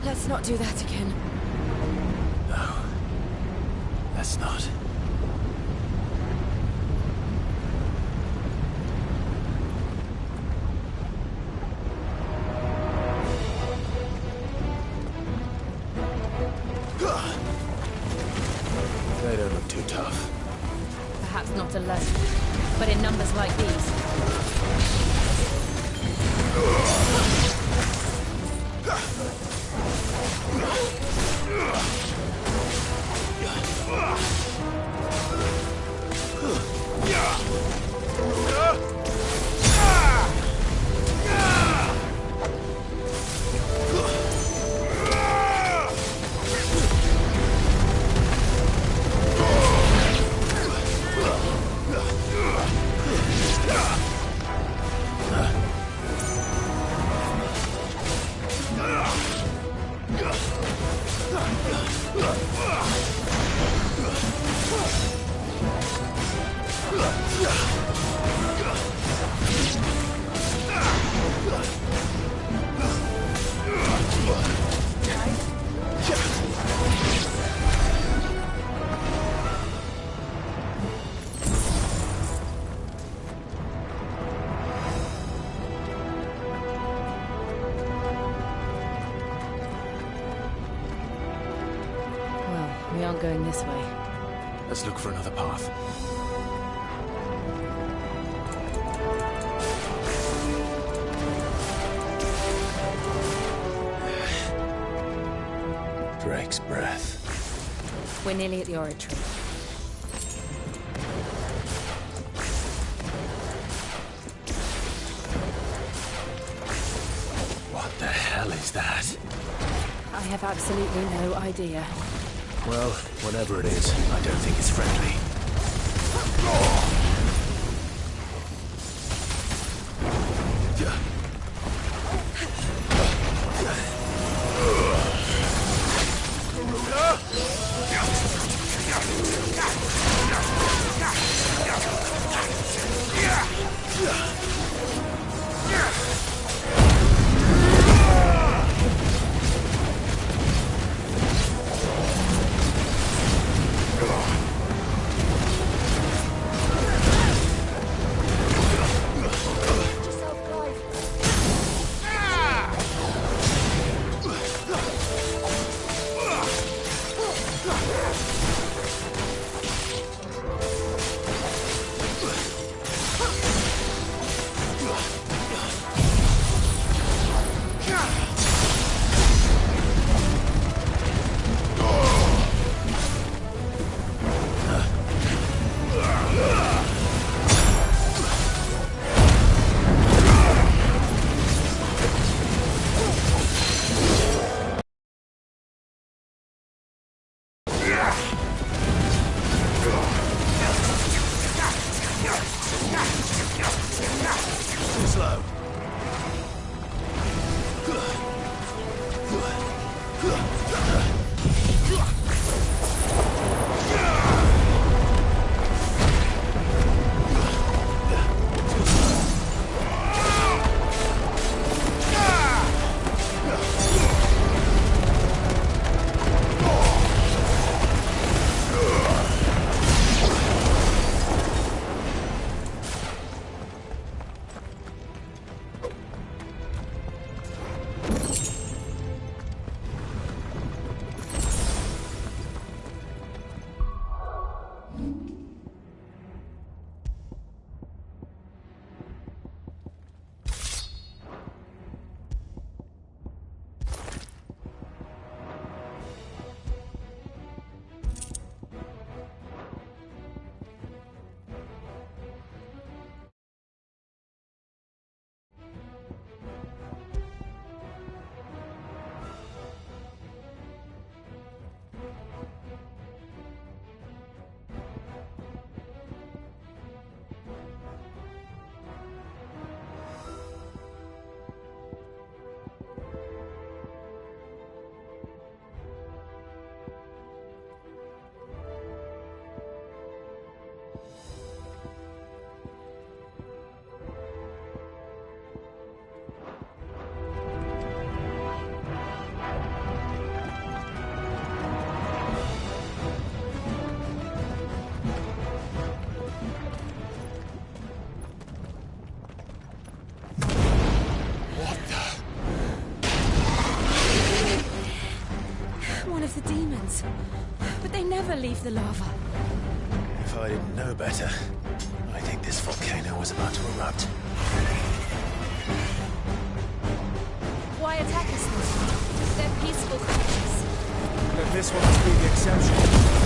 Let's not do that again. No. Let's not. They don't look too tough. Perhaps not alone, but in numbers like these. We aren't going this way. Let's look for another path. Drake's breath. We're nearly at the oratory. What the hell is that? I have absolutely no idea. Well, whatever it is, I don't think it's friendly. slow. But they never leave the lava. If I didn't know better, I think this volcano was about to erupt. Why attack us then? They're peaceful creatures. But this one must be the exception.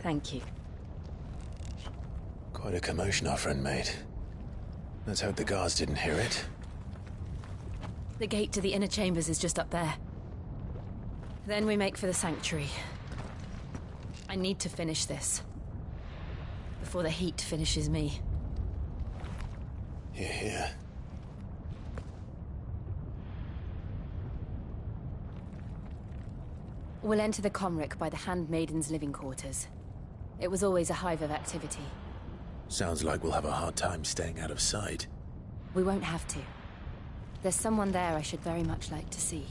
Thank you. Quite a commotion our friend made. Let's hope the guards didn't hear it. The gate to the inner chambers is just up there. Then we make for the sanctuary. I need to finish this. Before the heat finishes me. Hear, hear. We'll enter the Comric by the Handmaiden's living quarters. It was always a hive of activity. Sounds like we'll have a hard time staying out of sight. We won't have to. There's someone there I should very much like to see.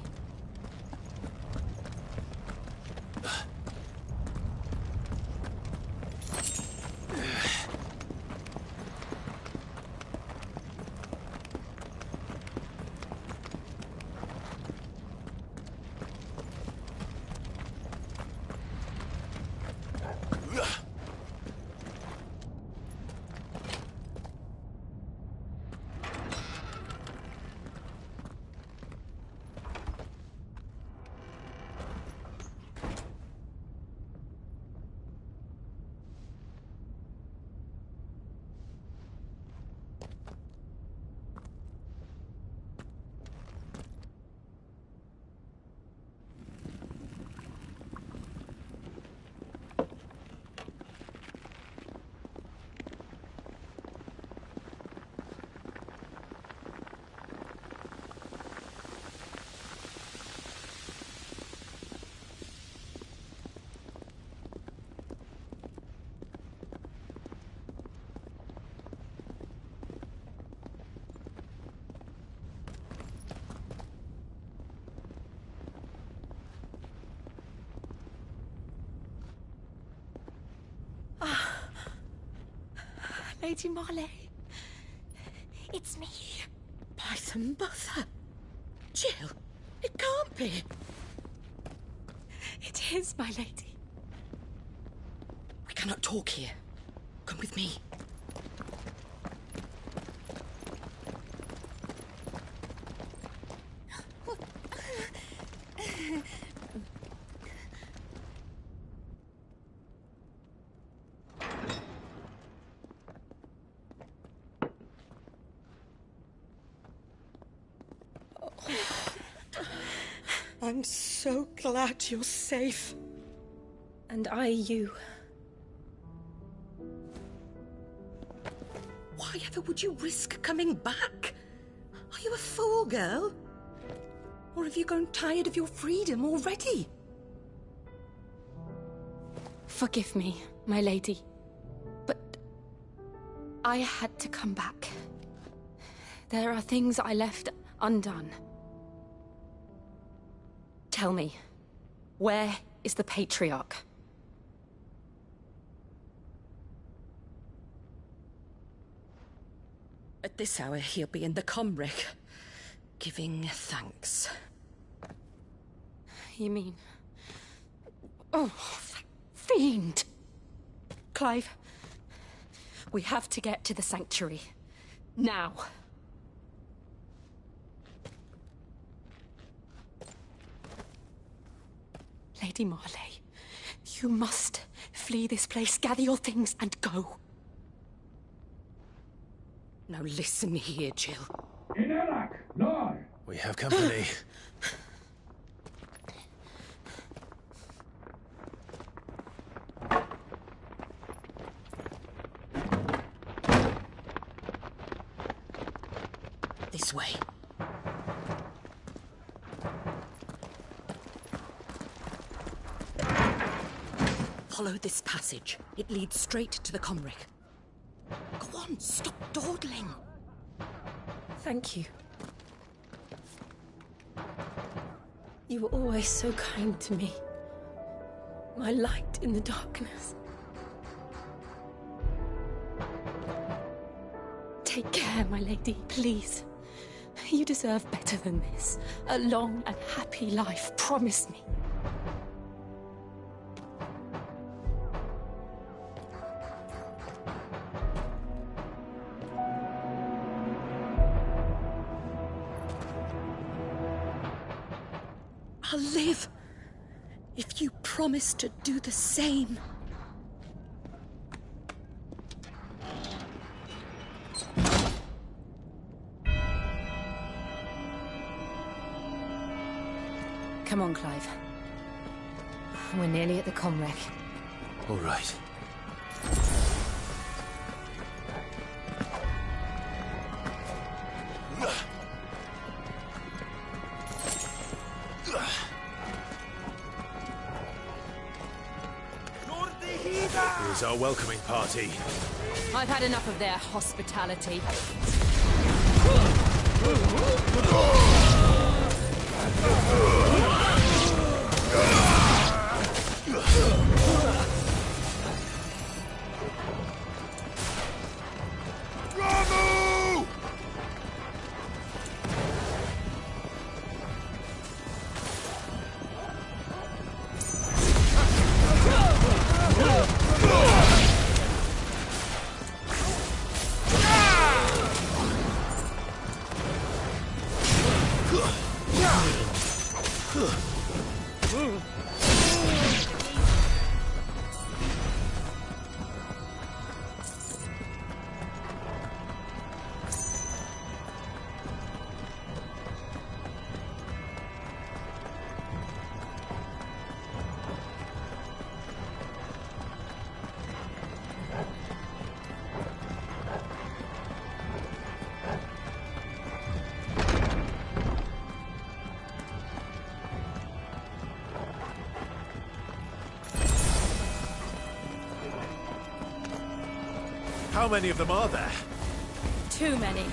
Lady Marley. It's me. By the mother. Jill, it can't be. It is, my lady. We cannot talk here. Come with me. I'm so glad you're safe. And I you. Why ever would you risk coming back? Are you a fool, girl? Or have you grown tired of your freedom already? Forgive me, my lady. But I had to come back. There are things I left undone. Tell me, where is the Patriarch? At this hour, he'll be in the Comric, giving thanks. You mean... Oh, that fiend! Clive, we have to get to the sanctuary. Now. Lady Marley, you must flee this place, gather your things, and go. Now listen here, Jill. We have company. This way. Follow this passage. It leads straight to the Comric. Go on, stop dawdling. Thank you. You were always so kind to me. My light in the darkness. Take care, my lady, please. You deserve better than this. A long and happy life, promise me. I'll live if you promise to do the same. on, Clive. We're nearly at the Comwreck. All right. Here's our welcoming party. I've had enough of their hospitality. How many of them are there? Too many.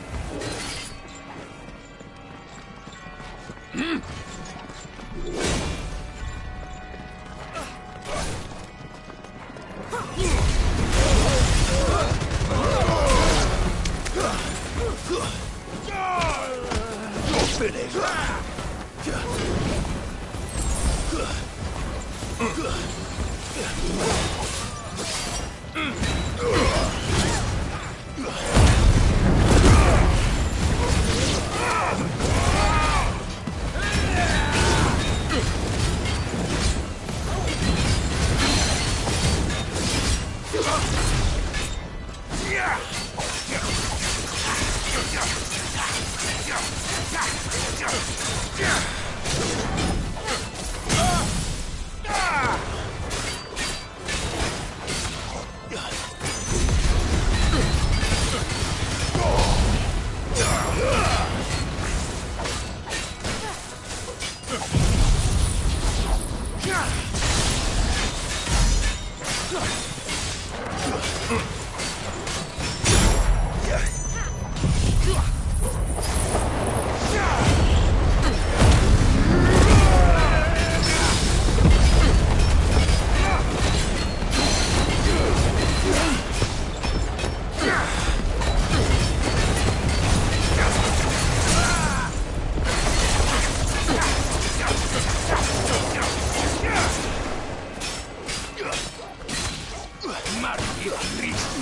Marty,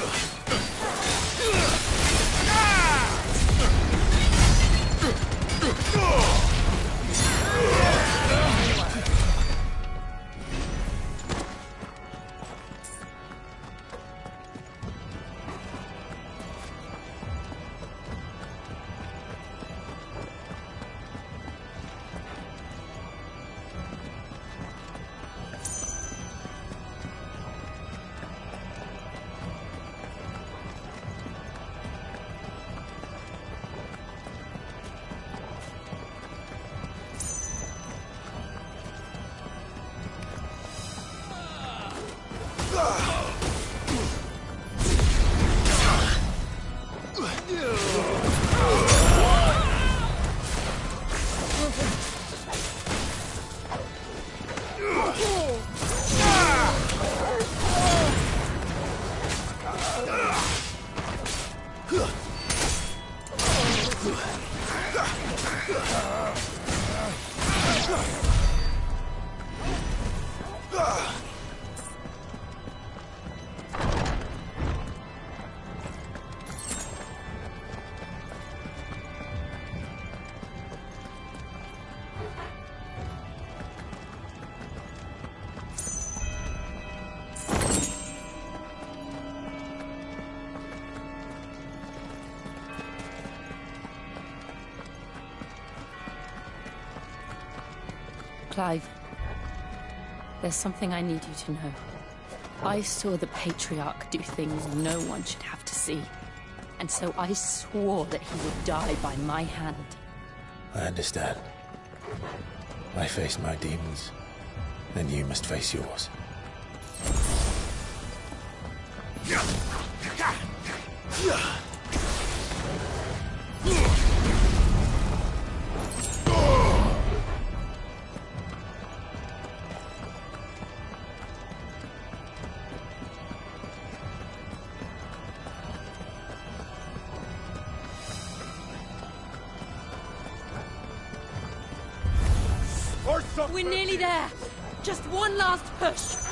Clive, there's something I need you to know. I saw the Patriarch do things no one should have to see. And so I swore that he would die by my hand. I understand. I face my demons, and you must face yours. We're nearly there. Just one last push.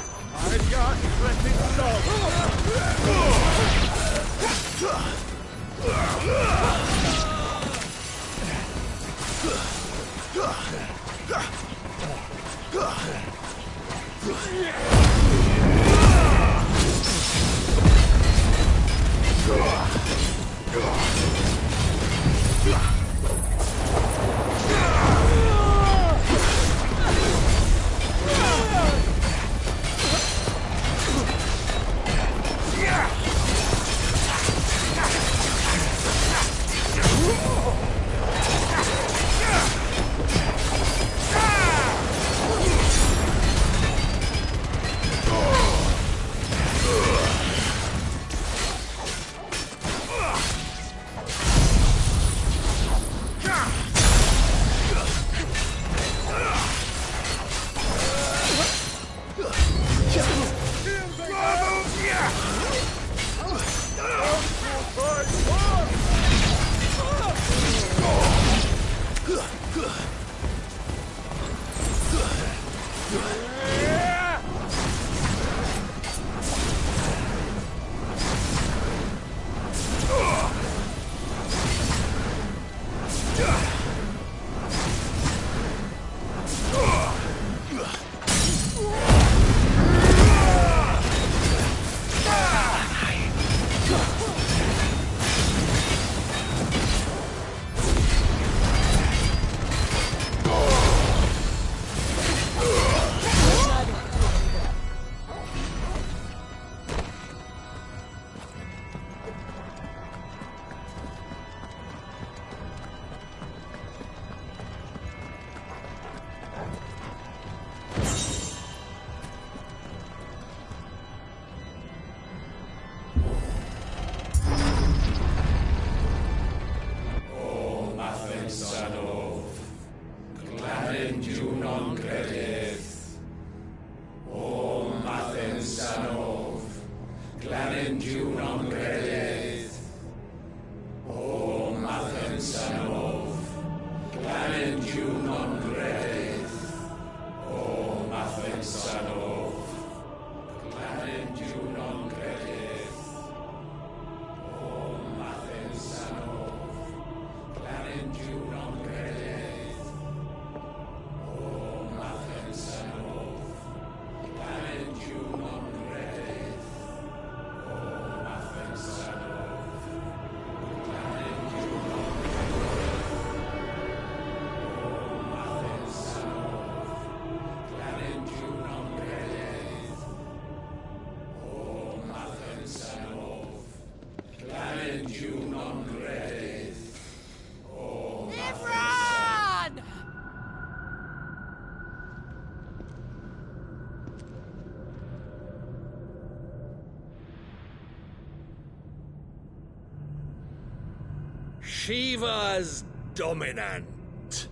Shiva's dominant.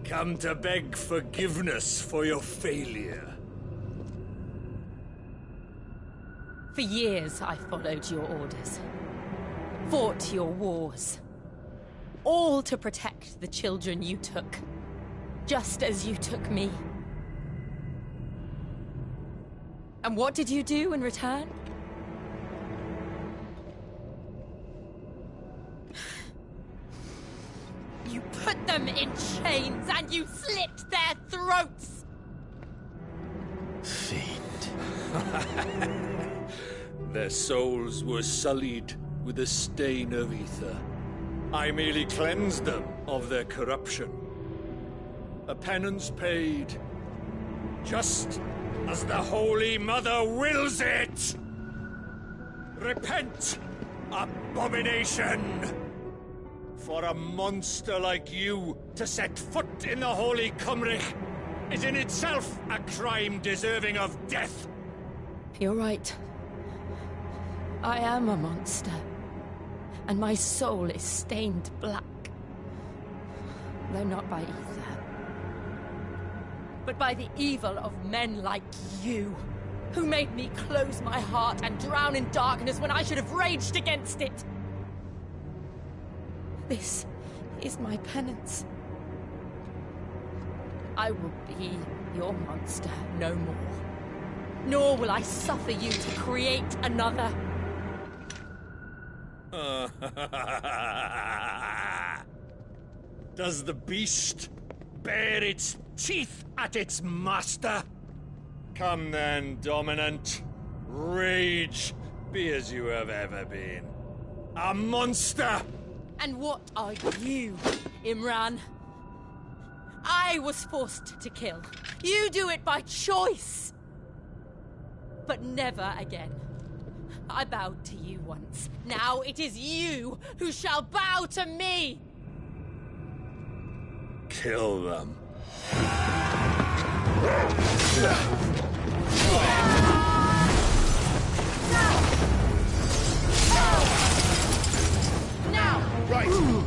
Come to beg forgiveness for your failure. For years, I followed your orders. Fought your wars. All to protect the children you took. Just as you took me. And what did you do in return? You put them in chains and you slit their throats! Fiend. Their souls were sullied with the stain of ether. I merely cleansed them of their corruption. a penance paid. Just as the Holy Mother wills it! Repent, abomination! For a monster like you to set foot in the Holy Cymric is in itself a crime deserving of death. You're right. I am a monster. And my soul is stained black. Though not by ether. But by the evil of men like you, who made me close my heart and drown in darkness when I should have raged against it. This is my penance. I will be your monster no more. Nor will I suffer you to create another. Does the beast bare its teeth at its master? Come then, Dominant. Rage, be as you have ever been. A monster! And what are you, Imran? I was forced to kill. You do it by choice. But never again. I bowed to you once. Now it is you who shall bow to me! Kill them. Now! Right!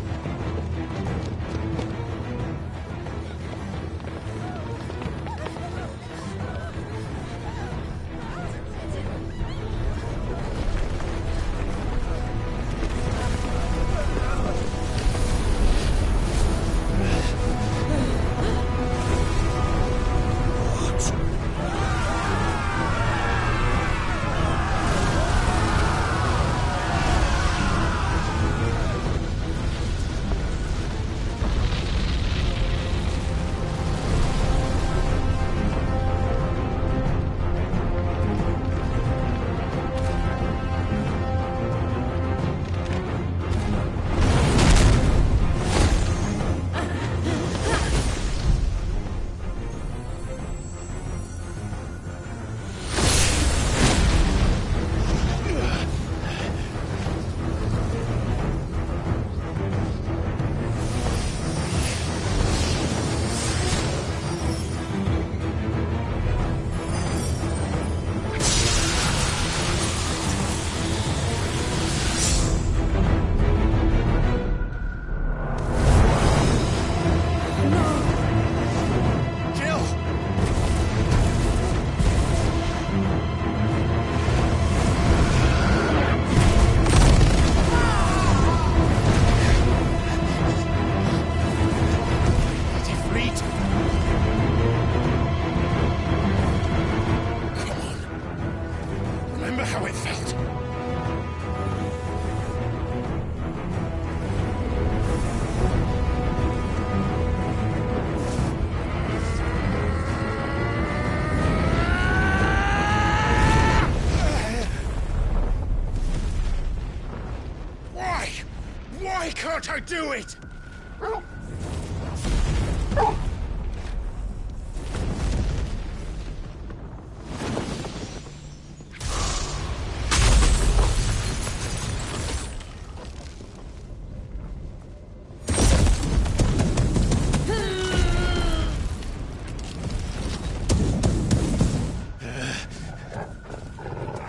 Can't I do it?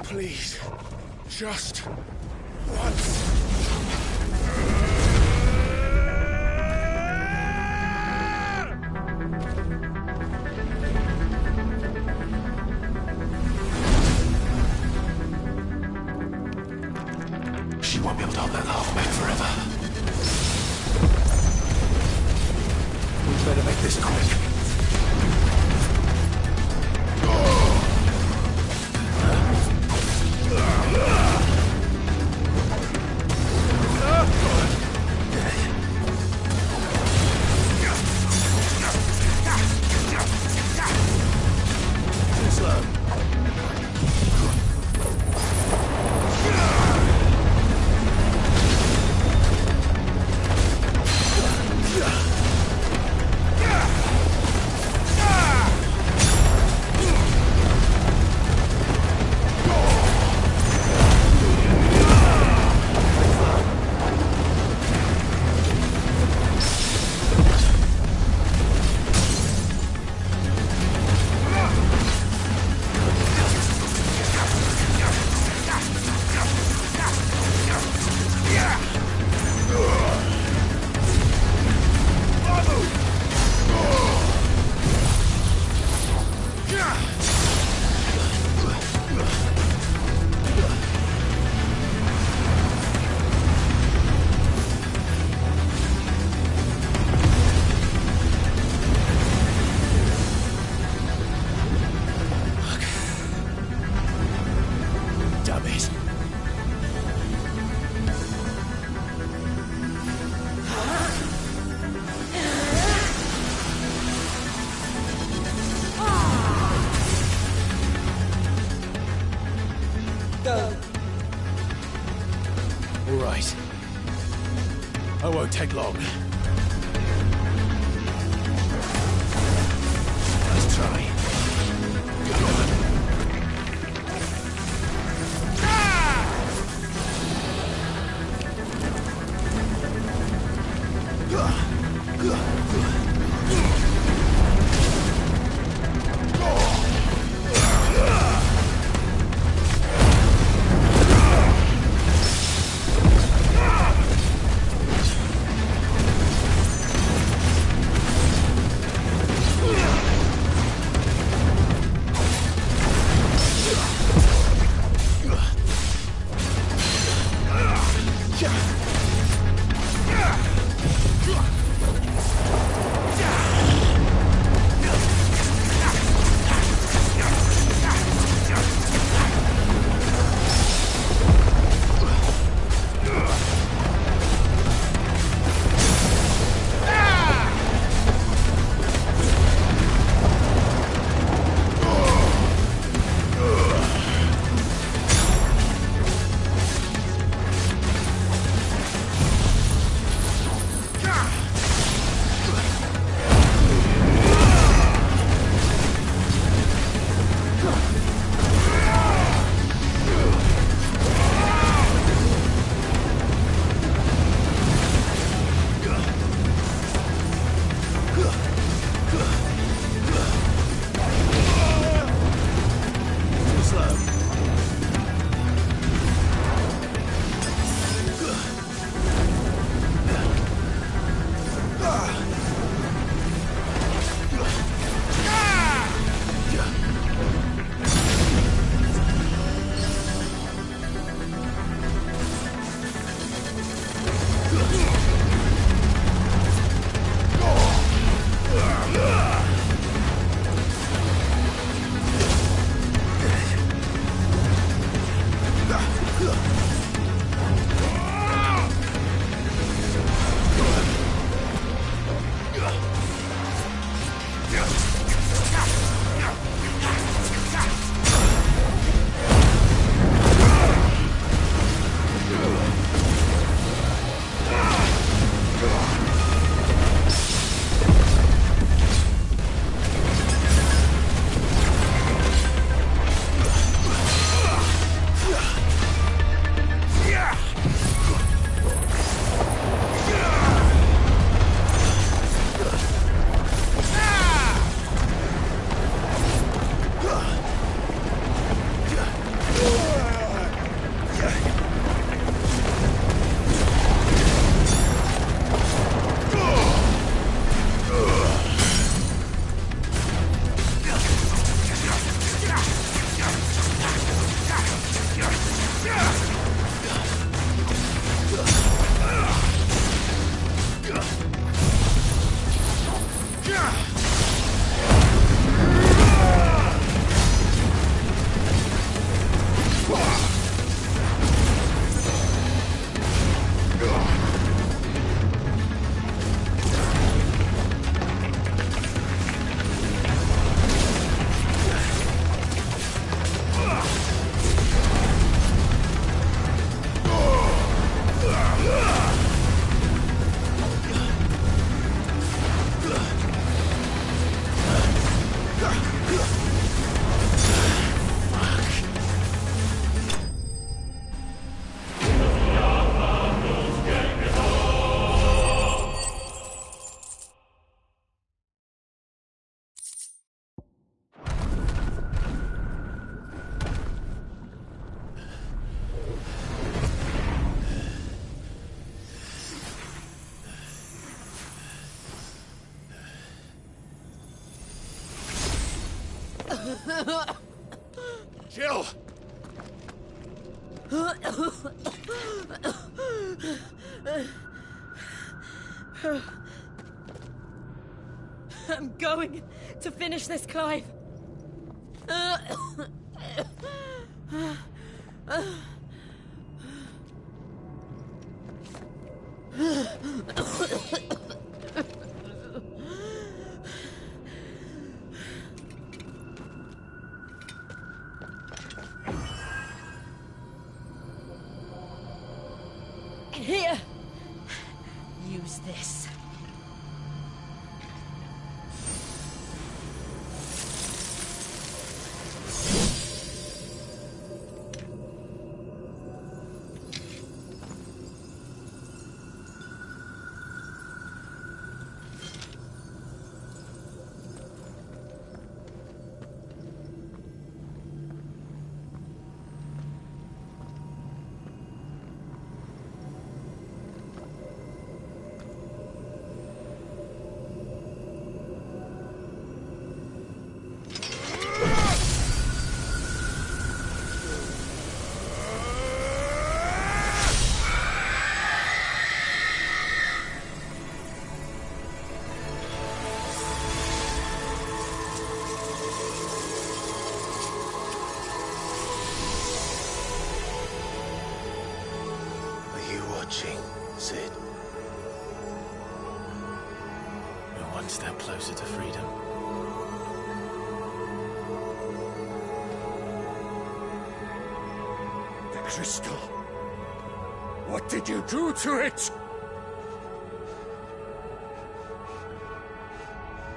Please, just once. She won't be able to hold that half back forever. We better make this quick. right. I won't take long. Let's try. Jill! I'm going to finish this, Clive. Here! Use this. Cid. We're one step closer to freedom. The crystal. What did you do to it?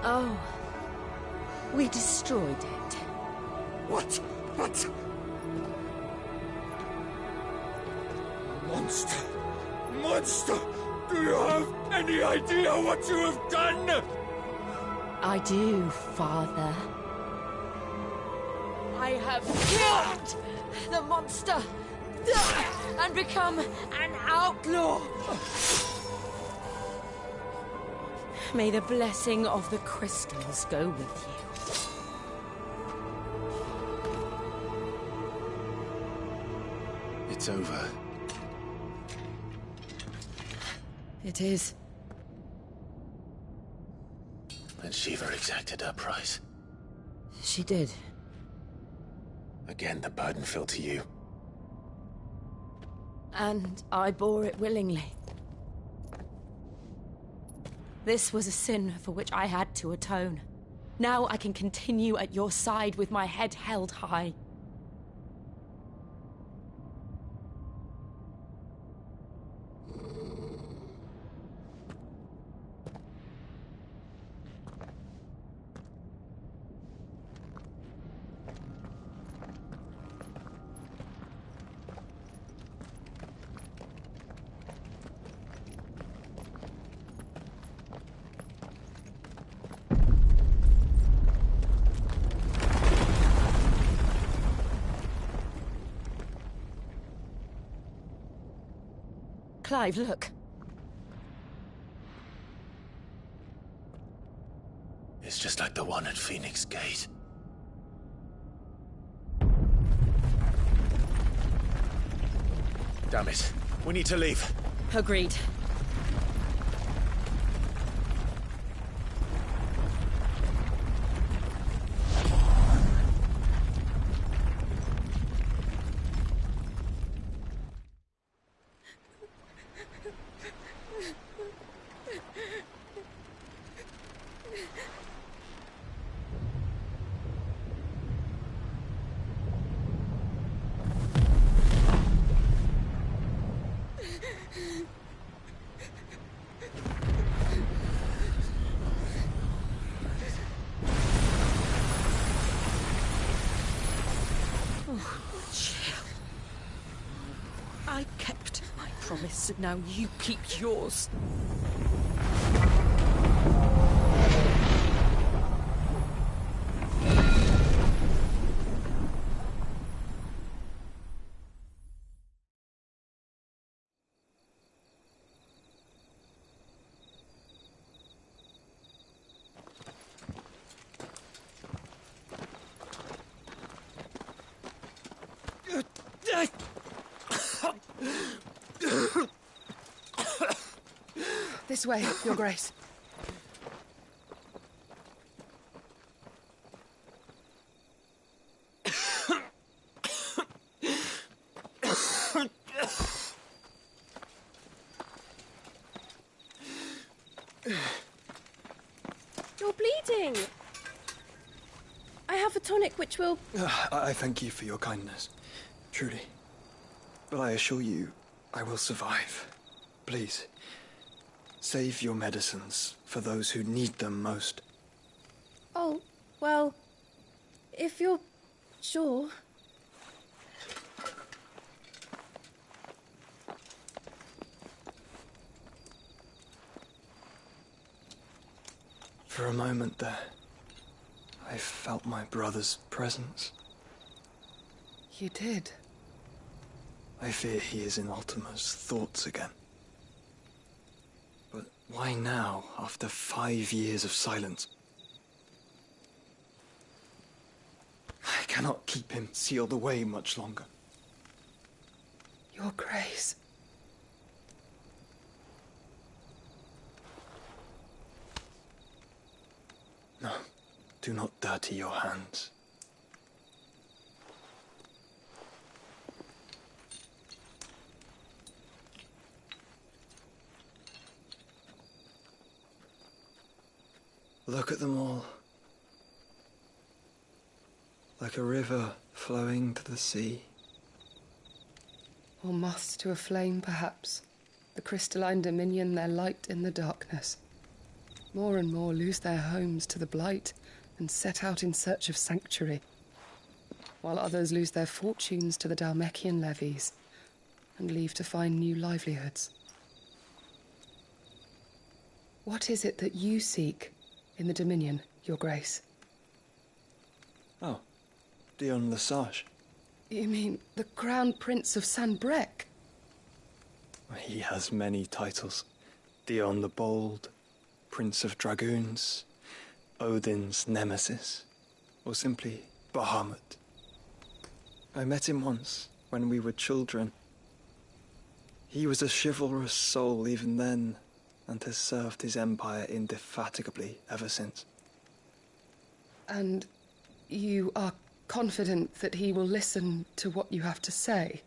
Oh. We destroyed it. What? What? Monster! Monster! Do you have any idea what you have done? I do, Father. I have killed the monster and become an outlaw. May the blessing of the crystals go with you. It's over. It is. And Shiva exacted her price. She did. Again, the burden fell to you. And I bore it willingly. This was a sin for which I had to atone. Now I can continue at your side with my head held high. Clive, look. It's just like the one at Phoenix Gate. Damn it. We need to leave. Agreed. I kept my promise, and now you keep yours. This way, Your Grace. You're bleeding. I have a tonic which will... I thank you for your kindness, truly. But I assure you, I will survive. Please, save your medicines for those who need them most. Oh, well, if you're sure. For a moment there, I felt my brother's presence. You did? I fear he is in Ultima's thoughts again. But why now, after 5 years of silence? I cannot keep him sealed away much longer. Your Grace. No, do not dirty your hands. Look at them all. Like a river flowing to the sea. Or moths to a flame, perhaps. The crystalline dominion their light in the darkness. More and more lose their homes to the blight and set out in search of sanctuary, while others lose their fortunes to the Dhalmekian levies and leave to find new livelihoods. What is it that you seek in the Dominion, Your Grace? Oh, Dion Lesage. You mean the Crown Prince of Sanbreque? He has many titles. Dion the Bold, Prince of Dragoons, Odin's Nemesis, or simply Bahamut. I met him once, when we were children. He was a chivalrous soul even then, and has served his empire indefatigably ever since. And you are confident that he will listen to what you have to say?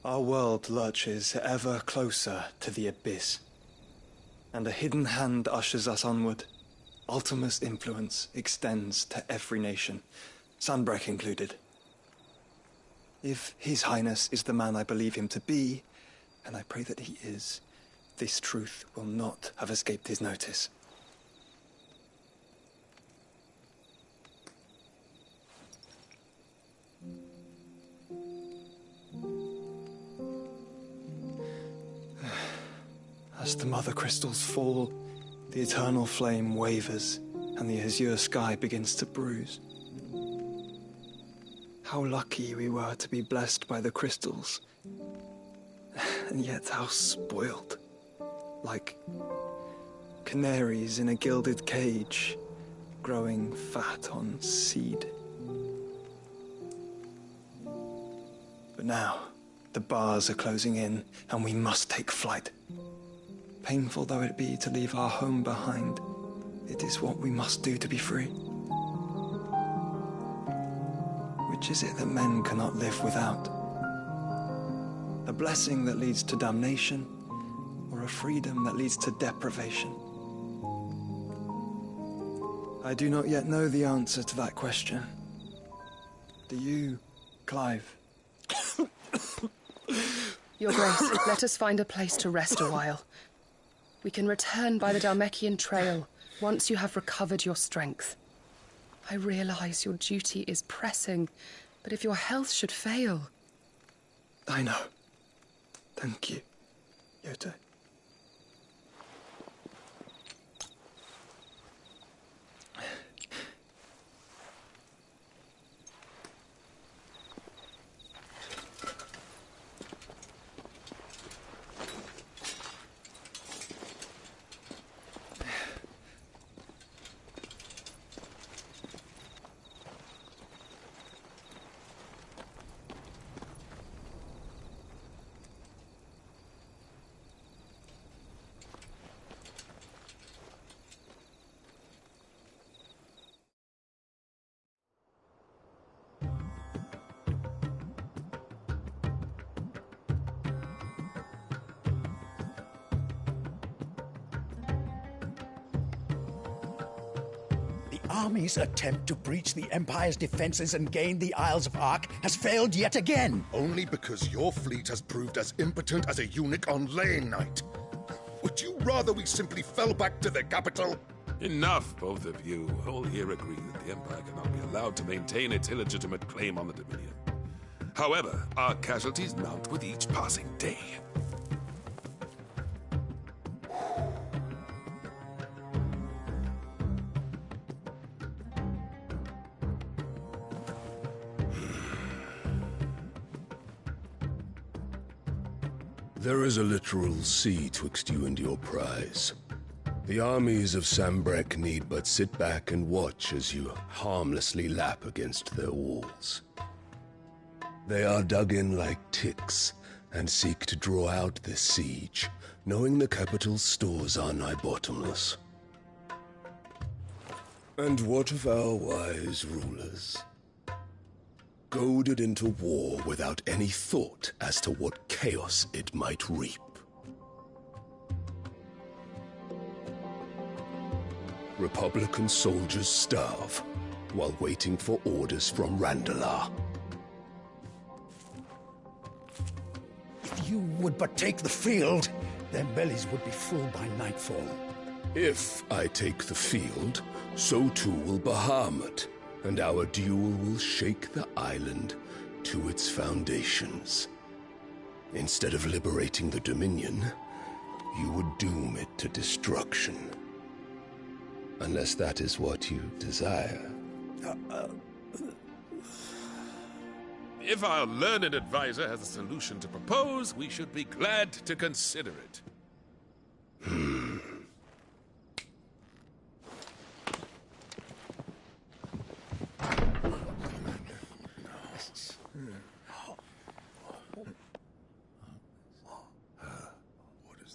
Our world lurches ever closer to the abyss, and a hidden hand ushers us onward. Ultima's influence extends to every nation, Sanbreque included. If His Highness is the man I believe him to be, and I pray that he is, this truth will not have escaped his notice. As the mother crystals fall, the eternal flame wavers, and the azure sky begins to bruise. How lucky we were to be blessed by the crystals, and yet how spoiled. Like canaries in a gilded cage, growing fat on seed. But now, the bars are closing in, and we must take flight. Painful though it be to leave our home behind, it is what we must do to be free. Which is it that men cannot live without? A blessing that leads to damnation, or a freedom that leads to deprivation? I do not yet know the answer to that question. Do you, Clive? Your Grace, let us find a place to rest a while. We can return by the Dhalmekian trail once you have recovered your strength. I realize your duty is pressing, but if your health should fail... I know. Thank you, Yote. army's attempt to breach the Empire's defenses and gain the Isles of Ark has failed yet again. Only because your fleet has proved as impotent as a eunuch on laying night. Would you rather we simply fell back to the capital? Enough, both of you. All here agree that the Empire cannot be allowed to maintain its illegitimate claim on the Dominion. However, our casualties mount with each passing day. There is a literal sea twixt you and your prize. The armies of Sanbreque need but sit back and watch as you harmlessly lap against their walls. They are dug in like ticks and seek to draw out this siege, knowing the capital's stores are nigh bottomless. And what of our wise rulers? Goaded into war without any thought as to what chaos it might reap. Republican soldiers starve while waiting for orders from Randalar. If you would but take the field, their bellies would be full by nightfall. If I take the field, so too will Bahamut, and our duel will shake the island to its foundations. Instead of liberating the Dominion, you would doom it to destruction. Unless that is what you desire. If our learned advisor has a solution to propose, we should be glad to consider it.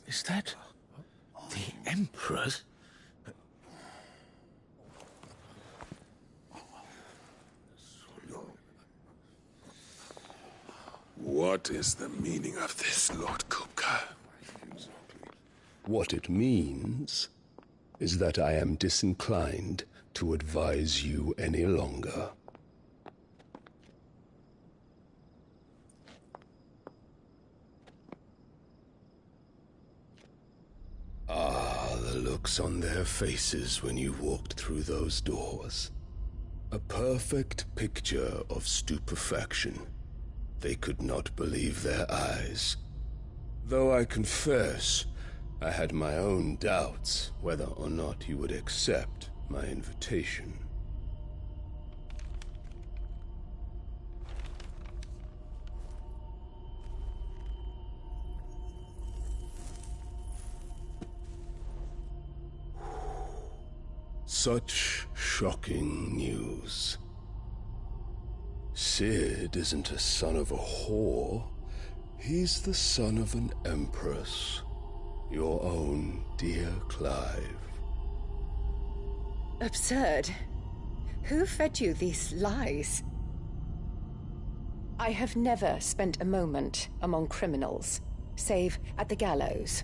Is that the Emperor's? What is the meaning of this, Lord Kupka? What it means is that I am disinclined to advise you any longer. Ah, the looks on their faces when you walked through those doors. A perfect picture of stupefaction. They could not believe their eyes. Though I confess, I had my own doubts whether or not you would accept my invitation. Such shocking news. Cid isn't a son of a whore. He's the son of an empress. Your own dear Clive. Absurd. Who fed you these lies? I have never spent a moment among criminals, save at the gallows.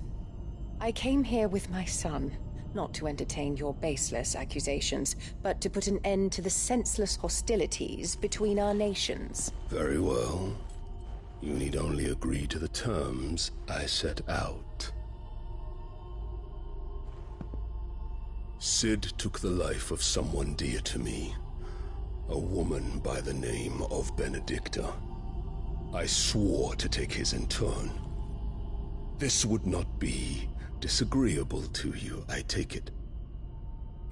I came here with my son, not to entertain your baseless accusations, but to put an end to the senseless hostilities between our nations. Very well. You need only agree to the terms I set out. Cid took the life of someone dear to me, a woman by the name of Benedicta. I swore to take his in turn. This would not be disagreeable to you, I take it.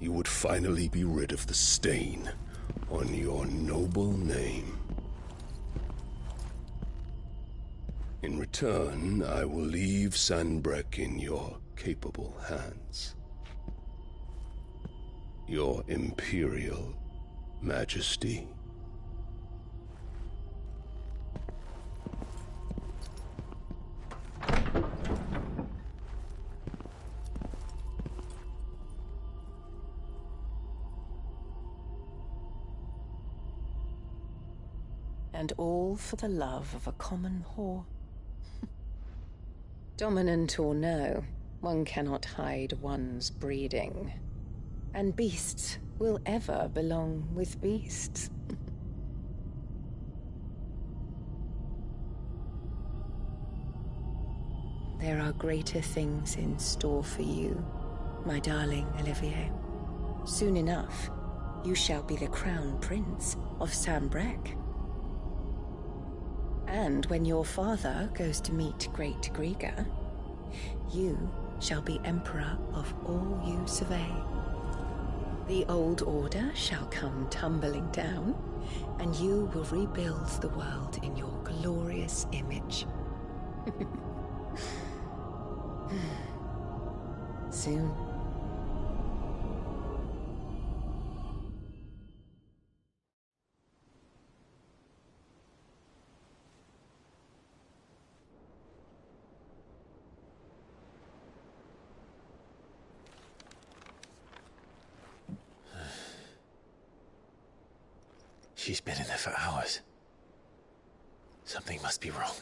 You would finally be rid of the stain on your noble name. In return, I will leave Sanbreque in your capable hands. Your Imperial Majesty. And all for the love of a common whore. Dominant or no, one cannot hide one's breeding. And beasts will ever belong with beasts. There are greater things in store for you, my darling Olivier. Soon enough, you shall be the crown prince of Sambrec. And when your father goes to meet Great Griga, you shall be emperor of all you survey. The old order shall come tumbling down, and you will rebuild the world in your glorious image. Soon. She's been in there for hours. Something must be wrong.